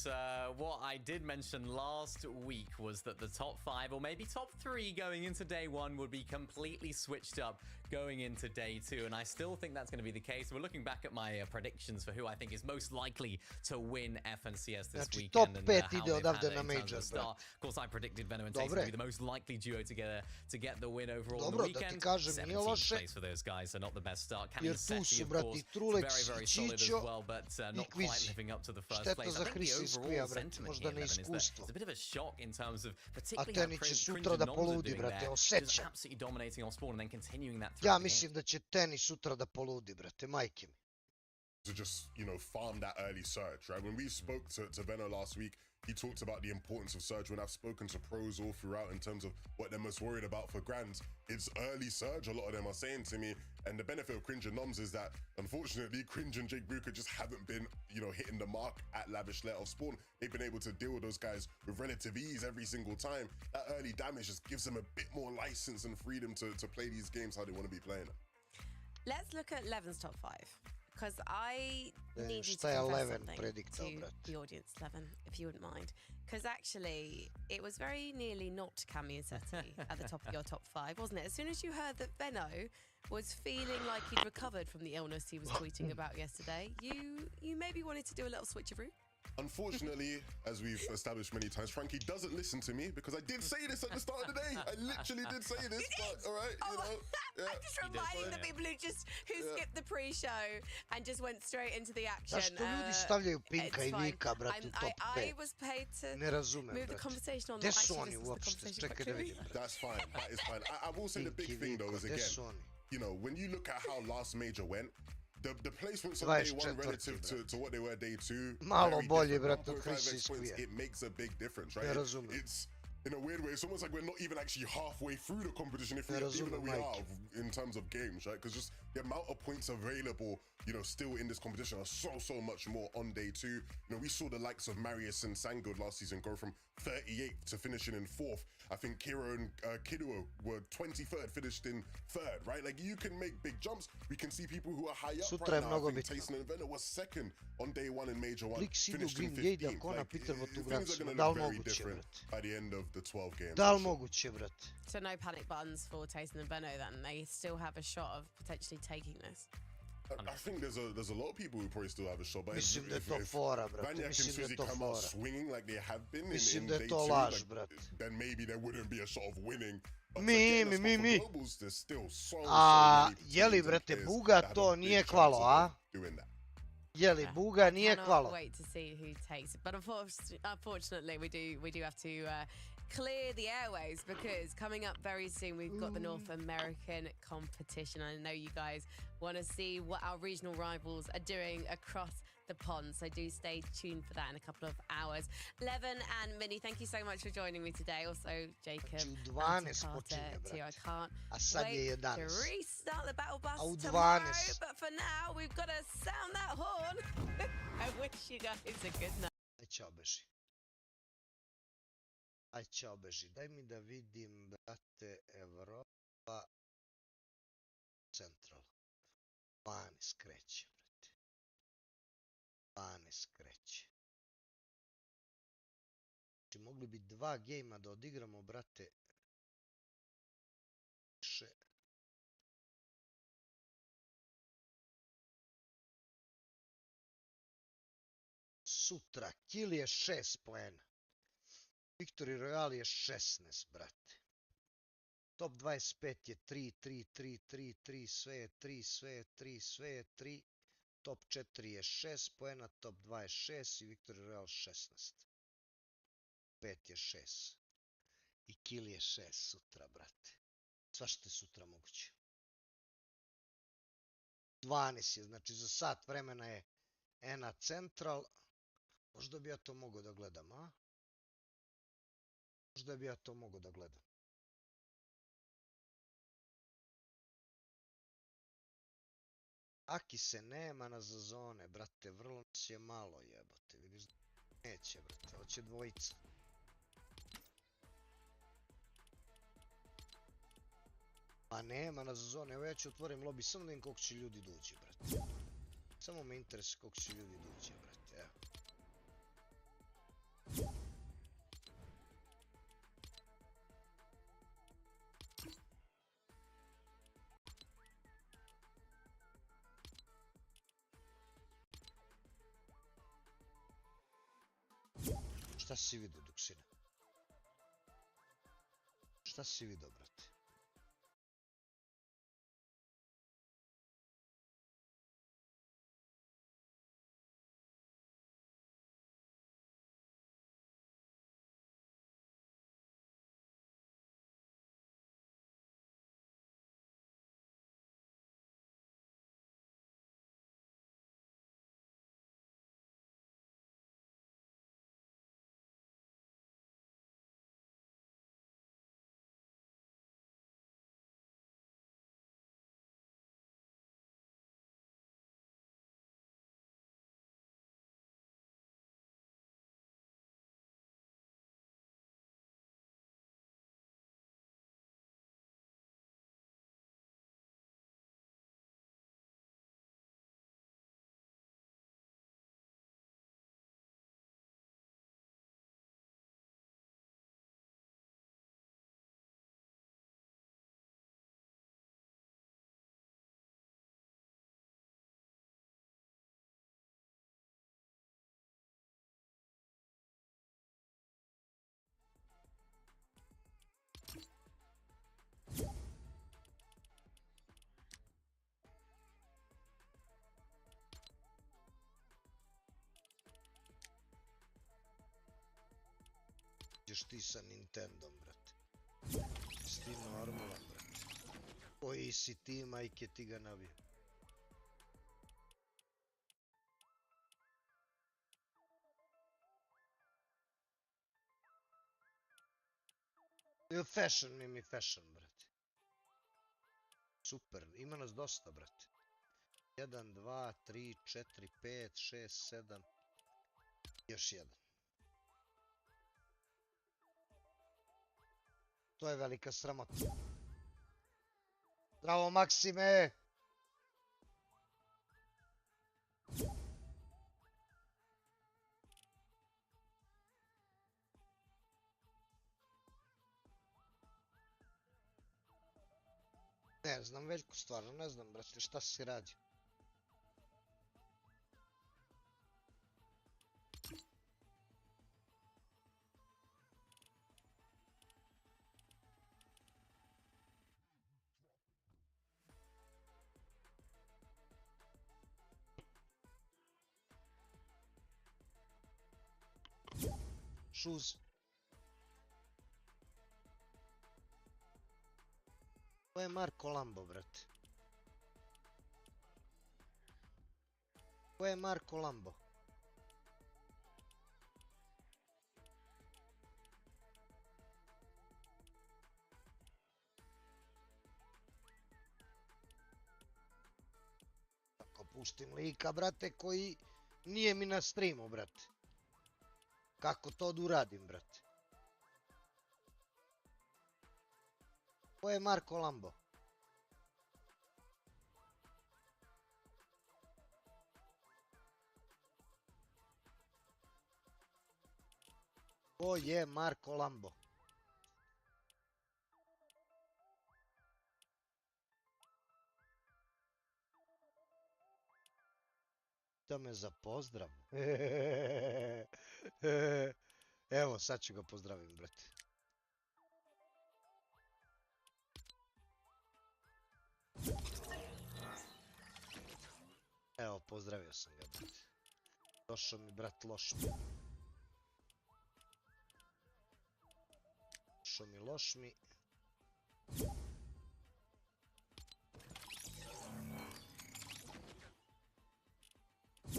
what I did mention last week was that the top 5, or maybe top 3 going into day 1 would be completely switched up going into day 2, and I still think that's going to be the case. We're looking back at my predictions for who I think is most likely to win FNCS this Znači, weekend, top and 5 how ide they've had odavde it na in terms of Major, the start. Of course, I predicted Venom and Taste to Dobre. be the most likely duo to get the win overall Dobro, on the da ti weekend. kažem, nije 17th loše. place for those guys, so not the best start. Jer Cami tu Seti, su, of brati, course, Truleks very i solid as Čičo well, but not i quite Kvizi. living up to the first Šteta place. za I think the Hrisa iz overall Kvija, brate, sentiment možda here, ne Leven, is that iskustvo. it's a bit of a shock in terms of A particularly Teni how će Cringe sutra da and Noms are poludi, doing brate, there, just osjećam. absolutely dominating on spawn and then continuing that Ja throughout the game. mislim da će Teni sutra da poludi, brate, majke mi. To just, farm that early surge, right? When we spoke to Veno last week, he talked about the importance of surge. When I've spoken to pros all throughout in terms of what they're most worried about for grands, it's early surge, a lot of them are saying to me. And the benefit of Cringe and Noms is that, unfortunately, Cringe and Jake Bruker just haven't been, hitting the mark at lavish let off spawn. They've been able to deal with those guys with relative ease every single time. That early damage just gives them a bit more license and freedom to play these games how they want to be playing them. Let's look at Levin's top 5. Because I need you to šta je confess Leven something prediktao, to brate? the audience, Levin, if you wouldn't mind. Because actually, it was very nearly not Cami and Seti at the top of your top 5, wasn't it? As soon as you heard that Veno was feeling like he'd recovered from the illness he was tweeting about yesterday, you maybe wanted to do a little switcheroo? Unfortunately, as we've established many times, Frankie doesn't listen to me because I did say this at the start of the day. I literally did say this, but all right, you know. Yeah. I'm just reminding the people who skipped the pre-show and just went straight into the action. Zašto ljudi stavljaju Pinka i Vika, brate, u top 5? I was paid to ne razumem, move the brate. conversation on. Gde su oni uopšte? Čekaj da vidim. That's fine. That is fine. I will say the big thing though is again, you know, when you look at how last major went, the placements on day one relative to what they were day two, malo bolje, brate, od Hrišćiskvije. it makes a big difference, right? It's in a weird way, it's almost like we're not even actually halfway through the competition, even though we are in terms of games, right? Because just the amount of points available, you know, still in this competition are so much more on day two. You know, we saw the likes of Marius and Sangud last season go from 38th to finishing in 4th. I think Kiro and Kiduo were 23rd, finished in 3rd, right? Like, you can make big jumps. We can see people who are high up right now. I think Tyson and Venner was 2nd on day 1 in Major 1, finished in 15th. Like, things are going to look very different by the end of the 12 games. Da li moguće, brate? So no panic buttons for Tyson and Benno then? They still have a shot of potentially taking this? I think there's a lot of people who probably still have a shot, but mislim da je to fora, brate. Vanjak and Suzy come out swinging like they have been mislim in da day je to 2, laž, like, brate. then maybe there wouldn't be a shot of winning. Mi. Globals, there's still so Jeli, brate, Buga to nije kvalo, a? Jeli, Buga nije kvalo. Wait to see who takes it, but unfortunately we do have to clear the airways because coming up very soon we've got the North American competition. I know you guys want to see what our regional rivals are doing across the pond, so do stay tuned for that in a couple of hours. Levin and Minnie, thank you so much for joining me today. Also Jacob and Carter too. I can't wait to restart the battle bus tomorrow, but for now we've got to sound that horn. I wish you guys a good night. Aj, čao beži. Daj mi da vidim, brate, Evropa, Central. 12 kreće, brate. 12 kreće. Znači, mogli bi 2 gejma da odigramo, brate. Sutra, kill je 6 poena. Victory Royale je 16, brate. Top 25 je 3, 3, 3, 3, 3, sve je 3, sve je 3, sve je 3. Top 4 je 6 poena, top 2 je 6 i Victory Royale 16. 5 je 6. I kill je 6 sutra, brate. Svašta je sutra moguće. 12 je, znači za sat vremena je Ena Central. Možda bi ja to mogao da gledam, a? Možda bi ja to mogao da gledam. Aki se nema na zazone, brate, vrlo nas je malo, jebote, vidiš da neće, brate, hoće dvojica. Pa nema na zazone, evo ja ću otvorim lobby, samo da im koliko će ljudi dođe, brate. Samo me interesuje koliko će ljudi dođe, brate, evo. Šta si vidio, Duksine? Šta si vidio, brate? igraš ti sa Nintendom, brate? Si ti normalan, brate? Koji si ti, majke, ti ga nabio? Fashion, mi fashion, brate. Super, ima nas dosta, brate. 1, 2, 3, 4, 5, 6, 7. Još jedan. To je velika sramota. Bravo, Maksime! Ne znam, Veljko, stvarno ne znam, brate, šta si radio? Shoes. Ko je Marko Lambo, brate? Ko je Marko Lambo? Ako pustim lika, brate, koji nije mi na streamu, brate. Kako to da uradim, brate? Ko je Marko Lambo? Ko je Marko Lambo? Pita me za pozdrav. Evo, sad ću ga pozdravim, brate. Evo, pozdravio sam ga, brate. Došao mi, brat, loš mi. Došao mi, loš mi.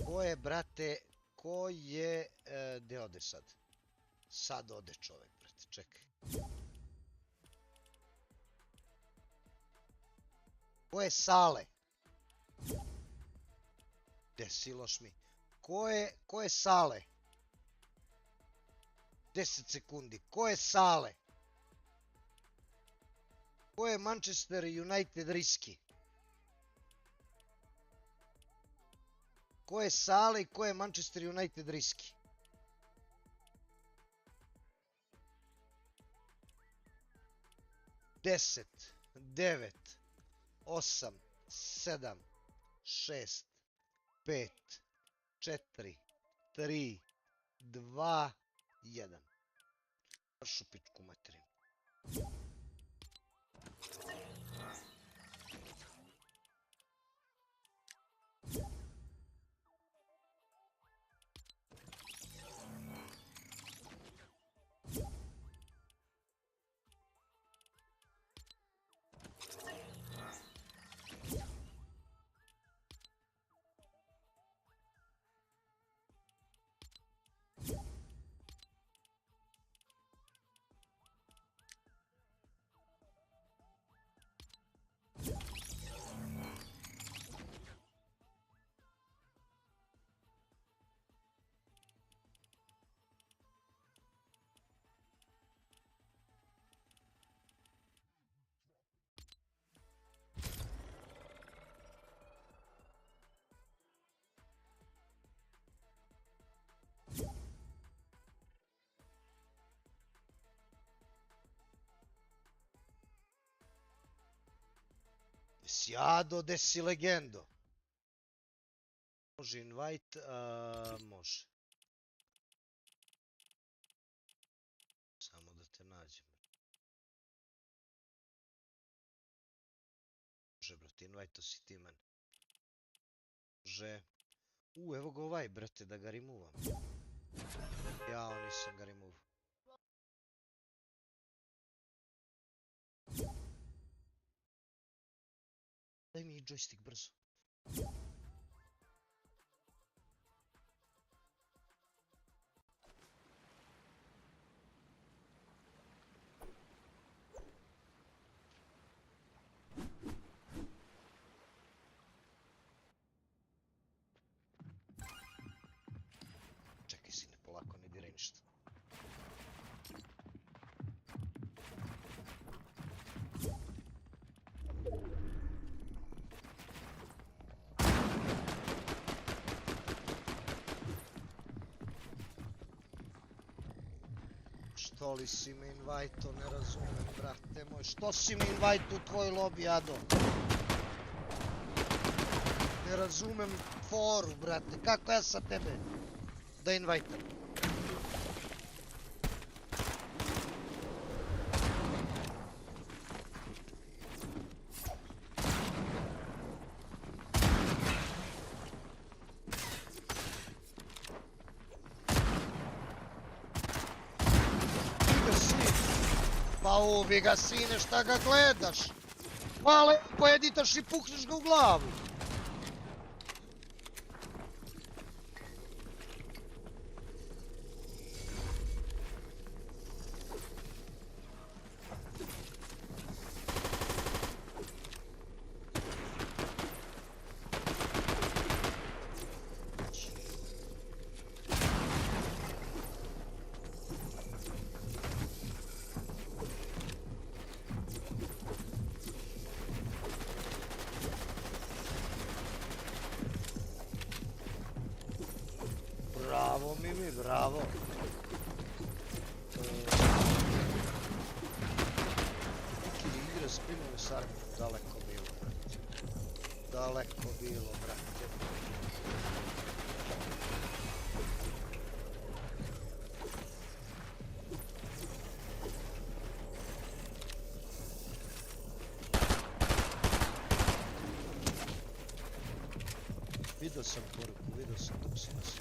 Ko je, brate, ko je... Gde ode sad? Sad ode čovek, brate, čekaj. Ko je Sale? Gde si, loš mi? Ko je Sale? 10 sekundi. Ko je Sale? Ko je Manchester United riski? Ko je Sale i ko je Manchester United riski? Deset, 9, 8, 7, 6, 5, 4, 3, 2, 1. Pršu pičku materinu. Sjado, de si legendo. Može invite, može. Samo da te nađem. Može, brate, invite si ti mene. Može. Evo ga ovaj, brate, da ga removam. Ja, nisam ga removu. Daj mi joystick brzo. Čekaj sine, polako, ne diraj ništa. Što li si mi invajto, ne razumem, brate moj. Što si mi invajto u tvoj lobby, Ado? Ne razumem foru, brate. Kako ja sa tebe da invajtam? Pa ubi ga, sine, šta ga gledaš? Pa lepo editaš i pukneš ga u glavu. Bravo, Mimi, bravo. Neki igre spinove s armijom, daleko bilo, brate. Daleko bilo, brate. Vidio sam poruku, vidio sam dok si nas.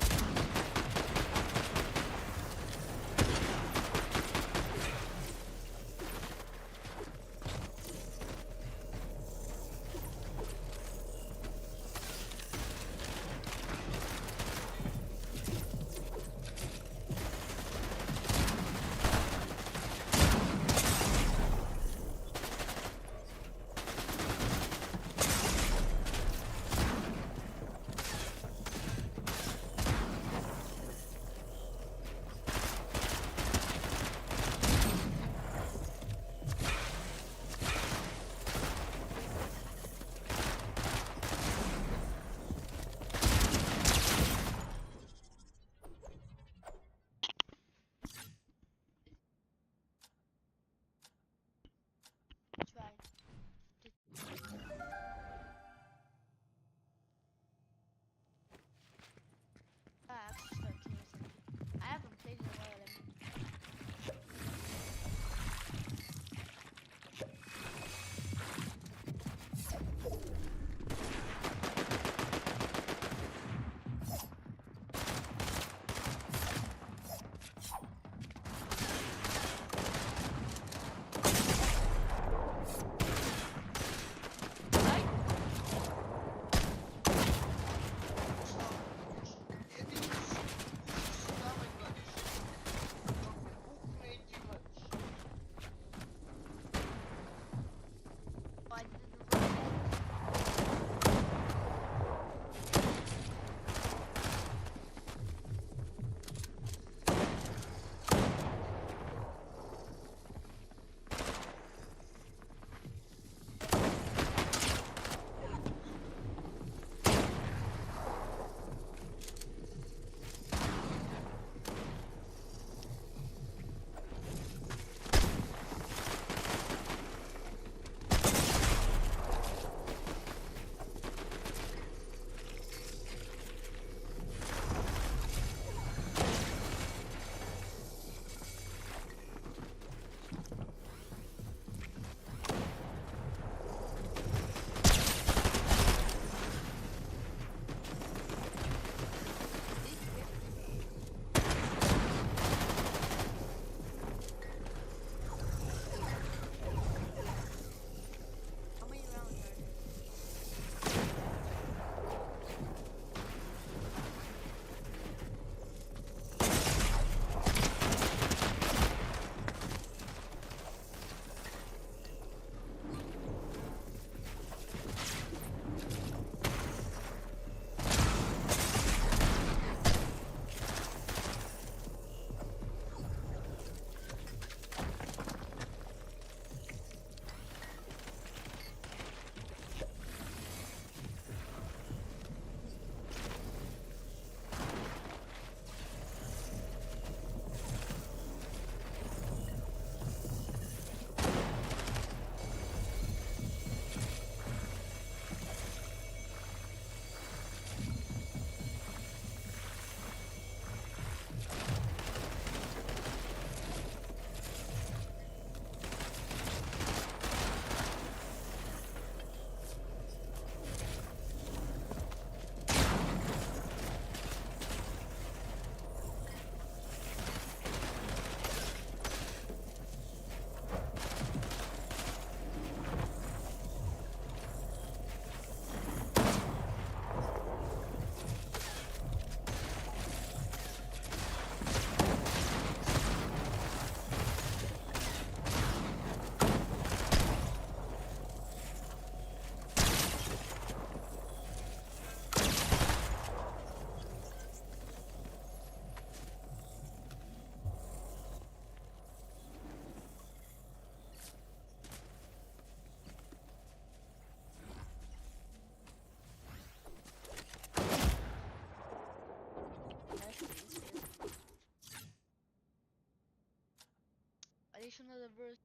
another verse.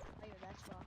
Oh, yeah, that's wrong.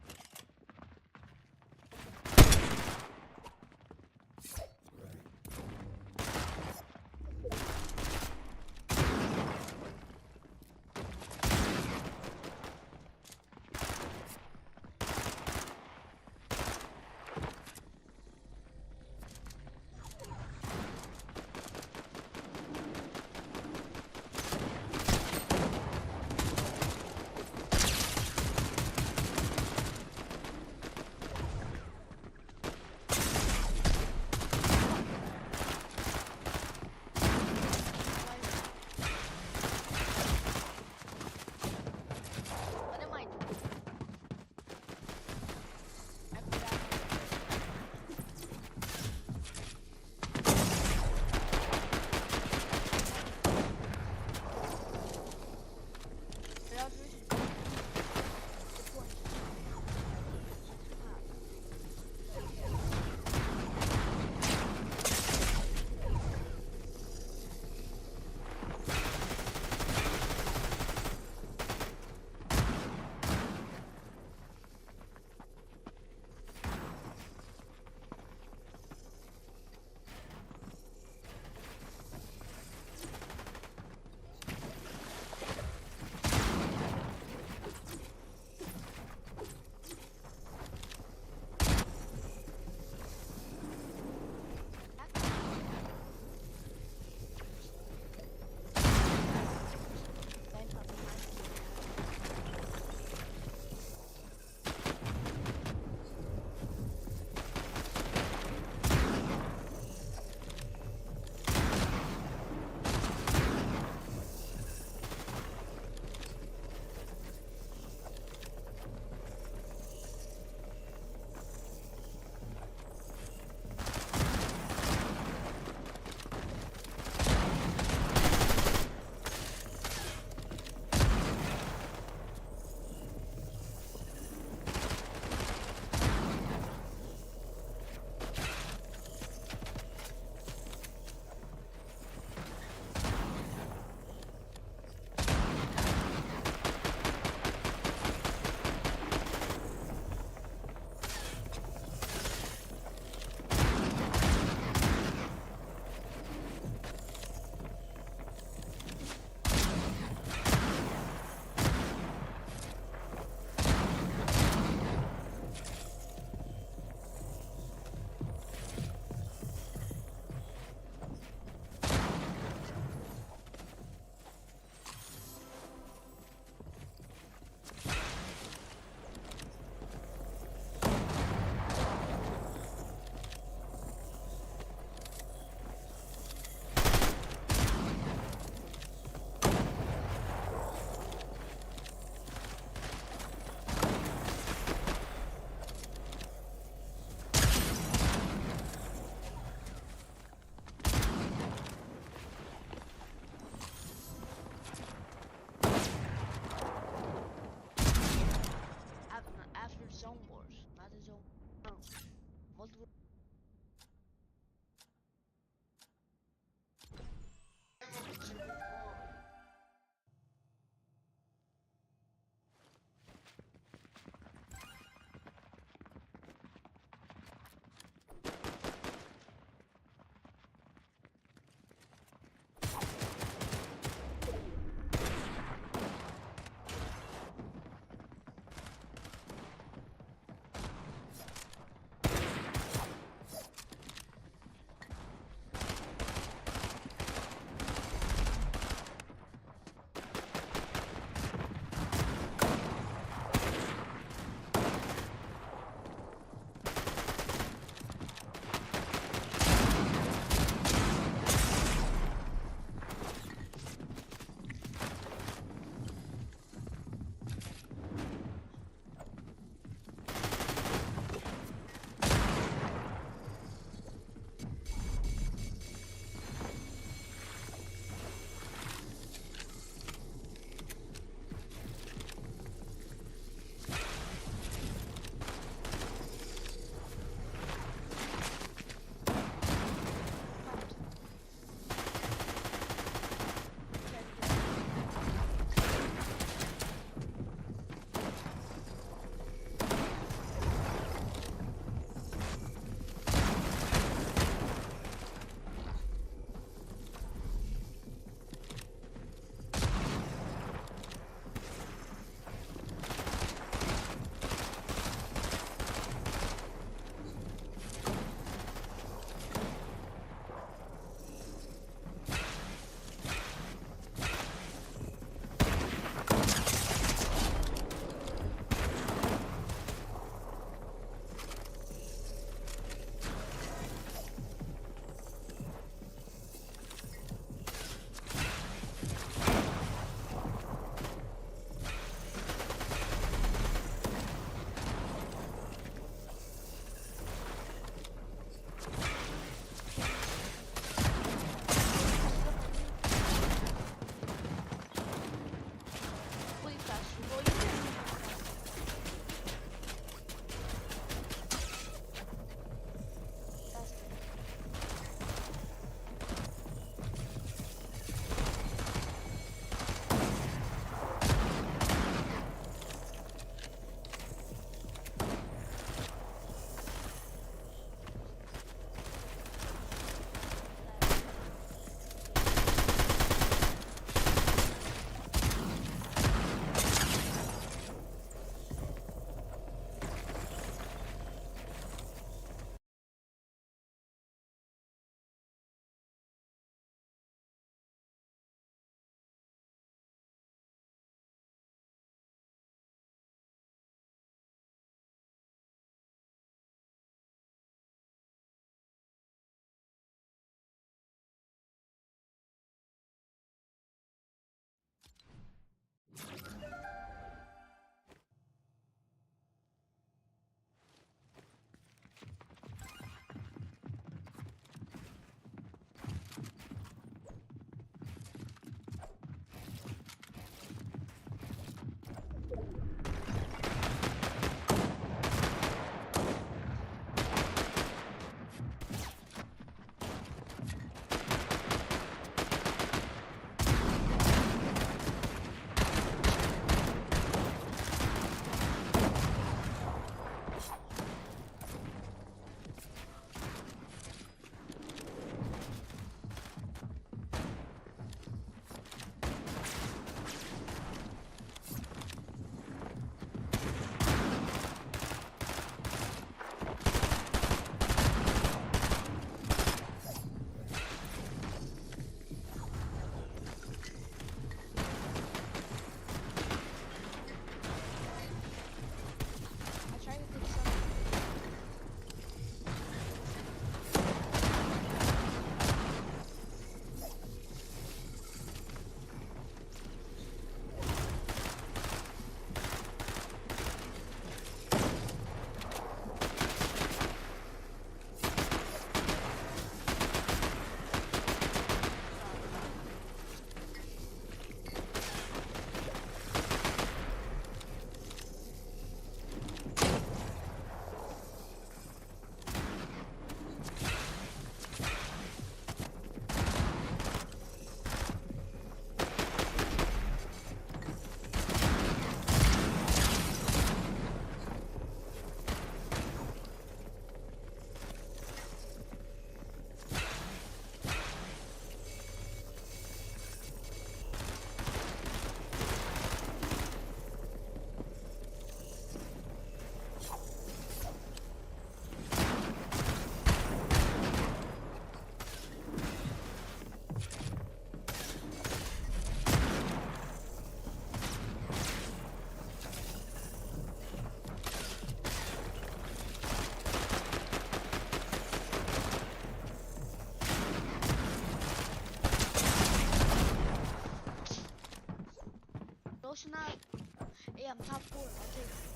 Hey, I'm top 4. I'll take it.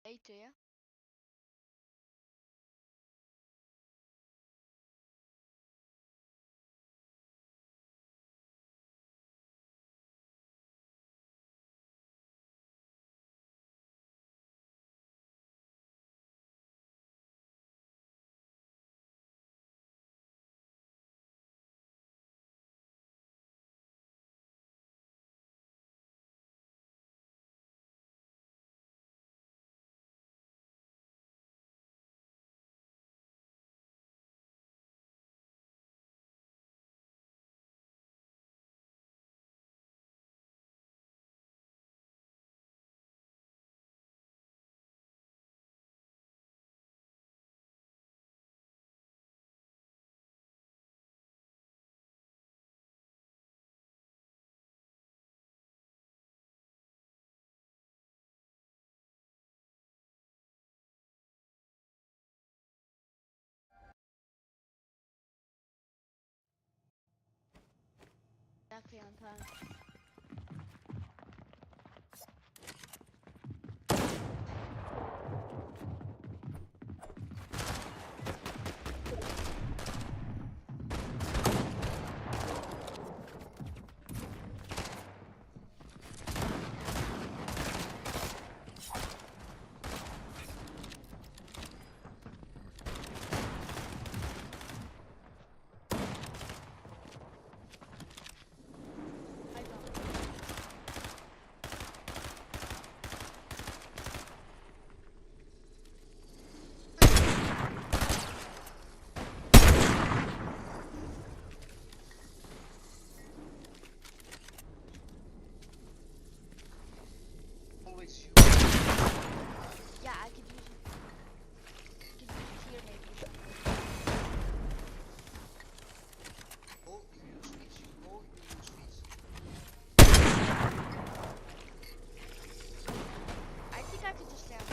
Eten, ja? Exactly on time. Always you. Yeah, I could use it. Could use it here maybe. Oh, you use these. Oh, you use these. I think I could just stand.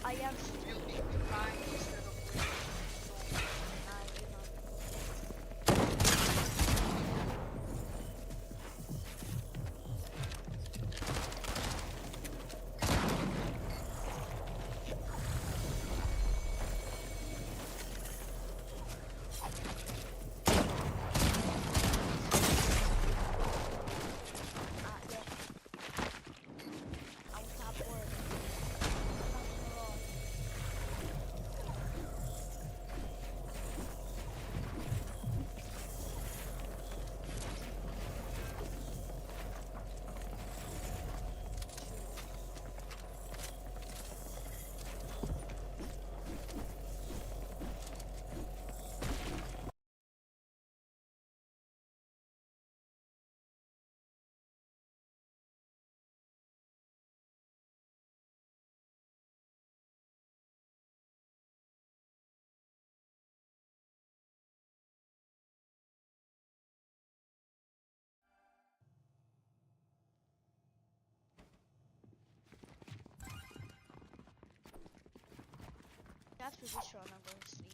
I am Building behind instead of waiting. after this run, I'm going to sleep.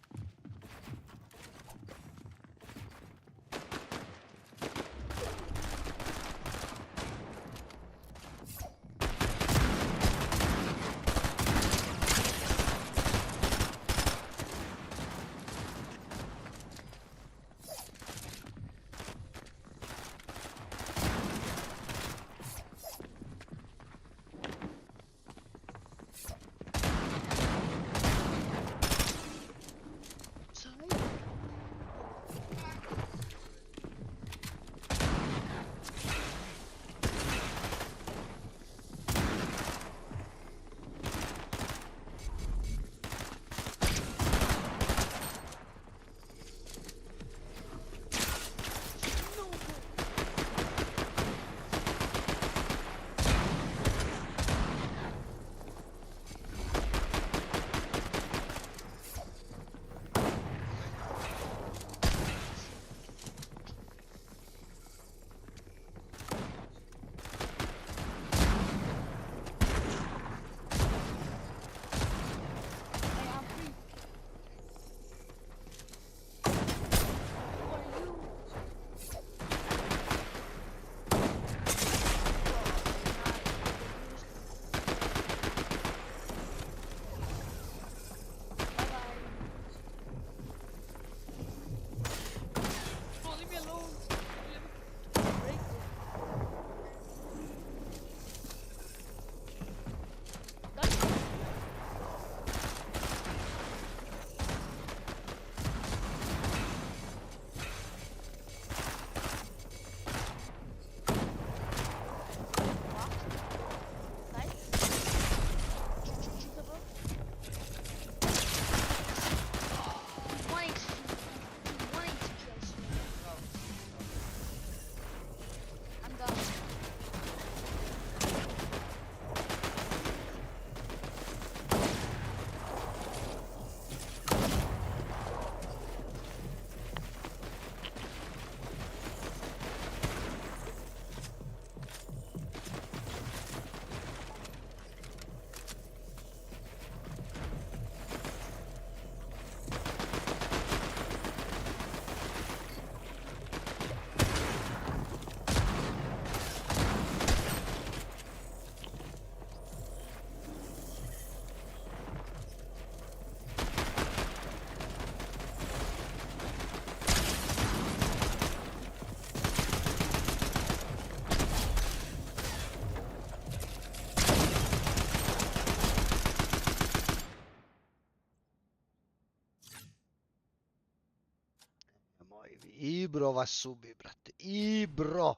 Ibro vas ubi, brate. Ibro.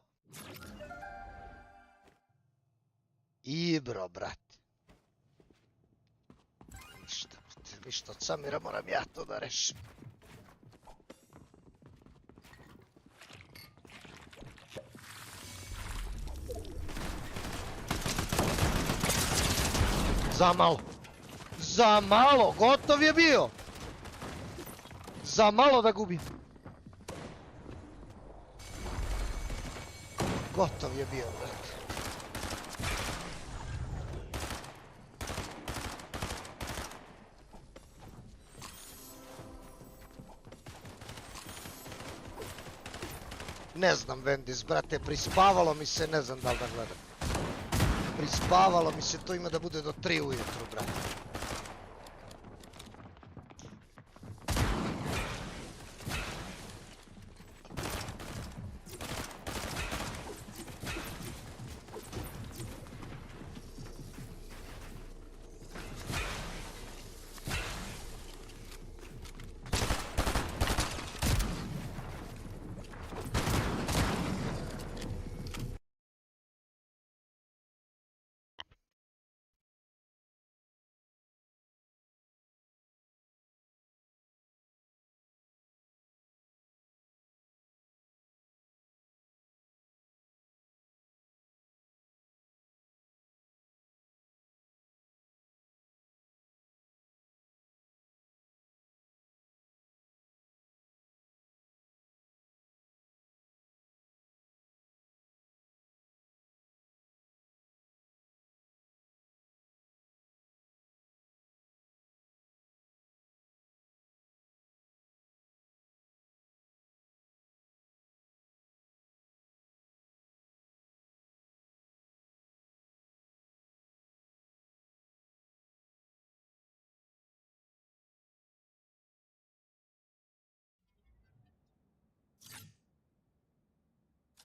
Ibro, brate. Ništa, brate. Ništa od Samira, moram ja to da rešim. Za malo. Za malo. Gotov je bio. Za malo da gubim. Gotov je bio, brate. Ne znam, Vendis, brate, prispavalo mi se, ne znam da li da gledam. Prispavalo mi se, to ima da bude do 3 ujutru, brate.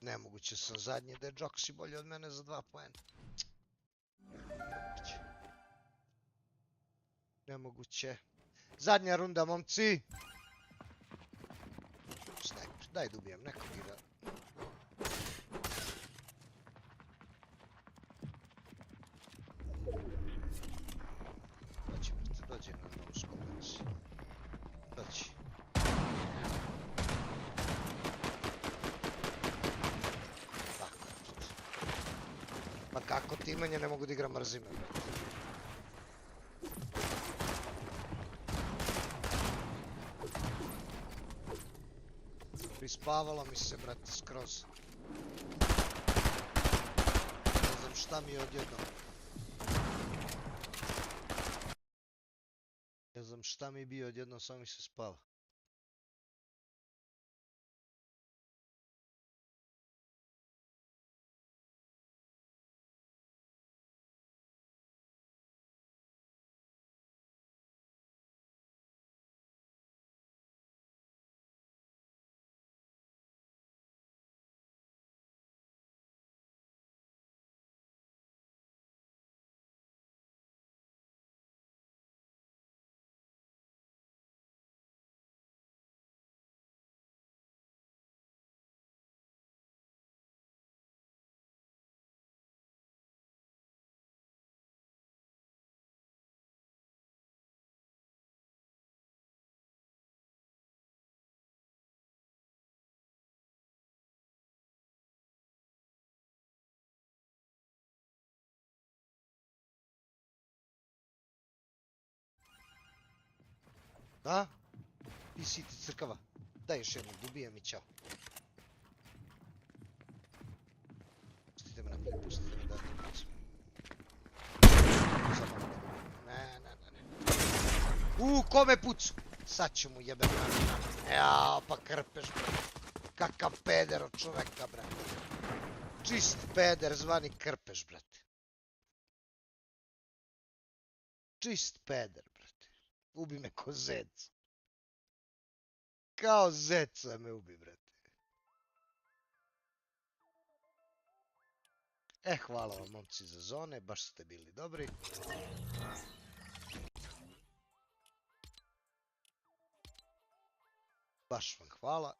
Nemoguće sam zadnji da je Džoksi bolji od mene za 2 poena. Nemoguće. Zadnja runda, momci. Sniper, daj da ubijem nekog i da... Dođi, brate, dođi na novu skopenci. Dođi. Tako, brate. Pa kako timanje, ne mogu da igram mrzime, brate. Prispavala mi se, brate, skroz. Ne znam šta mi je odjednom. Ne znam šta mi je bio odjednom, samo mi se spava. A? Ti si ti crkava. Daj još jednu, dobijem i čao. Pustite me naprijed, pustite me da te pucam. Samo ne dobijem. Ne. Kome pucu? Sad ću mu jebem na. Jao, pa krpeš, bre. Kakav peder od čoveka, bre. Čist peder zvani krpeš, brate. Čist peder, brate. Ubi me ko zec. Kao zeca me ubi, brate. Hvala vam, momci, za zone. Baš ste bili dobri. Baš vam hvala.